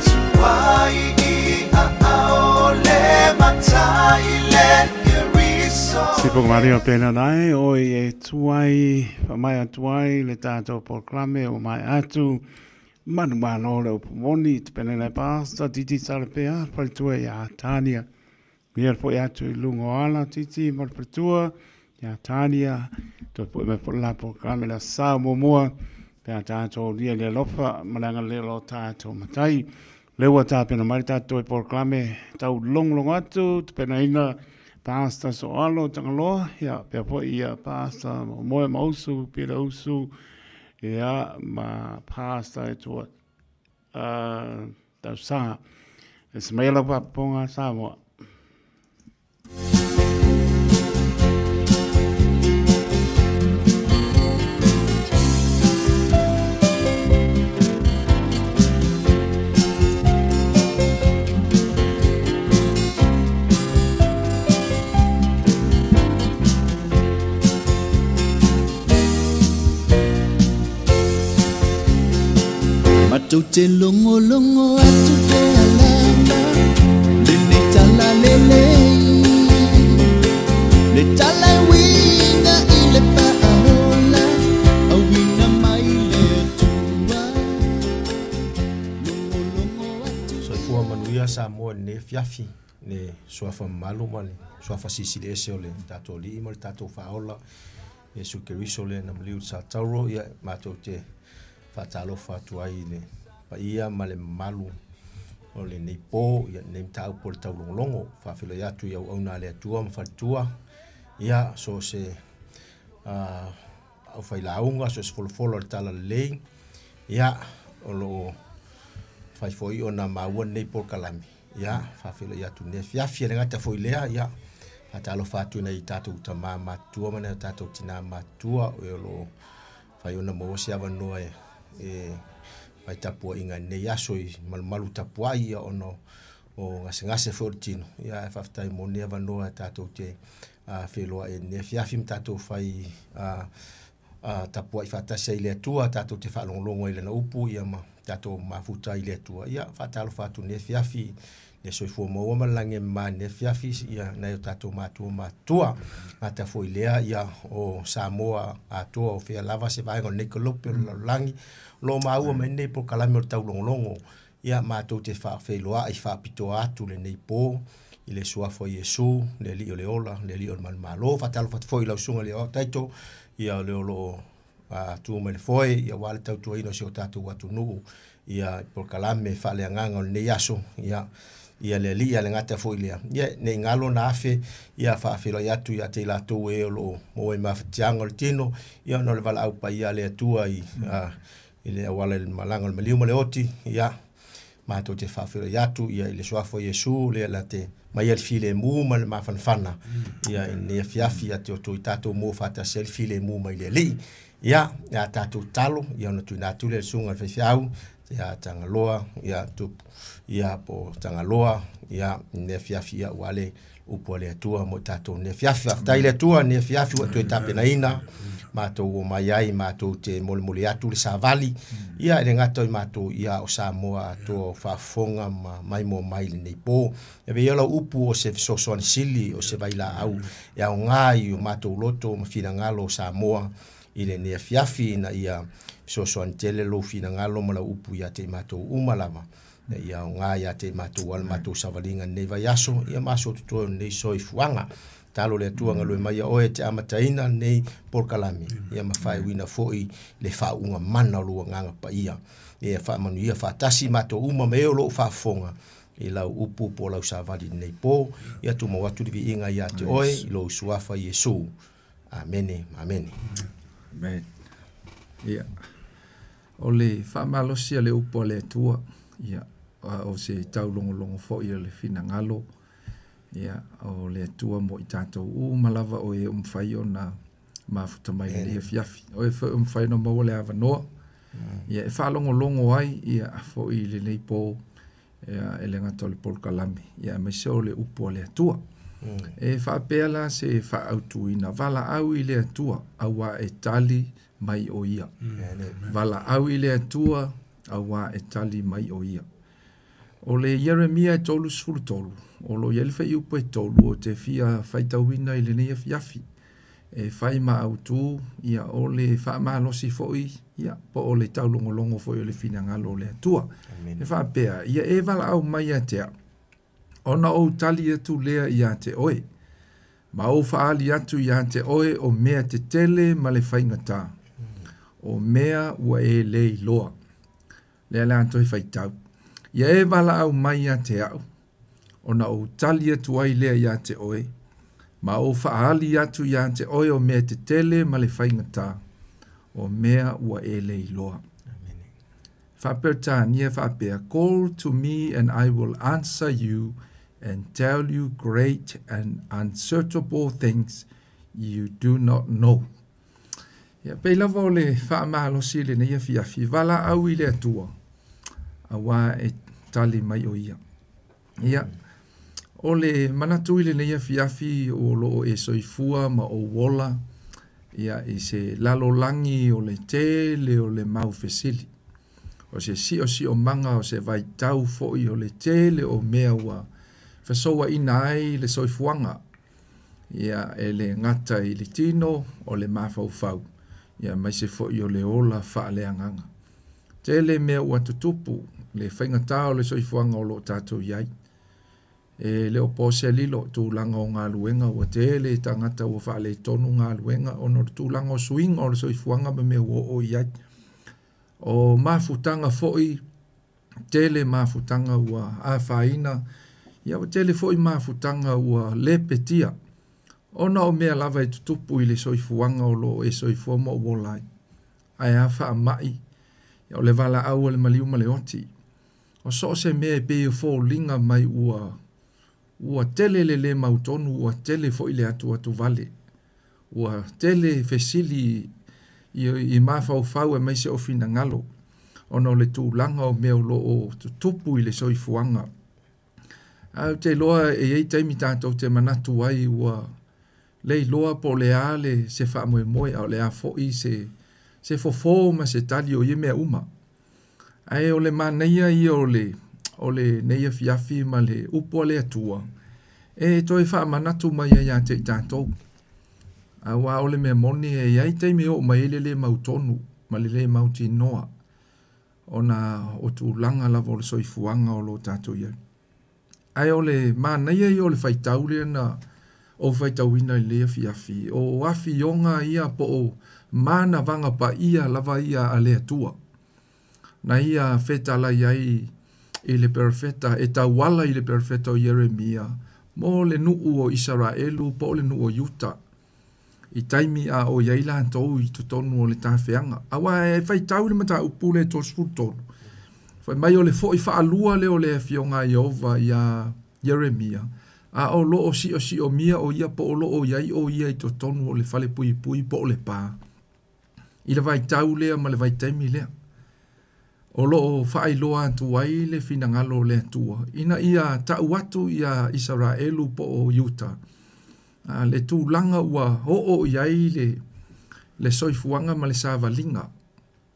tu ai i a o le matai le iriso Sipo Mario pena nai o e tuai, mai tuai le tato proclame o mai atu manu mano le upomoni te pena le pasta titi salpea pal tua ya Tania. Mia po ya tu lungo ala titi mal tua ya Tania to po me po la proclame la sa momoa pe tato dia le lofa malanga le lo tato matai. Lewa ta pena mai tato e proclame tau long atu te pena ina pasta so alo tangaloa ya pe po ia pasta mo mausu pira usu ya ma pasta to ta sa smela pa ponga sa mo Matu te longo atu te alama Lele tala lele Le tala winga ile pa ahola Awina mai le tua Longo atu So fua manuia sa mo ne fiafi ne soafa malu male soafa sisile ese ole tato li mo tato faola e su keriso le na mliu sa tauro ya mato te fatalo fatu ai le pa ia male malu o le nei po ia nei tau por tau longo fa filo ya tu ia ona le tua ma fatua ia so se au fai launga so se folo tala le ia o lo fai foi ona maua nei por kalami ia fa filo ya tu ne fiafia le ngata foi lea ia atalo fatu nei tatu tama matua mana tatu tina matua o lo fai ona mo se ava no e vai tapua inga ne yaso i malu tapua ia ono o ngase fortino ia faftai mo ne ava no tatu te feloa e ne fiafim tatu fai tapua i fatasa ile tua tatu te falonglongo ile na upu ia ma tatu mafuta ile tua ia fatalo fatu ne fiafi ne soi fo mo malange ma ne fiafi ia na yo tatu matua ata foi lea ia o Samoa atua o fia lava se vai con Nicolope langi lo mau me ne po kalame tau longo ia matou te fa feloa i fa pito atu le nei po ile sua foi Yesu le li ole ola le li mal malo fatalo fat foi la sunga le o taito ia le lo tu me foi ia wale tau tu ino se o tatu watu nu ia por kalame fa le nganga le yaso ia le lia le ngata foi le ia ne ngalo na afe ia fa filo ia tu ia te la tu e lo mo e maftiango le tino ia no le vala au pa ia le tua i ile wala le malanga le maliu le oti ia ma to te fa filo ia tu ia ile swa foi Yesu le la te mai el file mu mal ma fanfana ia ne fiafi ia te to tato mo fata sel file mu mai le li ia tato talo ia no tu na tu le sunga fe fiau ia tangaloa ia tu ia po tangaloa ia ne fiafi ia wale upo le tua mo tato ne fiafi tai le tua ne fiafi o tu tape na ina ma to o mai ai ma to te mol atu le savali ia le ngato ma to ia o Samoa to fa fonga mai mo mai le nei po e ve yola upu o se so son sili o se baila au ia ngai o ma to loto ma fina ngalo Samoa ile ne fiafi na ia so tele lo fina ngalo mala upu ia te mato umalama ia nga ia te mato al mato savalinga nei vai aso ia maso to nei soi fuanga talo le tuanga lo mai o e te amataina nei porkalami ia mafai wina foi le fa unga mana lo nganga pa ia e fa manu ia fa tasi mato uma me lo fa fonga I lau upu po lau savali nei po. Ia tu mawatu di vi inga ia te oe. I lo suafa Yesu. Amene, amene. Amen. Ia. O le whaamalosi a le upo le tua. Ia. O se taulongolongo fo i le fina ngalo. Ia. O le tua mo i tātou malawa o e umwhai o na mafuta mai le fiafi. O e umwhai no maua le awanoa. Ia. E whaalongolongo ai. Ia. Fo i le nei po. Ia. E le ngata o le Polokalame. Ia. Me se o le upo le tua. E whaapea la se whaautuina. Vala au i le atua. Awa e tali mai o ia. Vala au i le atua. Awa e tali mai o ia. O le Jeremia e tolu sfuru tolu. O lo yelfe i upo e tolu. O te fia whaitauina i le neia fiafi. E whai ma autu. Ia o le whaamalosi foi. Ia po o le taulongolongo foi o le finangalo o le atua. E whaapea. Ia e vala au mai a tea. Ona o tali atu lea i a te oe. Ma o whaali atu i a te oe o mea te tele ma le whaingata. O mea ua e lei loa. Lea le antoi whaitau. Ia e wala au mai a te au. Ona o tali atu ai lea i a te oe. Ma o whaali atu i a te oe o mea te tele ma le whaingata. O mea ua e lei loa. Whapertania whapea. Call to me and I will answer you and tell you great and unsearchable things you do not know. Ia pei lava o le whaamalosi le neia fiafi, wala au I le atua, a wā e tali mai o ia. Ia, o le manatu I le neia fiafi o loo e soifua ma o wola, ia I se lalolangi o le te le o le mau fesili. O se si o manga o se vai tau foi o le te le o mea ua, Fesoa ina ai le soifuanga. Ia e le ngata I le tino o le mawhauwhau. Ia mai se fo I o le ola wha le anganga. Te le mea ua tutupu. Le whaingata o le soifuanga o lo tātou iai. E le o pose lilo tūlanga o ngā luenga. Ua te le tangata ua wha le tonu ngā luenga. O no tūlanga o swing o le soifuanga me mea ua o iai. O mafutanga foi. Te le mafutanga ua a whaina. Ia o tele foi mafutanga ua lepetia. Ona o mea lava e tutupu I le soifuanga o lo e soifua o wolai. Ai a wha mai. Ia o le vala au o le maliu ma le oti. O so se mea e pe fo linga mai ua tele le mautonu ua tele foi le atu vale. Ua tele fesili I mafau fau e mai se ofina ngalo. Ona o le tūlanga o mea o lo o tutupu I le soifuanga. Au te loa e ei taimi tātou te manatu ai ua lei loa po le ale se wha moe moe au le a foi se fofo ma se tali o mea uma. Ai o le maneia I o le neia fiafi ma le upo le atua. E toi wha manatu mai ai te tātou. Awa o le mea moni e ei taimi o mai le mautonu ma le mauti noa. Ona o tu langa lava o le soifuanga o lo tātou iai. Ai o le mānaia I o le whaitaule na o whaitauina I lea fiafi. O afi onga ia po o mana vanga pa ia lava ia a lea tua. Na ia fetala iai I le perfeta, e tawala I le perfeta o Jeremia. Mo le nuu o Israelu, po le nuu o Yuta. I taimi a o iaila antou I tutonu o le tāwhianga. Awa e whaitaule mata upule to sfutonu. Fai mai o le fo I whaalua le o le fionga Iova ia Jeremia. A o lo o si o mia o ia po o lo o iai o ia I to tonu o le fale pui po o le pā. I le vai tau lea ma le vai taimi lea. O lo o whaai loa atu ai le finangalo le atua. Ina ia tau atu ia Israelu po o Utah. Le tūlanga ua ho o iai le soifuanga ma le sāwalinga.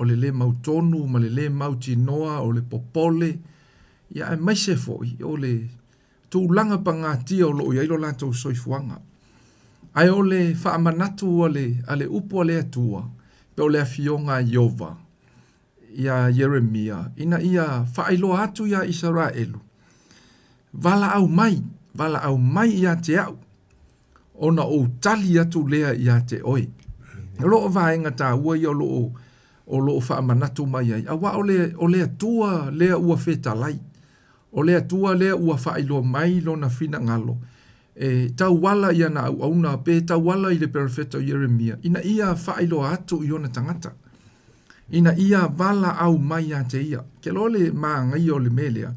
O le mautonu, ma le mauti noa, o le popole, ia e maise foi, o le tūlanga pangatia o lo iai lo lato soifuanga. Ai o le whaamanatu a le upo le atua, pe o le afionga Iova, ia Jeremia, ina ia whailo atu ia Israelu. Vala au mai ia te au, ona o tali atu lea ia te oi. Lo o vaenga tā ua ia o lo whaamanatu mai ai. Awa o le atua lea ua whetalai. O le atua lea ua whailo mai lo na fina ngalo. Tau wala ia na au na pe tau wala i le perfecto Jeremia. Ina ia whailo atu i ona tangata. Ina ia wala au mai a te ia. Ke lo le maa ngai o le melea.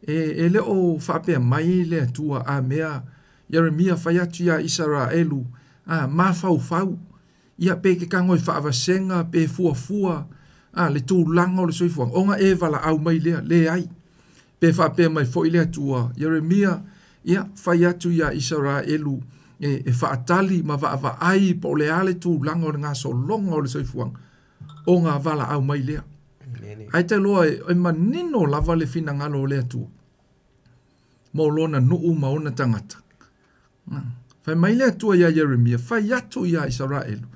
E le o whapea mai le atua a mea Jeremia whaiatu ia Israelu. Ma fau. Ia pe ke kangoi whaavasenga pe fua. Le tū langa o le soifuang. Onga e wala au mai lea. Le ai. Pe whapea mai fo i le atua. Jeremia ia whaiatu ia Israelu. E whaatali ma wa ai po le ale tū langa o le ngā so longa o le soifuang. O ngā wala au mai lea. Ai te loa e manino lava le fina ngalo o lea tu. Mo lona nuu maona tangata. Whai mai lea tua ia Jeremia, whai atu ia Israelu.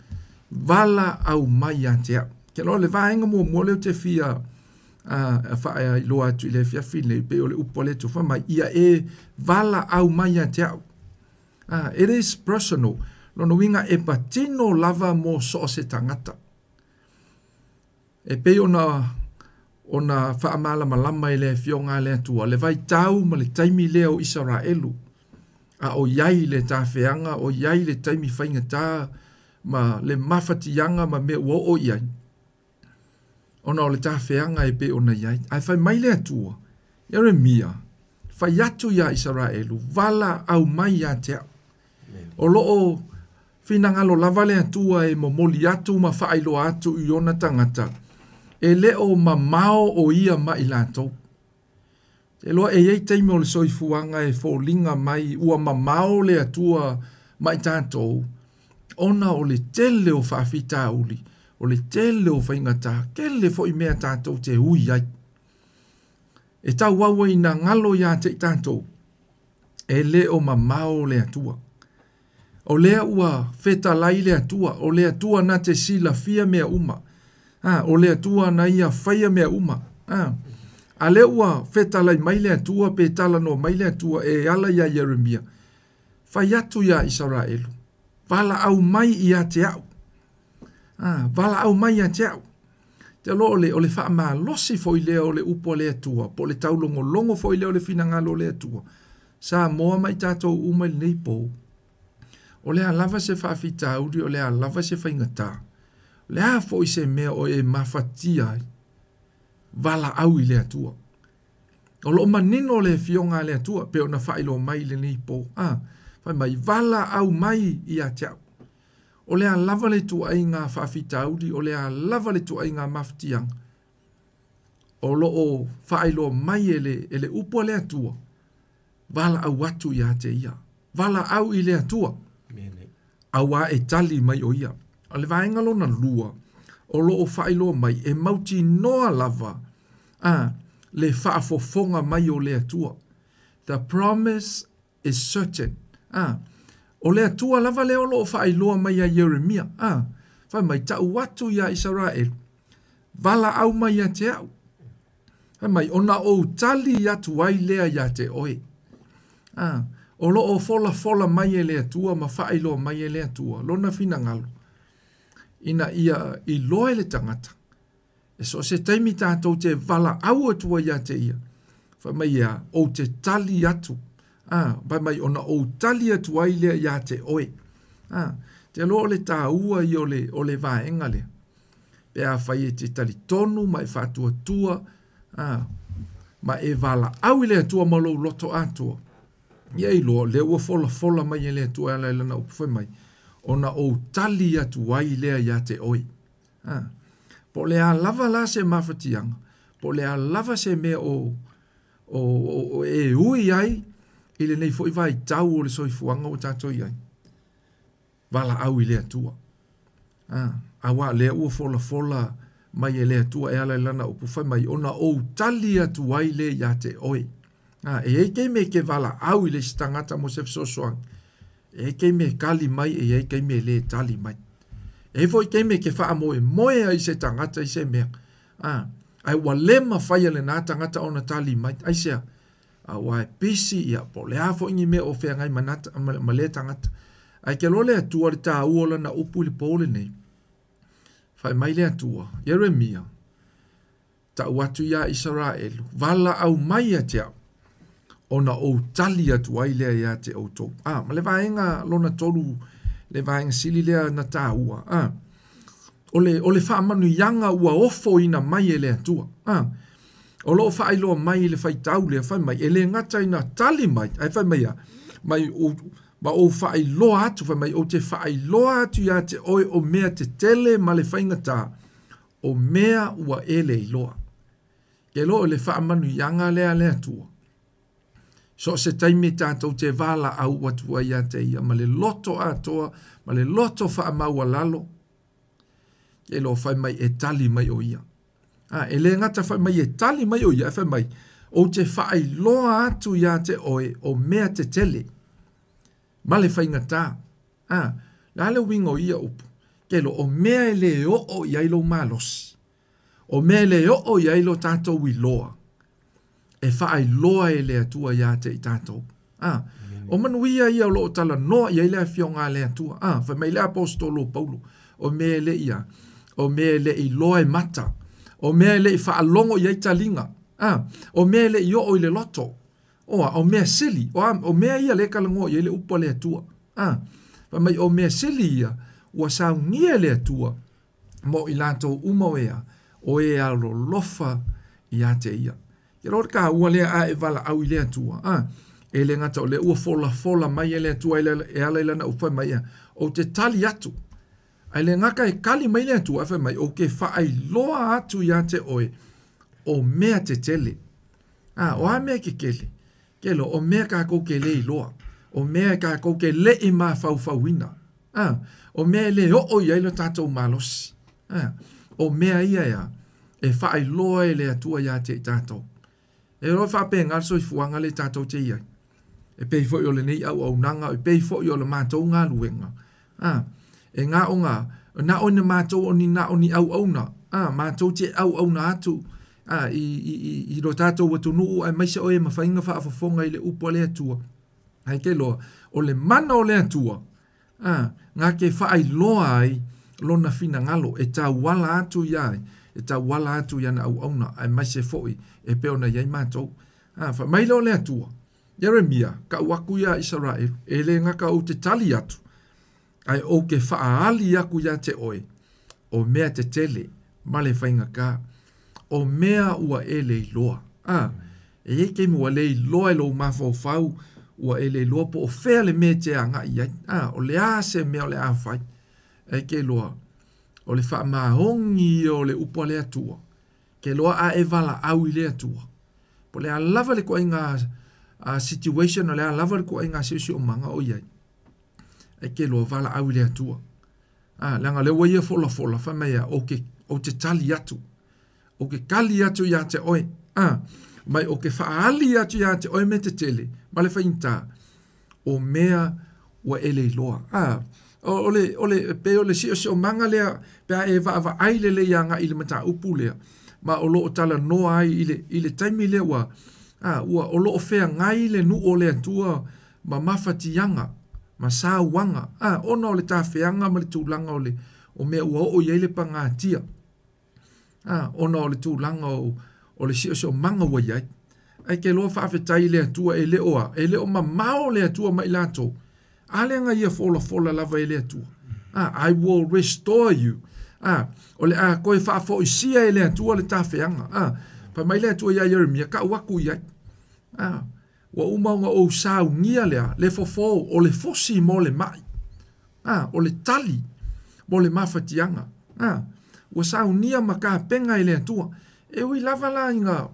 Wala au mai a te au. Ke loa le vaenga mua leo te fia whae loa atu i le fia fine pe o le upo le tu. Whai mai ia wala au mai a te au. It is personal. Lono winga e patino lava mo so se tangata. E pe ona whaamala malama i le fionga le atua, le vai tau ma le taimi leo Israelu, o iai le tāwheanga, o iai le taimi whainga tā, ma le mawhatianga ma me ua o iai. Ona o le tāwheanga e pe ona iai. Ai whai mai le atua, Jeremia, whai atu ia Israelu, wala au mai ia te au. O loo finangalo lava le atua e momoli atu ma whailo atu i ona tangata, e leo mamao o ia mai lato. E loa e ei teime o le soifuanga e fōlinga mai ua mamao le atua mai tātou. Ona o le tele o whawhita uli, o le tele o whaingata, kele fo i mea tātou te hui ai. E tau wawa i nga ngalo ia te tātou, e leo mamao le atua. O lea ua feta lai le atua, o le atua na te sila fia mea uma. O le atua na ia whaia mea uma. A le ua whetalai mai le atua pe tala no mai le atua e ala ia Jeremia. Whai atu ia Israelu. Wala au mai ia te au. Wala au mai ia te au. Te lo o le wha maa losi fo i lea o le upo le atua. Po le taulongo longo fo i lea o le finangalo le atua. Sa moa mai tātou umai nei pou. O le a lava se whaafita auri o le a lava se whaingataa. Le a fo i se mea o e mawhatia ai. Wala au i le atua. O lo manino le fionga le atua, pe o na whailo mai le nei po. Whai mai, wala au mai i a te au. O le a lava le tu ai ngā whawhita auri, o le a lava le tu ai ngā mawhatiang. O lo o whailo mai e le upo le atua. Wala au atu i a te ia. Wala au i le atua. Awa e tali mai o ia. O le vaenga lona lua, o lo o whailo mai, e mauti noa lava, le whaafofonga mai o le atua. The promise is certain. O le atua lava le o lo o whailoa mai a Jeremia. Whai mai tau watu ia Israel. Vala au mai a te au. Whai mai ona o tali atu ai lea ia te oe. O lo o fola mai e le atua, ma whailoa mai e le atua. Lona fina ngalo. Ina ia i loe le tangata. E so se taimi tātou te wala au atua ia te ia. Whai mai ia o te tali atu. Whai mai ona o tali atu ai lea ia te oe. Te lo le tā ua i o le vaenga lea. Pea whai e te tali tonu, mai whātua tua. Ma e wala au i lea tua malo loto atua. Ia i loa, le ua fola mai e lea tua ala ilana upu whai mai. Ona o tali atu wai lea ia te oi. Po lea lava la se mawhatianga. Po lea lava se mea o e ui ai. Ile nei fo i vai tau o le soifuanga o tātou iai. Wala au i lea tua. Awa lea ua fola mai e lea tua e ala ilana upu whai mai. Ona o tali atu wai lea ia te oi. E eike me ke wala au i le stangata mo se fisosoang. E kei me kali mai e kei me le tali mai. E foi kei me ke wha moe ai se tangata i se mea. Ai wa lema whaia le nā tangata o na tali mai. Ai sea, a wa e pisi ia po le hafo ingi mea o whea ngai ma le tangata. Ai ke lo le atua le tā uola na upu li pole nei. Whai mai le atua, Jeremia, ta uatu ia Israelu, wala au mai a te au. ona o tali atu ai lea ia te o tō. Ma le vaenga lona tolu, le vaenga sili lea na tā ua. O le wha manu yanga ua ofo ina mai e lea tua. O lo wha ailoa mai le whai tau lea whai mai, e le ngata ina tali mai, ai whai mai mai o ma o wha ailoa atu, whai mai o te wha ailoa atu ia te oe o mea te tele ma le whainga tā, o mea ua e le iloa. Ke lo le wha manu yanga lea tua. So se taimi tātou te wala au watua ia te ia, ma le loto atoa, ma le loto wha maua lalo, e lo whai mai e tali mai o ia. E le ngata whai mai e tali mai o ia, whai mai, o te whai loa atu ia te oe, o mea te tele, ma le whainga tā. La le wingo ia upu, ke lo o mea le o ia ilo malos, o mea le o ia ilo tātou i loa, e whaai loa e le atua ia te i tātou. O manuia ia o lo tala noa ia le fionga le atua. Whai mai le apostolo Paulo, o mea le ia, o mea le i loa e mata, o mea le i whaalongo ia i talinga, o mea le i o le loto, o mea sili, o mea ia le kalango ia le upa le atua. Whai mai o mea sili ia, ua saungia le atua, mo i lato umoea, o e alo lofa ia te ia. Ke ror ka ua lea a e wala au i le atua. E le ngata o le ua fola mai e le atua e ala ilana uwhai mai o te tali atu. Ai le ngaka e kali mai le atua uwhai mai o ke whaai loa atu ia te oe o mea te tele. O a mea ke kele. Kelo o mea ka kou ke le i loa. O mea ka kou ke le i maa fauina. O mea le o ia ilo tātou malosi. O mea ia e whaai loa e le atua ia te tātou. E roi whape ngarso i fuanga le tātou te iai. E pei fo i o le nei au nanga, e pei fo i o le mātou ngā luenga. E ngā o ngā, na o na mātou o ni na o ni au na. Mātou te au na atu. I ro tātou watu nuu, ai maise o e mawhainga whaafafonga i le upo le atua. Ai ke loa, o le mana o le atua. Ngā ke whaai loa ai, lona fina ngalo, e tā wala atu iai. E tā wala atu iana au na, ai maise foi, e peo na iai mātou. Wha mai leo le atua. Jeremia, ka uaku ia Israel, e le ngaka o te tali atu. Ai o ke whaali aku ia te oe, o mea te tele, ma le whainga ka, o mea ua e le loa. E e ke mua le loa e lo mawhau, ua e le loa po o whea le mea te anga iai. O le a se mea o le a whai. E ke loa, o le wha mahongi o le upo le atua. Ke loa a e wala au i le atua. Po le a lava le ko inga situation, o le a lava le ko inga sisi o manga o iai. E ke loa wala au i le atua. Langa le waia fola, whamea o te tali atu. O ke kali atu ia te oe. Mai o ke whaali atu ia te oe me te tele. Ma le whainta. O mea ua ele loa. Ole pe ole si o manga lea pe e va aile le yanga ile mata upu lea ma o lo tala no ai ile taimi le wa o lo fea ngai le nu o le tua ma mafati yanga ma sa wanga ono le ta feanga ma le tulanga o me o ile panga tia ono le tulanga o le si o manga wa yai ai ke lo fa fetai le tua ele o ma mao le tua ma ilato alenga ia fola lava ele atua. I will restore you. O le koe whaafo i sia ele atua le tawhianga. Pa mai le atua ia Jeremia, ka waku iai. Wa umaunga o sau ngia lea, le fofo o le fosi mo le mai. O le tali mo le mawhatianga. Wa sau nia maka penga ele atua. E ui lava la inga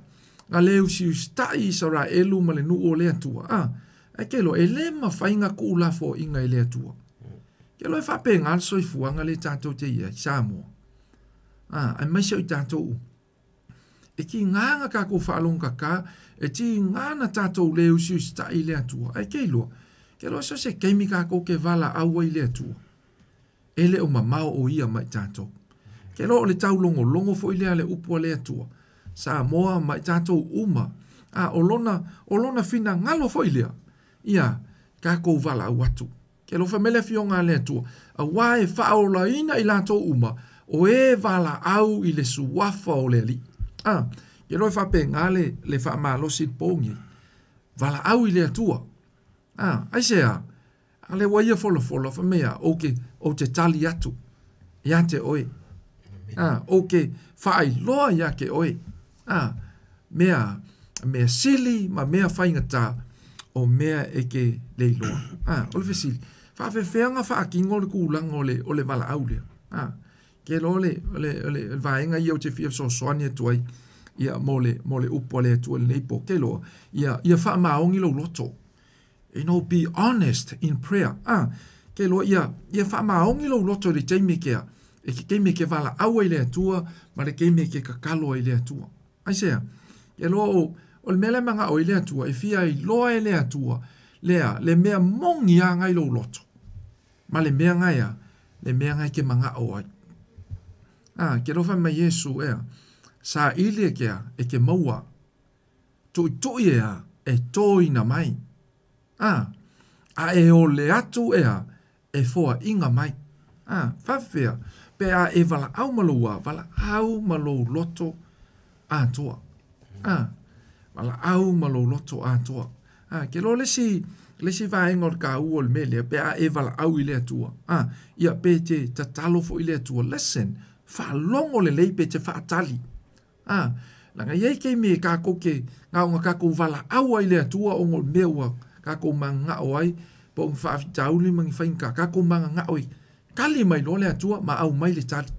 leu si ustai sara elu ma le nu o le atua. E ke lo e le mawhainga ku la fo inga i le atua. Ke lo e whapenga also i fuanga le tātou te ia, Samoa. Ai maise o i tātou. E ki nganga ka ko whaalonga ka, e ti ngana tātou leu si usta i le atua. Ai ke lo so se keimi ka ko ke wala aua i le atua. E le o mamao o ia mai tātou. Ke lo o le tau longo fo i lea le upua le atua. Samoa mai tātou uma. O lona fina ngalo fo i lea. Ia, ka kou wala au atu. Ke lo whamele fionga le atua. A wae whaola ina i lato uma. O e wala au i le suwafa o le li. Ke lo whape ngale le whamalosi pongi. vala au i le atua. Ai sea, a le waia folo fa mea, o te tali atu, ia te oe. O ke whaai loa ia ke oe. Mea sili, ma mea whaingata, o mea e ke leiloa. O le fesili. Whawhewhenga whaakingo le kūlanga o le vala au lea. Ke lo le vaenga i au te whia so soani atuai, ia mo le upo le atua le neipo, ke lo, ia wha maongi lo loto. Be honest in prayer. Ke lo ia wha maongi lo loto le teime kea, e ke keime ke vala au i le atua, ma le keime ke kakalo i le atua. Ai sea, ke lo o le mele manga o i le atua, e fia i loa i le atua, le mea mongi a ngai lo loto. Ma le mea ngai ke manga o ai. Ke lo fa mai Yesu sa ile kea e ke maua. Tui ea e toi na mai. A e o le atu e foa inga mai. Whawhea, pe a e vala au malua, vala au malo loto a toa. Vala au malo loto a toa. Ke lo lesi vaenga o ka ua le mele, pe a e vala au i le atua. Ia pe te tatalo fo i le atua. Listen, whaalongo le lei pe te whaatali. Langa iei kei me kako ke ngaunga kako vala au i le atua o ngol meua kako manga o ai, po ng whaafitauli mangi whainka, kako manga nga oi. Kali mai lo le atua, ma au mai le tali.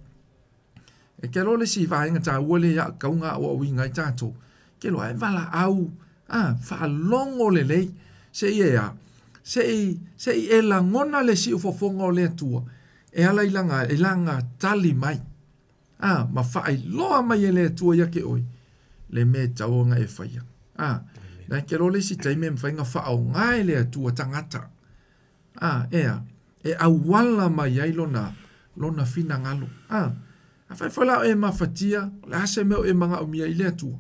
E ke lo le si vaenga ta ua le ya kaunga o au ingai tato. Ke lo e vala au, whaalongo le lei, se i e langona le si ufofonga o le atua, e ala ilanga tali mai. Ma whaai loa mai e le atua ya ke oi, le me taonga e whaia. Na ke lo le si taime mwhainga whaau ngai le atua tangata. E awala mai ai lona fina ngalo. A whaiwhala e mawhatia, le ase meo e manga o mia i le atua.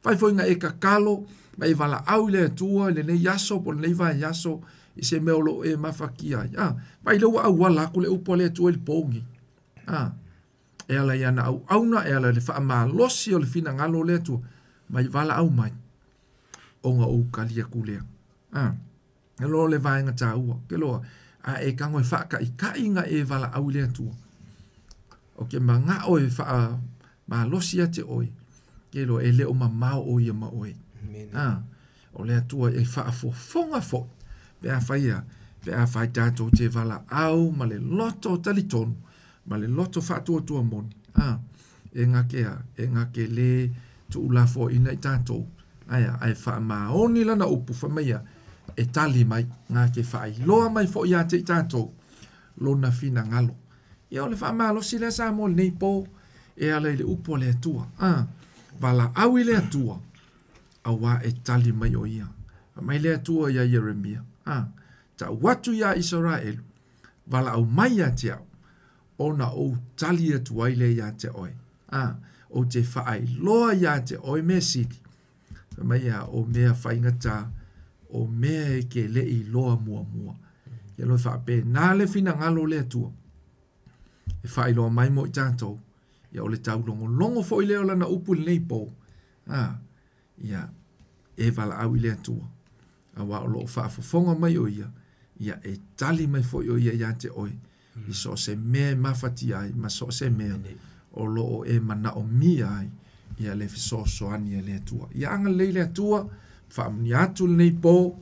Whaiwhoinga e kakalo, ma e wala au le atua, le nei yaso, po le nei vai yaso, i se meo lo e mawhakia. Vai lewa awala ku le upo le atua i le pongi. E ala iana au auna, e ala le wha maa losi o le fina ngalo le atua, mai wala au mai. Onga o kalia kulea. E lo le vaenga tā ua. Ke loa, e kango e whaaka i kainga e wala au le atua. O ke manga o e wha maa losi a te oi. Ke loa, e leo ma mao o ia ma oi. O le atua e wha fonga fo. Pea whaia, pea whai tātou te wala au, ma le loto talitonu, ma le loto whaatua tua moni. E ngake le tu ulafo ina i tātou. Ai wha maoni lana upu whamaia e tali mai ngā ke whai loa mai fo ia te tātou lona fina ngalo. Ia o le wha malo si le sa mo le nei pō e ala i le upo le atua. Wala au i le atua a wā e tali mai o ia. Mai le atua ia Jeremia. Ta watu ia Israel wala au mai a te au ona o tali atua i le ia te oi. O te whaai loa ia te oi me siki. Maia o mea whaingata, o mea e ke le i loa mua. Ia loa whaape, nā le fina ngalo le atua. E whai loa mai mo i tātou. Ia o le tau longo fo i leo lana upu le nei pō. Ia e wala au i le atua. A wā o loo whaafofonga mai o ia. Ia e tali mai fo i o ia ia te oi. I so se mea mawhati ai, ma so se mea o loo e mana o mi ai. Ia le fiso soani e le atua. Ia anga le atua, whaamuni atu le nei pō,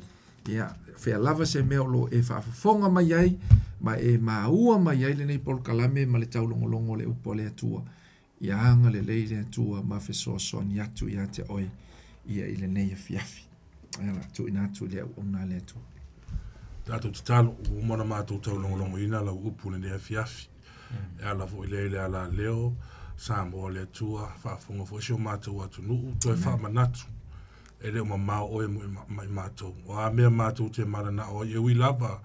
ia whea lava se meo lo e whaafonga mai ai, ma e maua mai ai le nei pō kalame, ma le tau longo le upo le atua. Ia anga le atua, ma fiso soani atu ia te oi, ia i le nei e fiafi. Ia tu ina atu le au na le atua. Tātou te talo, umana mātou tau longo ina la upu le nei e fiafi. Ia la fo i le ala leo, sa mo le tua fa fonga fo sho mato atu nu to fa manatu e le ma o mai mato o a me mato te marana o e wi lava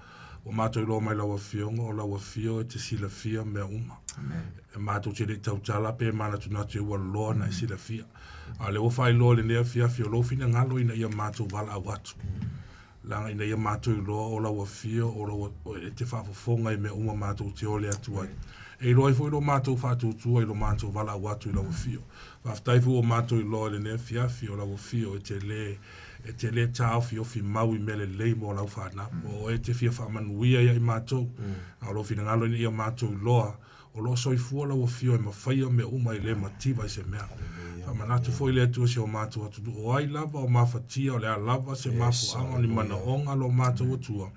o mato lo mai lawa fiongo o lawa fio te sila fia me uma e mato te le tau tala pe mana tu na te wa lo na sila fia a le o fai lo le ne fia fio lo fina ngalo ina ia mato wala watu langa ina ia mato lo o lawa fio o te fa fonga me uma mato te ole atu ai e loi foi lo mato fatu tu e lo mato vala watu lo fio va stai fu o mato lo le ne fia fio lo fio te le e te le tau fi mau I mele lei mo lau whana. O e te fia whamanuia ia I mātou. A lo fina ngalo ni ia mātou loa. O lo soi fua lau o fio e mawhaia me uma I le mativa I se mea. Whamanatu fo I le atua se o mātou atu. O ai lava o mawhatia o le a lava se mafu anga ni mana onga lo mātou atua.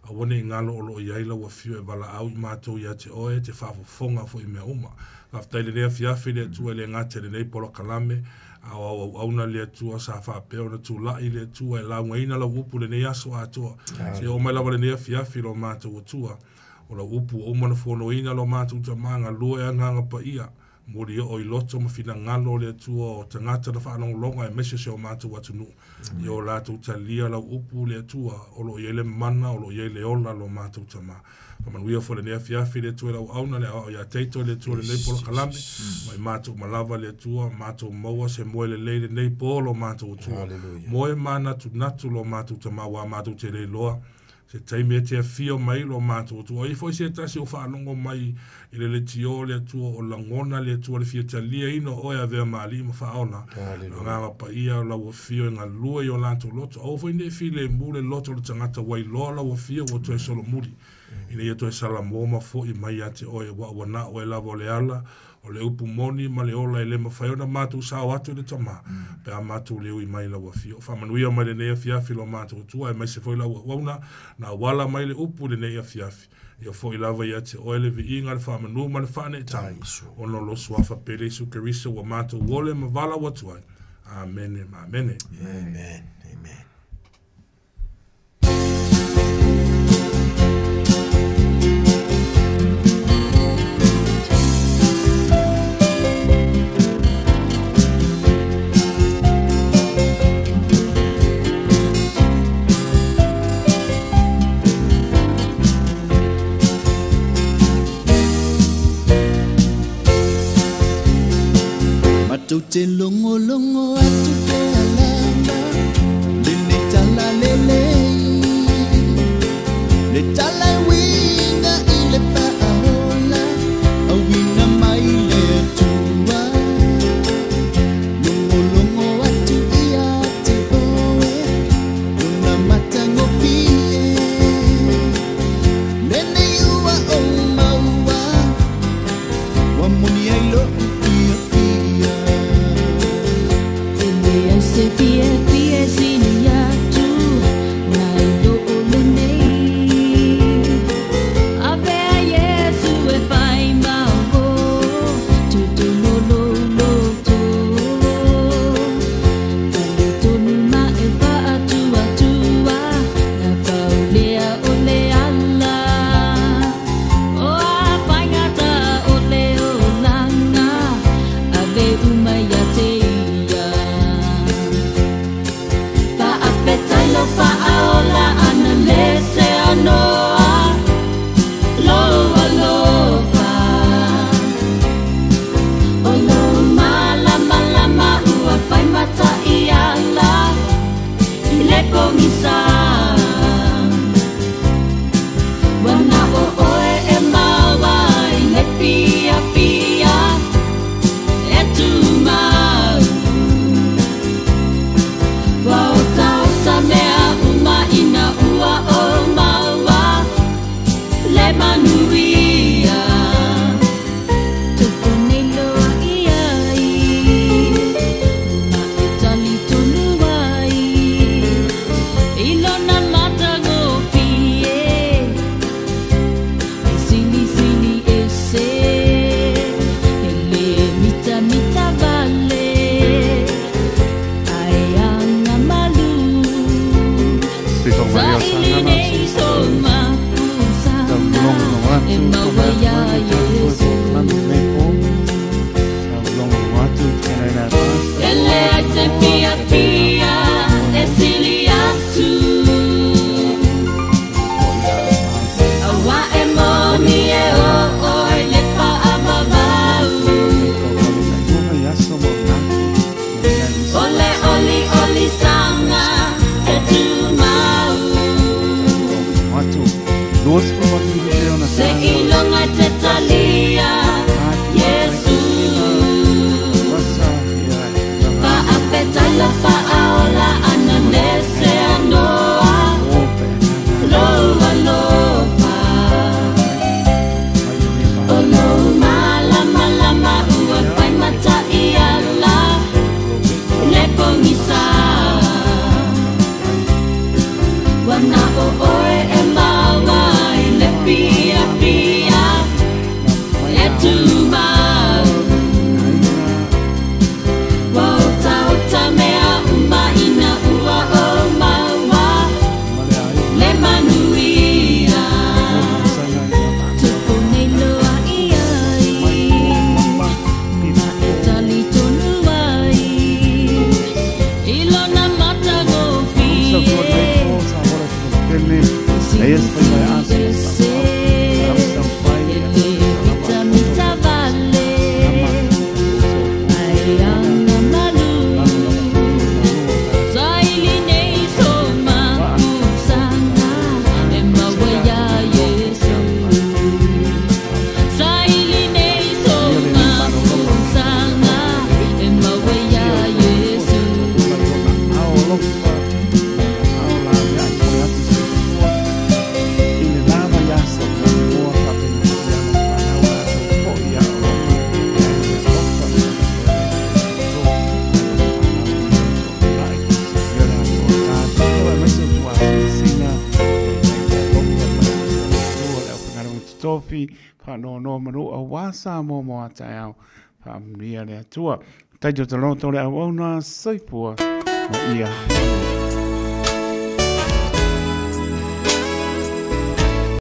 A wane I ngalo o lo I aila wa fio e wala au I mātou ia te oe te whafofonga fo I mea uma. Whaftaile rea fiafi le atua le ngate le nei polo kalame. Au na le atua sa whapeo na tu lai le atua e lau ngaina la upu le nei aso atua. Se o mai lawa le nea fiafi lo mātou atua. O la upu o mana whono ina lo mātou ta manga lua e anganga pa ia. Mori o I loto ma fina ngalo le atua o tangata na whanong longa e mese se o mātou atunu. I o lātou ta lia la upu le atua o lo iele mana o lo iele ola lo mātou ta maa. Whamanuia fo le nea fiafi le atua lau auna le au ia teito le atua le nei polo kalame. Mai mātou malawa le atua, mātou maua se moe le leile nei polo mātou atua. Moe mana tu natu lo mātou ta maa wa mātou te rei loa. Se taime te fio mai lo mātou atua. I foi se tasi o whanongo mai I le tio le atua o langona le atua le fia talia ino oe a vea maali ma whaona. Nganga pa ia o lau fio ngā lua I o lanto loto. Au foi ne fi le mule loto le tangata wai loa lau fio o toe solo muri. Ine ia toe salamoma fo I mai ate oe wana oe lavo le ala. O le upu moni ma le ola le mawhaiona mātou sao atu le tama. Pea mātou leo I mai lau fio. Whamanuia mai le nea fiafi lo mātou tua. E mai se foi lau wauna na wala mai le upu le nea fiafi. Ia foi lava ia te oe le vi inga le whamanu ma le whane tau. Ono lo suafa pere Isu Kerisa wa mātou wole ma vala watuai. Amen. Amen. Amen. Amen. Atu te longo longo atu te alama Lene tala lelei Le tala winga I le paola A winga mai le atua Longo longo atu ia te oe Una matango pie Lene ua o maua Wa muni ai lo ia fia Se fie fie sini atu nai do le nei ave Yesu e fai mau tu tu no no no tu tu ma e fa atu atu na paulea ole alla o a fai ngata ole olanga ave umaya te Fa'aola ana lese anoa Loa lofa Olo malama lama ua fai mata I ala I le pongisa Wana o oe e mawa I le pia pia E tu mau Wao tau ta mea ina ua o maua le manuia tuku nei loa iai ma e tali tonu ai ilona matango pie e sili sili e se ele mita mita vale ai anga malu Sa'ilinei soma pusana e mawaya Yesu Ele ai se pia pia e sili atu Awa e moni e o oi le pa amamau Ole oli oli sanga e tu Se ilonga te talia Yesu Fa apeta la fa aola anane Wana o oe e maua i le pia pia e tu mau. Wa o ta mea uma ina ua o maua le manuia. Tupu nei loa i ai na e tali tonu ai ilona mata go fie. Tofi, pa no manu a wasa mo mo atai au, pa mria le atua. Tai jo te loto le au na saipua, ma ia.